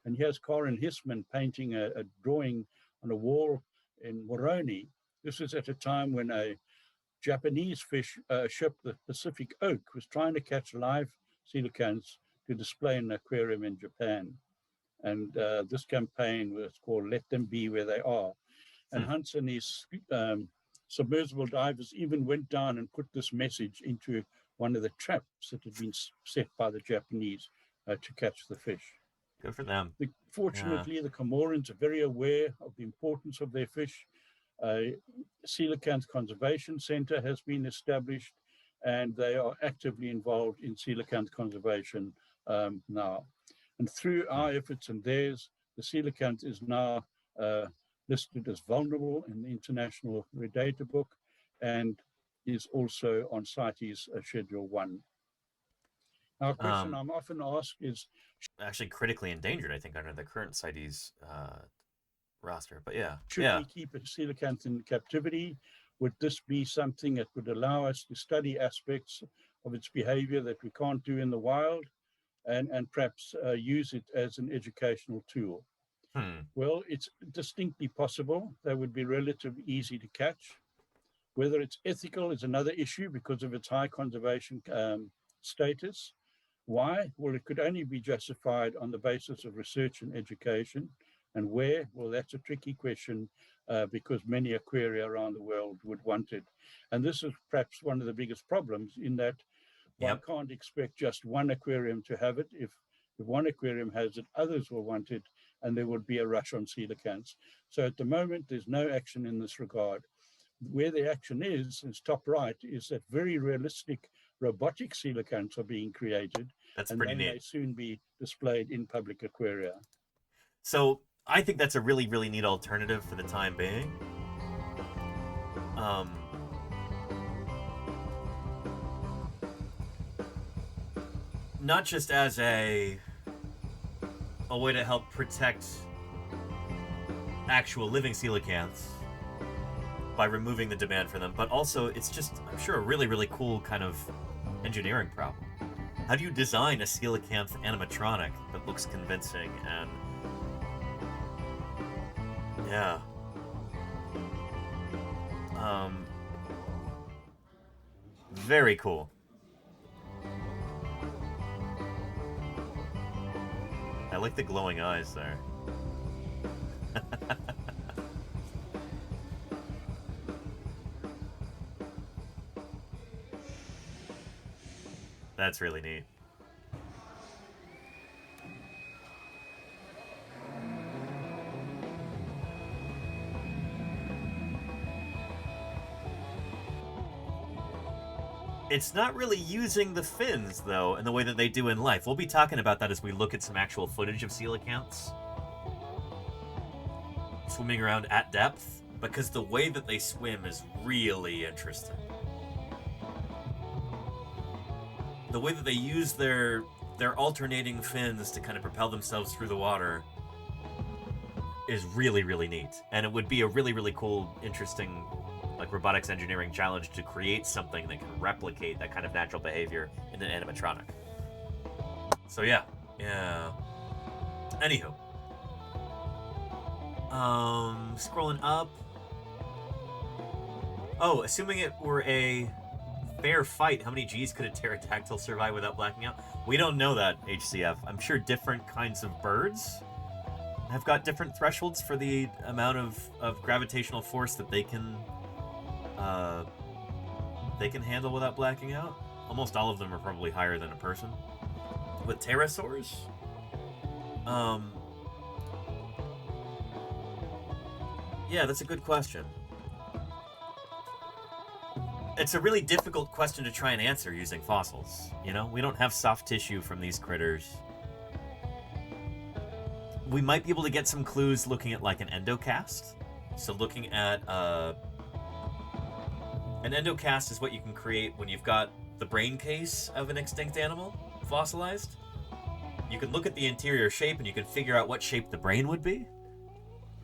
And here's Karin Hissman painting a drawing on a wall in Moroni. This is at a time when a Japanese fish ship, the Pacific Oak, was trying to catch live coelacanths to display in an aquarium in Japan. And this campaign was called Let Them Be Where They Are. And Hans and his submersible divers even went down and put this message into one of the traps that had been set by the Japanese to catch the fish. Good for them. Fortunately, the Comorans are very aware of the importance of their fish. Coelacanth Conservation Center has been established, and they are actively involved in coelacanth conservation now. And through our efforts and theirs, the coelacanth is now listed as vulnerable in the International Red Data Book and is also on CITES Schedule 1. Now, a question I'm often asked is... Actually critically endangered, I think, under the current CITES roster, but yeah. Should we keep a coelacanth in captivity? Would this be something that would allow us to study aspects of its behavior that we can't do in the wild and perhaps use it as an educational tool? Well, it's distinctly possible. They would be relatively easy to catch. Whether it's ethical is another issue because of its high conservation status. Why? Well, it could only be justified on the basis of research and education. And where? Well, that's a tricky question because many aquaria around the world would want it. And this is perhaps one of the biggest problems in that one can't expect just one aquarium to have it. If one aquarium has it, others will want it, and there would be a rush on coelacanths. So at the moment, there's no action in this regard. Where the action is top right, is that very realistic robotic coelacanths are being created. That's and pretty they neat. May soon be displayed in public aquaria. So I think that's a really, really neat alternative for the time being. Not just as a way to help protect actual living coelacanths by removing the demand for them, but also it's just, I'm sure, a really, really cool kind of engineering problem. How do you design a coelacanth animatronic that looks convincing and very cool. I like the glowing eyes there. That's really neat. It's not really using the fins, though, in the way that they do in life. We'll be talking about that as we look at some actual footage of coelacanths swimming around at depth, because the way that they swim is really interesting. The way that they use their alternating fins to kind of propel themselves through the water is really, really neat. And it would be a really, really cool, interesting robotics engineering challenge to create something that can replicate that kind of natural behavior in an animatronic. So yeah. Anywho. Scrolling up. Oh, assuming it were a fair fight, how many G's could a pterodactyl survive without blacking out? We don't know that, HCF. I'm sure different kinds of birds have got different thresholds for the amount of gravitational force that they can handle without blacking out. Almost all of them are probably higher than a person. With pterosaurs, yeah, that's a good question. It's a really difficult question to try and answer using fossils. You know, we don't have soft tissue from these critters. We might be able to get some clues looking at like an endocast. So looking at an endocast is what you can create when you've got the brain case of an extinct animal fossilized. You can look at the interior shape and you can figure out what shape the brain would be.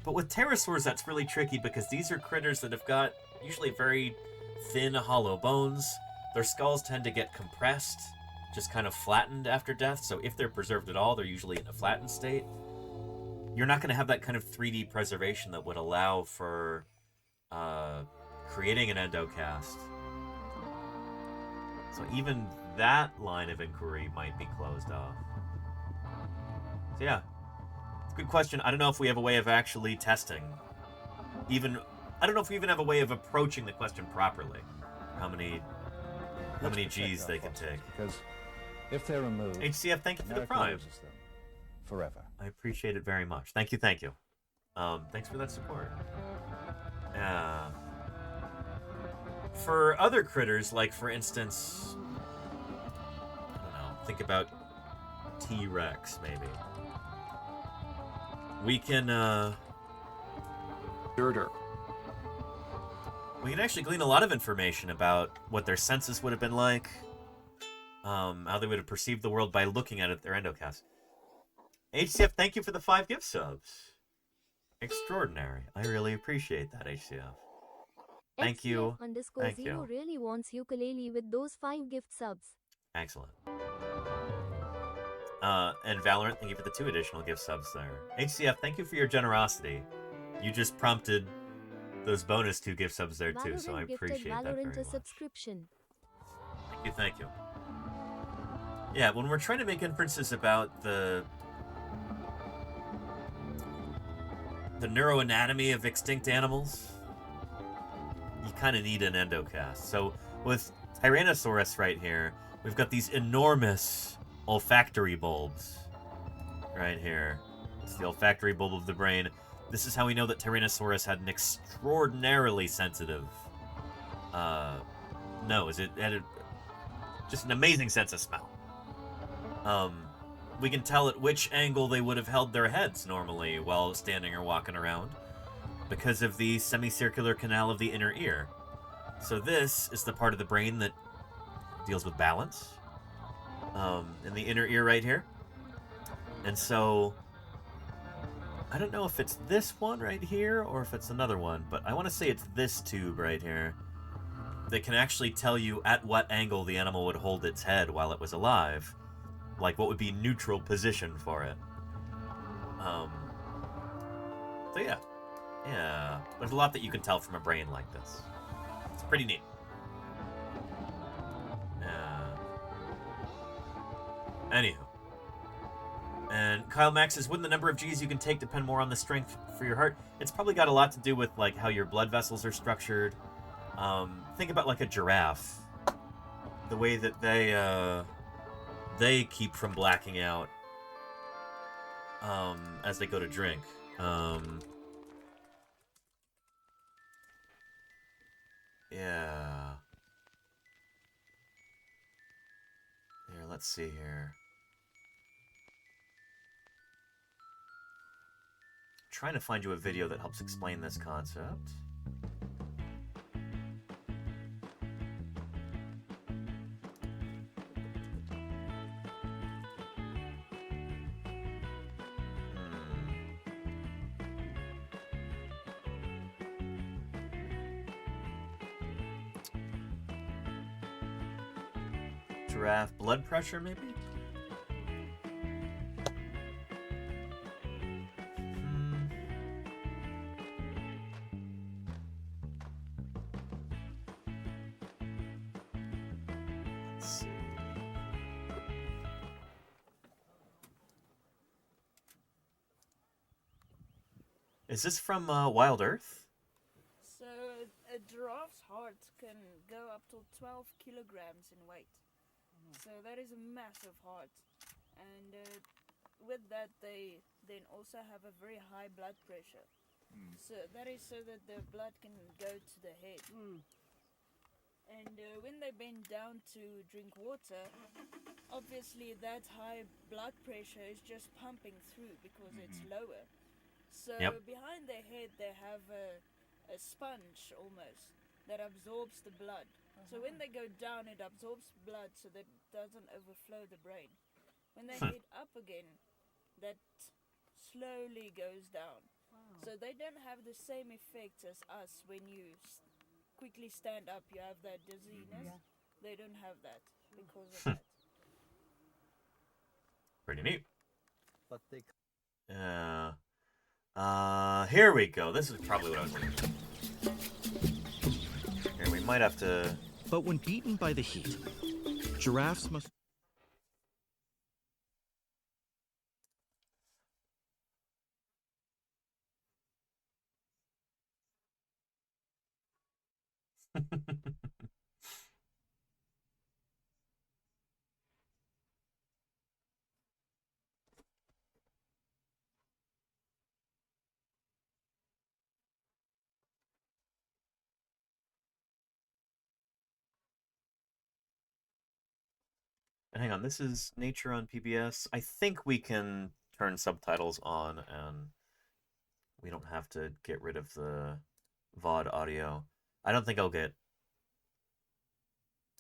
But with pterosaurs, that's really tricky because these are critters that have got usually very thin, hollow bones. Their skulls tend to get compressed, just kind of flattened after death. So if they're preserved at all, they're usually in a flattened state. You're not going to have that kind of 3D preservation that would allow for creating an endocast. So even that line of inquiry might be closed off. So yeah, it's a good question. I don't know if we have a way of actually testing. I don't know if we even have a way of approaching the question properly. How many G's they can take. Because if they're removed, HCF, thank you for the America prime. loses them forever. I appreciate it very much. Thank you, thank you. Thanks for that support. For other critters, like for instance, I don't know, think about T-Rex maybe. We can we can actually glean a lot of information about what their senses would have been like, how they would have perceived the world by looking at it, their endocast. HCF, thank you for the 5 gift subs. Extraordinary. I really appreciate that, HCF. Thank you. Thank _0 you. really wants ukulele with those 5 gift subs. Excellent. And Valorant, thank you for the 2 additional gift subs there. HCF, thank you for your generosity. You just prompted those bonus 2 gift subs there too, so I appreciate that very Valorant a much. subscription. Thank you, thank you. Yeah, when we're trying to make inferences about the neuroanatomy of extinct animals, you kind of need an endocast. So with Tyrannosaurus right here, we've got these enormous olfactory bulbs right here. It's the olfactory bulb of the brain. This is how we know that Tyrannosaurus had an extraordinarily sensitive nose. It had just an amazing sense of smell. We can tell at which angle they would have held their heads normally while standing or walking around because of the semicircular canal of the inner ear. So this is the part of the brain that deals with balance in the inner ear right here. And so I don't know if it's this one right here or if it's another one, but I want to say it's this tube right here that can actually tell you at what angle the animal would hold its head while it was alive. Like what would be neutral position for it. So yeah. Yeah. There's a lot that you can tell from a brain like this. It's pretty neat. Anywho. And Kyle Max says, wouldn't the number of G's you can take depend more on the strength for your heart? It's probably got a lot to do with like how your blood vessels are structured. Think about like a giraffe. The way that they keep from blacking out as they go to drink. Yeah. Here, let's see here. Trying to find you a video that helps explain this concept. Giraffe blood pressure, maybe? Let's see. Is this from Wild Earth? So a giraffe's heart can go up to 12 kilograms in weight. So that is a massive heart. And with that they then also have a very high blood pressure. So that is so that the blood can go to the head. And when they bend down to drink water, obviously that high blood pressure is just pumping through because it's lower. So behind their head they have a sponge almost that absorbs the blood. So when they go down it absorbs blood so that it doesn't overflow the brain. When they head up again, that slowly goes down. So they don't have the same effect as us when you quickly stand up, you have that dizziness. They don't have that because of that. Pretty neat. But they... here we go. This is probably what I was looking for. Here, we might have to... But when beaten by the heat, Giraffes must... And hang on, this is Nature on PBS. I think we can turn subtitles on and we don't have to get rid of the VOD audio. I don't think I'll get...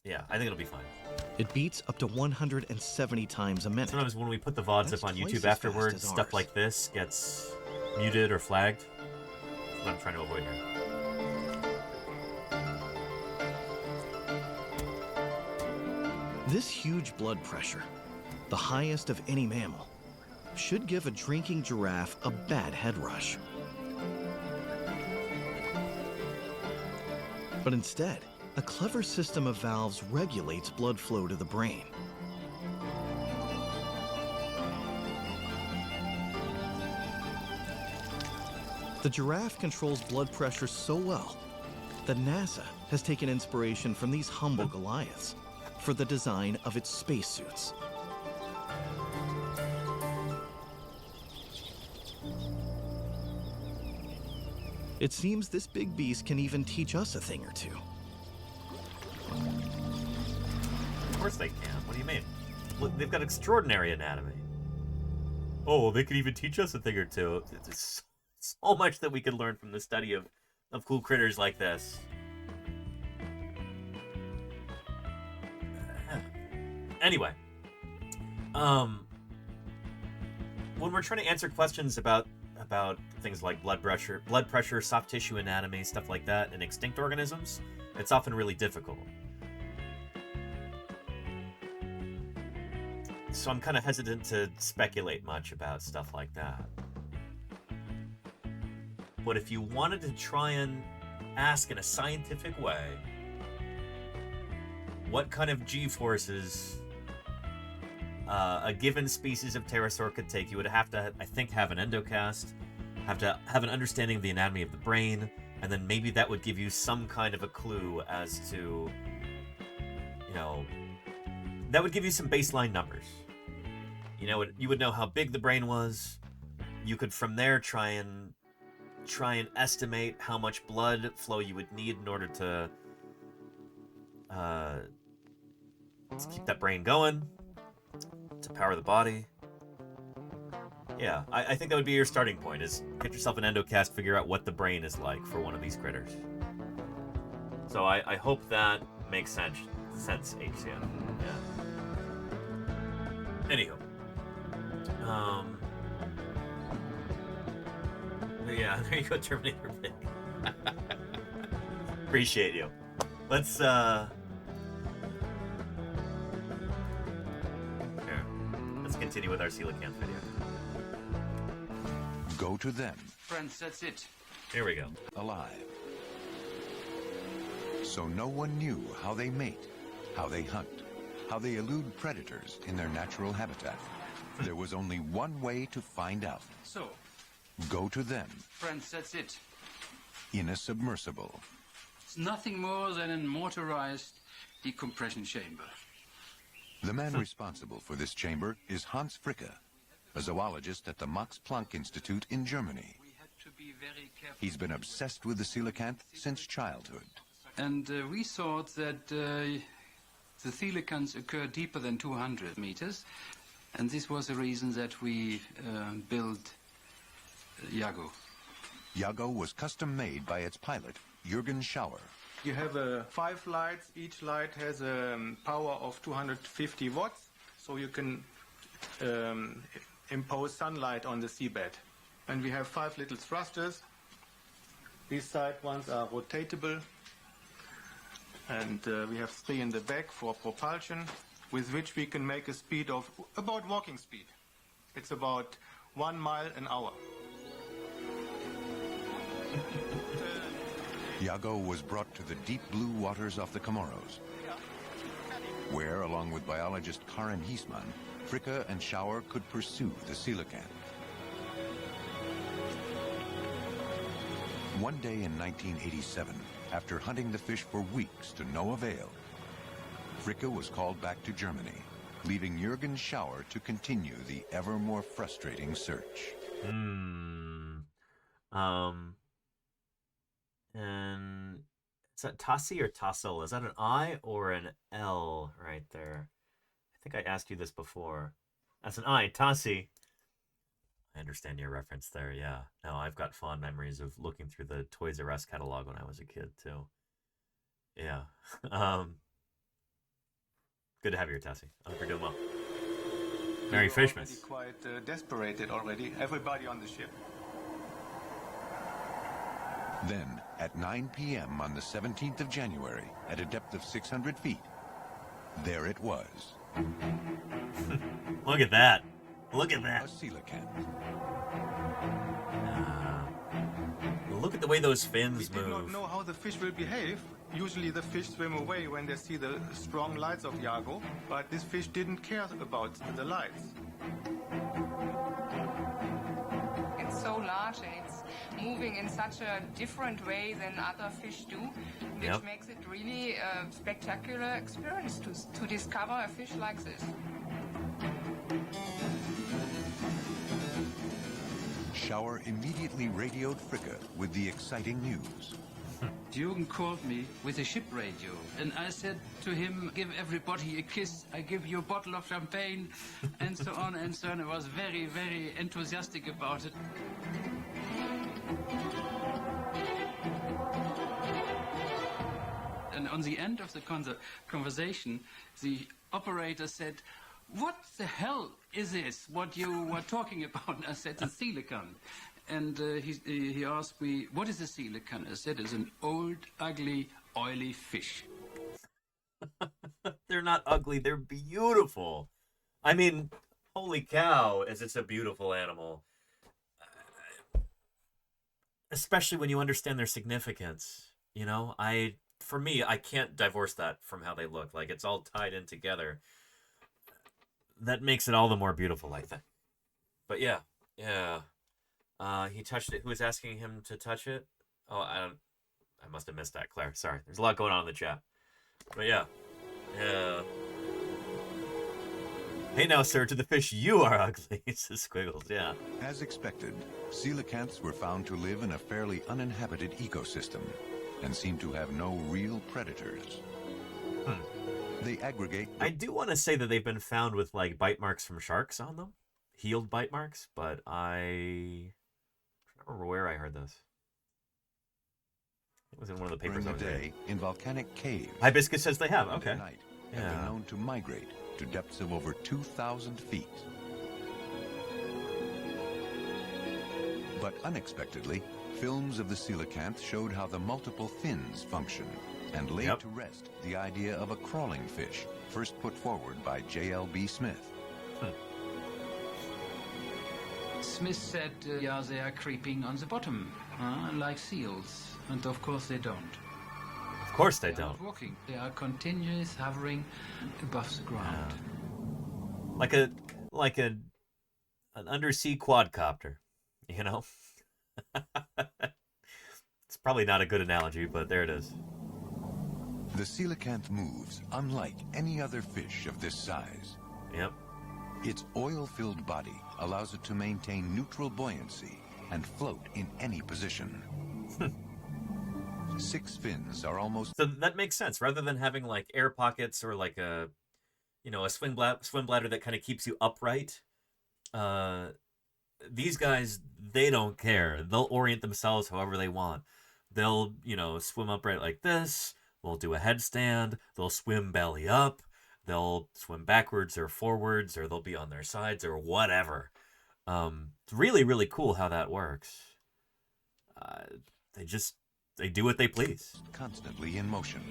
Yeah, I think it'll be fine. It beats up to 170 times a minute. Sometimes when we put the VODs up on YouTube afterwards, stuff like this gets muted or flagged. That's what I'm trying to avoid here. This huge blood pressure, the highest of any mammal, should give a drinking giraffe a bad head rush. But instead, a clever system of valves regulates blood flow to the brain. The giraffe controls blood pressure so well that NASA has taken inspiration from these humble Goliaths for the design of its spacesuits. It seems this big beast can even teach us a thing or two. Of course they can. What do you mean? Look, they've got extraordinary anatomy. Oh, they could even teach us a thing or two. There's so much that we could learn from the study of cool critters like this. Anyway, when we're trying to answer questions about things like blood pressure, soft tissue anatomy, stuff like that, in extinct organisms, it's often really difficult. So I'm kind of hesitant to speculate much about stuff like that. But if you wanted to try and ask in a scientific way, what kind of G-forces a given species of pterosaur could take, you would have to, I think, have an endocast, have to have an understanding of the anatomy of the brain, and then maybe that would give you some kind of a clue as to, you know, that would give you some baseline numbers. You know, you would know how big the brain was. You could from there try and estimate how much blood flow you would need in order to keep that brain going, to power the body. Yeah, I think that would be your starting point, is get yourself an endocast, figure out what the brain is like for one of these critters. So I hope that makes sense, HCM. Yeah. Anywho. Yeah, there you go, Terminator Pig. Appreciate you. Let's, let's continue with our coelacanth video. Go to them. Friends, that's it. Here we go. Alive. So no one knew how they mate, how they hunt, how they elude predators in their natural habitat. There was only one way to find out. So, go to them. friends, that's it. In a submersible. It's nothing more than a motorized decompression chamber. The man responsible for this chamber is Hans Fricke, a zoologist at the Max Planck Institute in Germany. He's been obsessed with the coelacanth since childhood. And we thought that the coelacanths occur deeper than 200 meters. And this was the reason that we built Yago. Yago was custom made by its pilot, Jürgen Schauer. You have 5 lights. Each light has a power of 250 watts, so you can impose sunlight on the seabed. And we have 5 little thrusters. These side ones are rotatable. And we have 3 in the back for propulsion, with which we can make a speed of about walking speed. It's about 1 mile an hour. Yago was brought to the deep blue waters off the Comoros. where, along with biologist Karen Hiesman, Fricke and Schauer could pursue the coelacanth. One day in 1987, after hunting the fish for weeks to no avail, Fricke was called back to Germany, leaving Jürgen Schauer to continue the ever more frustrating search. And is that Tassi or Tassel? Is that an I or an L right there? I think I asked you this before. That's an I, Tassi. I understand your reference there, yeah. No, I've got fond memories of looking through the Toys R Us catalog when I was a kid, too. Yeah. Good to have you here, Tassi. I hope you're doing well. Merry FISHMAS. Quite desperate already. Everybody on the ship. Then, at 9 p.m. on the 17th of January, at a depth of 600 feet, there it was. Look at that. Look at that. A coelacanth. Look at the way those fins We move. did not know how the fish will behave. Usually the fish swim away when they see the strong lights of Iago, but this fish didn't care about the lights. It's so large and it's moving in such a different way than other fish do, which makes it really a spectacular experience to discover a fish like this. Schauer immediately radioed Fricke with the exciting news. Jürgen called me with a ship radio, and I said to him, give everybody a kiss, I give you a bottle of champagne, and so on and so on. I was very, very enthusiastic about it. And on the end of the conversation, the operator said, what the hell is this, what you were talking about? And I said, the coelacanth. And he asked me, what is a coelacanth? I said, it's an old, ugly, oily fish. They're not ugly, they're beautiful. I mean, holy cow, is it's a beautiful animal. Especially when you understand their significance. You know, for me, I can't divorce that from how they look. Like, it's all tied in together. That makes it all the more beautiful, I think. But yeah. He touched it. Who was asking him to touch it? Oh, I must have missed that, Claire. Sorry. There's a lot going on in the chat. But yeah. Hey now, sir, to the fish, you are ugly, says Squiggles, yeah. As expected, coelacanths were found to live in a fairly uninhabited ecosystem and seem to have no real predators. They aggregate... I do want to say that they've been found with, like, bite marks from sharks on them. Healed bite marks, but I don't remember where I heard this. It was in one of the papers During the I was day, in volcanic caves. Hibiscus says they have, okay. At night, have been known to migrate to depths of over 2,000 feet. But unexpectedly, films of the coelacanth showed how the multiple fins function and laid to rest the idea of a crawling fish, first put forward by J.L.B. Smith. Smith said, yeah, they are creeping on the bottom, like seals. And of course they don't. Of course they They are don't. not walking. They are continuous hovering above the ground. Like an undersea quadcopter, you know? It's probably not a good analogy, but there it is. The coelacanth moves unlike any other fish of this size. Yep. Its oil-filled body allows it to maintain neutral buoyancy and float in any position. 6 fins are almost... So that makes sense. Rather than having like air pockets or like a swim bladder that kind of keeps you upright, these guys, they don't care. They'll orient themselves however they want. They'll, swim upright like this. They'll do a headstand. They'll swim belly up. They'll swim backwards or forwards, or they'll be on their sides or whatever. It's really, really cool how that works. They do what they please. Constantly in motion,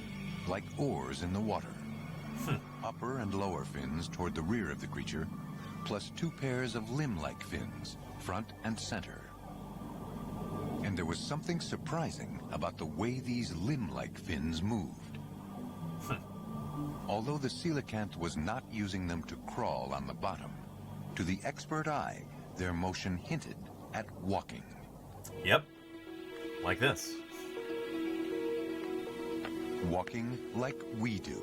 like oars in the water. Upper and lower fins toward the rear of the creature, plus 2 pairs of limb-like fins, front and center. And there was something surprising about the way these limb-like fins moved. Although the coelacanth was not using them to crawl on the bottom, to the expert eye, their motion hinted at walking. Yep. Like this. Walking like we do.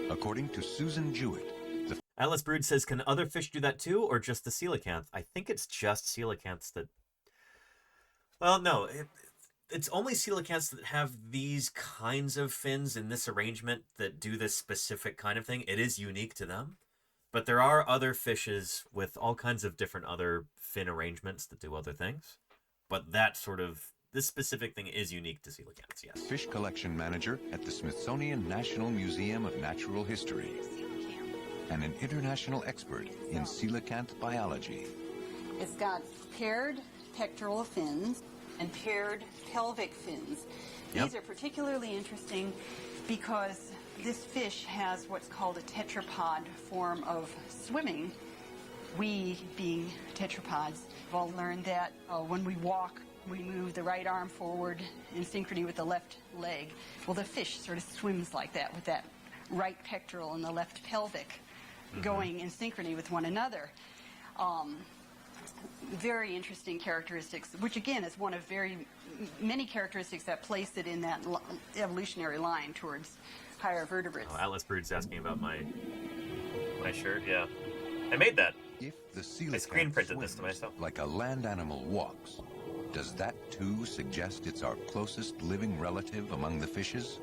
According to Susan Jewett, the Atlas Brood says, can other fish do that too, or just the coelacanth? I think it's just coelacanths that... Well, no. It's only coelacanths that have these kinds of fins in this arrangement that do this specific kind of thing. It is unique to them. But there are other fishes with all kinds of different other fin arrangements that do other things. But that sort of... This specific thing is unique to coelacanths, yes. fish collection manager at the Smithsonian National Museum of Natural History, and an international expert in coelacanth biology. It's got paired pectoral fins and paired pelvic fins. Yep. These are particularly interesting because this fish has what's called a tetrapod form of swimming. We, being tetrapods, have all learned that when we walk, we move the right arm forward in synchrony with the left leg. Well, the fish sort of swims like that, with that right pectoral and the left pelvic going in synchrony with one another. Very interesting characteristics, which again is one of very many characteristics that place it in that evolutionary line towards higher vertebrates. Oh, Atlas Brood's asking about my shirt. Yeah, I made that. If the coelacanth I screen printed this to myself. like a land animal walks, does that too suggest it's our closest living relative among the fishes?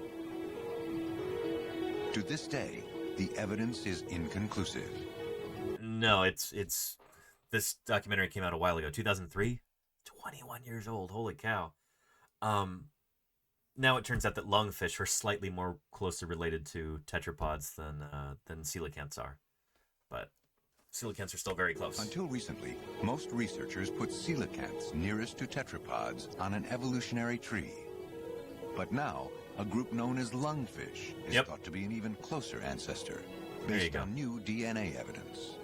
To this day, the evidence is inconclusive. No, it's this documentary came out a while ago, 2003. 21 years old. Holy cow. Now it turns out that lungfish are slightly more closely related to tetrapods than coelacanths are, but coelacanths are still very close. Until recently, most researchers put coelacanths nearest to tetrapods on an evolutionary tree. But now, a group known as lungfish is thought to be an even closer ancestor, based on new DNA evidence.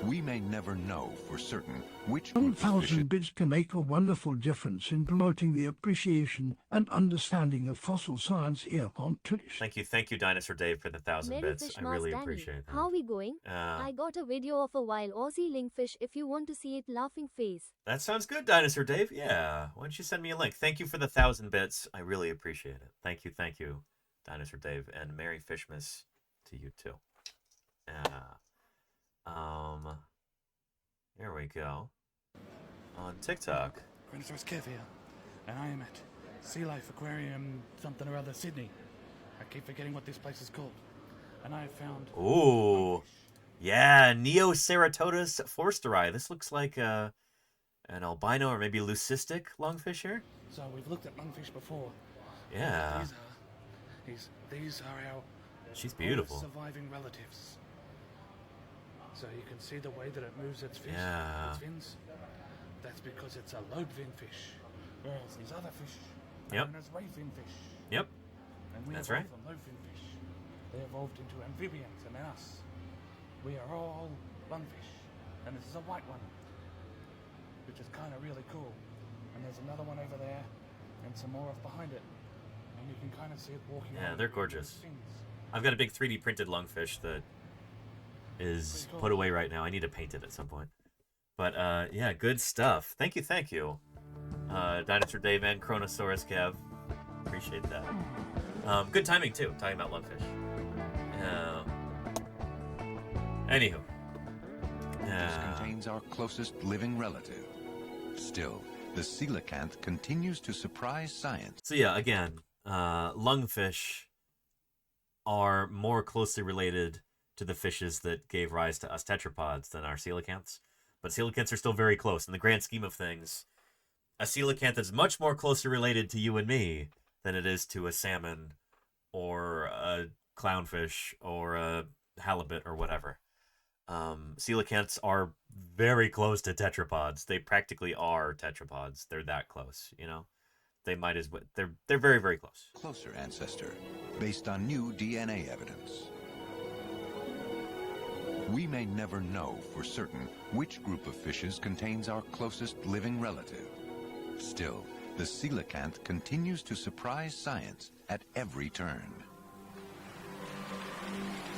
We may never know for certain which group of fishes 1,000 bits can make a wonderful difference in promoting the appreciation and understanding of fossil science here on Twitch. Thank you, Dinosaur Dave, for the 1,000 Merry bits. I FISHMAS really Danny. appreciate that. How we going? I got a video of a wild Aussie lingfish if you want to see it laughing face. That sounds good, Dinosaur Dave. Yeah, why don't you send me a link? Thank you for the 1,000 bits. I really appreciate it. Thank you, Dinosaur Dave, and Merry FISHMAS to you too. Here we go. On TikTok. Granosaurus Kev here, and I am at Sea Life Aquarium something or other, Sydney. I keep forgetting what this place is called. And I have found... Ooh. Yeah, Neoceratodus forsteri. This looks like an albino or maybe leucistic lungfish here. So we've looked at lungfish before. Yeah. These are our She's beautiful. surviving relatives. So you can see the way that it moves its fish, Yeah. its fins. That's because it's a lobe-fin fish. Whereas these other fish are Yep. known as ray-fin fish. Yep. And we That's evolved right. from lobe-fin fish. They evolved into amphibians, and us, we are all lungfish. And this is a white one, which is kind of really cool. And there's another one over there, and some more off behind it. And you can kind of see it walking Yeah, around they're with its gorgeous. fins. I've got a big 3D printed lungfish that is put away right now. I need to paint it at some point. But yeah, good stuff. Thank you. Dinosaur Dave and Chronosaurus Kev. Appreciate that. Good timing too, talking about lungfish. Anywho. This contains our closest living relative. Still, the coelacanth continues to surprise science. So yeah, again, lungfish are more closely related to the fishes that gave rise to us tetrapods than our coelacanths. But coelacanths are still very close. In the grand scheme of things, a coelacanth is much more closely related to you and me than it is to a salmon or a clownfish or a halibut or whatever. Coelacanths are very close to tetrapods. They practically are tetrapods. They're that close, you know? They might as well. They're very, very close. Closer ancestor, based on new DNA evidence. We may never know for certain which group of fishes contains our closest living relative. Still, the coelacanth continues to surprise science at every turn.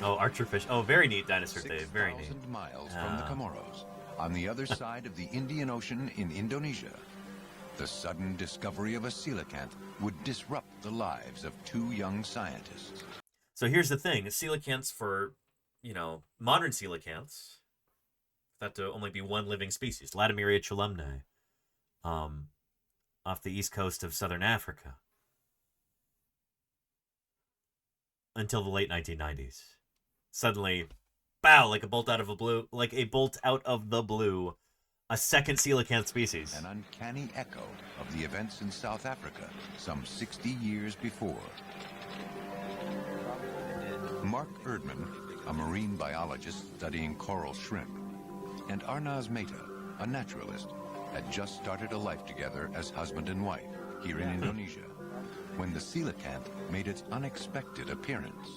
Oh, archerfish. Oh, very neat, Dinosaur Dave. Very neat. 6,000 miles from the Comoros, on the other side of the Indian Ocean in Indonesia, the sudden discovery of a coelacanth would disrupt the lives of two young scientists. So here's the thing. Coelacanths for, you know, modern coelacanths, thought to only be one living species, Latimeria cholumnae, off the east coast of southern Africa, until the late 1990s. Suddenly, bow, like a bolt out of the blue, a second coelacanth species. An uncanny echo of the events in South Africa some 60 years before. Mark Erdman, a marine biologist studying coral shrimp, and Arnaz Mehta, a naturalist, had just started a life together as husband and wife here in Indonesia, when the coelacanth made its unexpected appearance.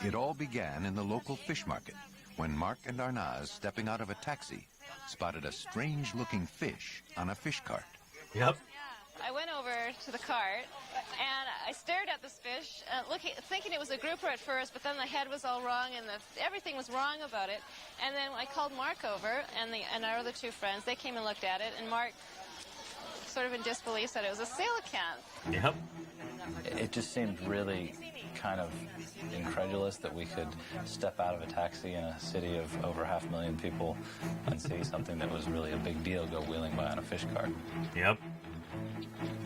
It all began in the local fish market, when Mark and Arnaz, stepping out of a taxi, spotted a strange-looking fish on a fish cart. Yep. I went over to the cart, and I stared at this fish, thinking it was a grouper at first, but then the head was all wrong, and everything was wrong about it. And then I called Mark over, and our other two friends, they came and looked at it, and Mark, sort of in disbelief, said it was a coelacanth. Yep. It just seemed really kind of incredulous that we could step out of a taxi in a city of over 500,000 people and see something that was really a big deal go wheeling by on a fish cart. Yep.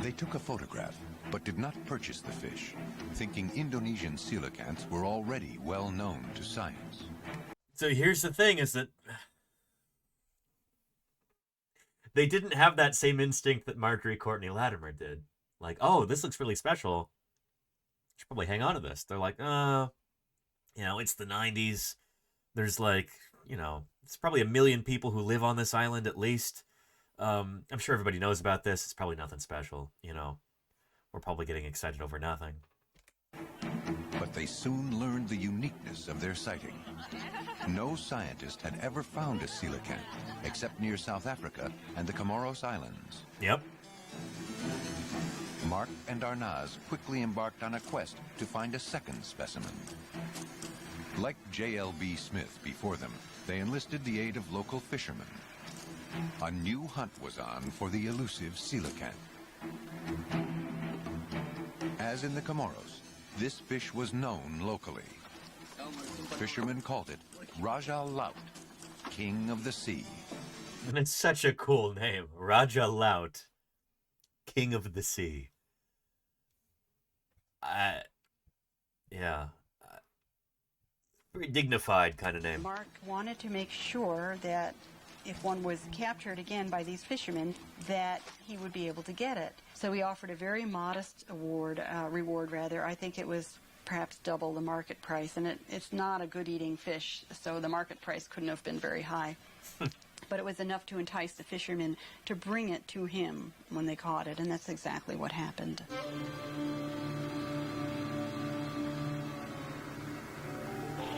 They took a photograph, but did not purchase the fish, thinking Indonesian coelacanths were already well known to science. So here's the thing, is that they didn't have that same instinct that Marjorie Courtney Latimer did. Like, oh, this looks really special. Should probably hang on to this. They're like, you know, it's the 90s. There's like, you know, it's probably 1 million people who live on this island at least. I'm sure everybody knows about this. It's probably nothing special, you know. We're probably getting excited over nothing. But they soon learned the uniqueness of their sighting. No scientist had ever found a coelacanth, except near South Africa and the Comoros Islands. Yep. Mark and Arnaz quickly embarked on a quest to find a second specimen. Like J.L.B. Smith before them, they enlisted the aid of local fishermen. A new hunt was on for the elusive coelacanth. As in the Comoros, this fish was known locally. Fishermen called it Raja Laut, King of the Sea. And it's such a cool name, Raja Laut, King of the Sea. Yeah. Very dignified kind of name. Mark wanted to make sure that if one was captured again by these fishermen, that he would be able to get it. So he offered a very modest reward. I think it was perhaps double the market price, and it's not a good eating fish, so the market price couldn't have been very high. But it was enough to entice the fishermen to bring it to him when they caught it, and that's exactly what happened.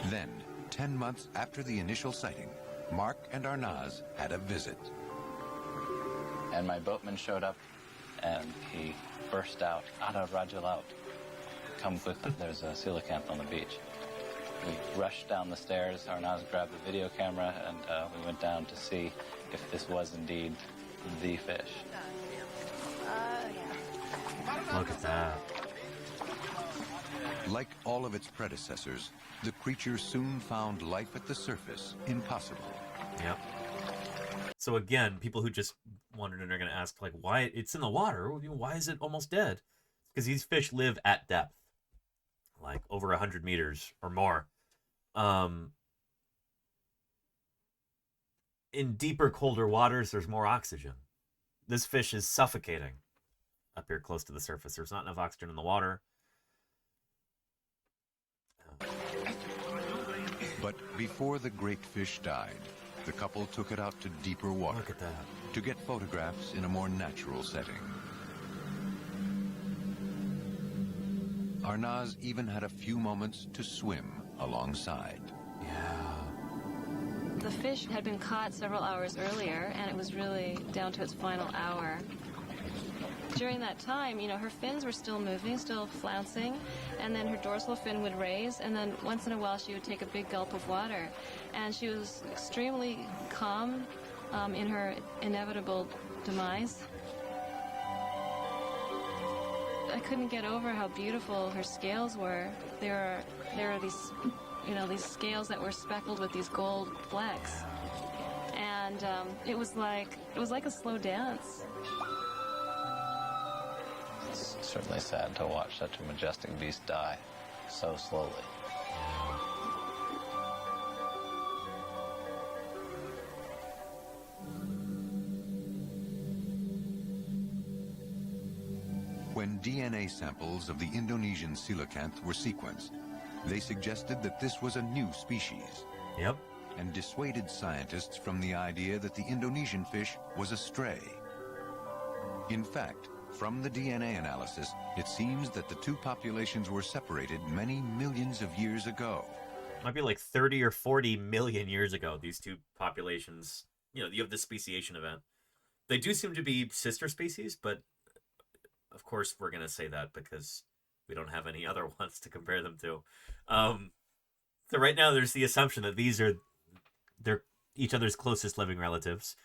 Then, 10 months after the initial sighting, Mark and Arnaz had a visit. And my boatman showed up, and he burst out, "Ada Raja Laut. Come quickly, there's a coelacanth on the beach." We rushed down the stairs. Arnaz grabbed the video camera, and we went down to see if this was indeed the fish. Look at that. Like all of its predecessors, the creature soon found life at the surface impossible. Yep. So again, people who just wondered and are going to ask, like, why it's in the water? Why is it almost dead? Because these fish live at depth, like over 100 meters or more. In deeper, colder waters, there's more oxygen. This fish is suffocating up here close to the surface. There's not enough oxygen in the water. But before the great fish died, the couple took it out to deeper water. Look at that. To get photographs in a more natural setting. Arnaz even had a few moments to swim alongside. Yeah. The fish had been caught several hours earlier, and it was really down to its final hour. during that time, you know, her fins were still moving, still flouncing, and then her dorsal fin would raise, and then once in a while she would take a big gulp of water. And she was extremely calm in her inevitable demise. I couldn't get over how beautiful her scales were. There are these, you know, these scales that were speckled with these gold flecks, and it was like a slow dance. It's certainly sad to watch such a majestic beast die so slowly. When DNA samples of the Indonesian coelacanth were sequenced, they suggested that this was a new species. Yep. And dissuaded scientists from the idea that the Indonesian fish was a stray. In fact, from the DNA analysis, it seems that the two populations were separated many millions of years ago. Might be like 30 or 40 million years ago, these two populations, you know, you have the speciation event. They do seem to be sister species, but of course we're going to say that because we don't have any other ones to compare them to. So right now there's the assumption that they're each other's closest living relatives.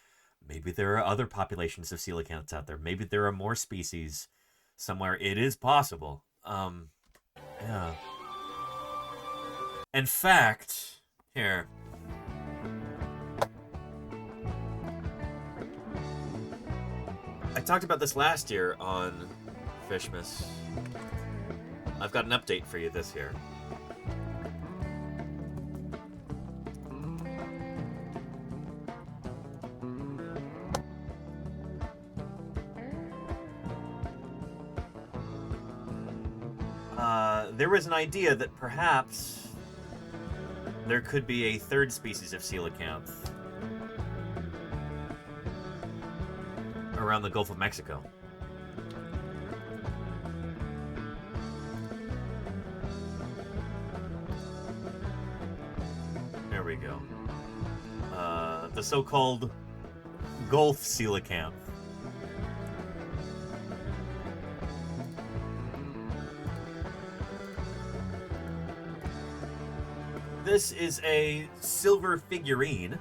Maybe there are other populations of coelacanths out there. Maybe there are more species somewhere. It is possible. Yeah. In fact, here. I talked about this last year on FISHMAS. I've got an update for you this year. There was an idea that perhaps there could be a third species of coelacanth around the Gulf of Mexico. There we go. The so-called Gulf coelacanth. This is a silver figurine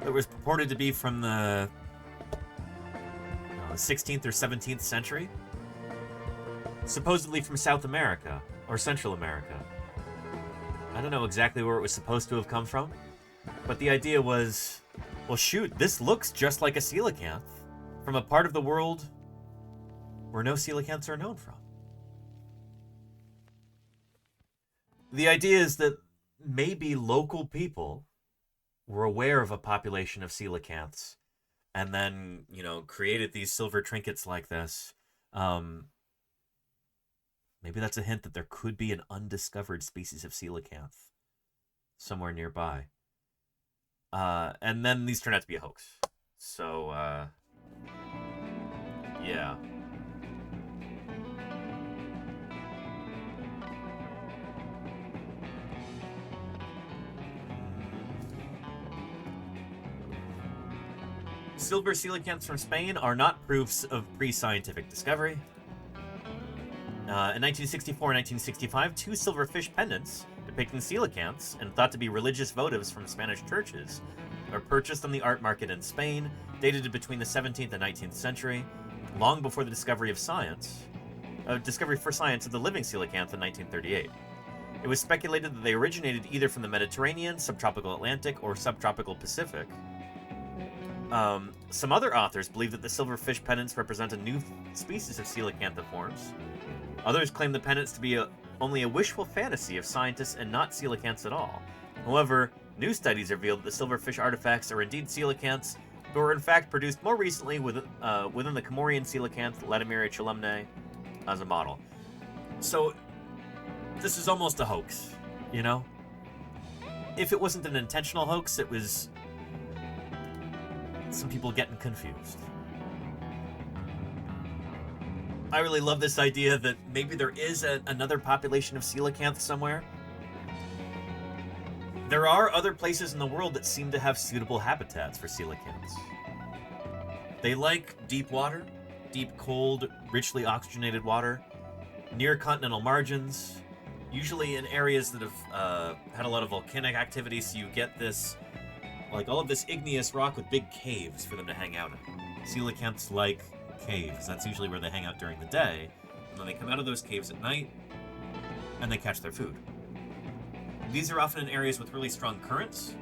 that was purported to be from the 16th or 17th century. Supposedly from South America or Central America. I don't know exactly where it was supposed to have come from, but the idea was, well, shoot, this looks just like a coelacanth from a part of the world where no coelacanths are known from. The idea is that maybe local people were aware of a population of coelacanths and then, you know, created these silver trinkets like this. Maybe that's a hint that there could be an undiscovered species of coelacanth somewhere nearby. And then these turn out to be a hoax. So, yeah. Silver coelacanths from Spain are not proofs of pre-scientific discovery. In 1964 and 1965, two silver fish pendants depicting coelacanths and thought to be religious votives from Spanish churches were purchased on the art market in Spain, dated to between the 17th and 19th century, long before the discovery for science of the living coelacanth in 1938. It was speculated that they originated either from the Mediterranean, subtropical Atlantic, or subtropical Pacific. Some other authors believe that the silver fish pendants represent a new species of coelacanthiforms. Others claim the pendants to be only a wishful fantasy of scientists and not coelacanths at all. However, new studies reveal that the silverfish artifacts are indeed coelacanths, but were in fact produced more recently within the Comorian coelacanth Latimeria chelumnae as a model. So, this is almost a hoax, you know? If it wasn't an intentional hoax, it was some people getting confused. I really love this idea that maybe there is another population of coelacanth somewhere. There are other places in the world that seem to have suitable habitats for coelacanths. They like deep water, deep, cold, richly oxygenated water, near continental margins, usually in areas that have had a lot of volcanic activity, so you get this, like all of this igneous rock with big caves for them to hang out in. Coelacanths like caves. That's usually where they hang out during the day, and then they come out of those caves at night, and they catch their food. These are often in areas with really strong currents,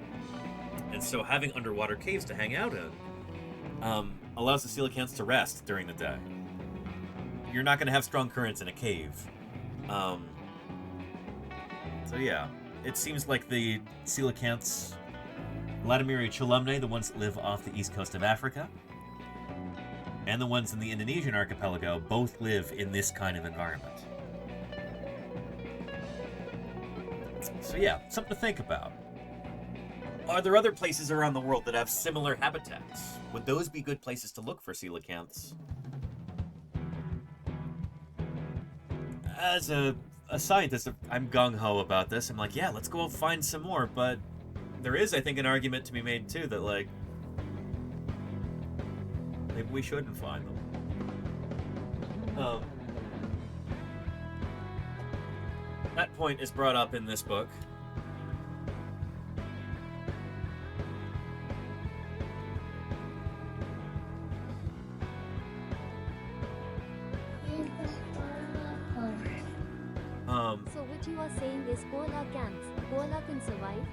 and so having underwater caves to hang out in allows the coelacanths to rest during the day. You're not going to have strong currents in a cave. So yeah, it seems like the coelacanths, Latimeria cholumnae, the ones that live off the east coast of Africa, and the ones in the Indonesian archipelago, both live in this kind of environment. So yeah, something to think about. Are there other places around the world that have similar habitats? Would those be good places to look for coelacanths? As a scientist, I'm gung-ho about this. I'm like, yeah, let's go find some more, but there is, I think, an argument to be made, too, that, like, maybe we shouldn't find them. That point is brought up in this book. So what you are saying is coelacanths. Koala can survive?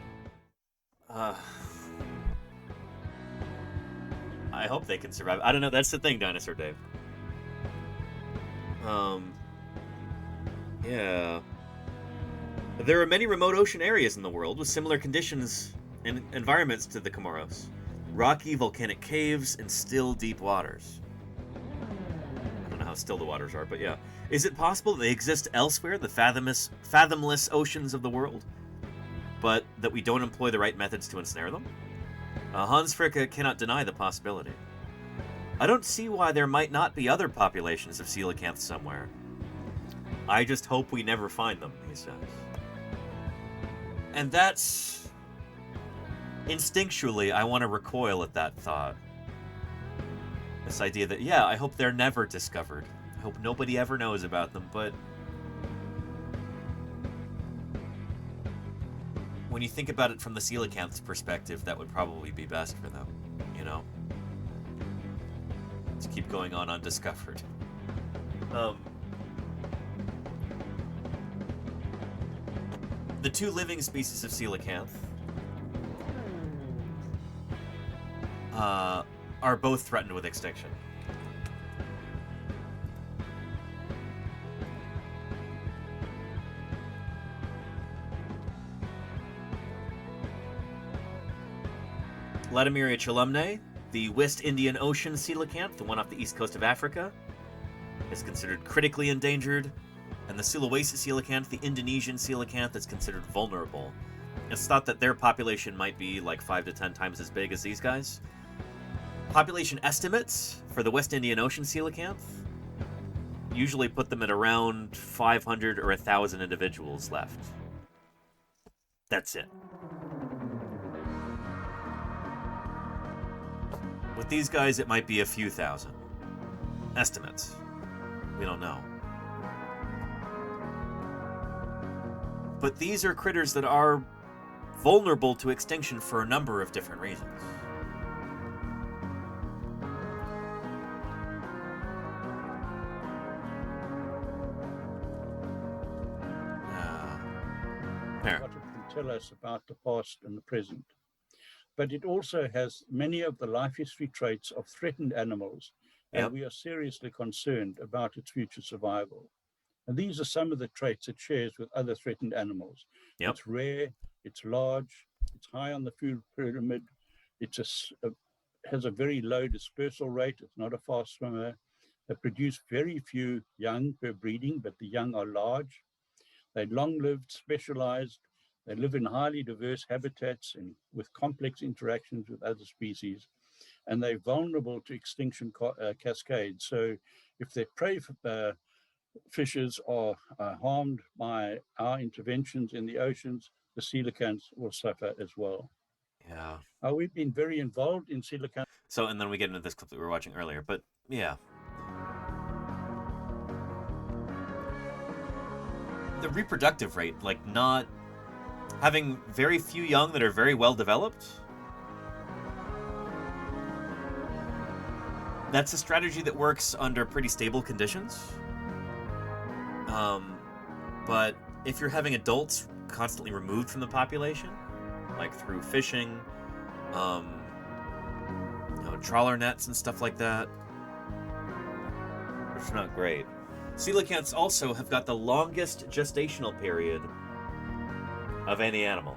I hope they can survive. I don't know. That's the thing, Dinosaur Dave. Yeah. There are many remote ocean areas in the world with similar conditions and environments to the Comoros. Rocky volcanic caves and still deep waters. I don't know how still the waters are, but yeah. Is it possible they exist elsewhere, the fathomless oceans of the world, but that we don't employ the right methods to ensnare them? Hans Fricke cannot deny the possibility. I don't see why there might not be other populations of coelacanths somewhere. I just hope we never find them, he says. And that's... instinctually, I want to recoil at that thought. This idea that, yeah, I hope they're never discovered. I hope nobody ever knows about them, but... when you think about it from the coelacanth's perspective, that would probably be best for them, you know? Let's keep going on undiscovered. The two living species of coelacanth are both threatened with extinction. Latimeria cholumnae, the West Indian Ocean coelacanth, the one off the east coast of Africa, is considered critically endangered, and the Sulawesi coelacanth, the Indonesian coelacanth, is considered vulnerable. It's thought that their population might be like 5 to 10 times as big as these guys. Population estimates for the West Indian Ocean coelacanth usually put them at around 500 or 1,000 individuals left. That's it. With these guys, it might be a few thousand. Estimates. We don't know. But these are critters that are vulnerable to extinction for a number of different reasons. What it can tell us about the past and the present. But it also has many of the life history traits of threatened animals, and we are seriously concerned about its future survival. And these are some of the traits it shares with other threatened animals. It's rare, it's large, it's high on the food pyramid, it has a very low dispersal rate, it's not a fast swimmer. They produce very few young per breeding, but the young are large. They're long-lived, specialized. They live in highly diverse habitats and with complex interactions with other species, and they're vulnerable to extinction cascades. So if their prey fishes are harmed by our interventions in the oceans, the coelacanths will suffer as well. Yeah. We've been very involved in coelacanth. So, and then we get into this clip that we were watching earlier, but yeah. the reproductive rate, like not having very few young that are very well developed. That's a strategy that works under pretty stable conditions. But if you're having adults constantly removed from the population, like through fishing, trawler nets and stuff like that, which is not great. Coelacanths also have got the longest gestational period of any animal.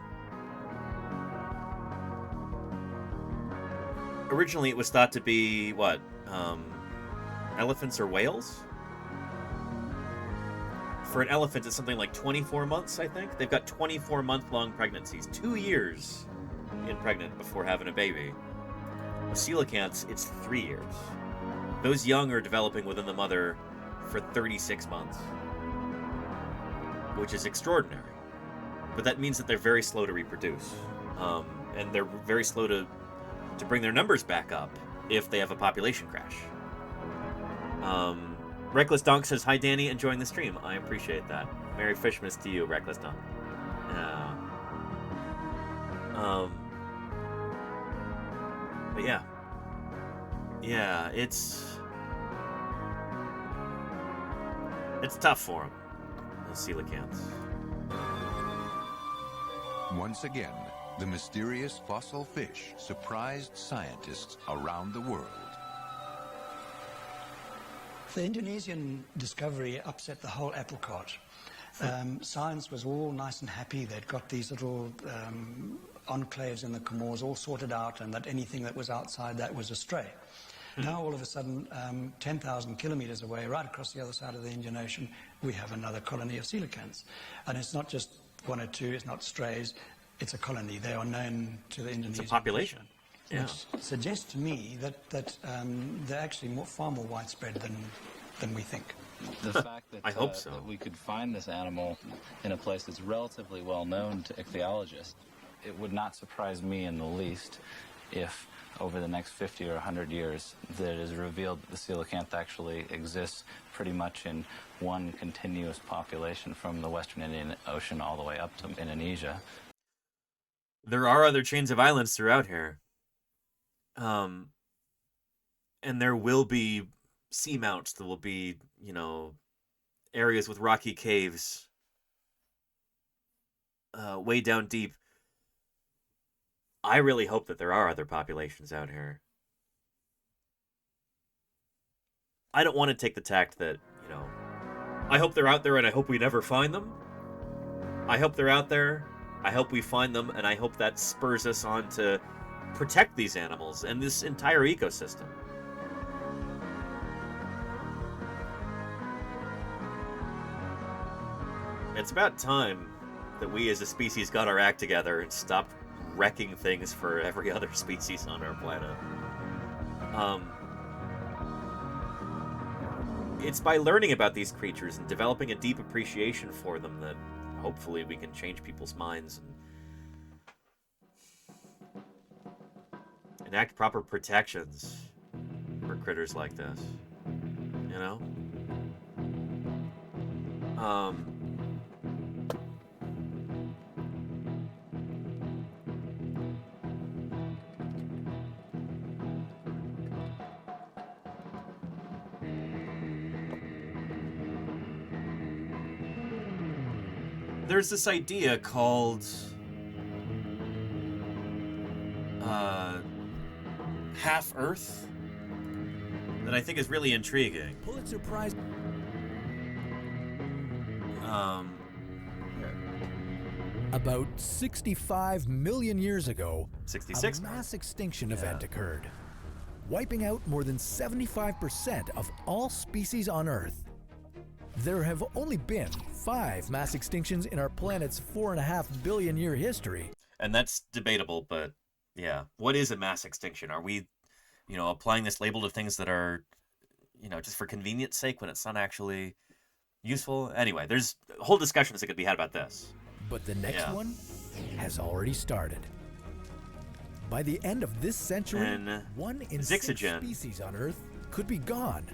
Originally, it was thought to be, what, elephants or whales? For an elephant, it's something like 24 months, I think. They've got 24-month-long pregnancies. 2 years in pregnant before having a baby. With coelacanths, it's 3 years. Those young are developing within the mother for 36 months, which is extraordinary. But that means that they're very slow to reproduce. And they're very slow to bring their numbers back up if they have a population crash. Reckless Donk says, "Hi Danny, enjoying the stream." I appreciate that. Merry Fishmas to you, Reckless Donk. But yeah. Yeah, it's tough for them, the coelacanths. Once again, the mysterious fossil fish surprised scientists around the world. The Indonesian discovery upset the whole apple cart. Science was all nice and happy. They'd got these little enclaves in the Comores all sorted out, and that anything that was outside that was a stray. Now, all of a sudden, 10,000 kilometers away, right across the other side of the Indian Ocean, we have another colony of coelacanths. And it's not just one or two, it's not strays, it's a colony. They are known to the Indonesian. It's a population. Yeah. Which suggests to me that they're actually far more widespread than we think. The fact that, I hope so. That we could find this animal in a place that's relatively well known to ichthyologists, it would not surprise me in the least if over the next 50 or 100 years that it is revealed that the coelacanth actually exists pretty much in one continuous population from the Western Indian Ocean all the way up to Indonesia. There are other chains of islands throughout here. And there will be seamounts, there will be, areas with rocky caves way down deep. I really hope that there are other populations out here. I don't want to take the tact that, I hope they're out there and I hope we never find them. I hope they're out there, I hope we find them, and I hope that spurs us on to protect these animals and this entire ecosystem. It's about time that we as a species got our act together and stopped wrecking things for every other species on our planet. It's by learning about these creatures and developing a deep appreciation for them that hopefully we can change people's minds and enact proper protections for critters like this. There's this idea called half Earth that I think is really intriguing. Pulitzer Prize. About 65 million years ago, 66. A mass extinction event occurred, wiping out more than 75% of all species on Earth. There have only been 5 mass extinctions in our planet's 4.5 billion year history. And that's debatable, but yeah. What is a mass extinction? Are we, applying this label to things that are, just for convenience sake when it's not actually useful? Anyway, there's whole discussions that could be had about this. But the next one has already started. By the end of this century, and 1 in 6 species on Earth could be gone.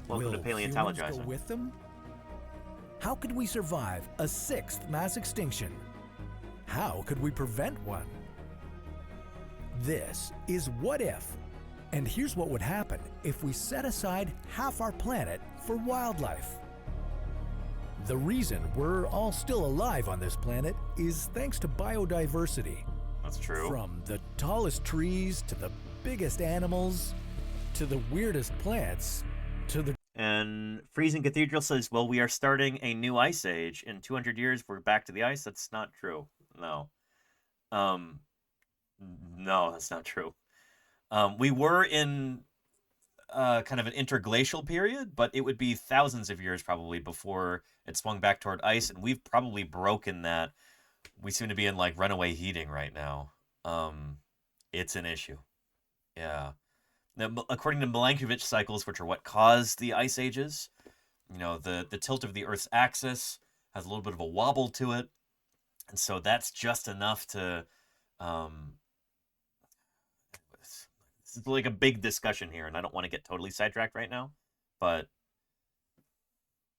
Welcome to Paleontologizing. Go with them? how could we survive a 6th mass extinction? How could we prevent one? This is What If. And here's what would happen if we set aside half our planet for wildlife. The reason we're all still alive on this planet is thanks to biodiversity. That's true. From the tallest trees to the biggest animals to the weirdest plants to the... And Freezing Cathedral says, well, we are starting a new ice age. In 200 years, we're back to the ice. That's not true. No. No, that's not true. We were in kind of an interglacial period, but it would be thousands of years probably before it swung back toward ice, and we've probably broken that. We seem to be in like runaway heating right now. It's an issue. Yeah. Now, according to Milankovitch cycles, which are what caused the ice ages, you know, the tilt of the Earth's axis has a little bit of a wobble to it, and so that's just enough to this is like a big discussion here, and I don't want to get totally sidetracked right now, but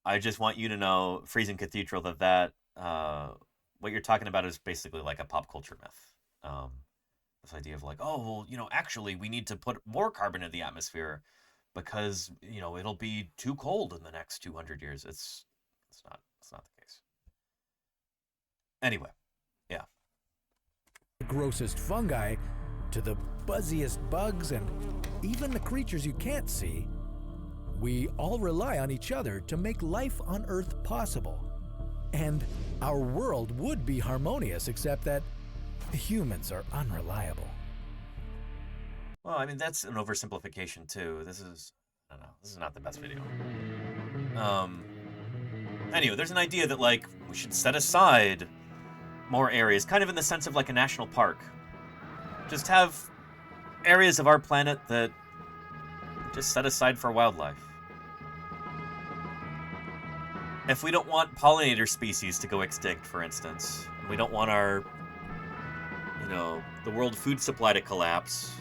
I just want you to know, Freezing Cathedral, that what you're talking about is basically like a pop culture myth. This idea of like, oh, well, you know, actually we need to put more carbon in the atmosphere because, you know, it'll be too cold in the next 200 years. It's not the case. Anyway, yeah. The grossest fungi to the buzziest bugs and even the creatures you can't see, we all rely on each other to make life on Earth possible. And our world would be harmonious, except that humans are unreliable. Well, I mean, that's an oversimplification too. This is, I don't know, this is not the best video. Anyway, there's an idea that like we should set aside more areas, kind of in the sense of like a national park. Just have areas of our planet that just set aside for wildlife. If we don't want pollinator species to go extinct, for instance, and we don't want our, you know, the world food supply to collapse,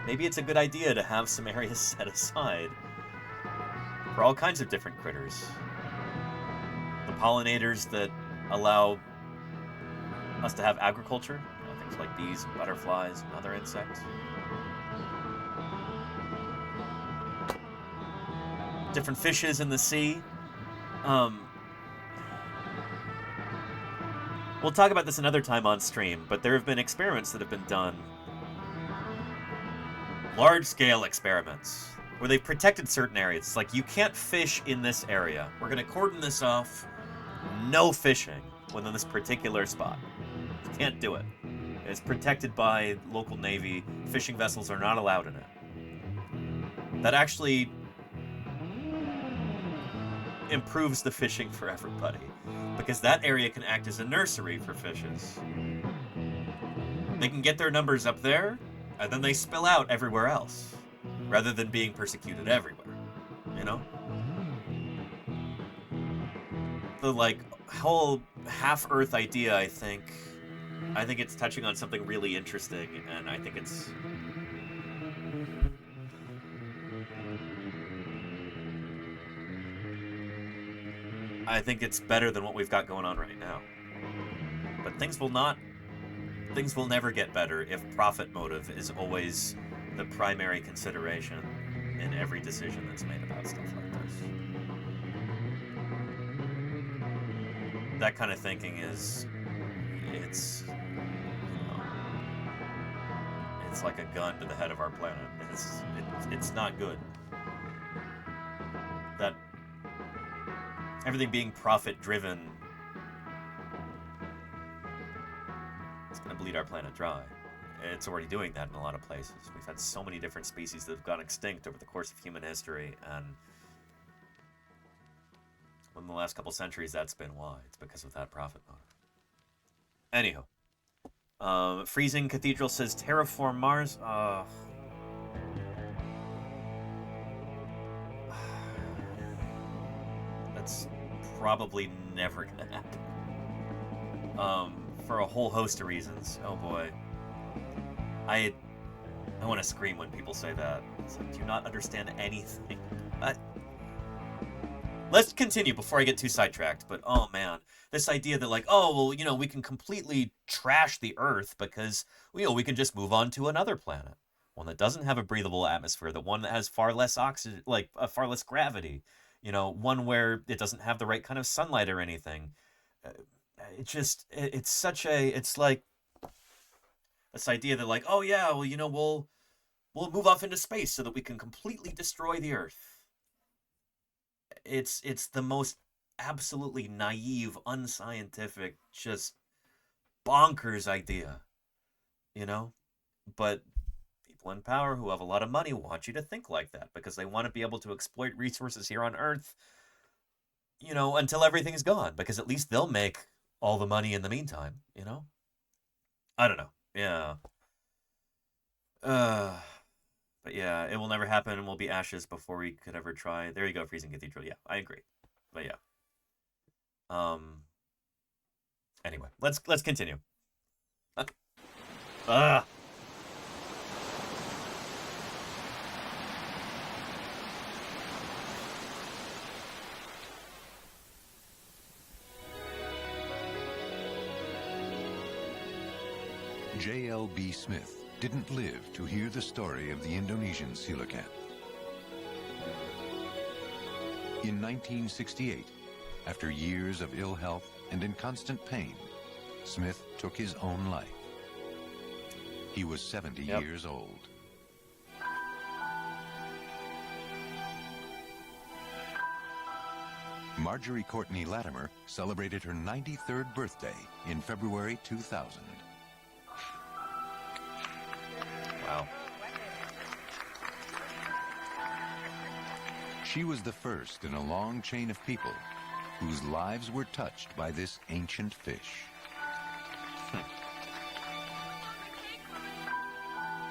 maybe it's a good idea to have some areas set aside for all kinds of different critters. The pollinators that allow us to have agriculture, you know, things like bees, and butterflies, and other insects. Different fishes in the sea. We'll talk about this another time on stream, but there have been experiments that have been done, large-scale experiments, where they've protected certain areas. It's like, you can't fish in this area. We're going to cordon this off. No fishing within this particular spot. You can't do it. It's protected by local Navy. Fishing vessels are not allowed in it. That actually improves the fishing for everybody, because that area can act as a nursery for fishes. They can get their numbers up there, and then they spill out everywhere else, rather than being persecuted everywhere, you know? The, like, whole half-Earth idea, I think it's touching on something really interesting, and I think it's... I think it's better than what we've got going on right now. But things will never get better if profit motive is always the primary consideration in every decision that's made about stuff like this. That kind of thinking it's like a gun to the head of our planet. It's not good. That everything being profit-driven is going to bleed our planet dry. It's already doing that in a lot of places. We've had so many different species that have gone extinct over the course of human history, and in the last couple centuries, that's been why. It's because of that profit motive. Anyhow. Freezing Cathedral says, terraform Mars? That's probably never gonna happen. For a whole host of reasons. Oh boy. I want to scream when people say that. It's like, do you not understand anything? let's continue before I get too sidetracked. But oh man, this idea that like, oh well, we can completely trash the Earth because we can just move on to another planet, one that doesn't have a breathable atmosphere, the one that has far less oxygen, like far less gravity, one where it doesn't have the right kind of sunlight or anything. It's like this idea that like, oh yeah, well, we'll move off into space so that we can completely destroy the Earth. It's the most absolutely naive, unscientific, just bonkers idea, But people in power who have a lot of money want you to think like that because they want to be able to exploit resources here on Earth, until everything's gone, because at least they'll make all the money in the meantime, I don't know. Yeah. But yeah, it will never happen and we'll be ashes before we could ever try. There you go, Freezing Cathedral. Yeah, I agree. But yeah. Anyway, let's continue. J.L.B. Smith didn't live to hear the story of the Indonesian coelacanth. In 1968, after years of ill health and in constant pain, Smith took his own life. He was 70 years old. Marjorie Courtney Latimer celebrated her 93rd birthday in February 2000. Wow. She was the first in a long chain of people whose lives were touched by this ancient fish.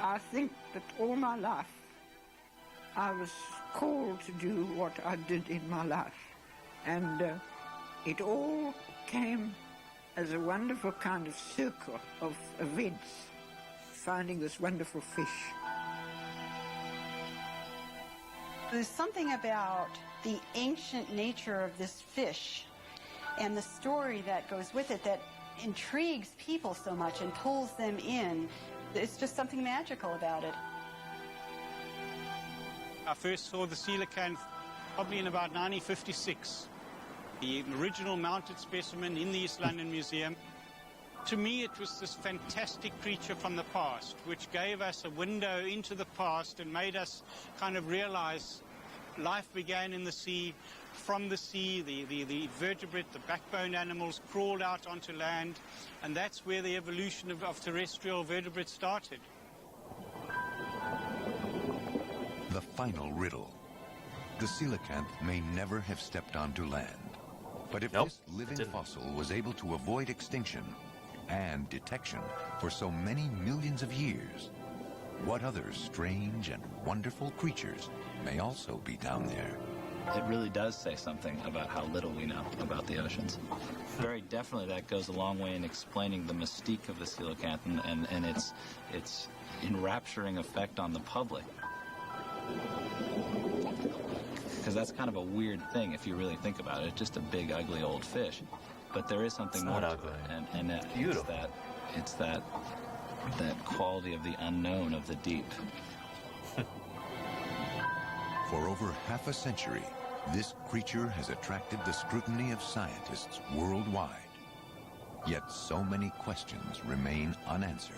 I think that all my life I was called to do what I did in my life. And it all came as a wonderful kind of circle of events, finding this wonderful fish. There's something about the ancient nature of this fish and the story that goes with it that intrigues people so much and pulls them in. It's just something magical about it. I first saw the coelacanth probably in about 1956. The original mounted specimen in the East London Museum. To me, it was this fantastic creature from the past, which gave us a window into the past and made us kind of realize life began in the sea. From the sea, the vertebrate, the backbone animals crawled out onto land, and that's where the evolution of terrestrial vertebrates started. The final riddle. The coelacanth may never have stepped onto land. But if this living fossil was able to avoid extinction and detection for so many millions of years, what other strange and wonderful creatures may also be down there? It really does say something about how little we know about the oceans. Very definitely that goes a long way in explaining the mystique of the coelacanth and its enrapturing effect on the public. Because that's kind of a weird thing if you really think about it. Just a big, ugly old fish. But there is something more to it. And it's that quality of the unknown of the deep. For over half a century, this creature has attracted the scrutiny of scientists worldwide. Yet so many questions remain unanswered.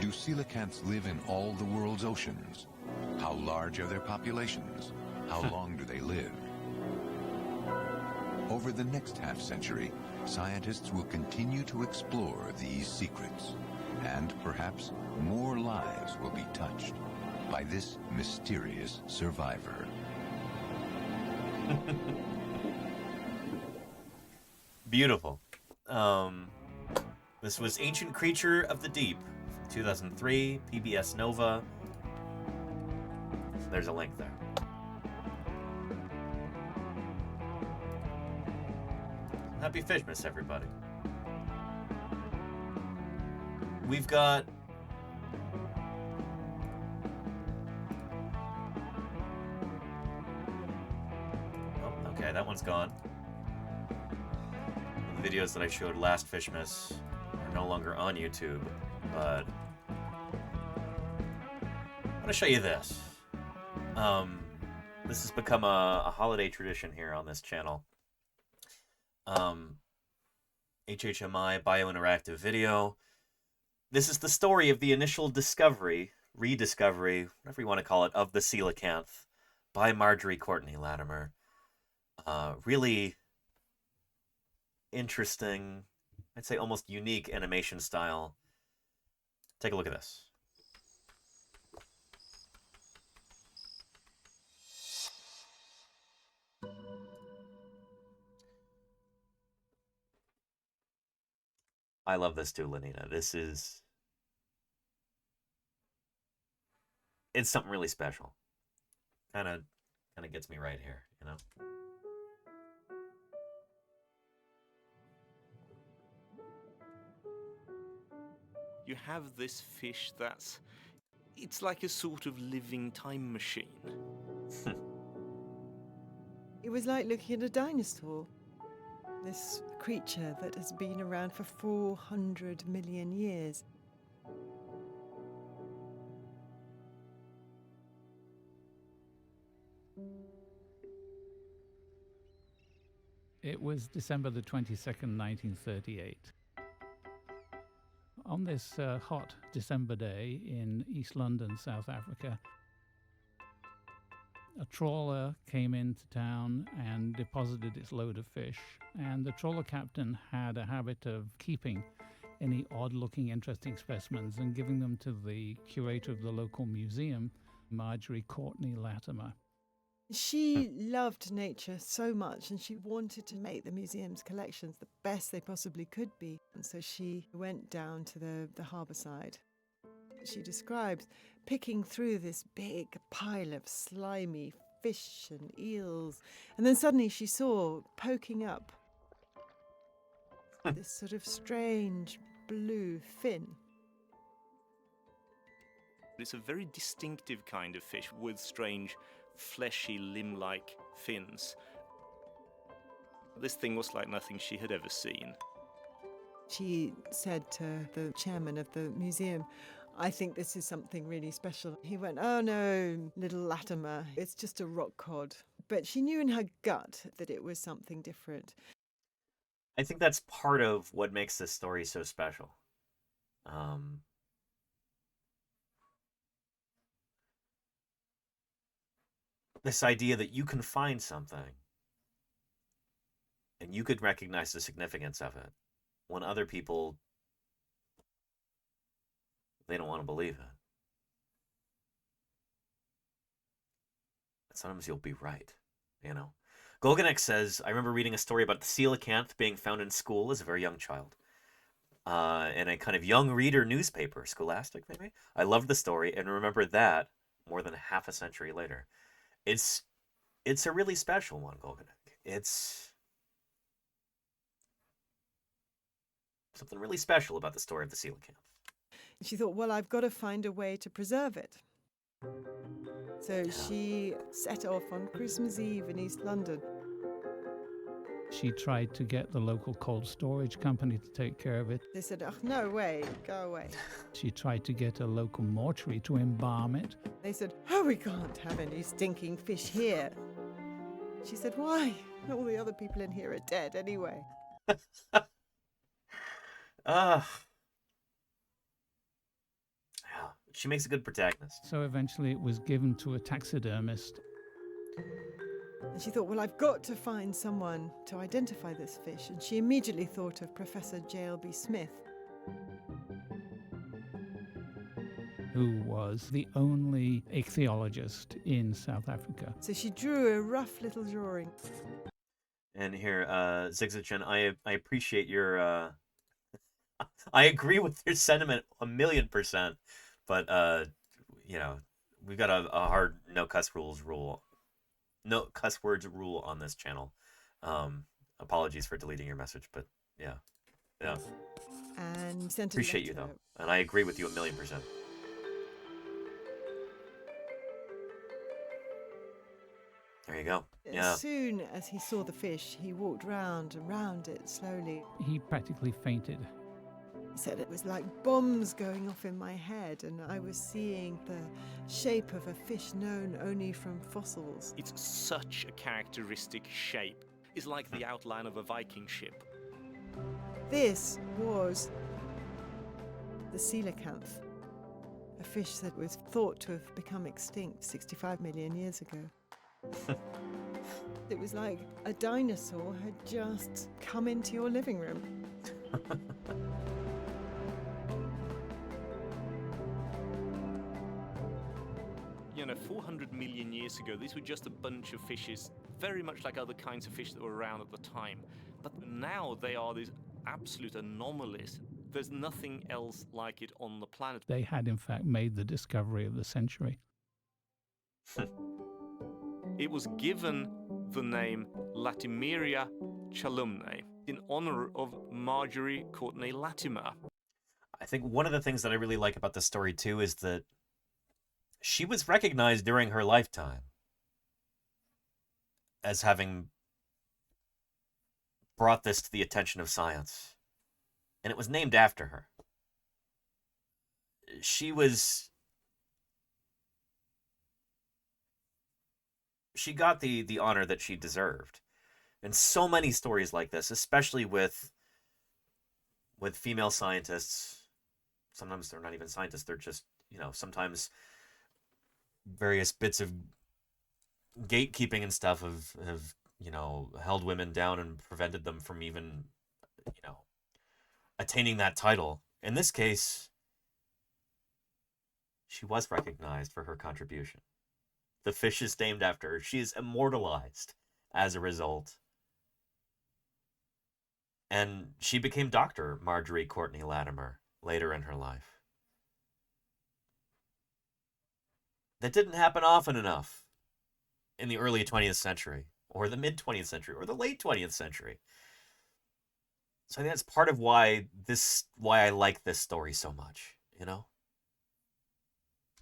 Do coelacanths live in all the world's oceans? How large are their populations? How long do they live? Over the next half-century, scientists will continue to explore these secrets, and perhaps more lives will be touched by this mysterious survivor. Beautiful. This was Ancient Creature of the Deep, 2003, PBS Nova. There's a link there. Happy FISHMAS, everybody. We've got... That one's gone. The videos that I showed last FISHMAS are no longer on YouTube, but I want to show you this. This has become a holiday tradition here on this channel. HHMI Biointeractive Video. This is the story of the initial discovery, rediscovery, whatever you want to call it, of the coelacanth by Marjorie Courtney Latimer. Really interesting, I'd say almost unique animation style. Take a look at this. I love this too, Lenina. This is... It's something really special. Kind of gets me right here, you know? You have this fish that's... It's like a sort of living time machine. It was like looking at a dinosaur. This creature that has been around for 400 million years. It was December the 22nd, 1938. On this hot December day in East London, South Africa, a trawler came into town and deposited its load of fish, and the trawler captain had a habit of keeping any odd-looking, interesting specimens and giving them to the curator of the local museum, Marjorie Courtney Latimer. She loved nature so much, and she wanted to make the museum's collections the best they possibly could be. And so she went down to the harbour side. She describes picking through this big pile of slimy fish and eels, and then suddenly she saw poking up this sort of strange blue fin. It's a very distinctive kind of fish with strange fleshy limb-like fins. This thing was like nothing she had ever seen. She said to the chairman of the museum, "I think this is something really special." He went, "Oh no, little Latimer, it's just a rock cod." But she knew in her gut that it was something different. I think that's part of what makes this story so special. This idea that you can find something and you could recognize the significance of it when other people, they don't want to believe it. And sometimes you'll be right, you know. Golganek says, I remember reading a story about the coelacanth being found in school as a very young child. In a kind of young reader newspaper, Scholastic maybe. I loved the story and remember that more than half a century later. It's a really special one, Golganek. It's something really special about the story of the coelacanth. She thought, well, I've got to find a way to preserve it. So she set off on Christmas Eve in East London. She tried to get the local cold storage company to take care of it. They said, "Oh, no way, go away." She tried to get a local mortuary to embalm it. They said, "Oh, we can't have any stinking fish here." She said, "Why? All the other people in here are dead anyway." She makes a good protagonist. So eventually it was given to a taxidermist. And she thought, well, I've got to find someone to identify this fish. And she immediately thought of Professor J.L.B. Smith, who was the only ichthyologist in South Africa. So she drew a rough little drawing. And here, Zigzachin, I appreciate your... I agree with your sentiment 1,000,000%. But, you know, we've got a hard no cuss words rule on this channel. Apologies for deleting your message, but yeah. And sent appreciate you though, and I agree with you 1,000,000%. . There you go. Yeah. As soon as he saw the fish, he walked round and round it slowly. He practically fainted. He said it was like bombs going off in my head, and I was seeing the shape of a fish known only from fossils. It's such a characteristic shape. It's like the outline of a Viking ship. This was the coelacanth, a fish that was thought to have become extinct 65 million years ago. It was like a dinosaur had just come into your living room. You know, 400 million years ago, these were just a bunch of fishes, very much like other kinds of fish that were around at the time. But now they are these absolute anomalies. There's nothing else like it on the planet. They had, in fact, made the discovery of the century. It was given the name Latimeria chalumnae in honor of Marjorie Courtney Latimer. I think one of the things that I really like about this story, too, is that she was recognized during her lifetime as having brought this to the attention of science. And it was named after her. She got the honor that she deserved. And so many stories like this, especially with female scientists. Sometimes they're not even scientists, they're just, sometimes various bits of gatekeeping and stuff have held women down and prevented them from even, attaining that title. In this case, she was recognized for her contribution. The fish is named after her. She is immortalized as a result. And she became Dr. Marjorie Courtney Latimer later in her life. That didn't happen often enough in the early 20th century, or the mid-20th century, or the late 20th century. So I think that's part of why I like this story so much,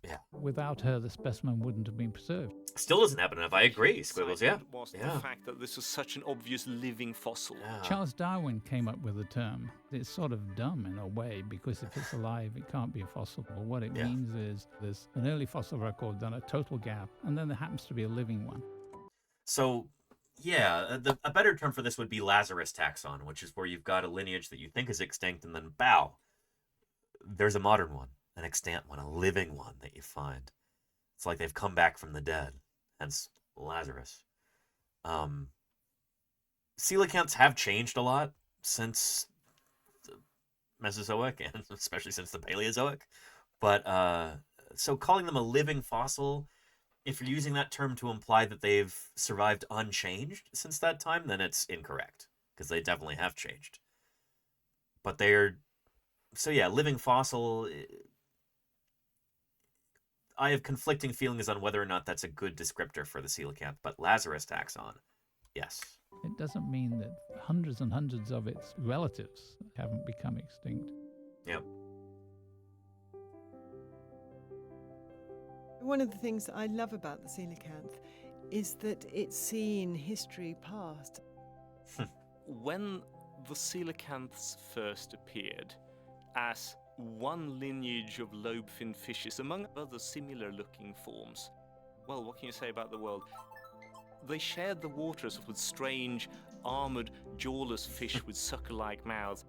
Yeah. Without her, the specimen wouldn't have been preserved. Still doesn't happen enough. I agree, Squiggles, yeah. Was the fact that this was such an obvious living fossil. Charles Darwin came up with the term. It's sort of dumb in a way, because if it's alive, it can't be a fossil. But what it means is there's an early fossil record, then a total gap, and then there happens to be a living one. So, yeah, a better term for this would be Lazarus taxon, which is where you've got a lineage that you think is extinct, and then, bow, there's a modern one, an extant one, a living one that you find. It's like they've come back from the dead, hence Lazarus. Coelacanths have changed a lot since the Mesozoic, and especially since the Paleozoic. But, so calling them a living fossil, if you're using that term to imply that they've survived unchanged since that time, then it's incorrect, because they definitely have changed. But they're... So yeah, living fossil... I have conflicting feelings on whether or not that's a good descriptor for the coelacanth, but Lazarus taxon, yes. It doesn't mean that hundreds and hundreds of its relatives haven't become extinct. Yep. One of the things that I love about the coelacanth is that it's seen history past. When the coelacanths first appeared as one lineage of lobe-finned fishes, among other similar-looking forms, well, what can you say about the world? They shared the waters with strange, armored, jawless fish with sucker-like mouths.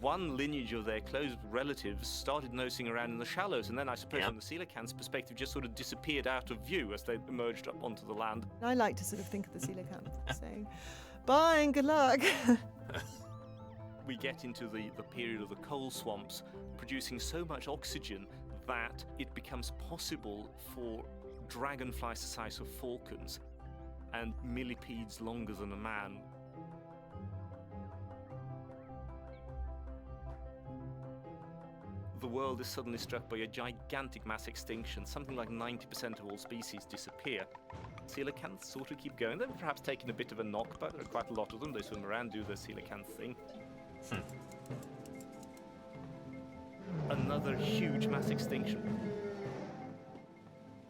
One lineage of their close relatives started nosing around in the shallows, and then I suppose from the coelacanth's perspective just sort of disappeared out of view as they emerged up onto the land. I like to sort of think of the coelacanth saying, bye and good luck. We get into the period of the coal swamps, producing so much oxygen that it becomes possible for dragonflies the size of falcons and millipedes longer than a man. The world is suddenly struck by a gigantic mass extinction. Something like 90% of all species disappear. Coelacanths sort of keep going. They're perhaps taking a bit of a knock, but there are quite a lot of them. They swim around, do their coelacanth thing. Another huge mass extinction.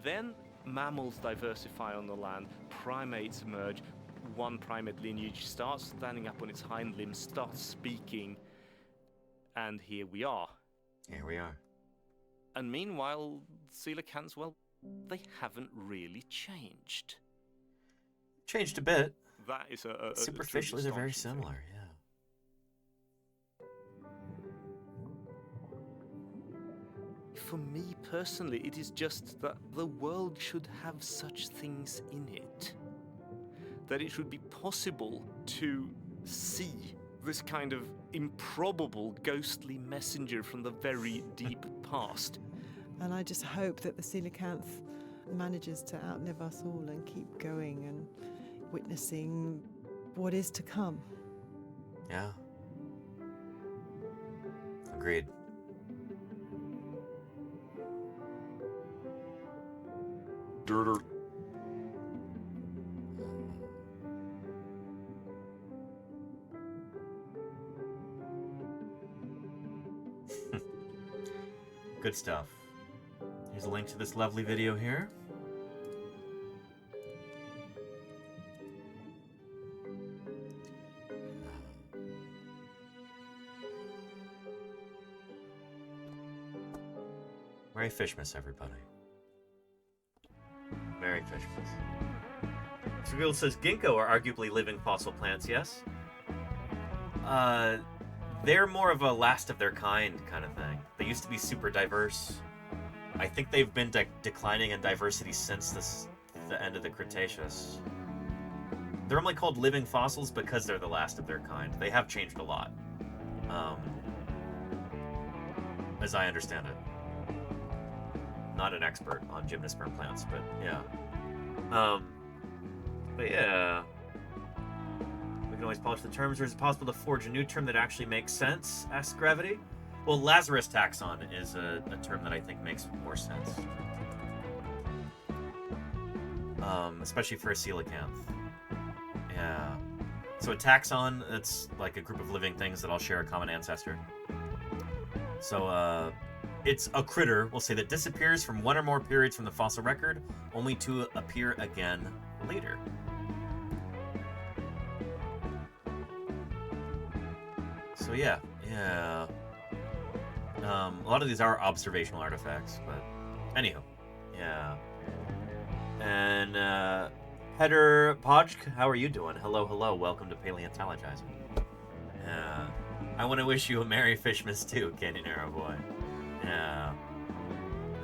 Then mammals diversify on the land, primates emerge, one primate lineage starts standing up on its hind limbs, starts speaking, and here we are. Here we are. And meanwhile, coelacanths, well, they haven't really changed. Changed a bit. That is a superficially, they're very similar, yeah. For me personally, it is just that the world should have such things in it. That it should be possible to see this kind of improbable ghostly messenger from the very deep past. And I just hope that the coelacanth manages to outlive us all and keep going and witnessing what is to come. Yeah. Agreed. Dirter. Good stuff. Here's a link to this lovely video here. Merry FISHMAS, everybody. Merry FISHMAS. Surreal says ginkgo are arguably living fossil plants, yes? They're more of a last of their kind kind of thing. They used to be super diverse. I think they've been declining in diversity since the end of the Cretaceous. They're only called living fossils because they're the last of their kind. They have changed a lot. As I understand it. Not an expert on gymnosperm plants, but yeah. But yeah. We can always polish the terms, or is it possible to forge a new term that actually makes sense? Asks Gravity. Well, Lazarus taxon is a term that I think makes more sense. Especially for a coelacanth. Yeah. So a taxon, it's like a group of living things that all share a common ancestor. So, it's a critter, we'll say, that disappears from one or more periods from the fossil record, only to appear again later. So yeah. A lot of these are observational artifacts, but anywho, yeah. And Header Podge, how are you doing? Hello, welcome to Paleontologizing. Yeah. I want to wish you a Merry FISHMAS too, Canyon Arrow Boy. Yeah.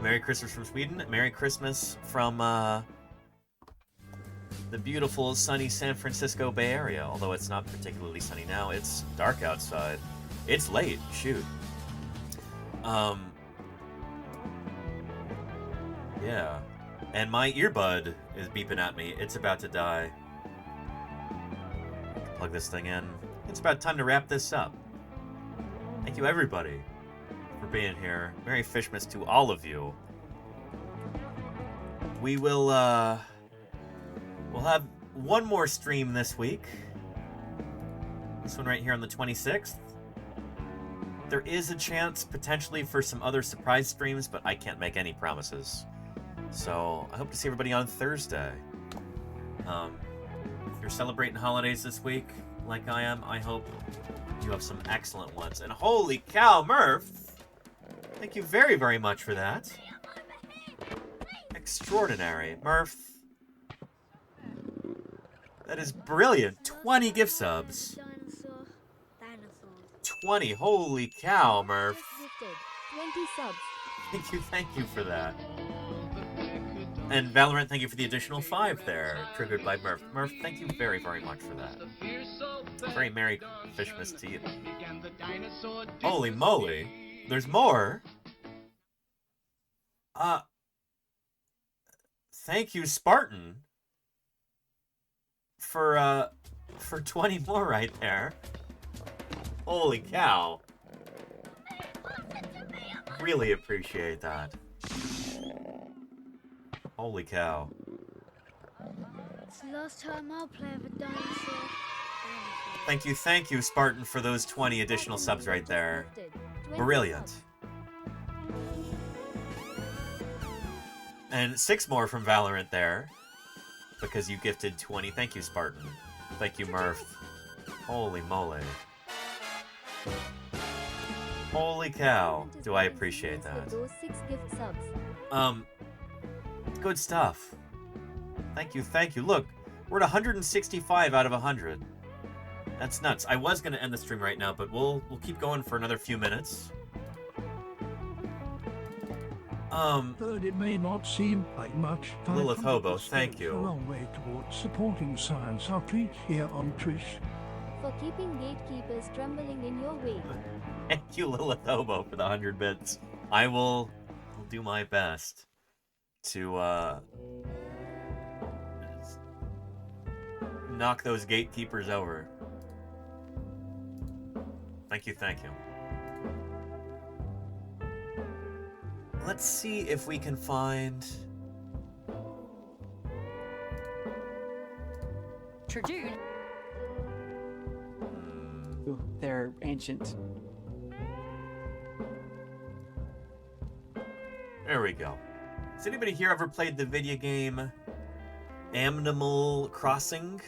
Merry Christmas from Sweden. Merry Christmas from the beautiful sunny San Francisco Bay Area. Although it's not particularly sunny now. It's dark outside. It's late. Shoot. Yeah. And my earbud is beeping at me. It's about to die. Plug this thing in. It's about time to wrap this up. Thank you, everybody, for being here. Merry FISHMAS to all of you. We will, we'll have one more stream this week. This one right here on the 26th. There is a chance, potentially, for some other surprise streams, but I can't make any promises. So, I hope to see everybody on Thursday. If you're celebrating holidays this week, like I am, I hope you have some excellent ones. And holy cow, Murph! Thank you very, very much for that. Extraordinary. Murph. That is brilliant. 20 gift subs. 20. Holy cow, Murph. 20 subs. Thank you for that. And Valorant, thank you for the additional 5 there, triggered by Murph. Murph, thank you very, very much for that. Very Merry FISHMAS to you. Holy moly. There's more. Thank you, Spartan, for 20 more right there. Holy cow. Really appreciate that. Holy cow. It's the last time I'll play with a dinosaur. Thank you, Spartan, for those 20 additional subs right there. Brilliant. And 6 more from Valorant there. Because you gifted 20. Thank you, Spartan. Thank you, Murph. Holy moly. Holy cow. Do I appreciate that. Those 6 gift subs. Good stuff. Thank you, thank you. Look, we're at 165 out of 100. That's nuts. I was going to end the stream right now, but we'll keep going for another few minutes. But it may not seem like much. Lilith 500 Hobo, goes thank you. A long way towards supporting science. Our treat here on Trish. For keeping gatekeepers trembling in your way. Thank you, Lilith Hobo, for the 100 bits. I'll do my best to knock those gatekeepers over. Thank you, thank you. Let's see if we can find... Tribute. They're ancient. There we go. Has anybody here ever played the video game Animal Crossing?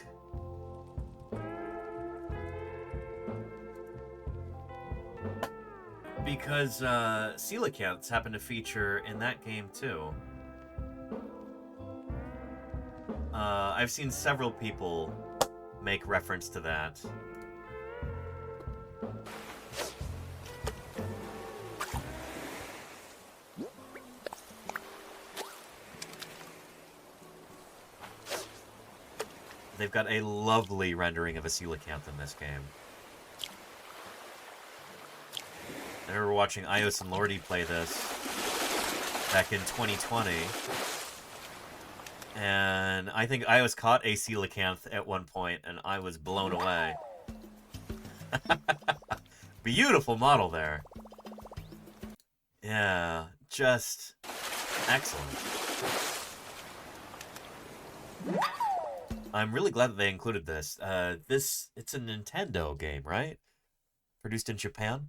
Because coelacanths happen to feature in that game too. I've seen several people make reference to that. They've got a lovely rendering of a coelacanth in this game. I remember watching Ios and Lordy play this back in 2020. And I think Ios caught a coelacanth at one point, and I was blown away. Beautiful model there. Yeah, just excellent. I'm really glad that they included this. It's a Nintendo game, right? Produced in Japan.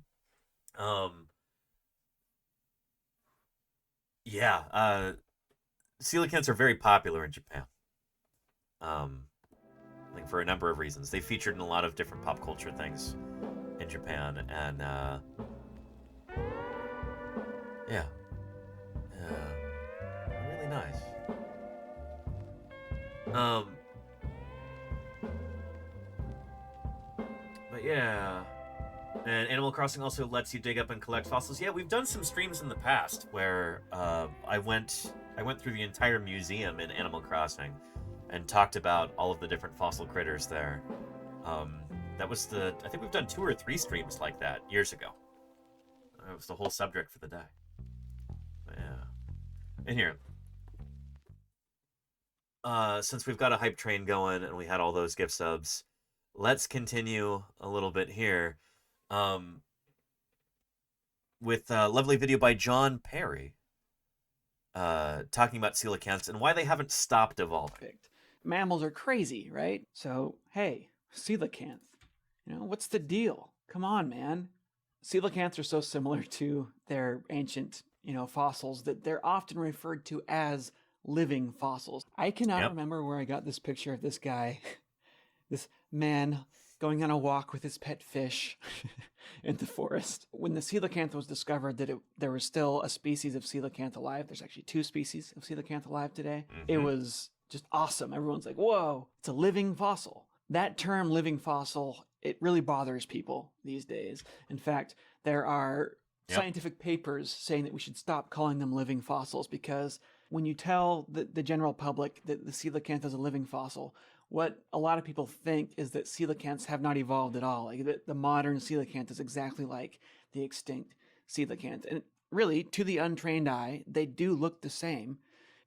Coelacanths are very popular in Japan. I think for a number of reasons. They featured in a lot of different pop culture things in Japan, and really nice. But yeah. And Animal Crossing also lets you dig up and collect fossils. Yeah, we've done some streams in the past where I went through the entire museum in Animal Crossing and talked about all of the different fossil critters there. That was I think we've done 2 or 3 streams like that years ago. That was the whole subject for the day. But yeah. And here. Since we've got a hype train going and we had all those gift subs, let's continue a little bit here. With a lovely video by John Perry talking about coelacanths and why they haven't stopped evolving. Mammals are crazy, right? So, hey, coelacanth. What's the deal? Come on, man. Coelacanths are so similar to their ancient, fossils that they're often referred to as living fossils. I cannot remember where I got this picture of this guy, this man going on a walk with his pet fish in the forest. When the coelacanth was discovered that there was still a species of coelacanth alive, there's actually 2 species of coelacanth alive today. It was just awesome. Everyone's like, whoa, it's a living fossil. That term living fossil, it really bothers people these days. In fact, there are scientific papers saying that we should stop calling them living fossils because when you tell the general public that the coelacanth is a living fossil, what a lot of people think is that coelacanths have not evolved at all. Like the modern coelacanth is exactly like the extinct coelacanth. And really, to the untrained eye, they do look the same.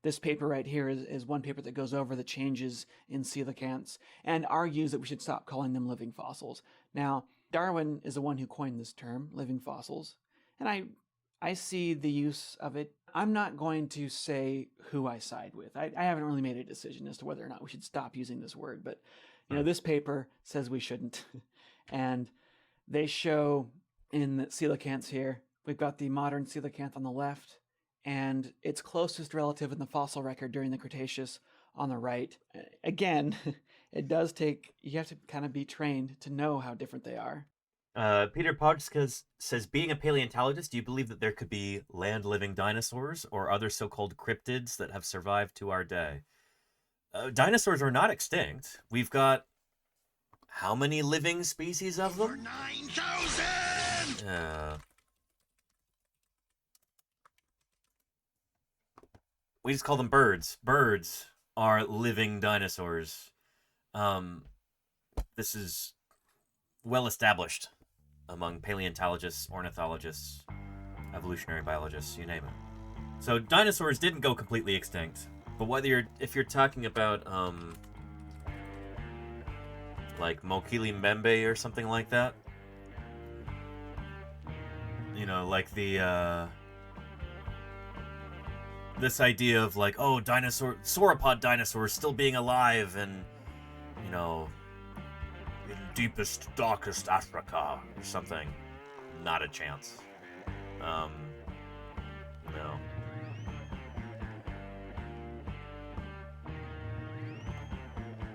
This paper right here is one paper that goes over the changes in coelacanths and argues that we should stop calling them living fossils. Now, Darwin is the one who coined this term, living fossils, and I see the use of it. I'm not going to say who I side with. I haven't really made a decision as to whether or not we should stop using this word, but this paper says we shouldn't. And they show in the coelacanths here, we've got the modern coelacanth on the left and its closest relative in the fossil record during the Cretaceous on the right. Again, it does take, you have to kind of be trained to know how different they are. Peter Podskis says, being a paleontologist, do you believe that there could be land-living dinosaurs or other so-called cryptids that have survived to our day? Dinosaurs are not extinct. We've got how many living species of them? 9,000! We just call them birds. Birds are living dinosaurs. This is well established among paleontologists, ornithologists, evolutionary biologists, you name it. So dinosaurs didn't go completely extinct, but if you're talking about like Mokili Mbembe or something like that, you know, like the this idea of like, oh, sauropod dinosaurs still being alive and, you know, in deepest, darkest Africa or something. Not a chance. No.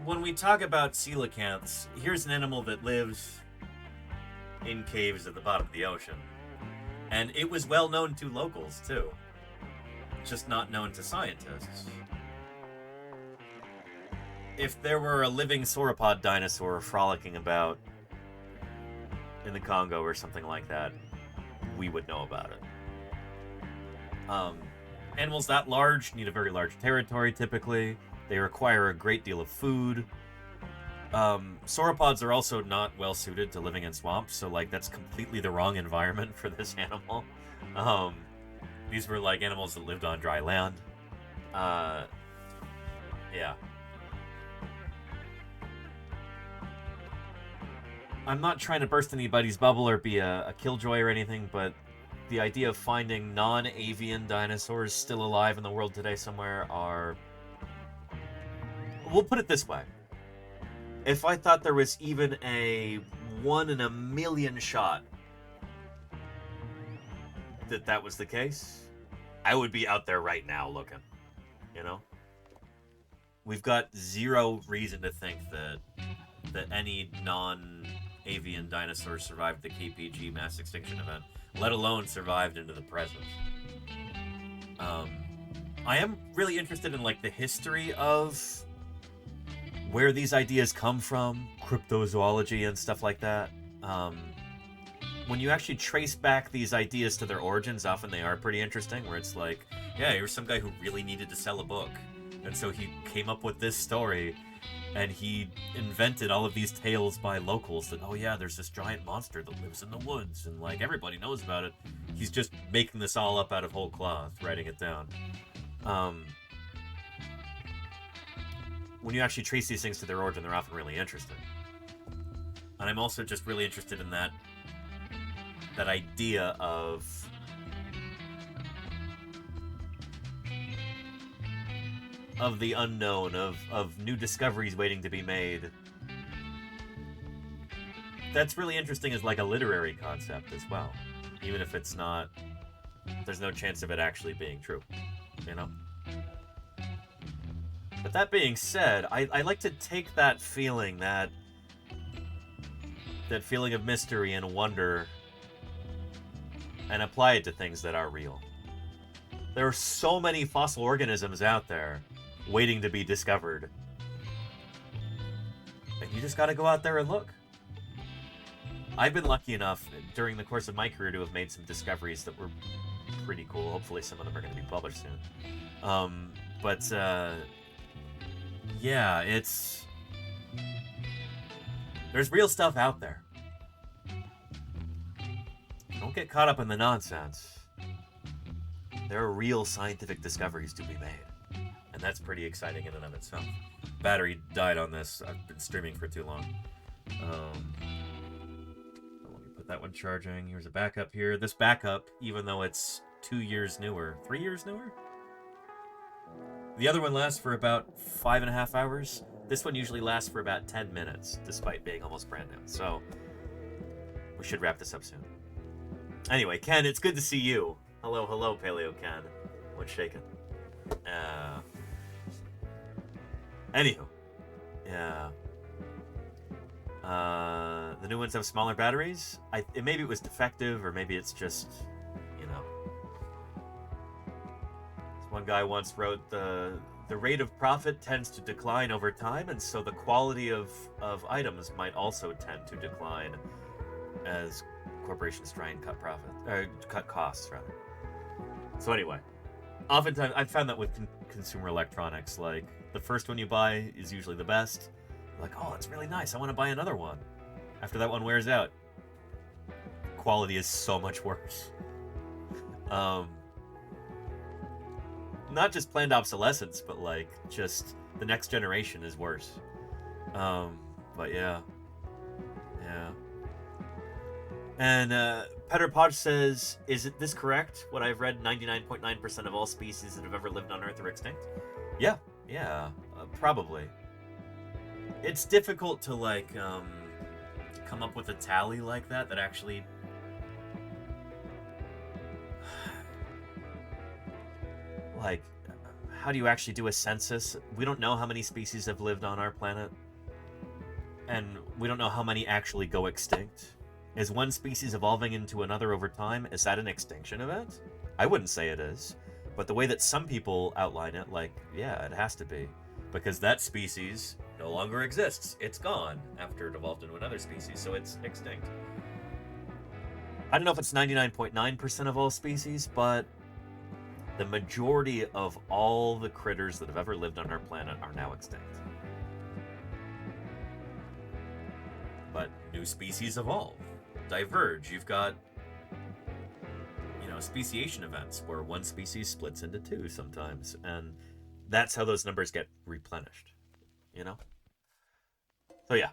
When we talk about coelacanths, here's an animal that lives in caves at the bottom of the ocean. And it was well known to locals, too. Just not known to scientists. If there were a living sauropod dinosaur frolicking about in the Congo or something like that, we would know about it. Animals that large need a very large territory, typically. They require a great deal of food. Sauropods are also not well suited to living in swamps, so like that's completely the wrong environment for this animal. These were like animals that lived on dry land. Yeah. I'm not trying to burst anybody's bubble or be a killjoy or anything, but the idea of finding non-avian dinosaurs still alive in the world today somewhere are... We'll put it this way. If I thought there was even a 1 in a million shot that was the case, I would be out there right now looking, you know? We've got zero reason to think that any non-avian dinosaur survived the KPG mass extinction event, let alone survived into the present. I am really interested in like the history of where these ideas come from, cryptozoology and stuff like that. When you actually trace back these ideas to their origins, often they are pretty interesting, where it's like, yeah, here's some guy who really needed to sell a book. And so he came up with this story, and he invented all of these tales by locals that, oh yeah, there's this giant monster that lives in the woods, and like everybody knows about it. He's just making this all up out of whole cloth, writing it down. When you actually trace these things to their origin, they're often really interesting. And I'm also just really interested in that idea of the unknown, of new discoveries waiting to be made. That's really interesting as like a literary concept as well, even if it's not, there's no chance of it actually being true, you know? But that being said, I like to take that feeling, that feeling of mystery and wonder, and apply it to things that are real. There are so many fossil organisms out there waiting to be discovered. And you just gotta go out there and look. I've been lucky enough during the course of my career to have made some discoveries that were pretty cool. Hopefully some of them are going to be published soon. Yeah, there's real stuff out there. Don't get caught up in the nonsense. There are real scientific discoveries to be made. And that's pretty exciting in and of itself. Battery died on this. I've been streaming for too long. Let me put that one charging. Here's a backup here. This backup, even though it's 2 years newer, 3 years newer? The other one lasts for about 5.5 hours. This one usually lasts for about 10 minutes, despite being almost brand new. So, we should wrap this up soon. Anyway, Ken, it's good to see you. Hello, hello, Paleo Ken. What's shaking? Anywho. Yeah. The new ones have smaller batteries. Maybe it was defective, or maybe it's just, you know. This one guy once wrote the rate of profit tends to decline over time, and so the quality of items might also tend to decline as corporations try and cut costs, rather. So anyway, oftentimes I've found that with consumer electronics, like the first one you buy is usually the best. Like, oh, it's really nice, I want to buy another one. After that one wears out, quality is so much worse. Not just planned obsolescence, but like just the next generation is worse. But yeah. And Petter Podge says, is it this correct? What I've read, 99.9% of all species that have ever lived on Earth are extinct? Yeah, probably. It's difficult to like come up with a tally like that actually like, how do you actually do a census? We don't know how many species have lived on our planet, and we don't know how many actually go extinct. Is one species evolving into another over time? Is that an extinction event? I wouldn't say it is, but the way that some people outline it, like, yeah, it has to be, because that species no longer exists. It's gone after it evolved into another species, so it's extinct. I don't know if it's 99.9% of all species, but the majority of all the critters that have ever lived on our planet are now extinct. But new species evolve, diverge. You've got, speciation events where one species splits into two sometimes, and that's how those numbers get replenished, So yeah.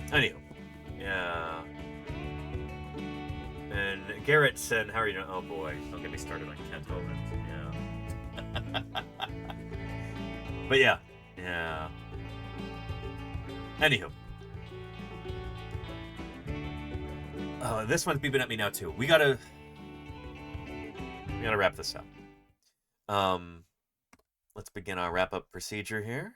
Anywho, yeah. And Garrett said, how are you doing? Oh boy, don't get me started on Kent Hovind. Yeah. But yeah. Anywho. This one's beeping at me now too. We gotta wrap this up. Let's begin our wrap-up procedure here.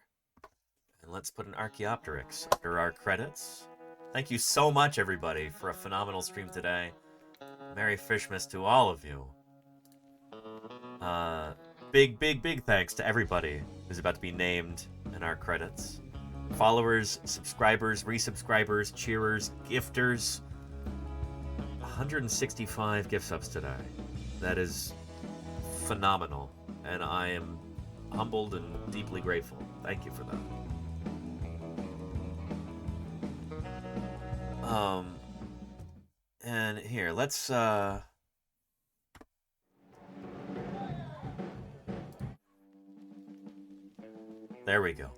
And let's put an Archaeopteryx under our credits. Thank you so much, everybody, for a phenomenal stream today. Merry FISHMAS to all of you. Big thanks to everybody who's about to be named in our credits. Followers, subscribers, resubscribers, cheerers, gifters. 165 gift subs today. That is phenomenal, and I am humbled and deeply grateful. Thank you for that. And here, let's there we go.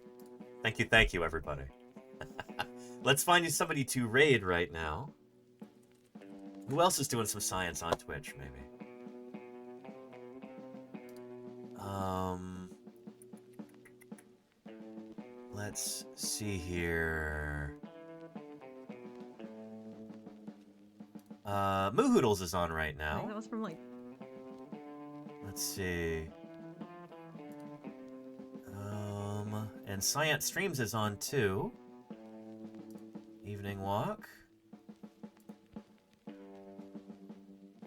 Thank you, everybody. Let's find you somebody to raid right now. Who else is doing some science on Twitch, maybe? Let's see here. Moohoodles is on right now. That was from like. Let's see. And Science Streams is on too. Evening Walk.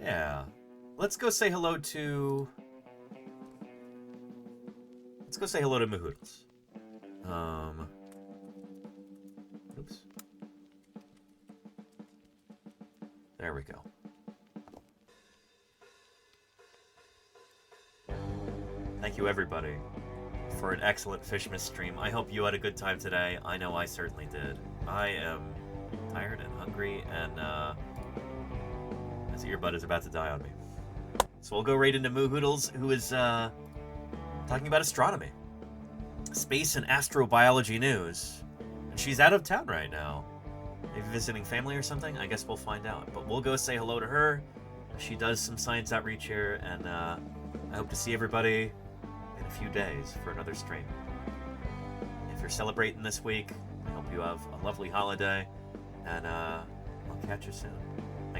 Yeah. Let's go say hello to Moohoodles. Oops. There we go. Thank you, everybody, for an excellent FISHMAS stream. I hope you had a good time today. I know I certainly did. I am tired and hungry, and this earbud is about to die on me. So we'll go right into Moohoodles, who is talking about astronomy, space and astrobiology news. And she's out of town right now. Maybe visiting family or something? I guess we'll find out. But we'll go say hello to her. She does some science outreach here, and I hope to see everybody in a few days for another stream. If you're celebrating this week, I hope you have a lovely holiday, and I'll catch you soon.